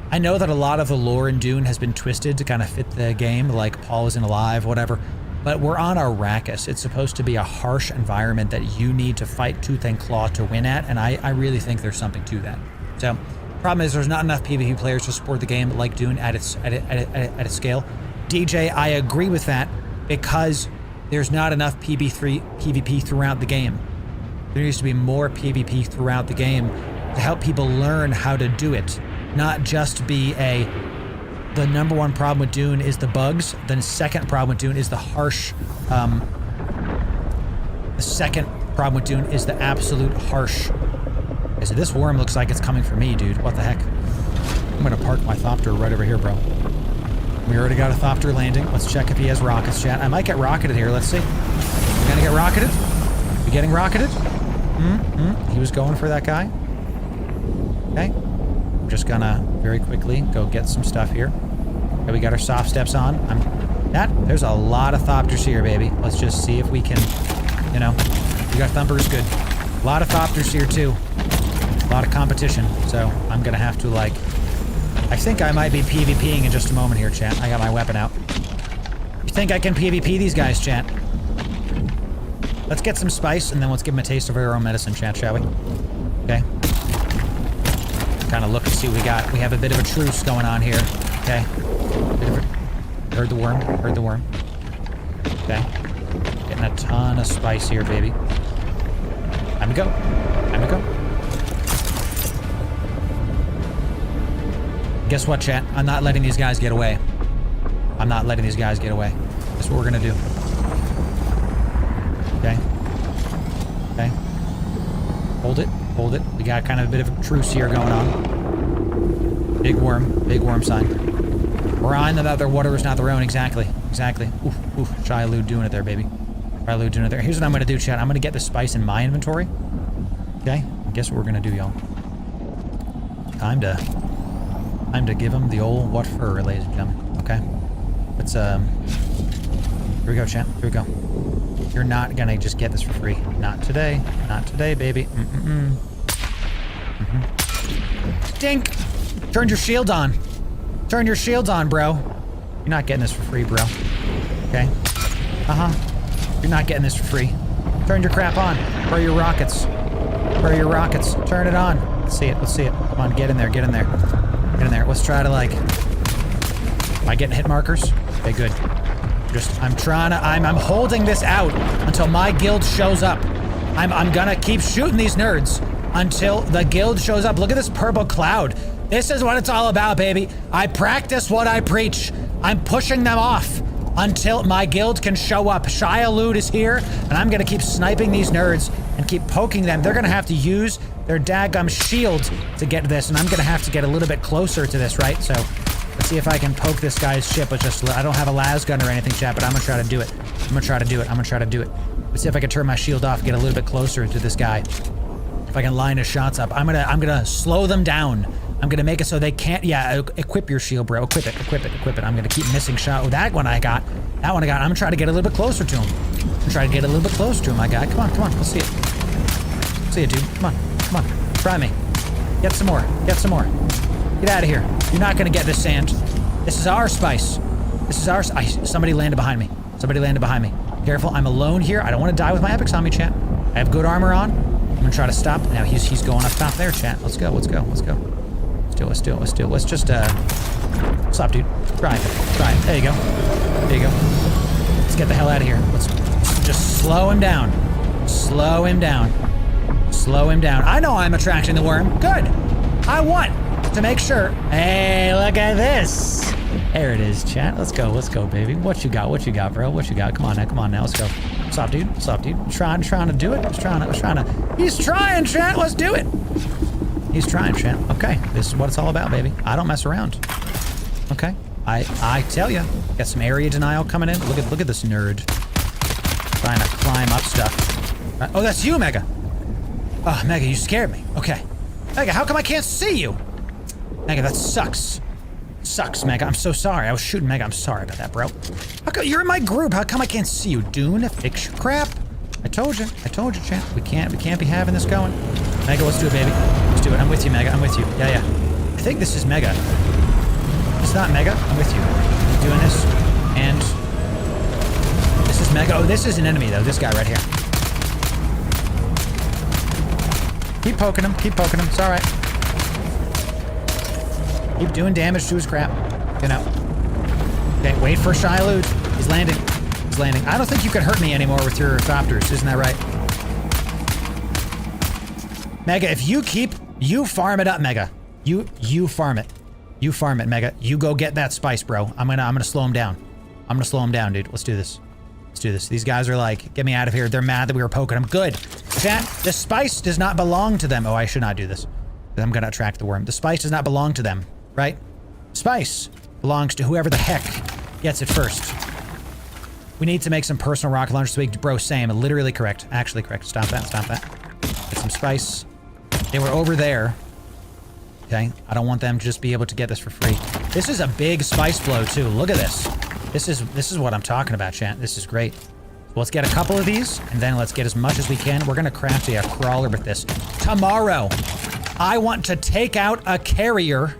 S1: I know that a lot of the lore in Dune has been twisted to kind of fit the game, like Paul isn't alive, whatever. But we're on Arrakis. It's supposed to be a harsh environment that you need to fight tooth and claw to win at, and I really think there's something to that. So, problem is there's not enough PvP players to support the game like Dune at its scale. DJ, I agree with that because there's not enough PvP throughout the game. There needs to be more PvP throughout the game to help people learn how to do it, not just be the number one problem with Dune is the bugs. The second problem with Dune is the harsh, the second problem with Dune is the absolute harsh. Okay, so this worm looks like it's coming for me, dude. What the heck? I'm gonna park my Thopter right over here, bro. We already got a Thopter landing. Let's check if he has rockets, chat. I might get rocketed here. Let's see. We're gonna get rocketed. We getting rocketed? He was going for that guy. Okay. I'm just gonna very quickly go get some stuff here. Okay, we got our soft steps on. There's a lot of Thopters here, baby. Let's just see if we can, we got Thumpers, good. A lot of Thopters here too. A lot of competition, so I'm gonna have to, like... I think I might be PvPing in just a moment here, chat. I got my weapon out. You think I can PvP these guys, chat? Let's get some spice, and then let's give them a taste of our own medicine, chat, shall we? Okay. Kind of look and see what we got. We have a bit of a truce going on here. Okay. Heard the worm. Heard the worm. Okay. Getting a ton of spice here, baby. Time to go. Time to go. Guess what, chat? I'm not letting these guys get away. I'm not letting these guys get away. That's what we're gonna do. Okay. Okay. Hold it. Hold it. We got kind of a bit of a truce here going on. Big worm sign. We're on that their water is not their own. Exactly. Exactly. Oof, oof. Shiloh doing it there, baby. Shiloh doing it there. Here's what I'm gonna do, chat. I'm gonna get the spice in my inventory. Okay. Guess what we're gonna do, y'all. Time to give them the old what for, ladies and gentlemen. Okay. Let's here we go, chat. Here we go. You're not gonna just get this for free. Not today. Not today, baby. Dink! Turn your shield on. Turn your shields on, bro. You're not getting this for free, bro. Okay? You're not getting this for free. Turn your crap on. Where are your rockets? Where are your rockets? Turn it on. Let's see it. Let's see it. Come on, get in there. Get in there. Get in there. Let's try to, like... Am I getting hit markers? Okay, good. I'm holding this out until my guild shows up. I'm gonna keep shooting these nerds until the guild shows up. Look at this purple cloud. This is what it's all about, baby. I practice what I preach. I'm pushing them off until my guild can show up. Shia Loot is here, and I'm gonna keep sniping these nerds and keep poking them. They're gonna have to use their daggum shield to get to this, and I'm gonna have to get a little bit closer to this, right? So let's see if I can poke this guy's ship with just... I don't have a las gun or anything, chat, but I'm gonna try to do it. I'm gonna try to do it. I'm gonna try to do it. Let's see if I can turn my shield off, get a little bit closer to this guy. If I can line his shots up. I'm gonna slow them down. I'm gonna make it so they can't... Yeah, equip your shield, bro. Equip it, equip it, equip it. I'm gonna keep missing shot. Oh, that one I got. That one I got. I'm gonna try to get a little bit closer to him. I'm trying to get a little bit closer to him, my guy. Come on, come on. Let's see it. See it, dude. Come on. Come on. Try me. Get some more. Get some more. Get out of here. You're not gonna get this sand. This is our spice. This is our... somebody landed behind me. Somebody landed behind me. Careful, I'm alone here. I don't want to die with my epics on me, chat. I have good armor on. I'm gonna try to stop. Now he's going up top there, chat. Let's go, let's go, let's go. Let's do it, let's do it, let's do it. Let's just, stop, dude. Try it. Try it. There you go. There you go. Let's get the hell out of here. Let's just slow him down. Slow him down. Slow him down. I know I'm attracting the worm. Good. I want to make sure. Hey, look at this. There it is, chat. Let's go, baby. What you got, bro? What you got? Come on now, let's go. Stop, dude. Stop, dude. Trying to do it. He's trying, chat. Let's do it. He's trying, chat. Okay, this is what it's all about, baby. I don't mess around. Okay, I tell ya. Got some area denial coming in. Look at this nerd trying to climb up stuff. Oh, that's you, Mega. Oh, Mega, you scared me. Okay, Mega, how come I can't see you? Mega, that sucks. Sucks, Mega. I'm so sorry. I was shooting Mega. I'm sorry about that, bro. How come you're in my group? How come I can't see you? Dune, fix your crap. I told you, chat. We can't be having this going. Mega, let's do it, baby. Let's do it. I'm with you, Mega. I'm with you. Yeah. I think this is Mega. It's not Mega. I'm with you. I'm doing this. And this is Mega. Oh, this is an enemy, though. This guy right here. Keep poking him. Keep poking him. It's all right. Keep doing damage to his crap. You know. Okay, wait for Shiloh. He's landing. He's landing. I don't think you can hurt me anymore with your copters. Isn't that right? Mega, if you farm it up, Mega. You farm it. You farm it, Mega. You go get that spice, bro. I'm gonna slow him down. I'm gonna slow him down, dude. Let's do this. Let's do this. These guys are like, get me out of here. They're mad that we were poking them. Good. Chat, the spice does not belong to them. Oh, I should not do this. I'm gonna attract the worm. The spice does not belong to them, right? Spice belongs to whoever the heck gets it first. We need to make some personal rocket launchers to make... Bro, same. Literally correct. Actually correct. Stop that. Stop that. Get some spice. They were over there. Okay. I don't want them to just be able to get this for free. This is a big spice flow, too. Look at this. This is what I'm talking about, chat. This is great. Well, let's get a couple of these, and then let's get as much as we can. We're going to craft a crawler with this tomorrow. I want to take out a carrier,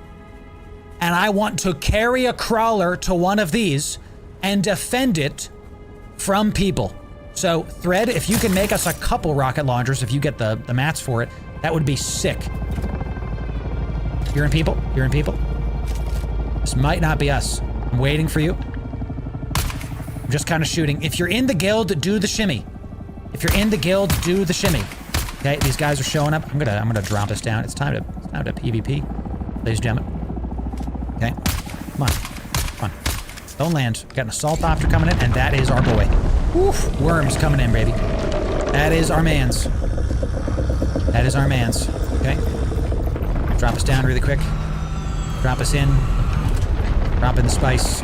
S1: and I want to carry a crawler to one of these and defend it from people. So, Thread, if you can make us a couple rocket launchers, if you get the mats for it, that would be sick. You're in people? You're in people? This might not be us. I'm waiting for you. I'm just kind of shooting. If you're in the guild, do the shimmy. If you're in the guild, do the shimmy. Okay, these guys are showing up. I'm gonna drop this down. It's time to PvP, ladies and gentlemen. Okay, come on. Don't land. Got an assault opter coming in, and that is our boy. Woof, worms coming in, baby. That is our mans. That is our mans. Okay. Drop us down really quick. Drop us in. Drop in the spice.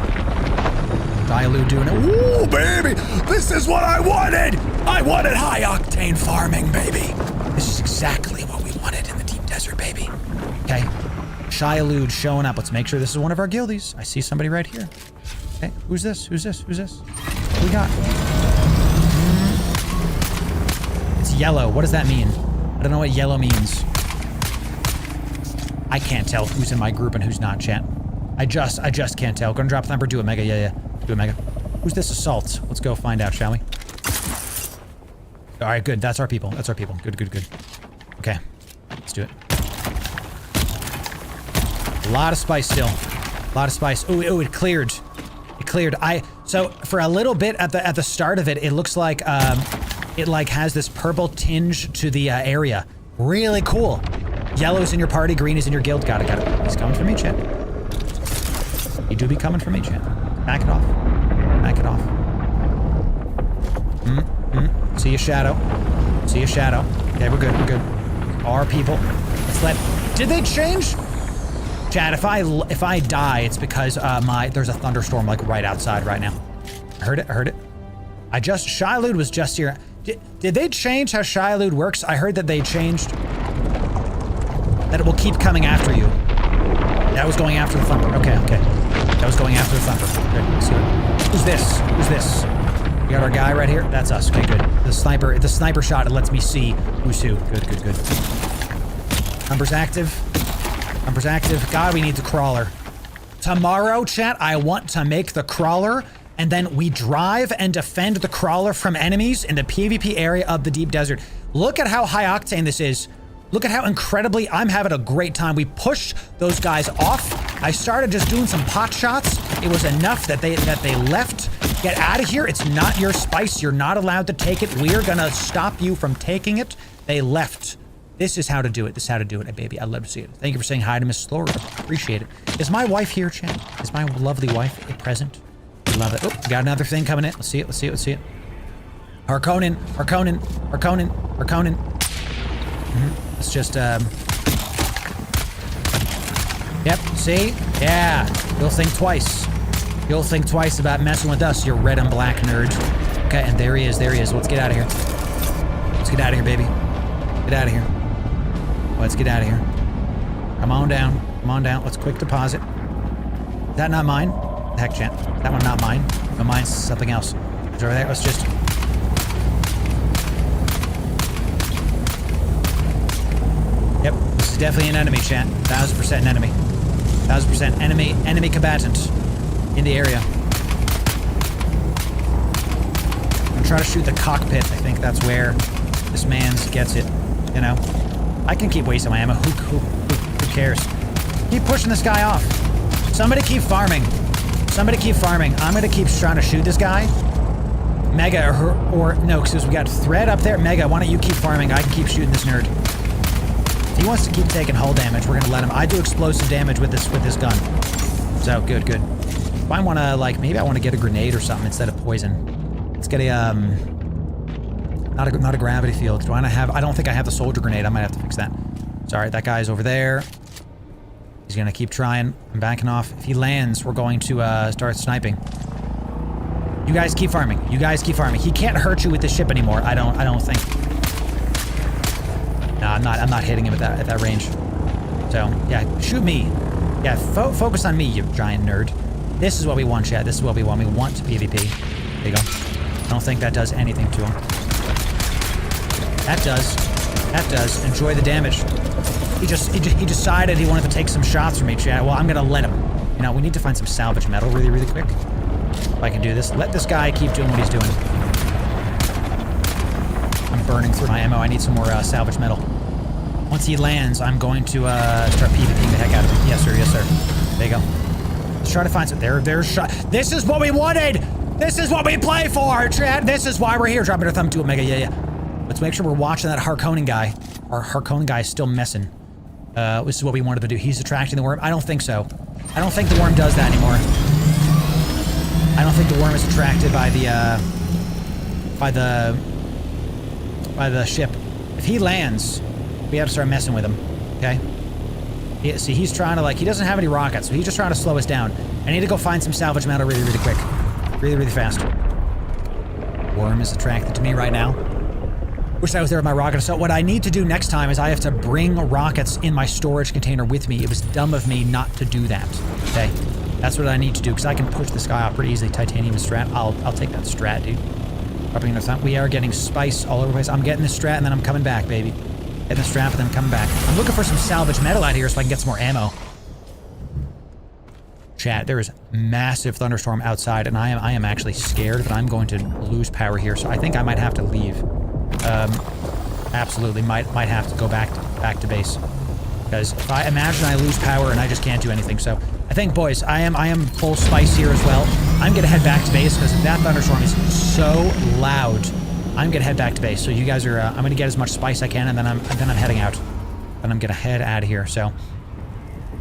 S1: Dialu doing it. Ooh, baby! This is what I wanted! I wanted high-octane farming, baby. This is exactly what we wanted in the deep desert, baby. Okay. Shyalude showing up. Let's make sure this is one of our guildies. I see somebody right here. Okay, who's this? Who's this? Who's this? What do we got? It's yellow. What does that mean? I don't know what yellow means. I can't tell who's in my group and who's not, chat. I just can't tell. Gonna drop the number, do a mega, yeah. Do a mega. Who's this assault? Let's go find out, shall we? Alright, good. That's our people. That's our people. Good. Okay. Let's do it. A lot of spice still. A lot of spice. Ooh, it cleared. It cleared. So for a little bit at the start of it, it looks like it like has this purple tinge to the area. Really cool. Yellow's in your party, green is in your guild. Got it. He's coming for me, chat. He do be coming for me, chat. Back it off. Back it off. See a shadow. See a shadow. Okay, we're good. Our people. Let's let. Did they change? Chat, if I die, it's because there's a thunderstorm like right outside right now. I heard it. Shyalude was just here. Did they change how Shyalude works? I heard that they changed that it will keep coming after you. That was going after the thumper. Okay. That was going after the thumper. Okay, let's see what. Who's this? We got our guy right here. That's us. Okay, good. The sniper shot, it lets me see who's who. Good. Thumper's active. God, we need the crawler. Tomorrow, chat, I want to make the crawler, and then we drive and defend the crawler from enemies in the PvP area of the deep desert. Look at how high octane this is. Look at how incredibly I'm having a great time. We pushed those guys off. I started just doing some pot shots. It was enough that they left. Get out of here. It's not your spice. You're not allowed to take it. We're gonna stop you from taking it. They left. This is how to do it. This is how to do it, baby. I'd love to see it. Thank you for saying hi to Miss Loru. Appreciate it. Is my wife here, chat? Is my lovely wife present? I love it. Oh, we got another thing coming in. Let's see it. Harkonnen. Let's just, Yep, see? Yeah. You'll think twice. You'll think twice about messing with us, you red and black nerd. Okay, and there he is. Let's get out of here. Let's get out of here, baby. Get out of here. Let's get out of here. Come on down. Let's quick deposit. Is that not mine? Heck, chat. That one not mine. No, mine's something else. It's over there. Let's just... Yep, this is definitely an enemy, chat. 1000% an enemy. 1000% enemy combatant in the area. I'm gonna try to shoot the cockpit. I think that's where this man's gets it. You know, I can keep wasting my ammo. Who cares? Keep pushing this guy off. Somebody keep farming. I'm gonna keep trying to shoot this guy. Mega or no, because we got Thread up there. Mega, why don't you keep farming? I can keep shooting this nerd. If he wants to keep taking hull damage, we're gonna let him. I do explosive damage with this gun. So good. If I want to maybe I want to get a grenade or something instead of poison. Let's get a not a gravity field. I don't think I have the soldier grenade. I might have to fix that. Sorry, that guy's over there. He's gonna keep trying. I'm backing off. If he lands, we're going to start sniping. You guys keep farming. He can't hurt you with this ship anymore. I don't think. No, I'm not hitting him at that range. So yeah, shoot me. Yeah, focus on me, you giant nerd. This is what we want, chat. This is what we want. We want to PvP. There you go. I don't think that does anything to him. That does. Enjoy the damage. He decided he wanted to take some shots from me, chat. Well, I'm gonna let him. You know, we need to find some salvage metal really quick. If I can do this. Let this guy keep doing what he's doing. I'm burning through my ammo. I need some more salvage metal. Once he lands, I'm going to start PvPing the heck out of him. Yes, sir. Yes, sir. There you go. Let's try to find some. There's shot. This is what we wanted. This is what we play for, chat. This is why we're here. Drop it a thumb to Omega. Yeah. Let's make sure we're watching that Harkonnen guy. Our Harkonnen guy is still messing. This is what we wanted to do. He's attracting the worm. I don't think so. I don't think the worm does that anymore. I don't think the worm is attracted by the ship. If he lands, we have to start messing with him. Okay? See, he's trying to, like, he doesn't have any rockets, so he's just trying to slow us down. I need to go find some salvage metal really quick. Really fast. Worm is attracted to me right now. Wish I was there with my rocket. So what I need to do next time is I have to bring rockets in my storage container with me. It was dumb of me not to do that. Okay? That's what I need to do, because I can push this guy out pretty easily. Titanium strat. I'll take that strat, dude. We are getting spice all over the place. I'm getting this strat, and then I'm coming back, baby. Getting the strap, and then I'm coming back. I'm looking for some salvage metal out here so I can get some more ammo. Chat, there is massive thunderstorm outside, and I am actually scared that I'm going to lose power here, so I think I might have to leave. Absolutely might have to go back to base, because if I imagine I lose power and I just can't do anything. So I think, boys, I am full spice here as well. I'm gonna head back to base because that thunderstorm is so loud. I'm gonna head back to base. So you guys are I'm gonna get as much spice I can, and then I'm heading out, and I'm gonna head out of here. So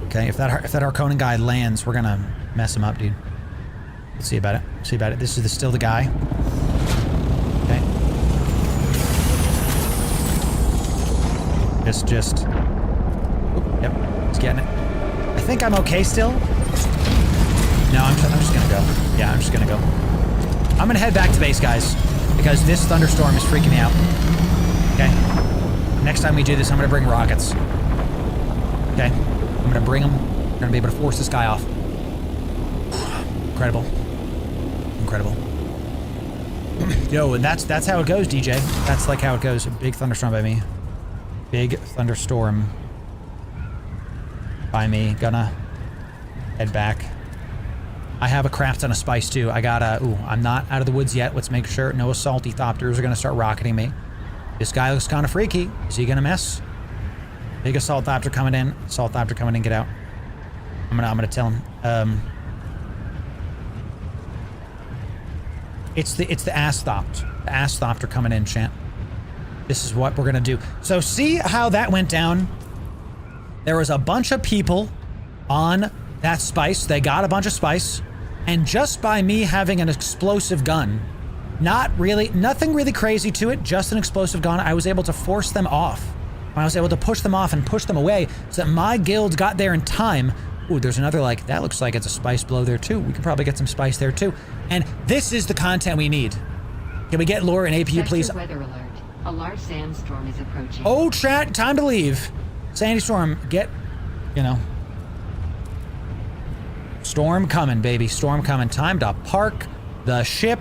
S1: okay, if that Harkonnen guy lands, we're gonna mess him up, dude. Let's see about it. This is still the guy. Okay. Just. Oop, yep, he's getting it. I think I'm okay still. No, I'm just gonna go. Yeah, I'm just gonna go. I'm gonna head back to base, guys, because this thunderstorm is freaking me out. Okay. Next time we do this, I'm gonna bring rockets. Okay. I'm gonna bring them. We're gonna be able to force this guy off. Incredible. Yo, and that's how it goes, DJ. That's like how it goes. A big thunderstorm by me. Big thunderstorm by me. Gonna head back. I have a crap ton of spice too. I got I'm not out of the woods yet. Let's make sure no assault ethopters are gonna start rocketing me. This guy looks kind of freaky. Is he gonna mess? Big assault thopter coming in. Get out. I'm gonna tell him. It's the ass thopt. The ass thopter coming in, champ. This is what we're gonna do. So see how that went down? There was a bunch of people on that spice. They got a bunch of spice. And just by me having an explosive gun, nothing really crazy to it, just an explosive gun, I was able to force them off. I was able to push them off and push them away so that my guild got there in time. Ooh, there's another, like, that looks like it's a spice blow there too. We could probably get some spice there too. And this is the content we need. Can we get Loru and APU, please?
S4: Weather alert. A large sandstorm is approaching.
S1: Oh, chat, time to leave. Sandy storm, storm coming, baby. Storm coming. Time to park the ship.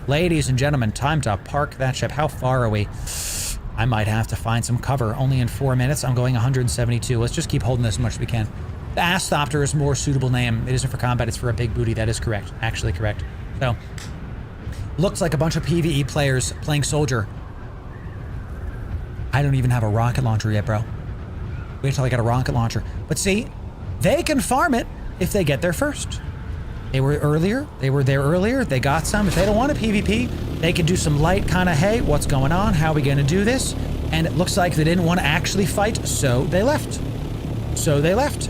S1: Ladies and gentlemen, time to park that ship. How far are we? I might have to find some cover. Only in 4 minutes. I'm going 172. Let's just keep holding this as much as we can. The Ass Thopter is a more suitable name. It isn't for combat, it's for a big booty. That is correct. Actually correct. So, looks like a bunch of PvE players playing soldier. I don't even have a rocket launcher yet, bro. Wait till I get a rocket launcher. But see, they can farm it if they get there first. They were earlier. They were there earlier. They got some. If they don't want a PvP, they can do some light kind of, hey, what's going on? How are we going to do this? And it looks like they didn't want to actually fight, so they left.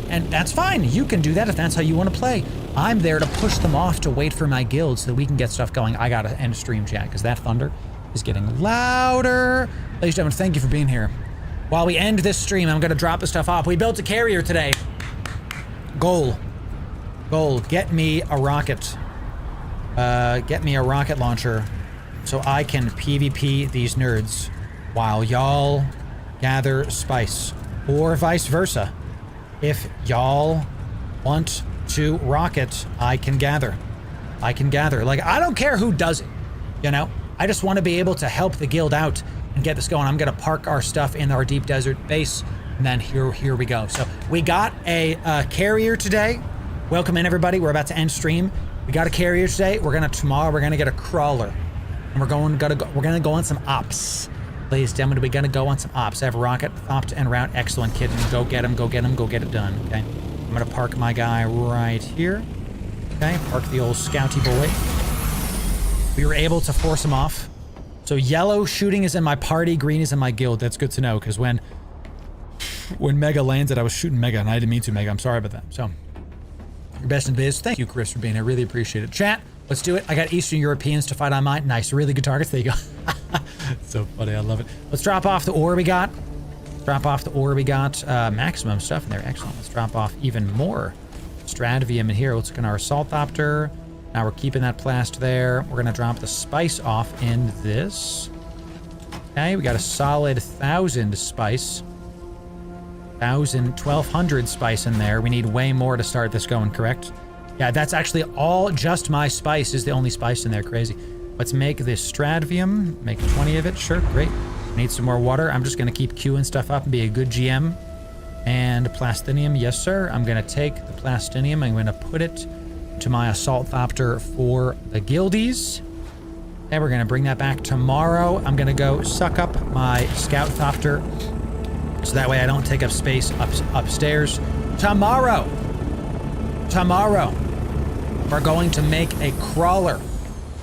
S1: And that's fine. You can do that if that's how you want to play. I'm there to push them off to wait for my guild so that we can get stuff going. I got to end stream chat because that thunder is getting louder. Ladies and gentlemen, thank you for being here. While we end this stream, I'm going to drop the stuff off. We built a carrier today. Goal, get me a rocket. Get me a rocket launcher so I can PvP these nerds while y'all gather spice. Or vice versa. If y'all want to rocket, I can gather. Like, I don't care who does it, you know? I just want to be able to help the guild out and get this going. I'm going to park our stuff in our deep desert base And then here we go. So we got a carrier today. Welcome in, everybody. We're about to end stream. We got a carrier today. Tomorrow we're gonna get a crawler, and we're gonna go on some ops. Ladies and gentlemen, we're gonna go on some ops. I have a rocket, thopped, and route. Excellent, kid. Go get him. Go get him. Go get it done. Okay. I'm gonna park my guy right here. Okay. Park the old scouty boy. We were able to force him off. So yellow shooting is in my party, green is in my guild. That's good to know, because when Mega landed, I was shooting Mega, and I didn't mean to, Mega. I'm sorry about that. So, your best in biz. Thank you, Chris, for being here. I really appreciate it. Chat, let's do it. I got Eastern Europeans to fight on mine. Nice, really good targets. There you go. So funny, I love it. Let's drop off the ore we got. Maximum stuff in there. Excellent. Let's drop off even more stratavium in here. Let's look at our assault thopter. Now we're keeping that plast there. We're gonna drop the spice off in this. Okay, we got a solid 1,000 spice. 1,200 spice in there. We need way more to start this going, correct? Yeah, that's actually all just my spice is the only spice in there. Crazy. Let's make this stratavium. Make 20 of it. Sure, great. Need some more water. I'm just gonna keep queuing stuff up and be a good GM. And plastinium, yes sir. I'm gonna take the plastinium. I'm gonna put it to my assault thopter for the guildies. And we're gonna bring that back tomorrow. I'm gonna go suck up my scout thopter so that way I don't take up space upstairs. Tomorrow, we're going to make a crawler.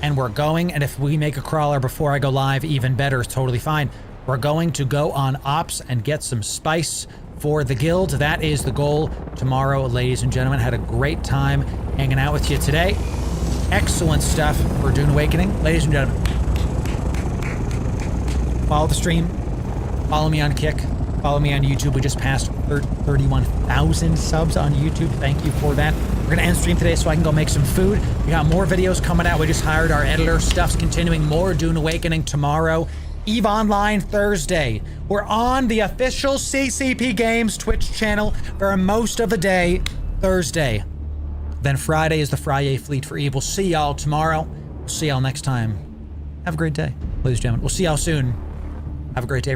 S1: And if we make a crawler before I go live, even better, it's totally fine. We're going to go on ops and get some spice for the guild. That is the goal tomorrow, ladies and gentlemen. Had a great time hanging out with you today. Excellent stuff for Dune Awakening. Ladies and gentlemen, follow the stream. Follow me on Kick. Follow me on YouTube. We just passed 31,000 subs on YouTube. Thank you for that. We're gonna end stream today so I can go make some food. We got more videos coming out. We just hired our editor. Stuff's continuing. More Dune Awakening tomorrow. EVE Online Thursday. We're on the official CCP Games Twitch channel for most of the day Thursday. Then Friday is the Friday Fleet for EVE. We'll see y'all tomorrow. We'll see y'all next time. Have a great day, ladies and gentlemen. We'll see y'all soon. Have a great day.